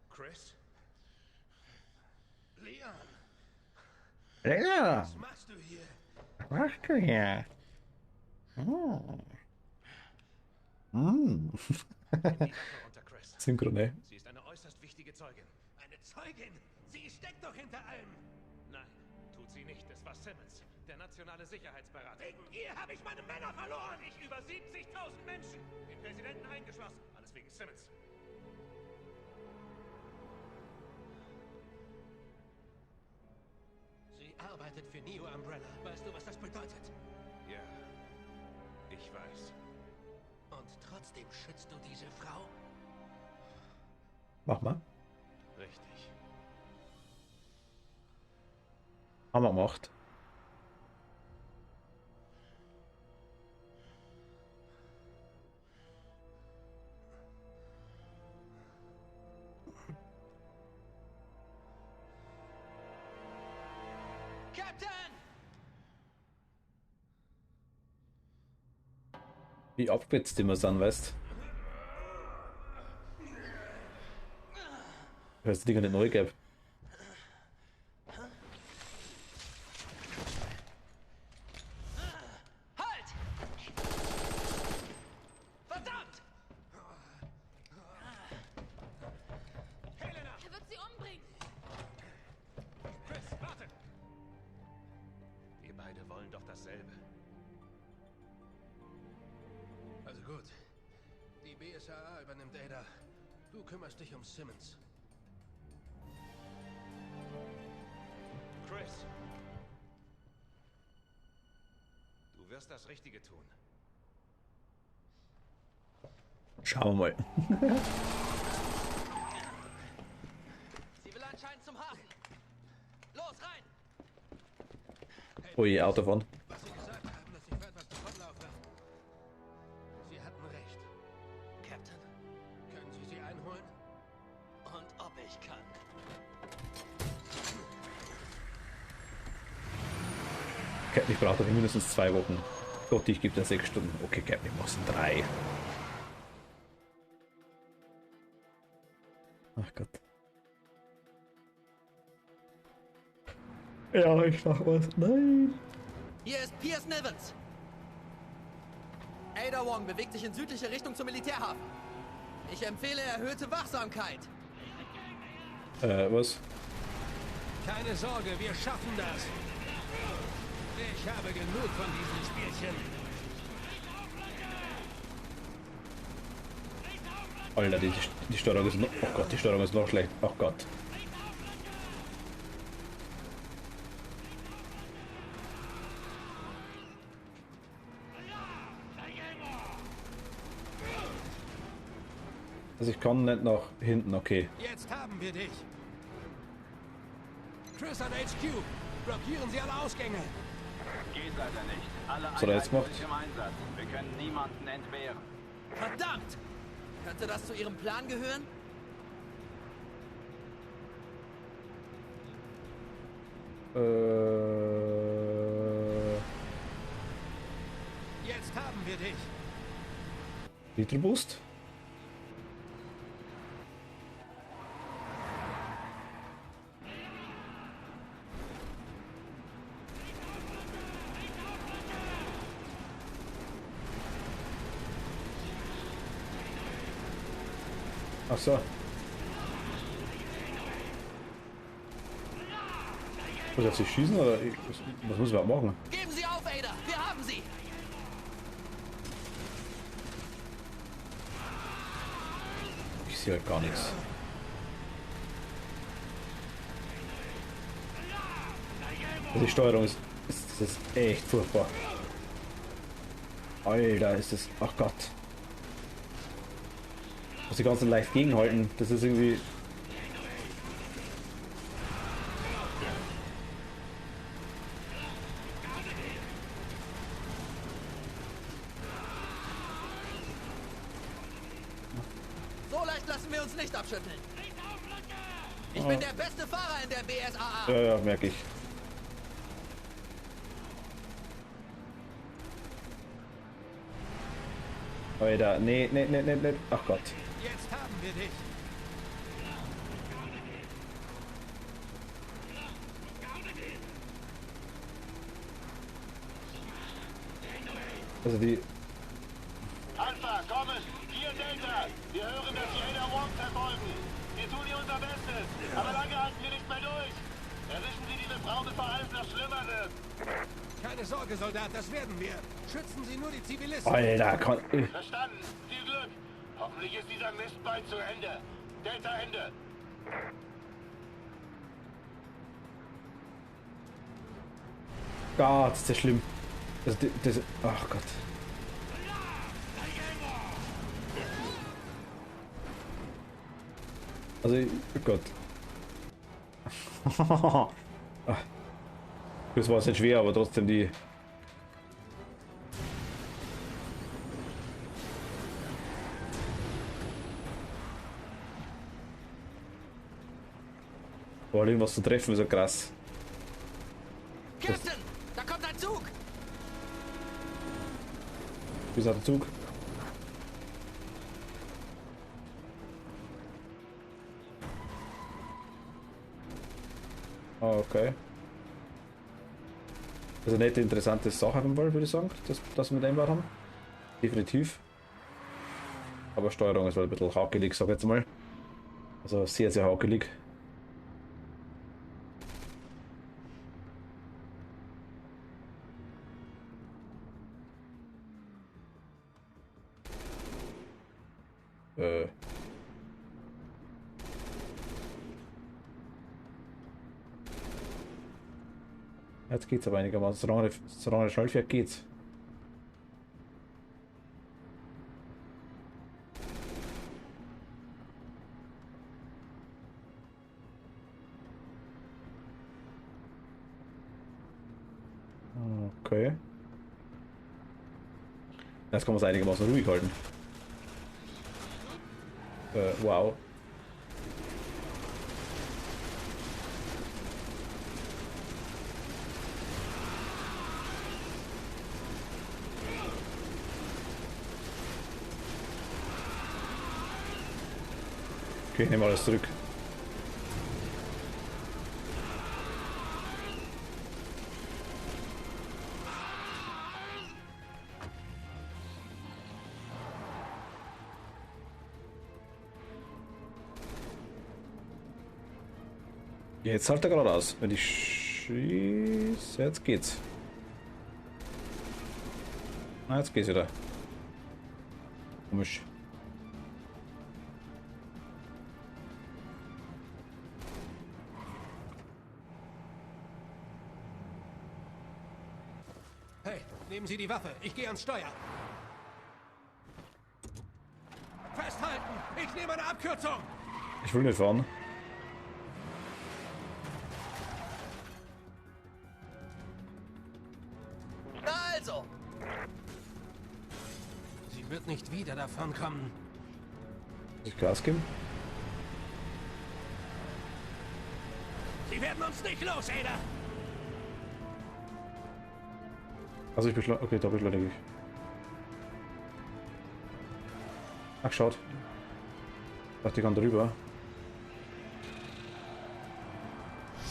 Chris? Leon! Ja. Was machst du hier? Was machst du hier? Synchro, ne? Sie ist eine äußerst wichtige Zeugin. Eine Zeugin! Sie steckt doch hinter allem! Nein, tut sie nicht. Es war Simmons, der nationale Sicherheitsberater. Wegen ihr habe ich meine Männer verloren! Ich über 70.000 Menschen, den Präsidenten eingeschlossen. Alles wegen Simmons. Sie arbeitet für Neo Umbrella. Weißt du, was das bedeutet? Ja, ich weiß. Und trotzdem schützt du diese Frau? Mach mal. Richtig. Haben wir gemacht. Captain! Wie abgewetzt immer sind, weißt du? Weil es die Dinger nicht neu gab. Halt! Verdammt! Helena! Er wird sie umbringen. Chris, warte! Wir beide wollen doch dasselbe. Also gut. Die BSAA übernimmt Ada. Du kümmerst dich um Simmons. Chris! Du wirst das Richtige tun. Schauen wir mal. Sie will anscheinend zum Hafen. Los, rein! Ui, Autofahren. Was sie gesagt haben, dass ich für etwas davonlaufe. Sie hatten recht. Captain. Können Sie sie einholen? Und ob ich kann. Captain, ich brauche mindestens 2 Wochen. Gott, ich gebe dir 6 Stunden. Okay, Captain, ich mach's in 3. Ach Gott. Ja, ich mach was. Nein. Hier ist Piers Nivens. Ada Wong bewegt sich in südliche Richtung zum Militärhafen. Ich empfehle erhöhte Wachsamkeit. Was? Keine Sorge, wir schaffen das. Ich habe genug von diesen Spielchen. Alter, die Steuerung ist noch... Oh Gott, die Steuerung ist noch schlecht. Oh Gott. Also ich kann nicht nach hinten, okay. Jetzt haben wir dich. Chris an HQ. Blockieren Sie alle Ausgänge. Geht leider nicht. Alle Was hat er jetzt Einheiten gemacht? sind im Einsatz. Wir können niemanden entbehren. Verdammt! Könnte das zu Ihrem Plan gehören? Jetzt haben wir dich. Nitro-Boost? Ach so. Muss jetzt nicht schießen oder was müssen wir machen? Geben Sie auf, Ada! Wir haben sie! Ich sehe halt gar nichts. Also die Steuerung ist echt furchtbar. Alter, ist das... Ach Gott. Muss die ganzen leicht gegenhalten. Das ist irgendwie... So leicht lassen wir uns nicht abschütteln. Ich bin der beste Fahrer in der BSAA. Ja, ja, merke ich. Alter, nee. Ach Gott. Jetzt haben wir dich. Also die... Alpha, kommen! Hier Delta! Wir hören, dass Sie Ada Wong verfolgen. Wir tun hier unser Bestes, aber lange halten wir nicht mehr durch. Erwischen Sie diese Frau, bevor alles noch schlimmer wird. Keine Sorge, Soldat, das werden wir. Schützen Sie nur die Zivilisten. Alter, kann... Verstanden. Viel Glück. Hoffentlich ist dieser Mist bald zu Ende. Delta Ende. Gott, ist das schlimm. Das... Ach Gott. Also, oh Gott. Das war jetzt nicht schwer, aber trotzdem die... Boah, irgendwas zu treffen ist so krass. Captain, da kommt ein Zug! Wie ist der Zug? Ah, okay. Das ist eine nette, interessante Sache auf jeden Fall, würde ich sagen, dass wir mit dem haben. Definitiv. Aber Steuerung ist halt ein bisschen hakelig, sag ich jetzt mal. Also sehr, sehr hakelig. Jetzt geht's aber einigermaßen. Solange er schnell fährt, geht's. Okay. Jetzt kann man es einigermaßen ruhig halten. Wow. Okay, ich nehme alles zurück. Jetzt halt er gerade aus. Wenn ich schieße, jetzt geht's. Na, jetzt geht's wieder. Komisch. Hey, nehmen Sie die Waffe. Ich gehe ans Steuer. Festhalten! Ich nehme eine Abkürzung! Ich will nicht fahren. Na also! Sie wird nicht wieder davonkommen. Soll ich Gas geben? Sie werden uns nicht los, Ada! Also ich beschleunige. Okay, da beschleunige ich. Ach, schaut. Ich dachte, die kann drüber.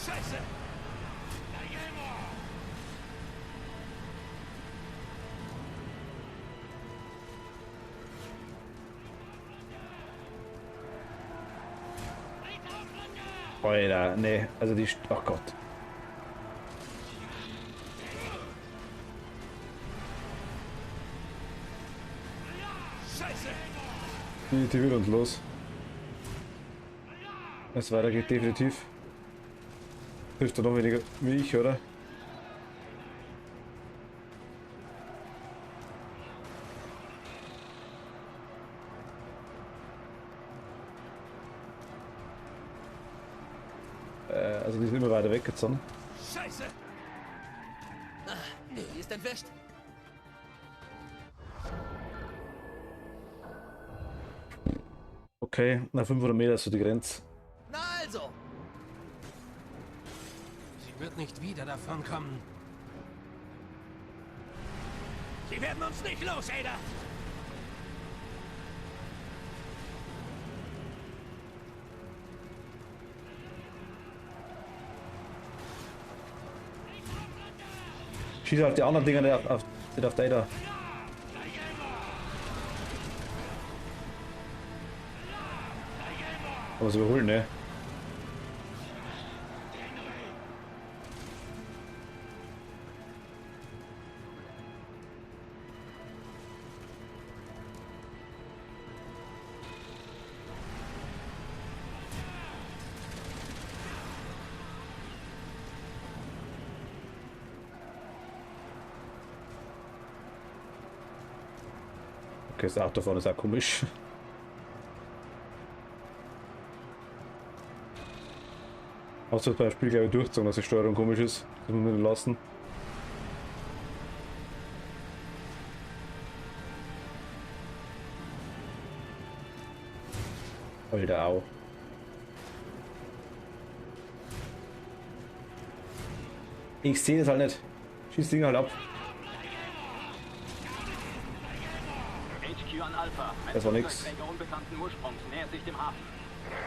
Scheiße! Alter, nee, also die... Ach Gott. Scheiße! Die will uns los. Es weitergeht definitiv. Hilft er noch weniger wie ich, oder? Also die sind immer weiter weggezogen. Scheiße! Die ist entwischt. Okay, nach 500 Meter ist so die Grenze. Na also! Sie wird nicht wieder davonkommen. Sie werden uns nicht los, Ada! Schieß halt die anderen Dinger nicht auf Data. Aber sie überholen, ne? Okay, das Auto vorne ist auch komisch. Außer beim Spiel gleich durchzogen, dass die Steuerung komisch ist. Das muss man nicht lassen. Alter, au. Ich sehe das halt nicht. Schieß das Ding halt ab. HQ an Alpha. Das war nix. Flugzeugträger unbekannten Ursprungs nähert sich dem Hafen.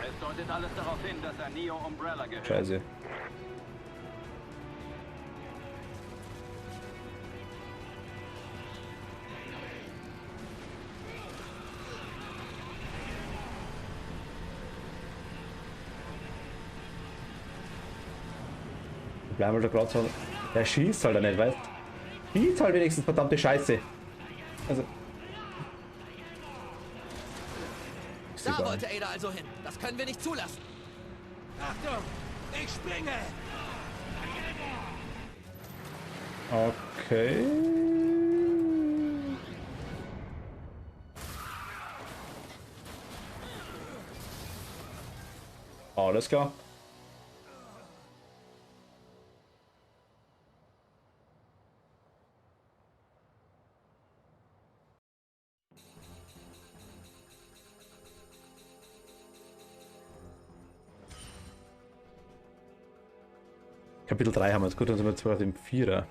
Es deutet alles darauf hin, dass er Neo Umbrella gehört. Scheiße. Bleiben wir da gerade so. Der schießt halt nicht, weißt du? Schießt halt wenigstens, verdammte Scheiße. Also. Da wollte Ada also hin. Das können wir nicht zulassen. Achtung! Ich springe! Okay. Alles klar. Kapitel 3 haben wir jetzt. Gut, dann sind wir jetzt auf dem 4er. Ja,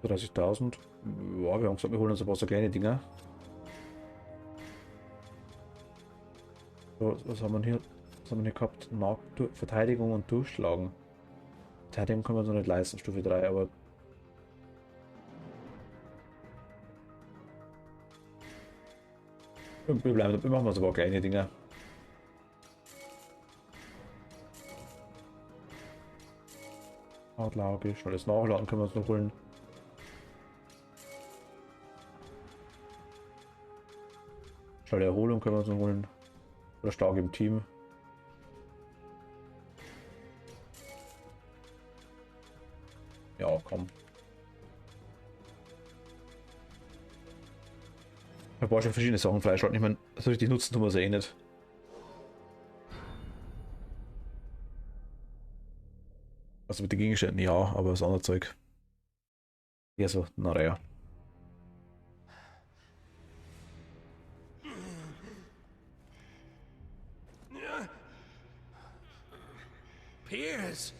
wir haben gesagt, wir holen uns ein paar so kleine Dinger. So, was haben wir hier? Was haben wir hier gehabt? Verteidigung und Durchschlagen. Verteidigung können wir uns noch nicht leisten, Stufe 3, aber... Wir bleiben, wir machen so ein paar kleine Dinge. Outlage, schnelles Nachladen können wir uns noch holen. Schnelle Erholung können wir uns noch holen. Oder stark im Team. Ja, komm. Da brauche ich schon verschiedene Sachen freischalten. Ich meine, so richtig nutzen tun wir es eh nicht. Also mit den Gegenständen ja, aber das andere Zeug. Eher so, naja. Pierce!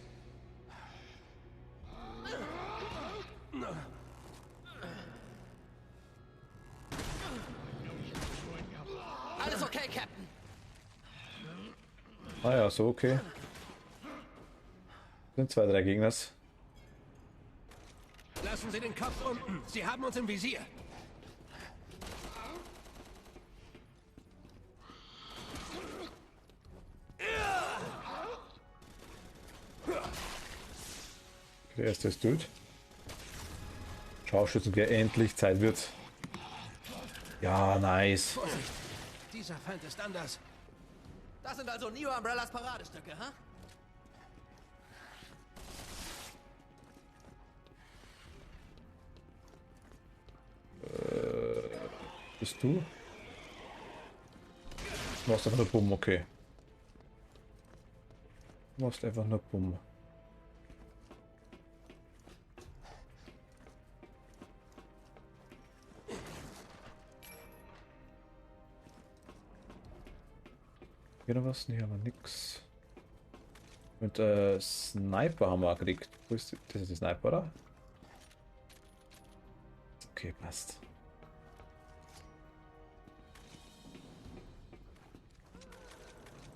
Alles okay, Captain. Ah ja, so okay. Sind 2, 3 Gegner. Lassen Sie den Kopf unten. Sie haben uns im Visier. Der erste ist tot. Scharfschützengewehr, endlich Zeit wird. Ja, nice. Vorsicht! Dieser Feind ist anders. Das sind also Neo Umbrellas Paradestücke, ha? Bist du? Du machst einfach nur Bumm, okay. Du machst einfach nur Bumm. Hier noch was? Nee, aber nix. Und Sniper haben wir gekriegt. Wo ist die? Das ist die Sniper, oder? Okay, passt.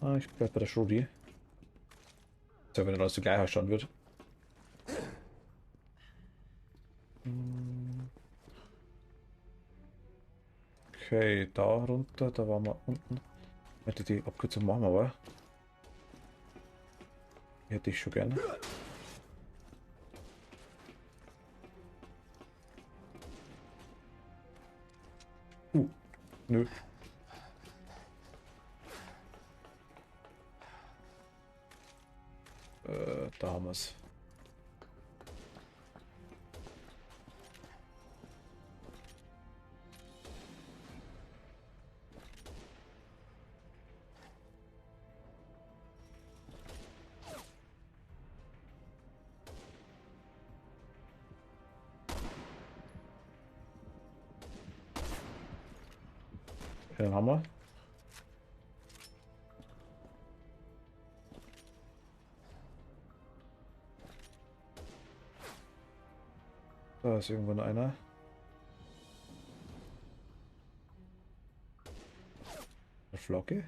Ah, ich bleib bei der Schrodi. So, wenn alles gleich ausschauen wird. Okay, da runter, da waren wir unten. Hätte die Abkürzung machen, aber hätte ich schon gerne. Nö. Da haben wir es. Dann haben wir. Da ist irgendwo noch einer. Eine Flocke.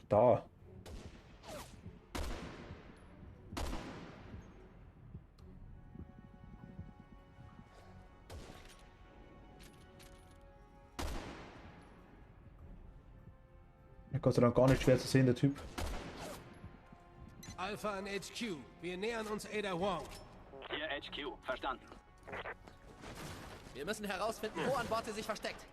Da. Gott sei Dank gar nicht schwer zu sehen, der Typ. Alpha an HQ. Wir nähern uns Ada Wong. Hier HQ. Verstanden. Wir müssen herausfinden, wo an Bord sie sich versteckt.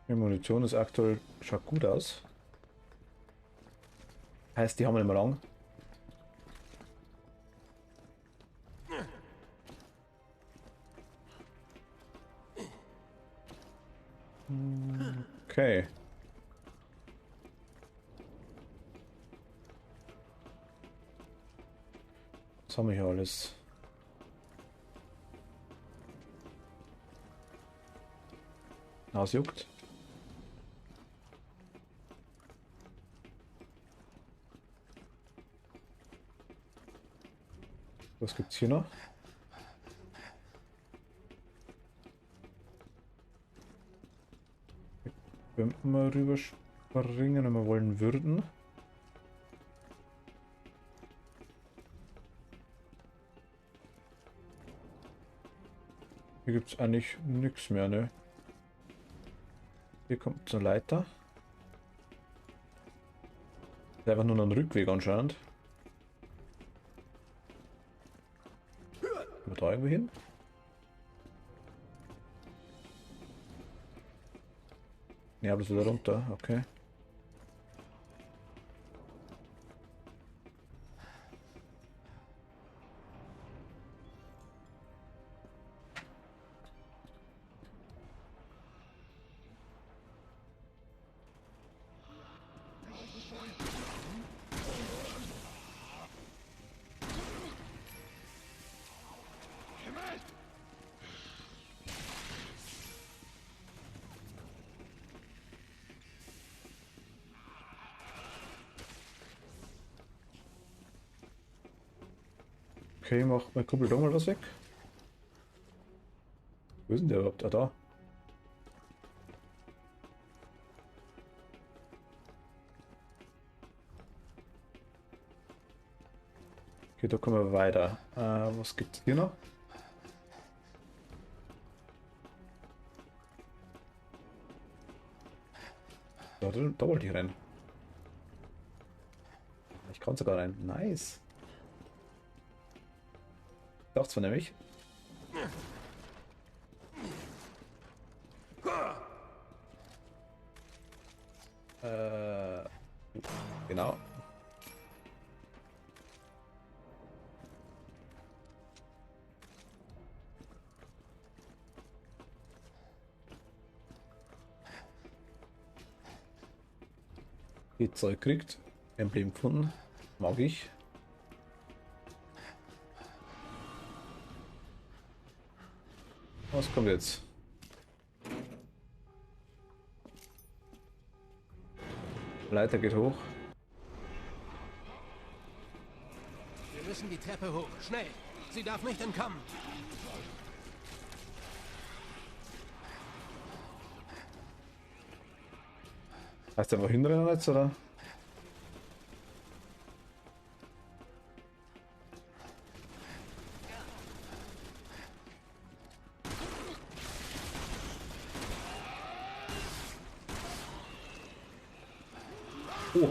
Die Munition ist aktuell, schaut gut aus. Heißt, die haben wir nicht mehr lang. Okay. Was haben wir hier alles? Nase juckt. Was gibt's hier noch? Könnten wir rüberspringen, wenn wir wollen würden. Hier gibt es eigentlich nichts mehr, ne? Hier kommt zur Leiter. Ist einfach nur noch ein Rückweg anscheinend. Können wir da irgendwo hin? Ja, bloß wieder runter, okay. Okay, macht mein Kumpel doch mal was weg. Wo ist denn der überhaupt? Ah, da. Okay, da kommen wir weiter. Was gibt's hier noch? Da wollte ich rein. Ich kann sogar rein. Nice. Dacht's von nämlich. Genau. Die Zeug kriegt. Emblem gefunden. Mag ich. Was kommt jetzt? Leiter geht hoch. Wir müssen die Treppe hoch. Schnell! Sie darf nicht entkommen. Heißt der einfach hinrennen jetzt, oder? Oh.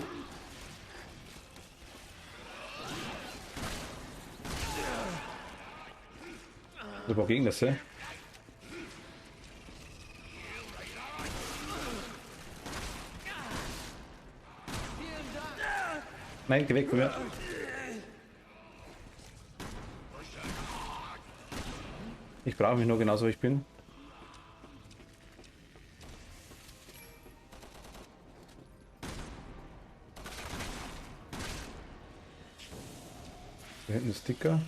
Super gegen das, hä? Nein, geh weg von mir. Ich brauche mich nur genauso, wie ich bin. Da hinten ist Sticker.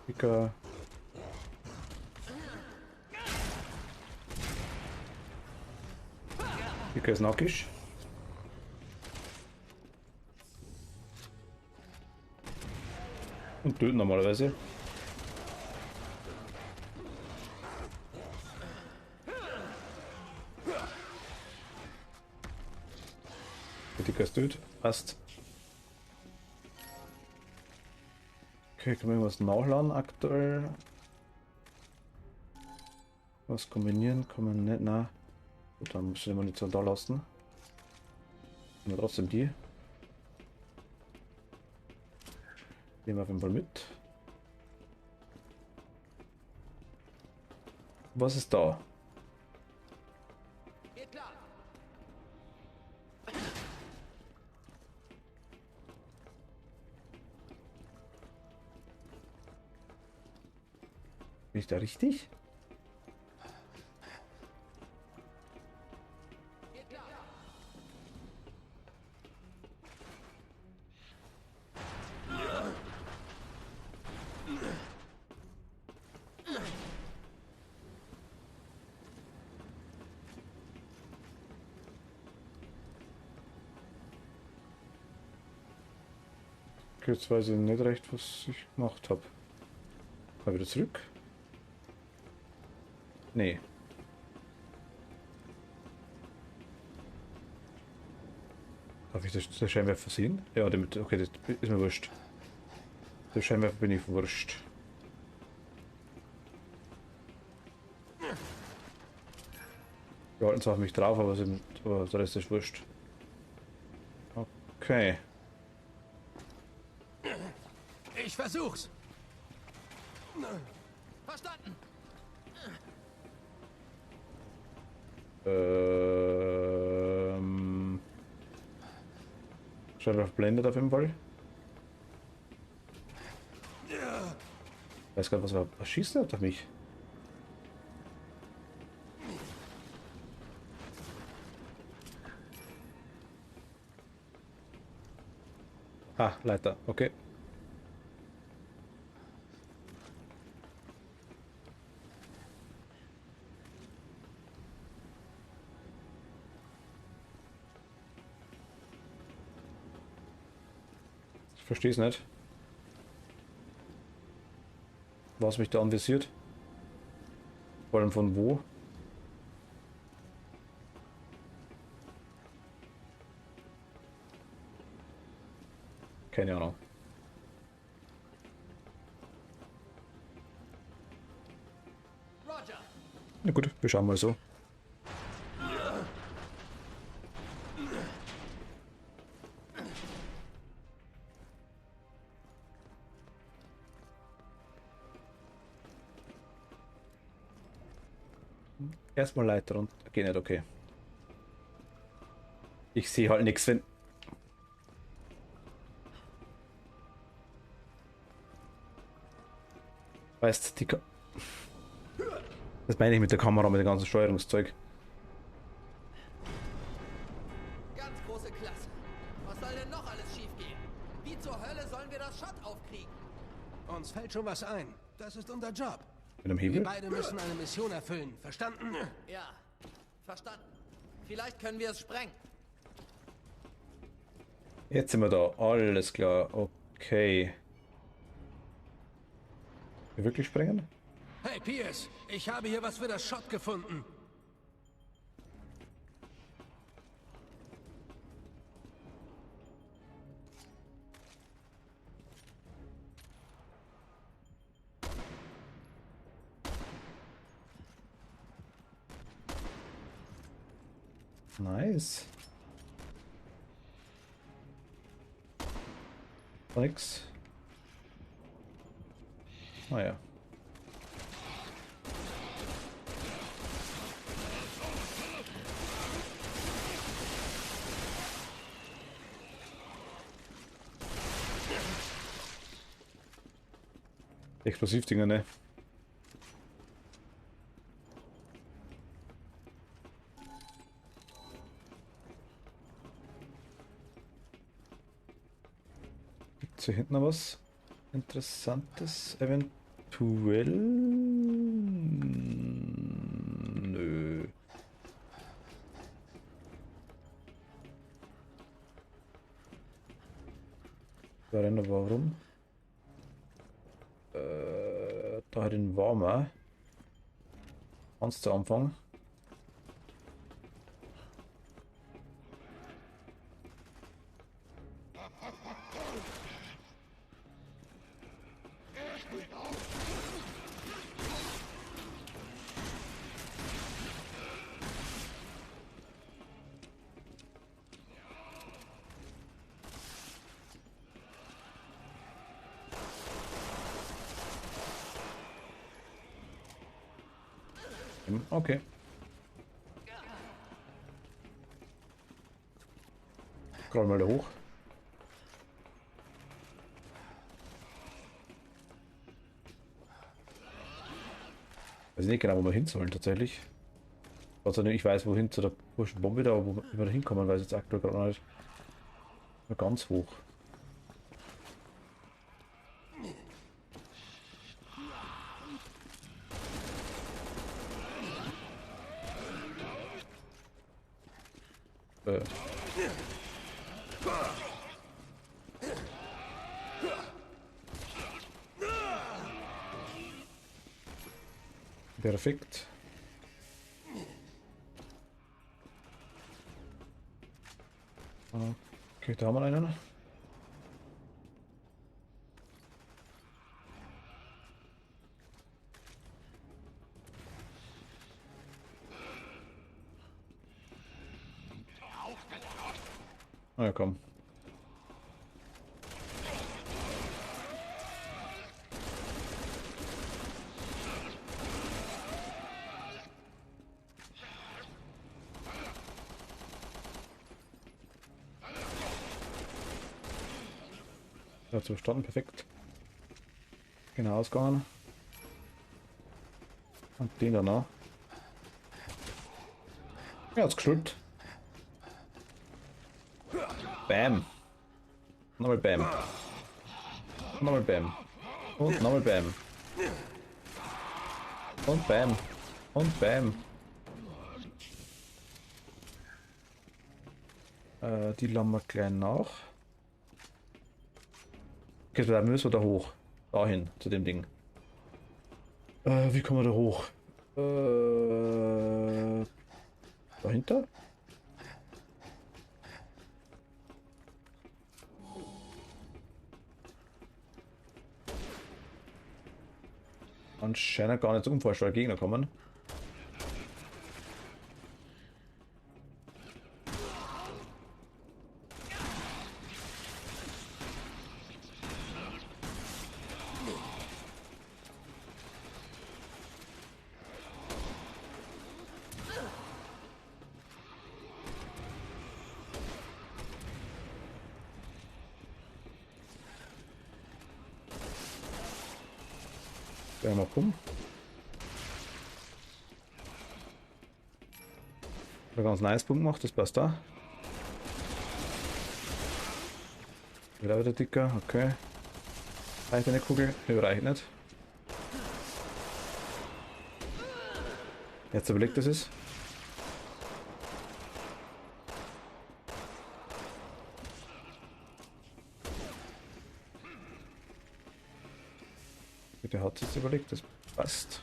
Sticker. Sticker ist nackig. Und töten normalerweise. Der Dicker ist tot. Passt. Okay, können wir irgendwas nachladen aktuell? Was kombinieren? Kann man nicht, na. Gut, dann muss ich die Munition da lassen. Und trotzdem die. Nehmen wir auf jeden Fall mit. Was ist da? Geht klar. Bin ich da richtig? Jetzt weiß ich nicht recht, was ich gemacht habe. Mal wieder zurück? Nee. Darf ich das Scheinwerfer sehen? Ja, damit, okay, das ist mir wurscht. Der Scheinwerfer bin ich wurscht. Wir halten zwar auf mich drauf, aber der Rest ist wurscht. Okay. Ich versuch's. Verstanden. Sheriff blendet auf jeden Fall. Ich weiß gar nicht, was schießt der auf mich? Ah, Leiter, okay. Ich verstehe es nicht. Was mich da anvisiert? Vor allem von wo? Keine Ahnung. Na gut, wir schauen mal so. Erstmal Leiter und geht nicht, okay. Ich sehe halt nichts, wenn. Weißt die. Das meine ich mit der Kamera, mit dem ganzen Steuerungszeug. Ganz große Klasse. Was soll denn noch alles schiefgehen? Wie zur Hölle sollen wir das Shot aufkriegen? Uns fällt schon was ein. Das ist unser Job. Mit dem Hebel? Wir beide müssen eine Mission erfüllen. Verstanden? Ja, verstanden. Vielleicht können wir es sprengen. Jetzt sind wir da. Alles klar. Okay. Wir wirklich sprengen? Hey Pierce, ich habe hier was für das Shot gefunden. Nice. Nix. Ah ja. Explosivdinger, ne? Gibt's hier hinten noch was Interessantes? Eventuell? Nö. Da rennen wir warum? Da den Warmer. Ganz zu Anfang. Okay. Scroll mal da hoch. Weiß nicht genau, wo wir hin sollen tatsächlich. Also ich weiß wohin zu der Burschen Bombe da, aber wo wir da hinkommen, weiß jetzt aktuell gerade nicht. Nur ganz hoch. Perfekt. Okay, da haben wir einen. Na ja, komm. Ja, zu verstanden, perfekt. Genau ausgegangen. Und den da noch. Ja, hat's geschluckt. Bam. Nochmal Bam. Nochmal Bam. Und nochmal Bam. Und Bam. Und Bam. Die lassen wir gleich nach. Okay, da müssen wir da hoch. Dahin, zu dem Ding. Wie kommen wir da hoch? Dahinter? Anscheinend gar nicht so unvorstellbar Gegner kommen. Mal gucken. Ganz nice Punkt gemacht, das passt da. Wieder dicker, okay. Reicht eine Kugel? Nee, reicht nicht. Jetzt überlegt das ist. Der hat es jetzt überlegt, das passt.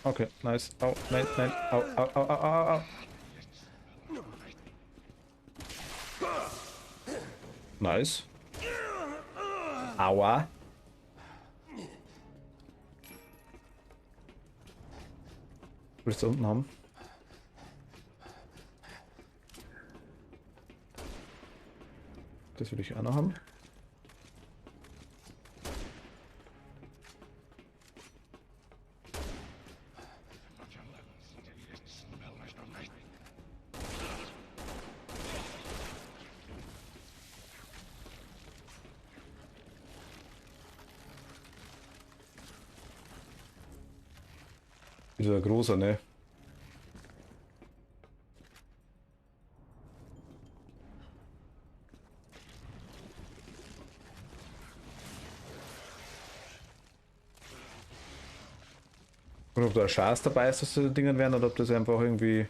Okay, nice. Au, nein, nein. Au, au, au, au, au, au. Nice. Aua. Willst du unten haben? Das will ich auch noch haben. Dieser große, ne? Und ob da ein Chance dabei ist, dass das Dingen werden, oder ob das einfach irgendwie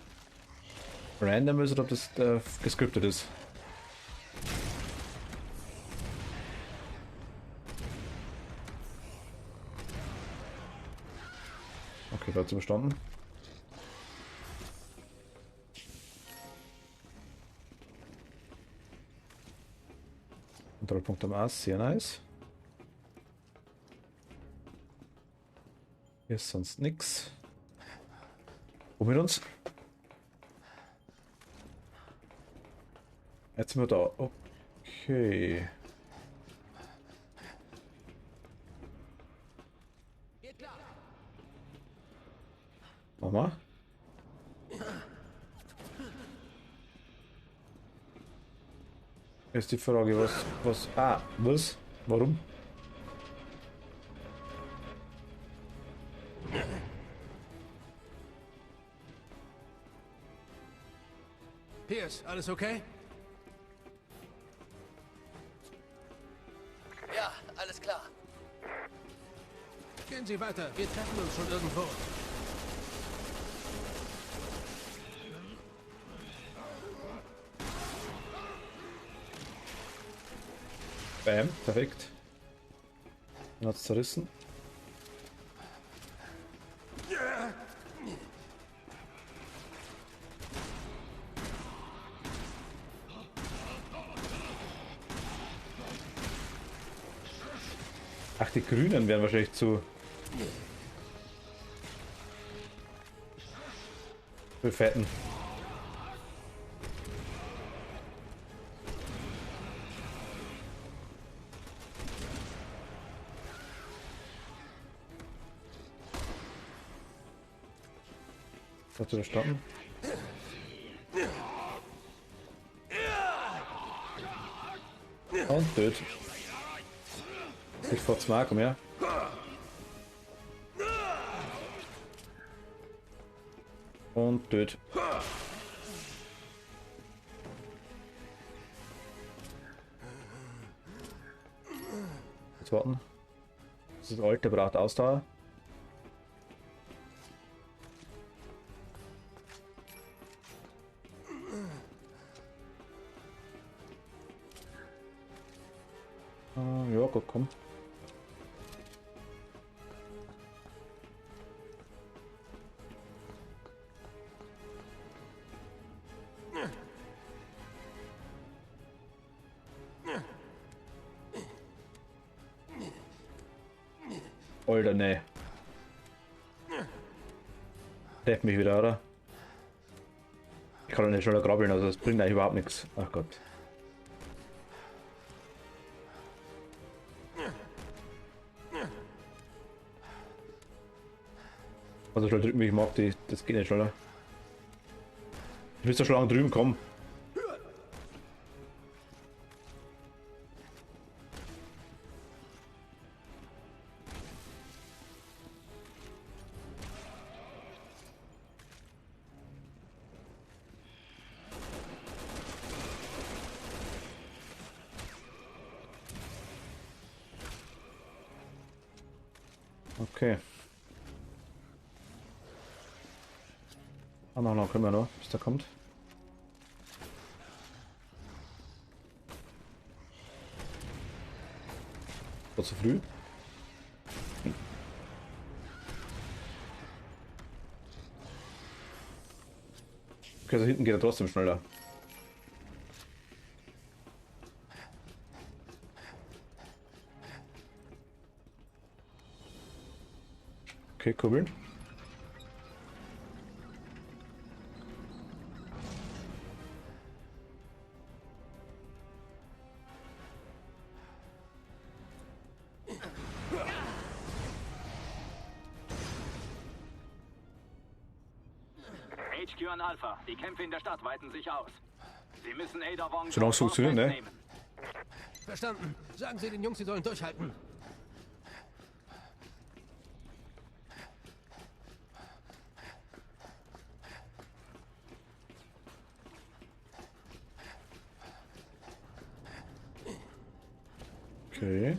random ist, oder ob das gescriptet ist. Okay, dazu bestanden. Kontrollpunkt am Ass, sehr nice. Hier ist sonst nichts. Wo mit uns? Jetzt sind wir da. Okay. Mama? Ist die Frage, was... Ah, was? Warum? Pierce, alles okay? Ja, alles klar. Gehen Sie weiter, wir treffen uns schon irgendwo. Bam, perfekt. Dann hat's zerrissen. Ach, die Grünen wären wahrscheinlich zu fetten. Hast du das stoppen? Und töt. Ich vor Mark, ja. Und töt. Jetzt warten. Das ist alte Brat Ausdauer. Ja, gut, komm. Alter, nee. Treff mich wieder, oder? Ich kann doch nicht schneller krabbeln, also das bringt eigentlich überhaupt nichts. Ach Gott. Also schnell drücken, wie ich mag, das geht nicht schneller. Du willst ja schon lange drüben kommen. Okay. Noch können wir noch, bis der kommt. War zu früh. Okay, also hinten geht er trotzdem schneller. Okay, kurbeln. HQ an Alpha. Die Kämpfe in der Stadt weiten sich aus. Sie müssen Ada Wong... Solange es funktioniert, ne? Verstanden. Sagen Sie den Jungs, sie sollen durchhalten. Okay.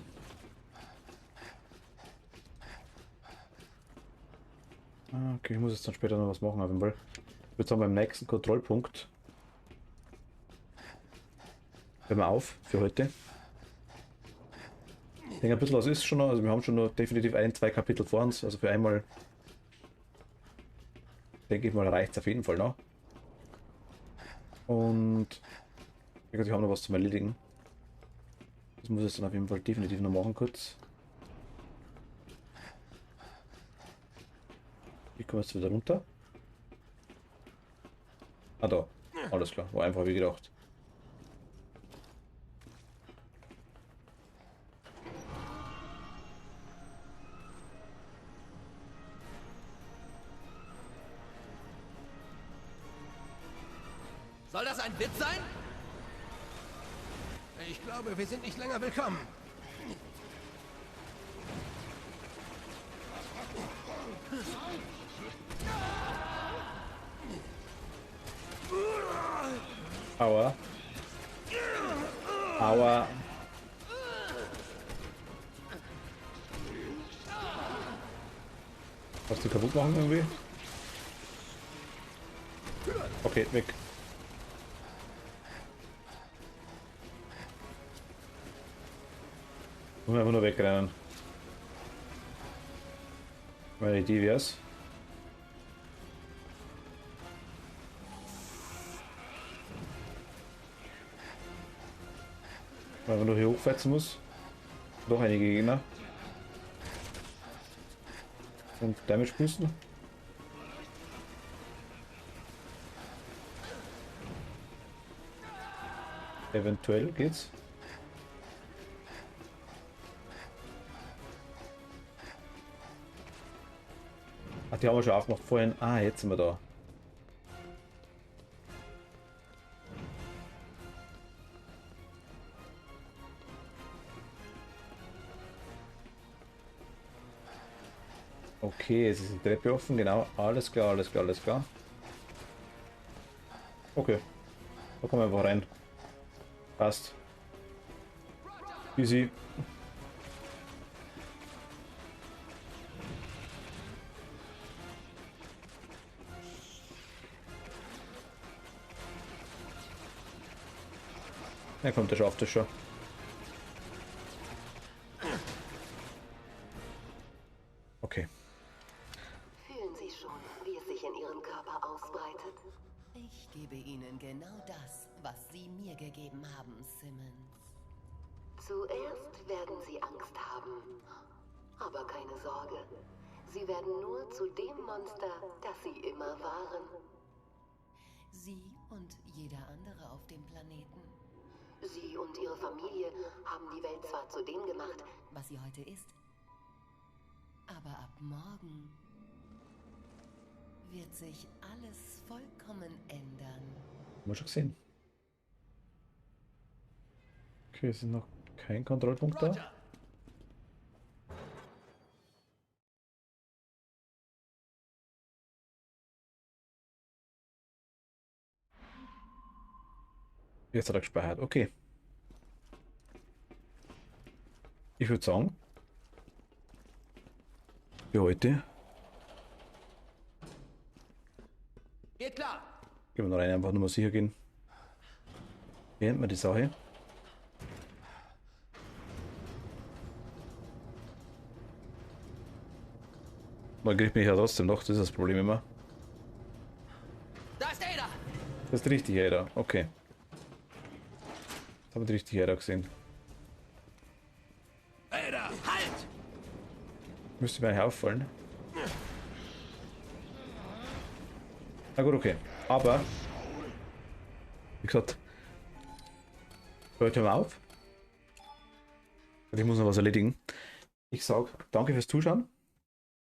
Okay, ich muss jetzt dann später noch was machen auf jeden Fall. Ich würde sagen, beim nächsten Kontrollpunkt hören wir auf für heute. Ich denke, ein bisschen was ist schon noch, also wir haben schon noch definitiv 1-2 Kapitel vor uns, also für einmal denke ich mal reicht es auf jeden Fall noch. Und ich habe noch was zum Erledigen. Das muss ich dann auf jeden Fall definitiv noch machen kurz. Wie komme ich jetzt wieder runter? Ah, da. Alles klar. War einfach wie gedacht. Soll das ein Witz sein? Ich glaube, wir sind nicht länger willkommen. Aua. Aua. Was du kaputt machen irgendwie? Okay, weg. Muss einfach nur wegrennen. Meine Idee wär's. Weil man nur hier hochfetzen muss. Doch einige Gegner. Und Damage boosten. Eventuell geht's. Ach, die haben wir schon aufgemacht vorhin. Ah, jetzt sind wir da. Okay, jetzt ist die Treppe offen, genau. Alles klar, alles klar, alles klar. Okay. Da kommen wir einfach rein. Passt. Easy. Ja, kommt, der schafft es schon. Okay. Fühlen Sie schon, wie es sich in Ihrem Körper ausbreitet? Ich gebe Ihnen genau das, was Sie mir gegeben haben, Simmons. Zuerst werden Sie Angst haben. Aber keine Sorge. Sie werden nur zu dem Monster, das Sie immer waren. Sie und jeder andere auf dem Planeten. Sie und Ihre Familie haben die Welt zwar zu dem gemacht, was sie heute ist. Aber ab morgen wird sich alles vollkommen ändern. Haben wir schon gesehen. Okay, es ist noch kein Kontrollpunkt da. Jetzt hat er gespeichert. Okay. Ich würde sagen, für heute Geht klar. gehen wir noch rein, einfach nur mal sicher gehen. Wie nennt man die Sache? Man kriegt mich ja trotzdem noch, das ist das Problem immer. Da ist Ada! Das ist die richtige Ada, okay. Das haben wir die richtige Ada gesehen. Ada, halt! Müsste mir eigentlich auffallen. Na gut, okay. Aber, wie gesagt, heute mal auf. Ich muss noch was erledigen. Ich sag danke fürs Zuschauen.